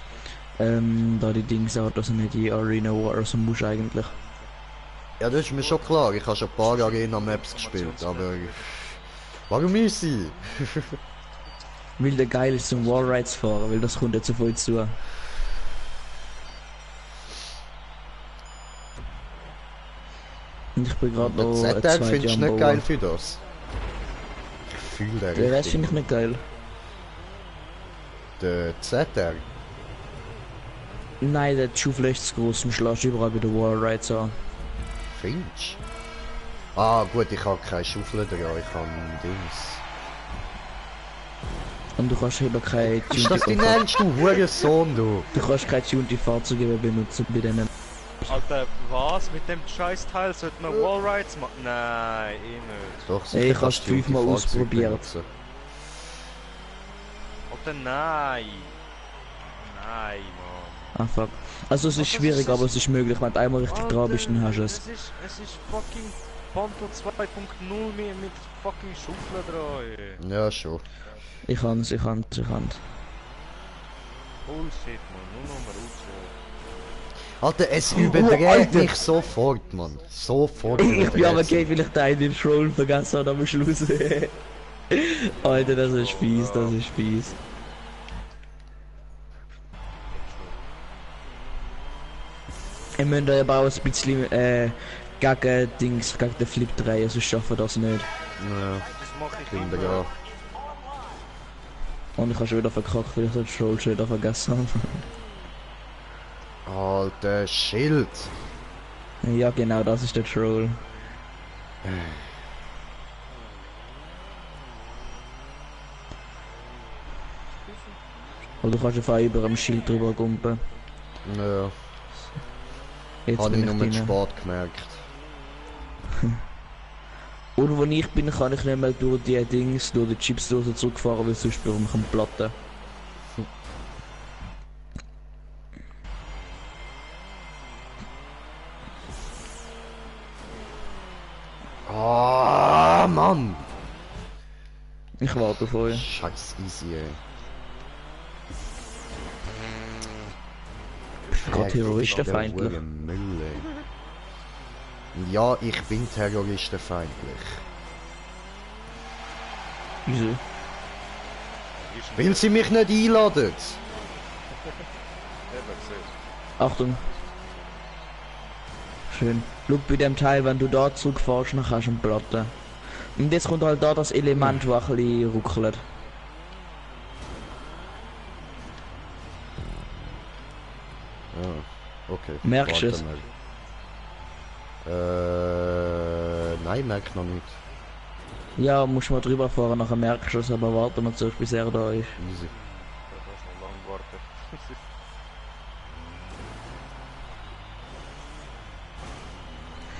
Da die Dings auch, dass er nicht die Arena Wars muss eigentlich. Ja, das ist mir schon klar. Ich habe schon ein paar Arena-Maps gespielt, aber... Warum ist sie? Weil der geil ist zum Wallrides fahren, weil das kommt jetzt auf euch zu. Und ich bin gerade noch... Den Z-Tag findest du nicht geil für das? Ich fühle den Der Rest finde ich nicht geil. Der Z-Tag? Nein, der Schaufel ist zu groß, du schlägst überall bei den Wallrides an. Findest du? Ah gut, ich habe keine Schaufel dran, ich habe ein Dings. Und du kannst eben keine Ist das dein Ernst, du Hurensohn, du? Du kannst keine tunte Fahrzeuge mehr benutzen bei denen. Alter, was? Mit dem Scheißteil sollte man Wallrides machen? Nein, eh nicht. Doch, hey, ich habe es 5-mal ausprobiert. Alter, nein. Nein, Mann. Ah fuck. Also es ist schwierig, aber es ist möglich, wenn du einmal richtig dran bist, dann hast du es. Es ist fucking Ponto 2.0 mit fucking Schaufeln dran. Ja, schon. Ich kann's. Bullshit, Mann. Nur noch mal raus. Alter, es überdreht mich sofort, Mann. Sofort. Ich bin aber okay, vielleicht einen den Troll vergessen hat am Schluss. Alter, das ist fies, das ist fies. Ich müsst aber auch ein bisschen gegen Dings, gegen den Flip drehen, sonst schaffen wir das nicht. Ja, das finde ich auch. Und ich habe schon wieder verkackt, weil ich den Troll schon wieder vergessen habe. Alter, Schild! Ja genau, das ist der Troll. Oder du kannst einfach über dem Schild drüber gumpen. Ja. Jetzt habe bin ich nur mit drin. Sport gemerkt. Und wo ich bin, kann ich nicht mehr durch die Dings, durch die Chipsdose zurückfahren, weil sonst würde ich mich platten. Ah, Mann! Ich warte auf euch. Scheiß easy, ey. Gerade terroristenfeindlich. Müll, ey. Ja, ich bin terroristenfeindlich. Wieso? Weil sie mich nicht einladen. Achtung. Schön. Schau bei dem Teil, wenn du da zurückfährst, dann kannst du ihn platten. Und jetzt kommt halt da das Element, das ein bisschen ruckelt. Ah, okay. Merkst du es? Nein, merk noch nicht. Ja, musst mal drüber fahren, nachher merkst du es, aber warte mal zuerst, bis er da ist. Easy.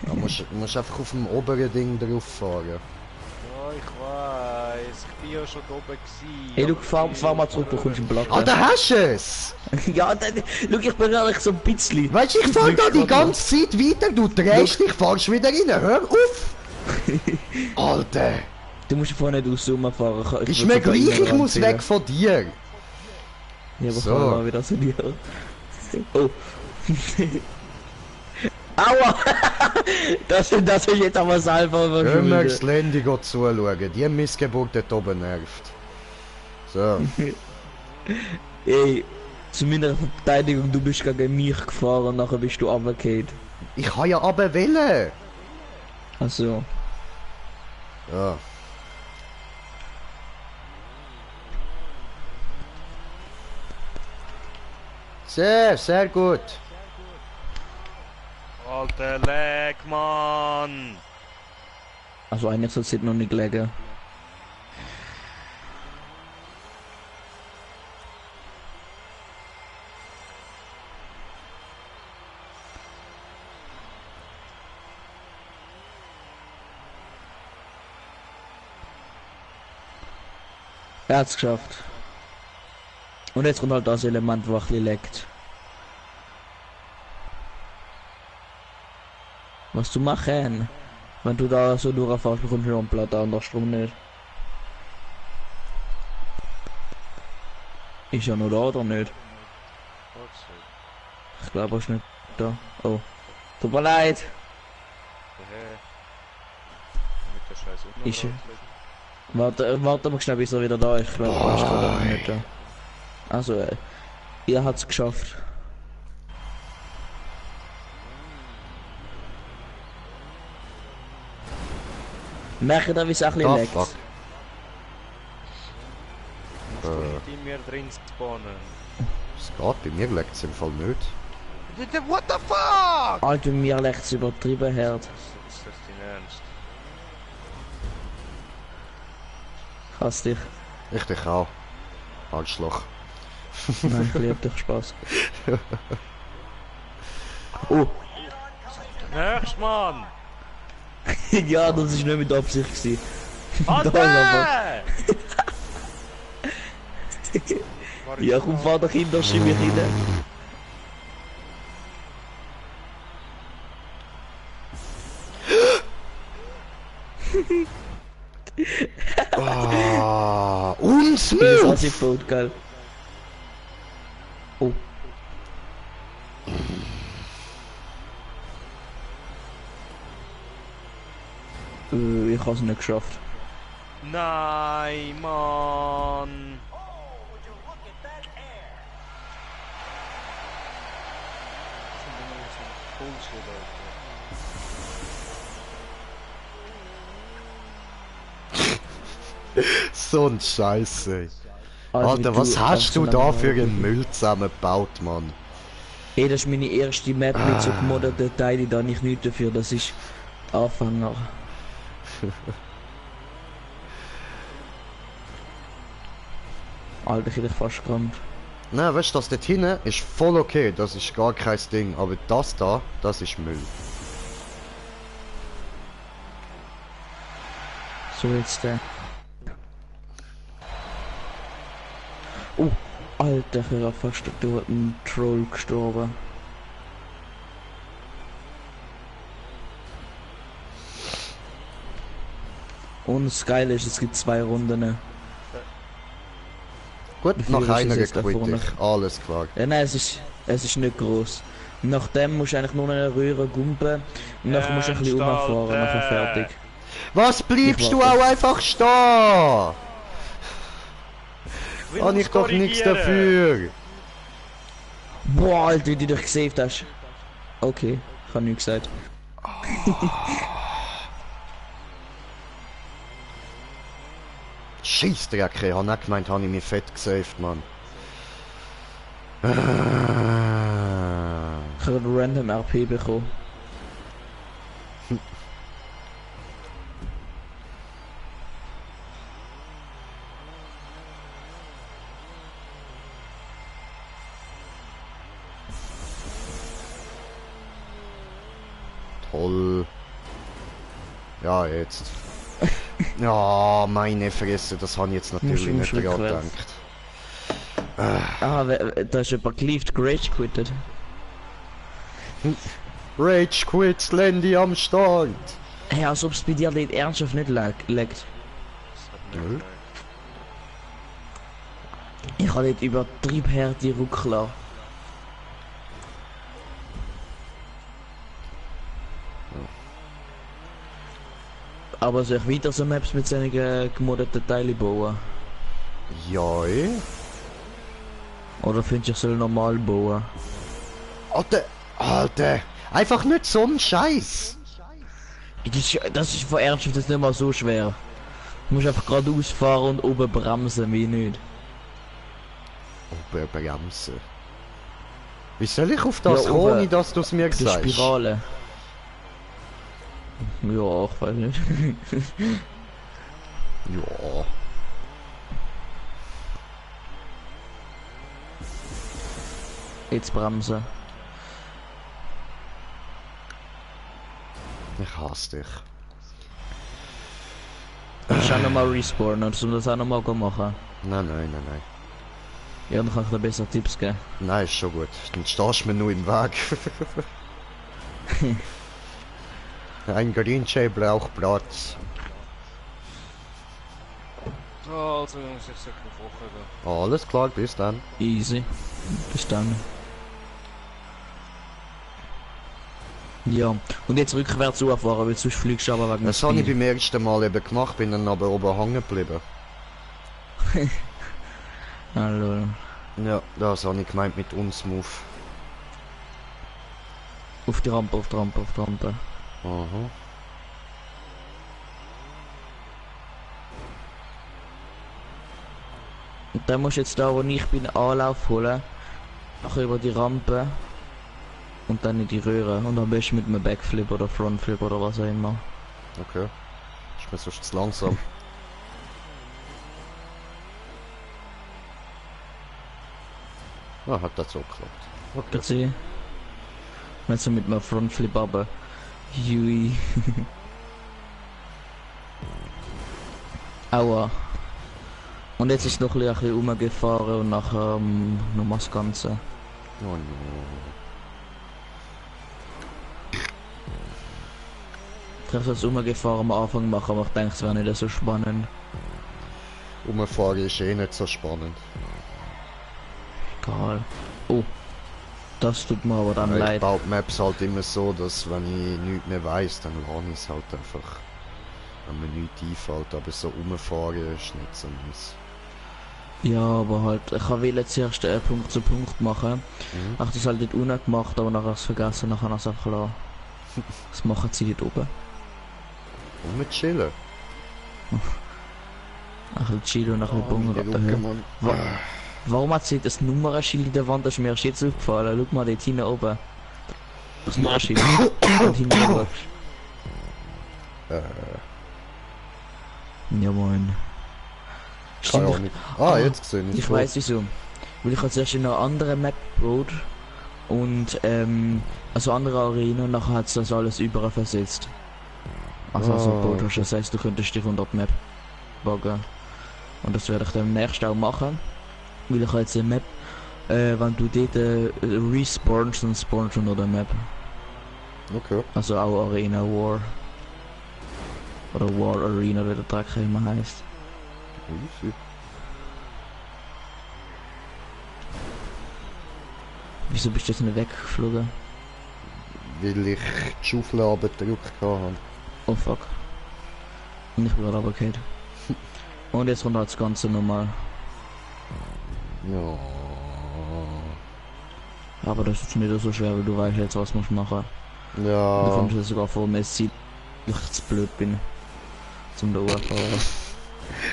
Ja, musst einfach auf dem oberen Ding drauf fahren. Ja, ich weiß. Ich bin ja schon oben gewesen. Hey, du fahr mal zurück, du kommst im Blatt. Ah, da hast du es! Ja, schau, ich bin ehrlich so ein bisschen. Weißt du, ich fahr da die ganze Zeit weiter, du drehst dich, fahrst wieder rein, hör auf! Alter! Du musst vorne nicht auszoomen fahren. Ist mir gleich, ich muss weg von dir! Ja, aber so. fahr mal wieder zu dir. Oh. Aua! das ist jetzt aber selber verschuldet. Hör mir das Landy zuschauen, die Missgeburt dort oben nervt. So. Ey, zu meiner Verteidigung, du bist gegen mich gefahren und nachher bist du runtergefallen. Ich kann ja aber wählen! Ach so. Ja. Sehr, sehr gut. Alter Leck, Mann! Also eigentlich soll es noch nicht liegen. Er hat's geschafft. Und jetzt kommt halt das Element, wo ein bisschen leckt. Was zu machen? Wenn du da so durchfährst, bekommst du einen Platte, andersrum nicht. Ist ja nur da oder nicht? glaube, er ist nicht da. Oh. Tut mir leid. Mit der Scheiße Ich... Warte mal schnell, bis er wieder da ist. Ich glaube, er ist gerade nicht da. Also, ihr hat's geschafft. Merke da, wie es ein bisschen leckt. Die mir drin spawnen. Es geht, bei mir leckt es im Fall nicht. What the fuck? Alter, mir leckt es übertrieben hart. Ist das dein Ernst? Hass dich. Ich dich auch. Arschloch. Nein, ich liebe dich, Spaß. Oh! Nächst, Mann! Ja, das ist nicht mit Absicht gewesen. Alter! Ja, komm, fahr doch hin, da schieb ich rein. Uns Das ist Boot, geil. Oh. Ich hab's nicht geschafft. Nein, Mann! So ein Scheiße. Also, Alter, was hast du da für einen Müll zusammengebaut, Mann? Hey, das ist meine erste Map mit so gemodderten Teilen, da ich nichts dafür, das ist Anfänger. Alter, ich hätte fast gerammt. Na, weißt du, das dort hinten ist voll okay, das ist gar kein Ding, aber das da, das ist Müll. So jetzt der. Oh, Alter, ich wäre fast durch einen Troll gestorben. Und das Geile ist, es gibt 2 Runden. Gut, nach einer gequittet, alles klar. Ja, nein, es ist nicht groß. Nachdem musst du eigentlich nur eine Röhre gumpen und dann musst du ein bisschen umfahren, nachher fertig. Was bleibst du auch einfach stehen? Habe ich doch nichts dafür. Boah, Alter, wie du dich gesaved hast. Okay, ich habe nichts gesagt. Scheissdreck, ich habe nicht gemeint, habe ich mich fett gesaved, Mann. Ich habe einen random RP bekommen. Toll. Ja, jetzt. Ja, meine Fresse, das habe ich jetzt natürlich nicht dran gedacht. Ah, da ist jemand geliefert, Rage quittet. Rage quit, Landy am Start. Hey, als ob es bei dir nicht ernsthaft nicht leckt. Nö. Ich habe nicht übertrieben harte Ruckler. Aber soll ich weiter so Maps mit seinen gemodderten Teilen bauen? Ja, Oder findest du, ich soll normal bauen? Alter, einfach nicht so ein Scheiß. Das ist von ernsthaft, das ist nicht mal so schwer. Du musst einfach geradeaus fahren und oben bremsen, wie nicht. Oben bremsen? Wie soll ich auf das ja, kommen, ohne dass du es mir sagst? Die Spirale. Ja, ich weiß nicht. Ja. Jetzt bremsen. Ich hasse dich. Ich kann nochmal respawnen, um das auch nochmal machen. Nein. Ja, dann kann ich dir besser Tipps geben. Nein, ist schon gut. Dann stehst du mir nur im Weg. Ein Greenjay braucht Platz. So, also Jungs, ich sag eine Woche da. Alles klar, bis dann. Easy. Bis dann. Ja, und jetzt rückwärts fahren, weil sonst fliegst du aber wegen Das habe ich beim ersten Mal eben gemacht, bin dann aber oben hängen geblieben. Hallo. Ja, das habe ich gemeint mit Unsmooth. Auf die Rampe, auf die Rampe, auf die Rampe. Aha. Und dann musst du jetzt da, wo ich bin, Anlauf holen. Nachher über die Rampe. Und dann in die Röhre. Und am besten mit einem Backflip oder Frontflip oder was auch immer. Okay. Ist mir sonst zu langsam. Ah, hat das so geklappt. Okay. Das sehe ich. Wenn so mit einem Frontflip aber. Jui. Aua. Und jetzt ist noch ein bisschen rumgefahren und nachher nochmal das Ganze. Oh no. Ich habe das rumgefahren am Anfang machen, aber ich denke, es wäre nicht so spannend. Rumfahren ist eh nicht so spannend. Egal. Oh. Das tut mir aber dann Ja, ich leid. baue Maps halt immer so, dass wenn ich nichts mehr weiss, dann lerne ich es halt einfach. Wenn mir nichts einfällt, aber so rumfahren ist nicht so nice. Ja, aber halt, ich will zuerst Punkt zu Punkt machen. Ich habe das halt nicht unten gemacht, aber nachher habe ich es vergessen, nachher habe ich es einfach lassen. Was machen sie dort oben? Und mit chillen. Ein bisschen chillen und ein bisschen bungern. Warum hat sie das Nummernschild in der Wand? Das ist mir erst jetzt aufgefallen. Schau mal dort hinten oben. Das Nummernschild. Und hinten oben. Ja moin. Keine Ahnung. Ah, jetzt gesehen. Ich weiß wieso. Weil ich zuerst in einer anderen Map gebaut und also andere Arena und nachher hat es das alles überall versetzt. Also gebaut hast, das heißt du könntest dich 100 Map buggen. Und das werde ich dann im nächsten auch machen. Weil ich jetzt eine Map, wenn du dort respawnst, dann spawnst du noch eine Map. Okay. Also auch Arena War. Oder War Arena, wie der Dreck immer heißt. Easy. Wieso bist du jetzt nicht weggeflogen? Weil ich die Schaufel abgedrückt habe. Oh fuck. Und ich bin gerade runtergefallen. Und jetzt kommt halt das Ganze nochmal. Ja. Aber das ist nicht so schwer, weil du weißt jetzt, was musst machen. Ja. Du kommst jetzt sogar vor mir, es sieht, dass ich zu blöd bin. Zum da fahren.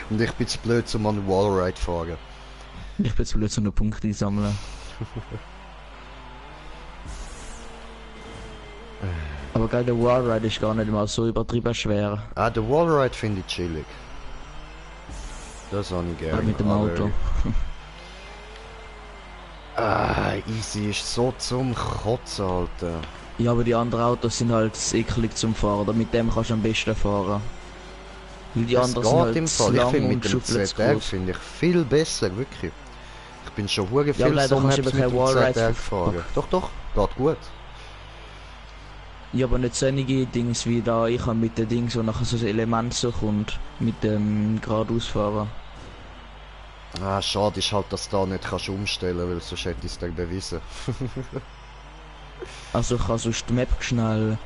Und ich bin zu blöd, zum an Wallride fahren. Ich bin zu blöd, um eine Punkte einsammeln. Aber geil, der Wallride ist gar nicht mal so übertrieben schwer. Ah, der Wallride finde ich chillig. Das habe ich gerne. Mit dem Auto. Ah, easy ist so zum Kotzen, Alter. Ja, aber die anderen Autos sind halt eklig zum Fahren. Mit dem kannst du am besten fahren. Weil die anderen sind halt im Fall. Ich finde mit dem ZR finde ich viel besser, wirklich. Ich bin schon hure viel leider so kannst du Maps eben mit kein dem Wallride ZR gefahren. Doch, geht gut. Ja, aber nicht solche Dings wie da. Ich habe mit den Dings, wo nachher so ein Element so kommt. Mit dem geradeausfahren. Ah, schade ist halt, dass du da nicht kannst umstellen, weil sonst hätte ich es dir bewiesen. Also ich kann sonst die Map schnell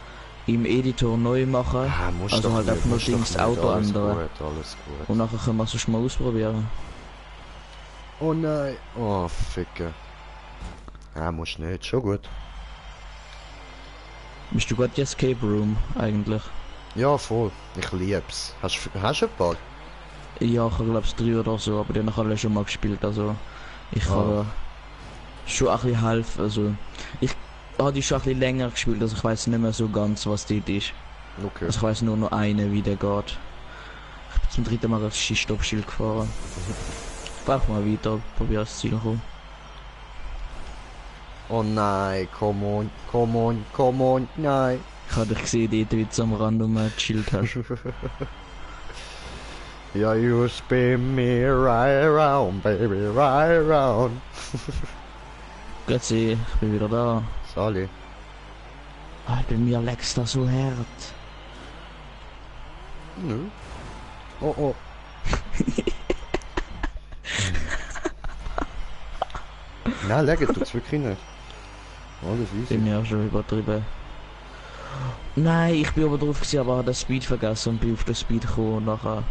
im Editor neu machen. Ah, also halt einfach nur Dings Auto ändern. Alles gut. Und nachher können wir es sonst mal ausprobieren. Oh nein. Oh, ficke. Ah, musst nicht. Schon gut. Bist du gut die Escape Room eigentlich? Ja, voll. Ich lieb's. Hast du ein paar? Ja, ich habe glaube 3 oder so, aber den habe ich schon mal gespielt, also ich kann schon ein bisschen helfen, also ich habe die schon ein bisschen länger gespielt, also ich weiß nicht mehr so ganz, was dort ist. Okay. Also ich weiß nur noch eine, wie der geht. Ich bin zum 3. Mal das Stoppschild gefahren. Ich brauche mal weiter, probiere das Ziel kommen. Oh nein, come on, nein. Ich habe dich gesehen, dort wie du am Rand gechillt hast. Ja, you spin me right around, baby, right around. Grüezi, ich bin wieder da. Sali. Ah, bei mir leckst das so hart. Nö. Oh oh. Nein, lecker tut's wirklich nicht. Alles easy. Bin mir auch schon übertrieben. Nein, ich bin aber drauf gewesen, aber habe den Speed vergessen und bin auf den Speed gekommen und nachher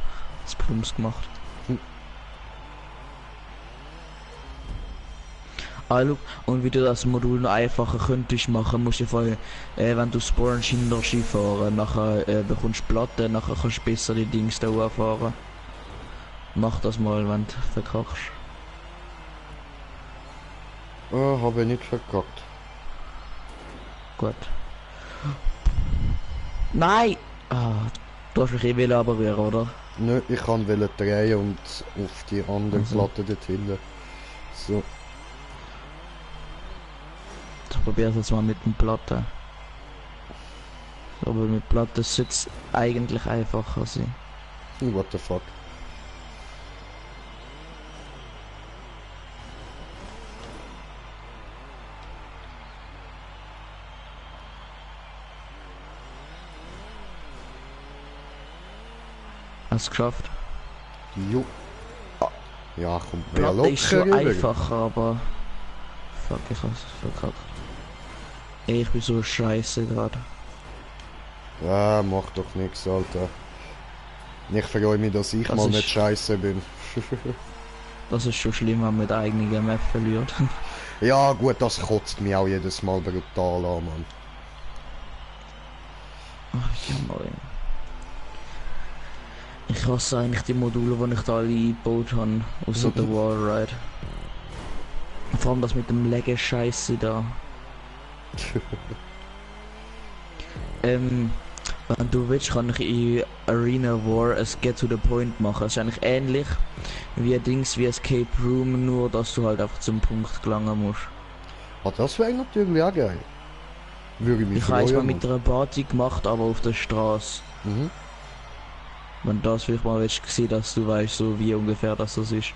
das Plums gemacht. Also, und wie du das Modul noch einfacher könntest machen, musst du voll, wenn du spawnst hinter Ski fahren, nachher bekommst du Platte, nachher kannst du besser die Dings da fahren. Mach das mal, wenn du verkackst. Habe ich nicht verkackt. Gut. Nein! Ah, du hast mich eh wieder berühren, oder? Nö, ich kann drehen und auf die andere Platte dort hinten. So. Ich probiere es jetzt mal mit dem Platte. Aber mit Platte sitzt eigentlich einfacher sein. What the fuck? Hast du geschafft? Jo. Ja, kommt mir Platte locker ist schon rüber. einfacher, aber... Fuck, ich hab's verkackt. Ich bin so scheiße gerade. Ja, mach doch nichts, Alter. Ich freue mich, dass ich Das mal ist- nicht scheiße bin. Das ist schon schlimm, wenn man mit eigenen Map verliert. Ja, gut, das kotzt mich auch jedes Mal brutal an, Mann. Ach, ja, moin. Ich hasse eigentlich die Module, die ich da alle eingebaut habe, außer der Wallride. Vor allem das mit dem Legen Scheiße da. Wenn du willst, kann ich in Arena War ein Get to the Point machen. Das ist eigentlich ähnlich wie wie Escape Room, nur dass du halt einfach zum Punkt gelangen musst. Ah, das wäre natürlich auch geil. Würde ich mich Ich habe es mal freuen. mit einer Party gemacht, aber auf der Straße. Mhm. Wenn das vielleicht mal willst sehen, dass du weißt, so wie ungefähr das ist.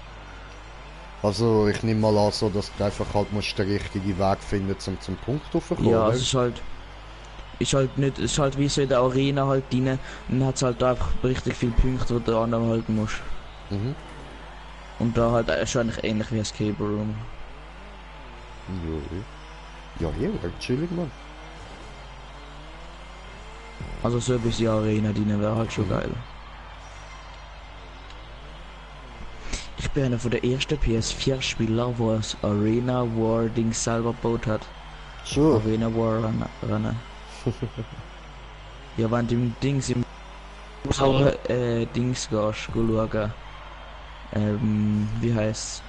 Also ich nehme mal an, so, dass du einfach halt musst den richtigen Weg finden zum Punkt raufzukommen. Ja, oder? es ist halt nicht, es ist halt wie so in der Arena halt rein und dann hat es halt einfach richtig viele Punkte, die du anhalten musst. Mhm. Und da halt wahrscheinlich ähnlich wie Escape Room. Ja, wäre chillig, Mann. Also so ein bisschen Arena rein wäre halt schon geil. Ich bin einer von der ersten PS4-Spieler, wo das Arena War Ding selber gebaut hat. Sure. Arena War Rennen. Ja, wenn du im Dings im Dings gehst, schauen. Wie heißt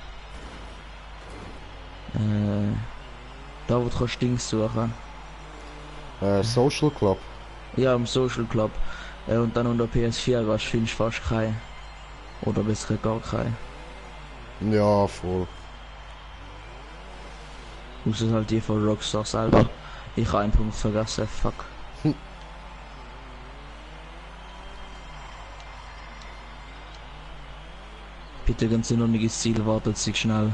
da wo du kannst Dings suchen. Social Club. Ja, im Social Club. Und dann unter PS4 gehst, findest du fast keinen. Oder besser gar keinen. Ja, voll. Außer halt die von Rockstar selber. Ich habe einen Punkt vergessen, fuck. Bitte ganz noch nicht ins Ziel, wartet sich schnell.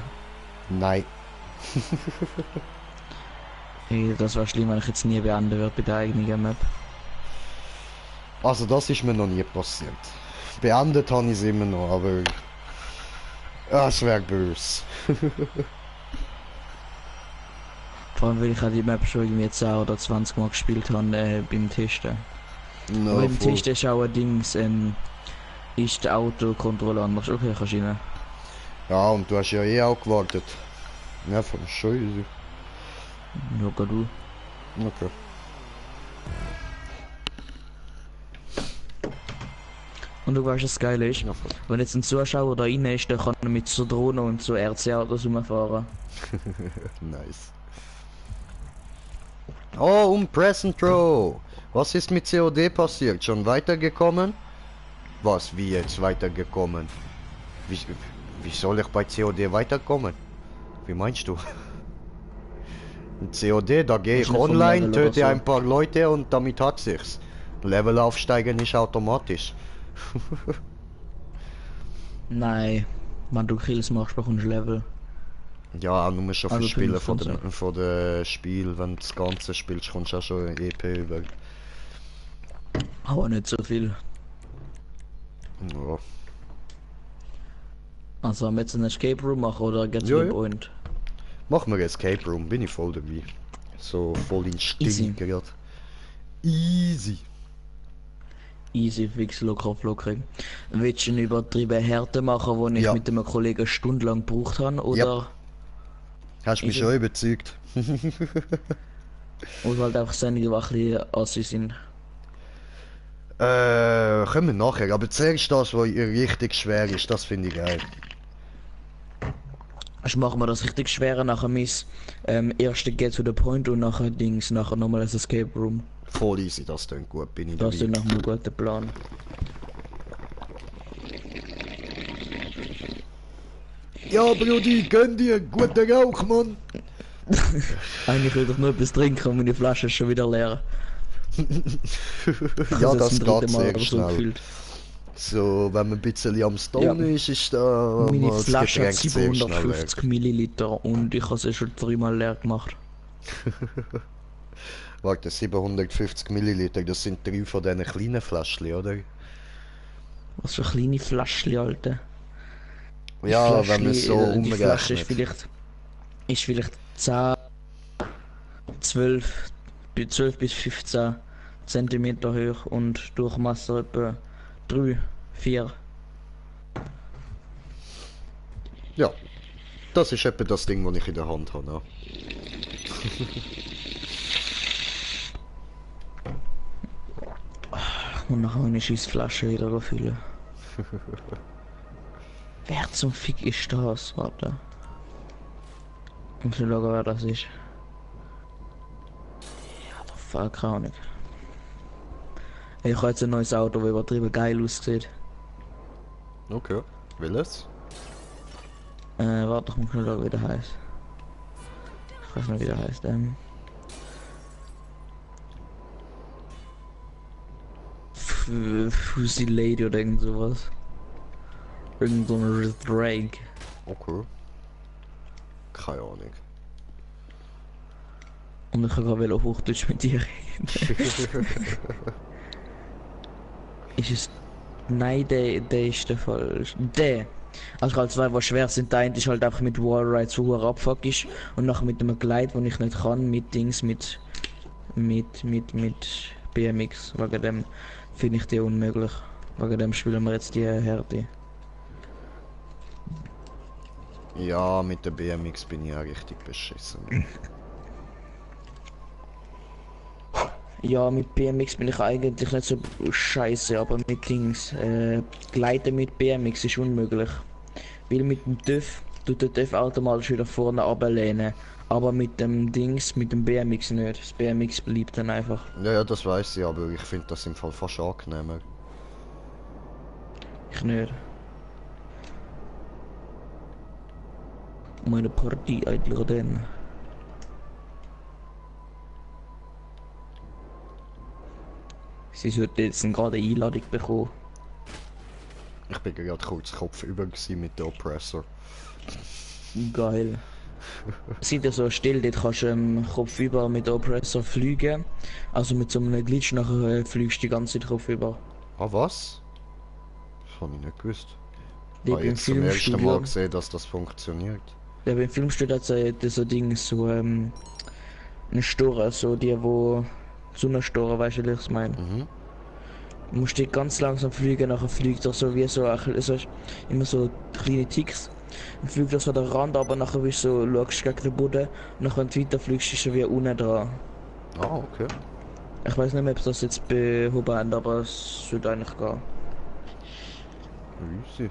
Nein. Hey, das war schlimm, wenn ich jetzt nie beenden würde bei der eigenen Map. Also das ist mir noch nie passiert. Beendet habe ich es immer noch, aber... Es wäre böse. Vor allem, weil ich die Map schon irgendwie 10 oder 20 Mal gespielt habe beim Testen. No, Aber beim voll. Testen ist auch ein Dings, ist der Autokontrolle anders. Okay, kannst du rein. Ja, und du hast ja eh auch gewartet. Ja, von schön. Ja, du. Okay. Und du weißt, was geil ist? Wenn jetzt ein Zuschauer da rein ist, dann kann er mit so Drohnen und so RC-Autos rumfahren. Nice. Oh, und Present Row. Was ist mit COD passiert? Schon weitergekommen? Was, wie jetzt weitergekommen? Wie soll ich bei COD weiterkommen? Wie meinst du? In COD, da gehe ich Ist nicht vom online, Level oder töte so. ein paar Leute und damit hat sich's. Level aufsteigen ist automatisch. Nein, wenn du Kills machst, bekommst du Level. Ja, nur schon für Also Spiele Punkte von der Spiel, wenn du das Ganze spielst, kommst du auch schon EP über. Aber nicht so viel. Ja. Also, haben wir jetzt einen Escape Room machen oder geht's Ja, ja, ja. Point? Mach mir Escape Room, bin ich voll dabei. So voll in Easy. Stimmung gerade. Easy. Easy, fix, locker, flockig. Willst du eine übertriebene Härte machen, die ich Ja. mit einem Kollegen stundenlang gebraucht habe, oder? Hast mich Easy. schon überzeugt. Oder halt einfach Sendungen, die ein bisschen assi sind. Können wir nachher, aber zuerst das, was richtig schwer ist, das finde ich geil. Also machen wir das richtig schwer, nachher erste Get to the Point und nachher nachher nochmal das Escape Room. Voll easy, das klingt gut, bin ich Das ist dabei. noch ein guter Plan. Ja, Brudi, gönn dir, guter Rauch, Mann. Eigentlich will ich nur etwas trinken und meine Flasche ist schon wieder leer. Ja, Also das zum dritten geht Mal sehr oder so schnell. gefühlt. So, wenn man ein bisschen am Stone ist da Meine mal das Flasche hat Getränk sehr schnell 750 Milliliter und ich habe sie schon 3-mal leer gemacht. Warte, 750 Milliliter, das sind 3 von diesen kleinen Fläschchen, oder? Was für kleine Flaschchen, Alter. Die Ja, wenn man so die Flasche ist umrechnet. vielleicht 10, 12 bis 15 Zentimeter hoch und Durchmesser etwa 3, 4. Ja, das ist etwa das Ding, das ich in der Hand habe. Ja. Und nachher eine Schießflasche wieder füllen. Wer zum Fick ist das? Warte. Ich muss schauen, wer das ist. Ja, der Fuck, keine Ahnung. Ich habe jetzt ein neues Auto, das übertrieben geil aussieht. Okay, welches? Warte, ich muss schnell schauen, wie der heißt. Ich weiß nicht, wie der heißt. Fuzzy Lady oder irgend sowas. Irgend so ein Drake. Okay. Keine Ahnung. Und ich kann gerade auf Hochdeutsch mit dir reden. Ist es... Nein, der ist der falsch. Der! Also halt zwei, die schwer sind. Der eine ist halt einfach mit Wallride so hoher Abfuck ist. Und nachher mit einem Glide, wo ich nicht kann, mit Dings, mit BMX. Wegen dem finde ich die unmöglich. Wegen dem spielen wir jetzt die Härte. Ja, mit der BMX bin ich ja richtig beschissen. Ja, mit BMX bin ich eigentlich nicht so scheiße, aber mit Dings, Gleiten mit BMX ist unmöglich. Weil mit dem TÜV tut der TÜV automatisch wieder vorne ablehnen. Aber mit dem Dings, mit dem BMX nicht. Das BMX bleibt dann einfach. Ja, das weiß ich, aber ich finde das im Fall fast angenehmer. Ich nicht. Meine Partie eigentlich dann. Sie sollte jetzt gerade eine Einladung bekommen. Ich bin gerade kurz kopfüber gewesen mit der Oppressor. Geil. Sind ja so still, dort kannst du kopfüber mit der Oppressor fliegen. Also mit so einem Glitch nachher fliegst du die ganze Zeit kopfüber. Ah, was? Das habe ich nicht gewusst. Ich Dort habe im jetzt zum ersten Mal Filmstudio. gesehen, dass das funktioniert. Ja, beim Filmstudio hat so Ding, so eine Store, so die, wo Sonnenstore, weißt du, wie ich es meine. Mhm. Du musst die ganz langsam fliegen, nachher fliegt er so wie so, immer so kleine Ticks. Dann fliegt er so den Rand, aber nachher bist du so, schaust gegen den Boden und nachher wenn du weiter fliegst, ist er wie unten dran. Ah, okay. Ich weiß nicht mehr, ob das jetzt behoben haben, aber es sollte eigentlich gehen. Easy.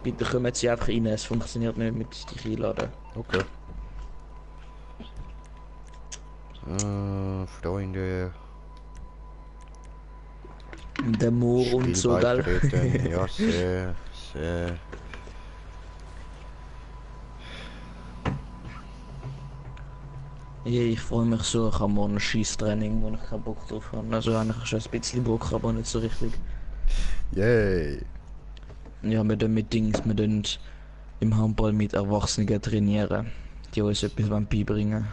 Bitte kommen sie einfach rein, es funktioniert nicht mit dich einladen. Okay. Freunde. Der Moor und so, gell? Spielbeitreten, ja, sehr, sehr. Ja, ich freue mich so, ich habe morgen ein Schießtraining, wo ich keinen Bock drauf habe. Also eigentlich schon ein bisschen Bock, aber nicht so richtig. Yay! Ja, wir tun mit Dings, wir tun im Handball mit Erwachsenen trainieren, die uns etwas beibringen.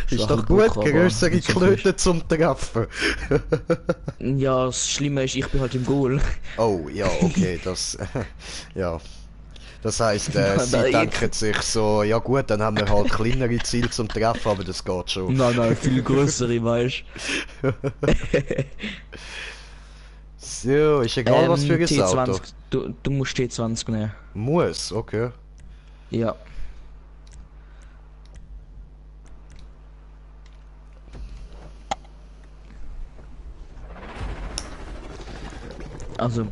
Ist doch gut, größere Klöte zum Treffen. Ja, das Schlimme ist, ich bin halt im Goal. Oh, ja, okay, das... ja. Das heisst, sie denken sich so, ja gut, dann haben wir halt kleinere Ziele zum Treffen, aber das geht schon. Nein, viel größere, weißt So, ist egal was für ein T20, Auto. du musst T20 nehmen. Muss, okay. Ja. Also,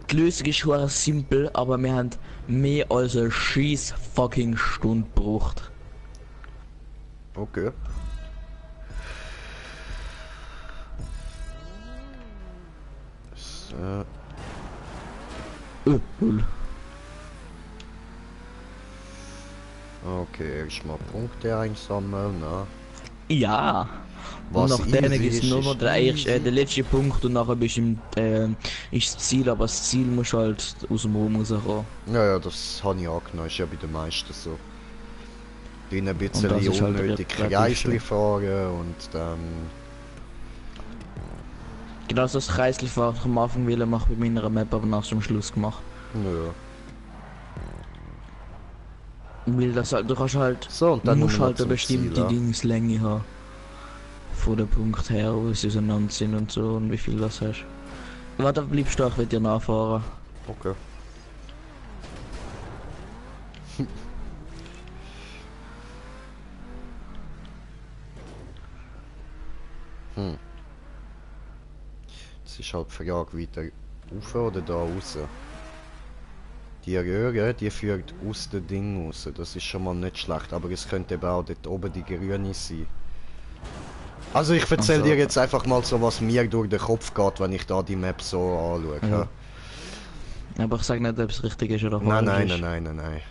die Lösung ist schon simpel, aber wir haben mehr als eine scheiß fucking Stunde gebraucht. Okay. So. Cool. Okay, erstmal Punkte einsammeln, ne? Ja. Was und nach denen easy ist nur noch ist der letzte Punkt und nachher bist du ist das Ziel, aber das Ziel muss halt aus dem Raum rauskommen. Ja, das habe ich angenommen, ist ja bei den meisten so. Die ein bisschen Und das ist halt unnötig relativ Kreisli fahren und dann... Genau das Kreisel fahren am Anfang will machen bei meiner Map, aber nach zum Schluss gemacht. Ja. Weil das halt, du kannst halt, so, und dann musst nur halt zum eine bestimmte Ziel, ja. Dingslänge haben. Von der Punkt her, wo sie auseinander sind und so und wie viel das hast. Warte, bleibst du, ich will dir nachfahren. Okay. Es ist halt die Frage, weiter rauf oder da raus. Die Röhre, die führt aus dem Ding raus. Das ist schon mal nicht schlecht, aber es könnte eben auch dort oben die grüne sein. Also ich erzähle dir jetzt einfach mal so, was mir durch den Kopf geht, wenn ich da die Map so anschaue. Ja. Aber ich sag nicht, ob es richtig ist oder Nein, falsch nein, ist. nein.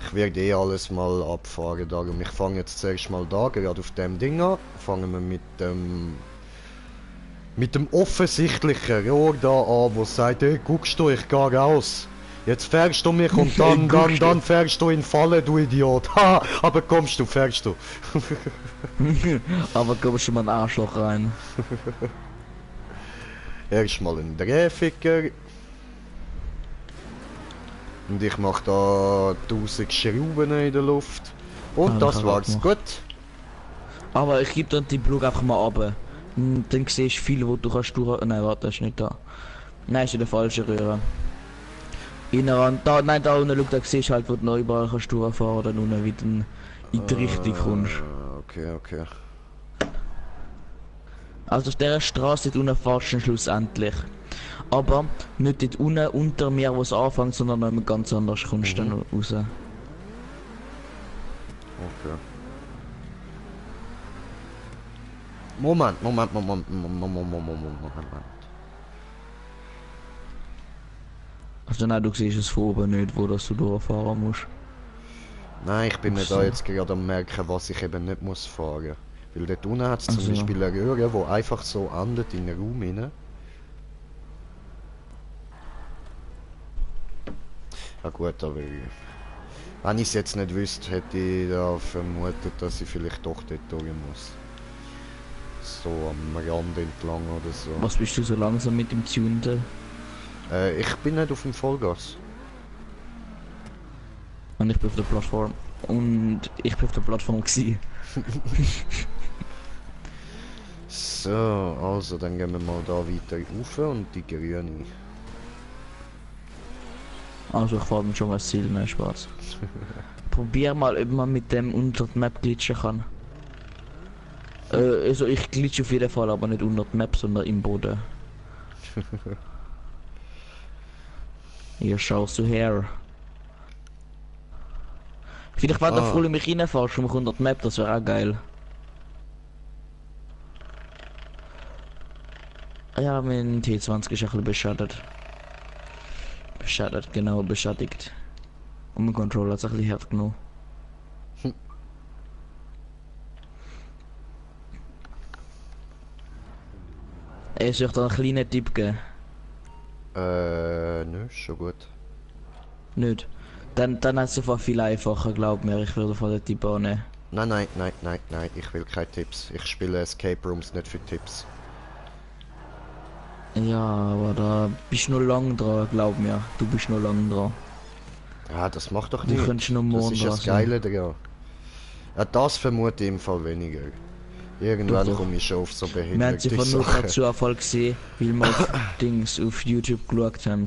Ich werde eh alles mal abfahren, darum ich fange jetzt zuerst mal da, gerade auf dem Ding an. Fangen wir mit dem offensichtlichen Rohr da an, wo sagt, hey, guckst du, ich gehe raus. Jetzt fährst du mich und dann fährst du in Falle, du Idiot. Ha, aber kommst du, fährst du. Aber kommst du mal einen Arschloch rein. Erstmal einen Drehficker. Und ich mache da 1000 Schrauben in der Luft. Und das war's, gut. Aber ich gebe dann die Plug einfach mal runter. Dann siehst du viel, wo du kannst durch... Nein, warte, das ist nicht da. Nein, ist in der falschen Röhre. Innenrand, da, nein, da unten, schau, da siehst du halt, wo du noch überall kannst durchfahren oder unten wieder in die Richtung kommst. Okay. Also auf dieser Straße dort unten fahrst du schlussendlich. Aber nicht dort unten unter mir, wo es anfängt, sondern noch ganz anders kommst du dann raus. Okay. Moment. Also nein, du siehst es von oben nicht, wo das du durchfahren musst. Nein, ich bin mir da jetzt gerade am merken, was ich eben nicht muss fahren. Weil dort unten hat es zum Beispiel eine Röhre, die einfach so endet in den Raum rein. Ja gut, aber wenn ich es jetzt nicht wüsste, hätte ich da vermutet, dass ich vielleicht doch dort durch muss. So am Rand entlang oder so. Was bist du so langsam mit dem Tunen? Ich bin nicht auf dem Vollgas. Und ich bin auf der Plattform. Und ich bin auf der Plattform gewesen. So, also dann gehen wir mal da weiter rauf und die grüne. Also ich fahre dann schon mal das Ziel, nein, Spaß. Probier mal, ob man mit dem unter die Map glitschen kann. Also ich glitsche auf jeden Fall, aber nicht unter die Map, sondern im Boden. Hier schaust du her. Vielleicht wenn du voll in mich reinfährst und mich unter die Map, das wäre auch geil. Ja, mein T20 ist ein bisschen beschadet. Genau, beschädigt. Und mein Controller hat es ein bisschen hart genommen. Soll ich da einen kleinen Tipp geben? Nö, schon gut. Nicht? Dann hat es einfach viel einfacher, glaub mir, ich würde von den Tipp annehmen. Nein, ich will keine Tipps. Ich spiele Escape Rooms nicht für Tipps. Ja, aber da bist du noch lang dran, glaub mir. Du bist noch lang dran. Ja, das macht doch Die nicht. könntest du noch Das morgen ist das lassen. Geile daran. Ja, das vermute ich im Fall weniger. Irgendwann Doch. komme ich schon auf so Wir haben behinderte sie von nur Sachen. keinen Zufall gesehen, weil wir auf Dings auf YouTube geschaut haben.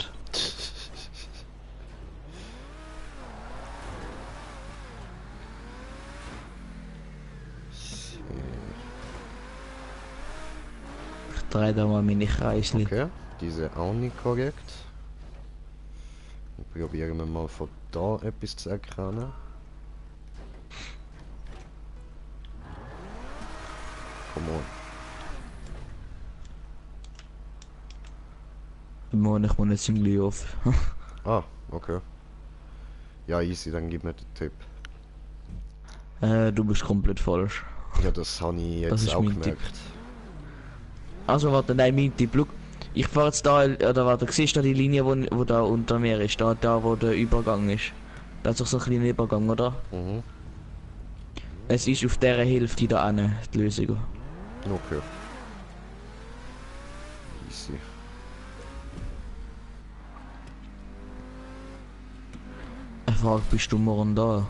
Ich drehe da mal meine Kreisli. Okay, diese auch nicht korrekt. Dann probieren wir mal von da etwas zu erkennen. Come on. Morgen, ich muss jetzt ziemlich auf. Ah, okay. Ja, easy, dann gib mir den Tipp. Du bist komplett falsch. Ja, das habe ich Das jetzt ist auch mein Tipp. gemerkt. Also warte, nein, mein Tipp, look. Ich fahre jetzt da, oder warte, siehst du da die Linie, wo da unter mir ist, da wo der Übergang ist. Da ist doch so ein kleiner Übergang, oder? Mhm. Es ist auf dieser Hälfte da hinten die Lösung. Okay. Easy. Ich frage, bist du morgen da?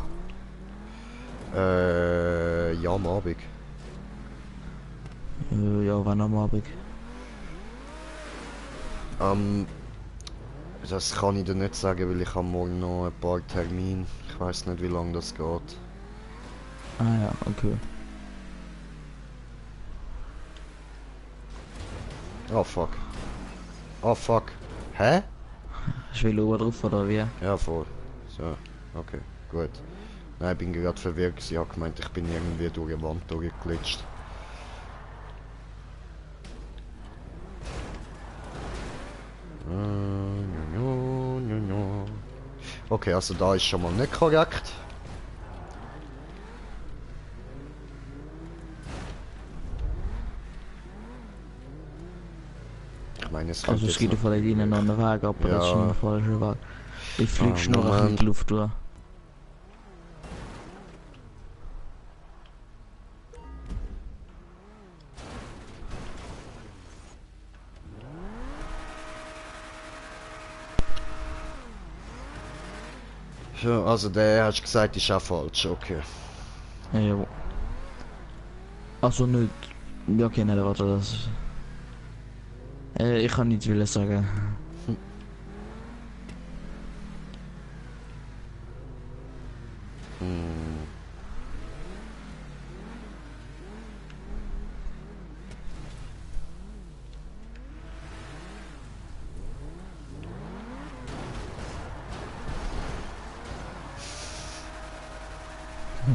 Ja, am Abend. Ja, wann am Abend? Das kann ich dir nicht sagen, weil ich habe morgen noch ein paar Termine. Ich weiß nicht, wie lange das geht. Ah ja, okay. Oh fuck. Oh fuck. Hä? Ich will oben drauf oder wie? Ja, voll. So, okay, gut. Nein, ich bin gerade verwirrt. Ich habe gemeint, ich bin irgendwie durch die Wand durchgeglitscht. Okay, also da ist schon mal nicht korrekt. Ich meine, es Also es geht von ihnen noch einen Weg, aber das ist schon ein falscher Weg. Ich fliegst noch ein bisschen in die Luft durch. Ja, also der hast gesagt, ist auch falsch, okay. Ja. Also nicht. Ja, okay, nein, warte, das. Ich kann nichts will sagen.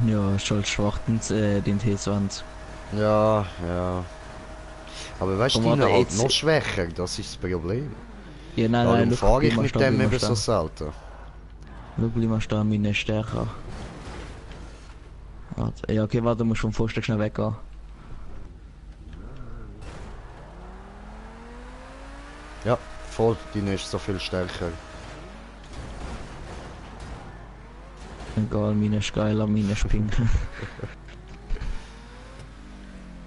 Ja, ist halt schwach den T20. Ja, ja. Aber weißt du, Komm, die warte, halt jetzt- noch schwächer, das ist das Problem. Ja, nein, Darum nein, fahre ich bleib mit mal dem stehen, eben bleib so mal selten. Schau, bleib mal stehen, meine stärker. Warte, ja, okay, warte, du musst vom Pfosten schnell weggehen. Ja, voll, deine ist so viel stärker. Egal, meine ist geiler, meine ist pink.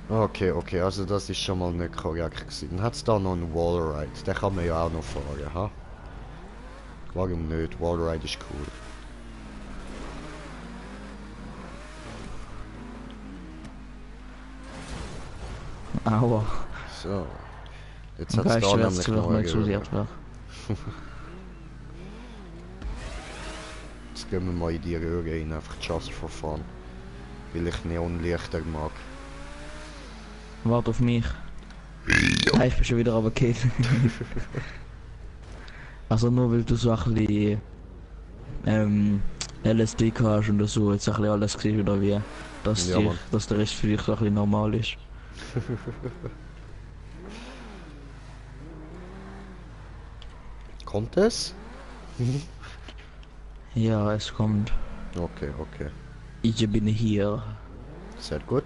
Okay, okay, also das ist schon mal nicht korrekt gewesen. Dann hat es da noch einen Wallride, den kann man ja auch noch fahren, ha? Warum nicht? Wallride ist cool. Aua. So. Jetzt hat Okay, es da schwer nämlich zu noch mal eine explodiert Röhre. wird. Jetzt gehen wir mal in die Röhre rein, einfach just for fun. Weil ich Neonlichter mag. Warte auf mich. Ja. Ich bin schon wieder runtergefallen. Also nur weil du so ein bisschen LSD hast und so, jetzt ein bisschen alles gesehen oder wie, dass, Ja, Mann. dass der Rest für dich so ein bisschen normal ist. Kommt es? Ja, es kommt. Okay, okay. Ich bin hier. Sehr gut.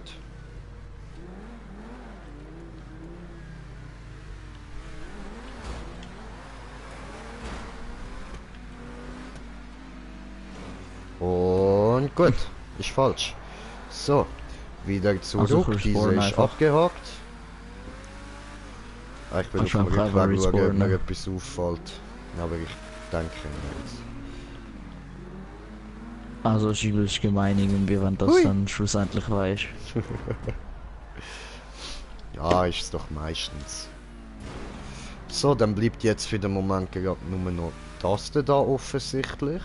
Und gut, ist falsch. So, wieder zurück. Also, Diese respawnen ist einfach. abgehakt. Ah, ich will auf Also dem einfach Rückweg schauen, ob respawnen. mir etwas auffällt. Aber ich denke nicht. Also ich will gemein irgendwie, wenn das dann schlussendlich weiß. Ja, ist es doch meistens. So, dann bleibt jetzt für den Moment gerade nur noch das da offensichtlich.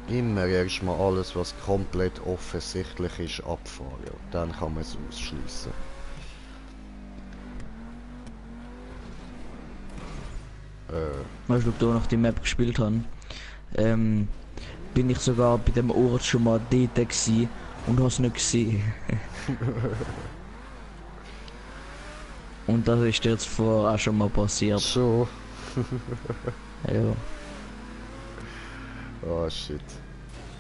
Immer erstmal alles, was komplett offensichtlich ist, abfahren. Dann kann man es ausschließen. Weißt du, ob du noch die Map gespielt hast? Bin ich sogar bei dem Ort schon mal dort gewesen und hast nicht gesehen. Und das ist jetzt vorher auch schon mal passiert. So. Ja. Oh shit.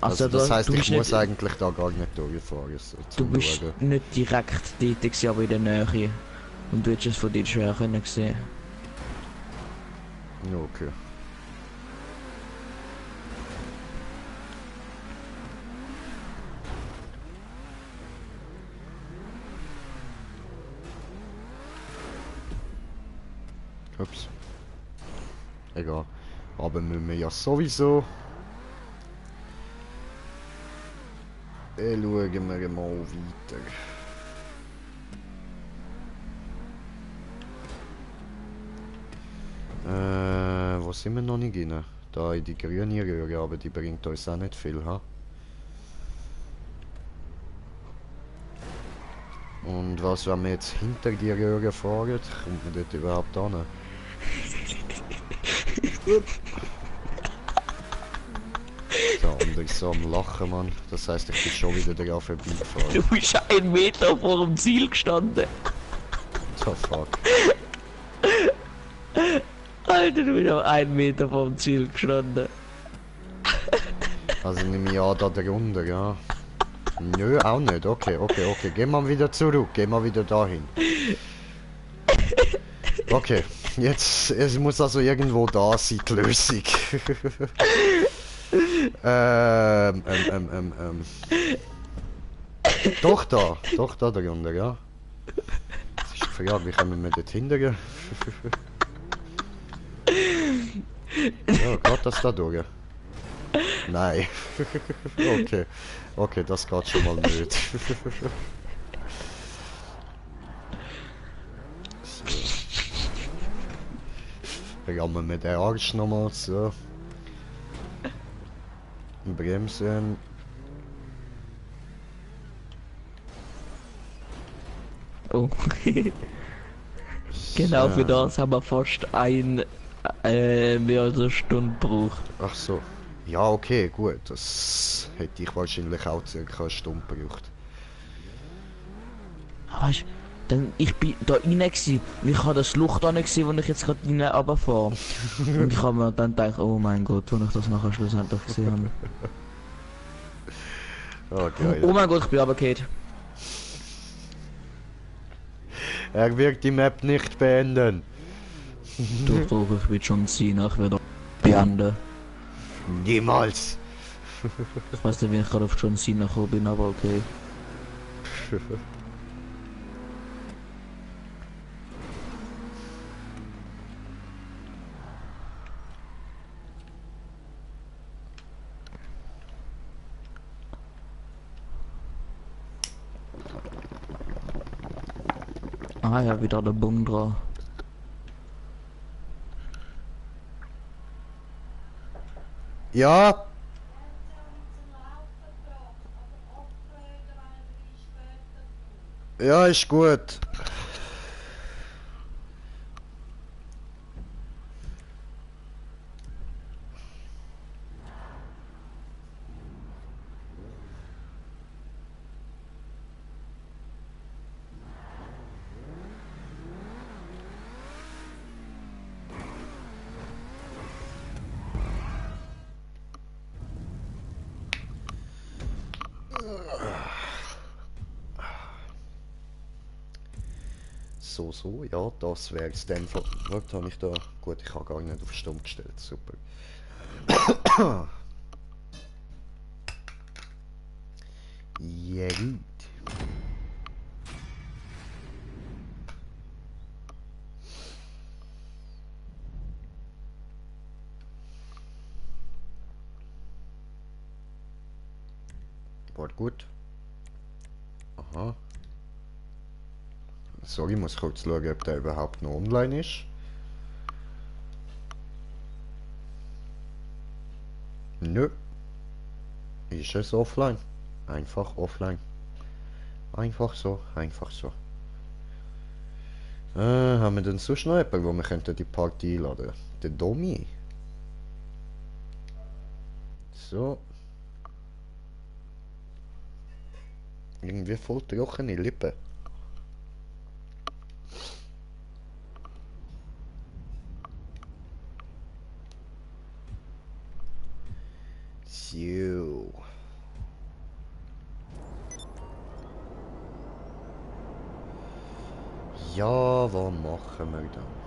Also das heisst, ich muss nicht, eigentlich da gar nicht durchfahren. So, du bist schauen. nicht direkt dort gewesen, aber in der Nähe. Und du hättest es von dir schwer können sehen. Okay. Ups. Egal. Aber müssen wir ja sowieso. Schauen wir mal weiter. Wo sind wir noch nicht rein? Da in die grüne Röhre, aber die bringt uns auch nicht viel, ha? Und was, wenn wir jetzt hinter die Röhre fahren? Kommt man dort überhaupt an? Der andere ist so am Lachen, Mann. Das heisst, ich bin schon wieder daran vorbeigefahren. Du bist 1 Meter vor dem Ziel gestanden. So fuck. Alter, du bist auch 1 Meter vor dem Ziel gestanden. Also nehme ich an, da drunter, ja. Nö, auch nicht. Okay. Gehen wir wieder zurück. Gehen wir wieder dahin. Okay, jetzt, es muss also irgendwo da sein, die Lösung. Doch da drunter, ja. Das ist die Frage, wie kommen wir dort hinterher? Ja, geht das da durch? Nein. Okay, das geht schon mal nicht. So. Rammen wir den Arsch nochmal so. Bremsen. Oh. Genau für das haben wir fast mehr als eine Stunde gebraucht. Ach so. Ja, okay, gut. Das hätte ich wahrscheinlich auch circa eine Stunde gebraucht. Weißt du, ich bin da rein gewesen, und ich habe das Lucht an gesehen, wo ich jetzt gerade rein runterfahre. Und ich habe mir dann gedacht, oh mein Gott, wo ich das nachher schlussendlich gesehen habe. Oh, geil. Oh mein Gott, ich bin runtergefallen. Er wird die Map nicht beenden. Doch, ich will schon ziehen, ich werde beenden. Niemals. Ich weiß nicht, wie ich gerade auf John Cena gekommen bin, aber okay. Ah ja, wieder der Bundra. Ja. Ja, ist gut. So, ja, das wäre es dann von... Was habe ich da? Gut, ich habe gar nicht auf Stumm gestellt, super. Ja gut. gut. Aha. So, ich muss kurz schauen, ob der überhaupt noch online ist. Nö. Ist es offline? Einfach offline. Einfach so, einfach so. Haben wir denn sonst noch jemanden, wo wir könnten die Party einladen? Der Domi. So. Irgendwie voll trockene Lippen. So. Ja, was machen wir dann?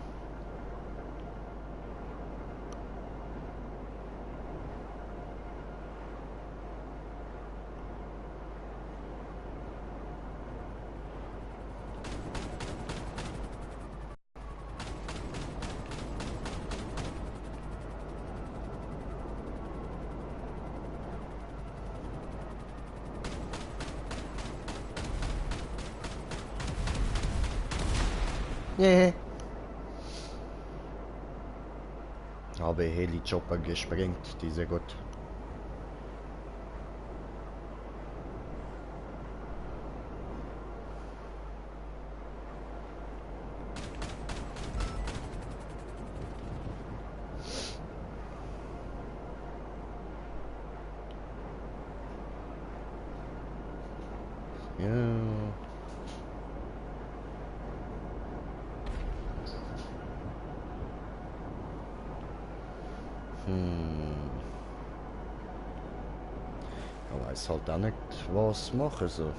Nee. Habe Heli-Chopper gesprengt, diese Gott. Ja. Ich weiß halt auch nicht, was machen soll.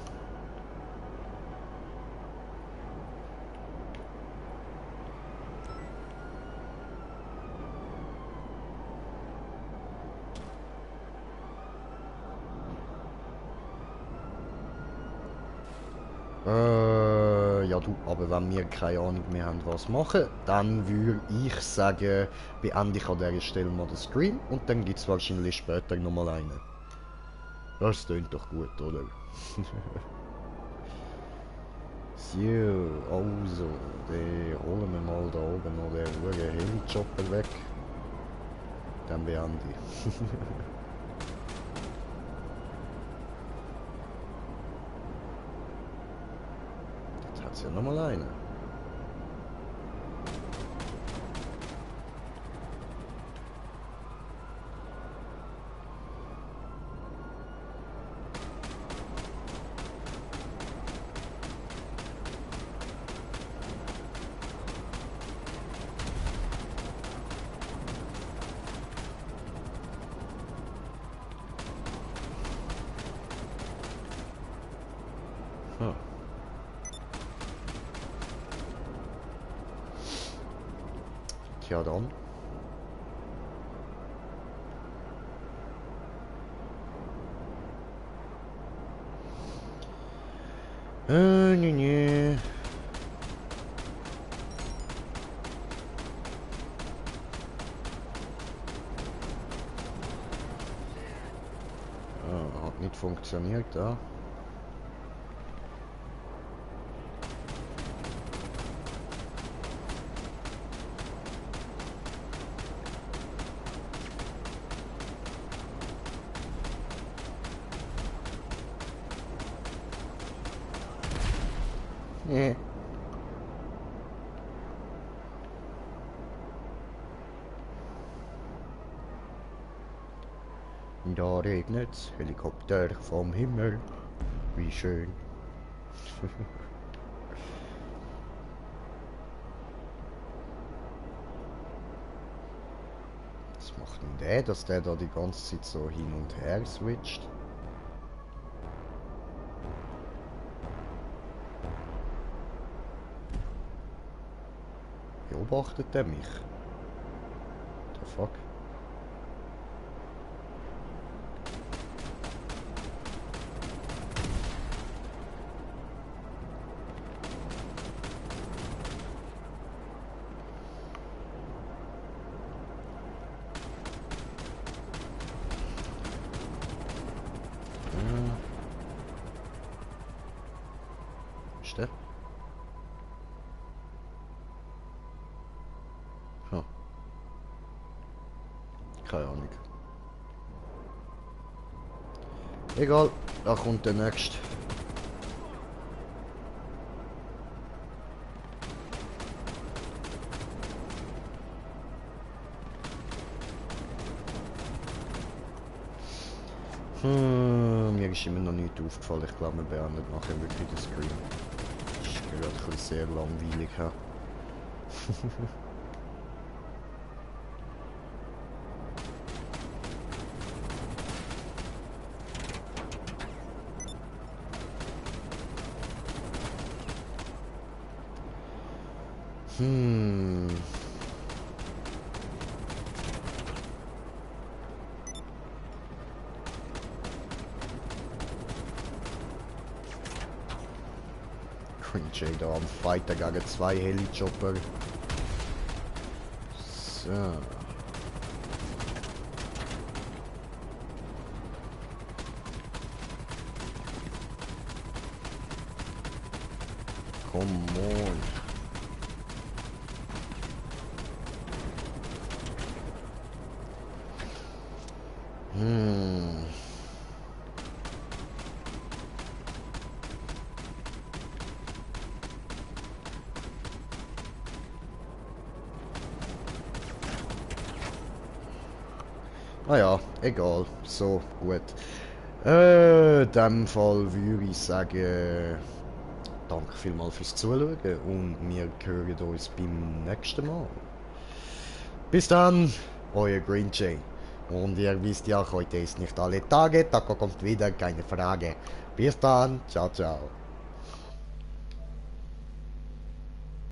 Ja du, aber wenn wir keine Ahnung mehr haben, was machen, dann würde ich sagen, beende ich an dieser Stelle mal den Stream und dann gibt es wahrscheinlich später nochmal einen. Das klingt doch gut, oder? So, also, den holen wir mal da oben noch den Heli-Chopper weg. Dann beende ich. Jetzt hat es ja nochmal einen. Hm. Tja dann. Nee. Hat nicht funktioniert, da. Nee. Da regnet's, Helikopter vom Himmel. Wie schön. Was macht denn der, dass der da die ganze Zeit so hin und her switcht? Beobachtet er mich? The fuck? Keine Ahnung. Egal, da kommt der nächste. Mir ist immer noch nicht aufgefallen. Ich glaube, wir beenden nachher wirklich den Stream. Das ist gerade ein bisschen sehr langweilig. Ja. Cringe da am Fighter gegen 2 Heli-Chopper. So. Come on. Ah ja, egal. So, gut. In dem Fall würde ich sagen, danke vielmals fürs Zuschauen und wir hören uns beim nächsten Mal. Bis dann, euer Green Jay. Und ihr wisst ja, heute ist nicht alle Tage, Taco kommt wieder, keine Frage. Bis dann, ciao, ciao.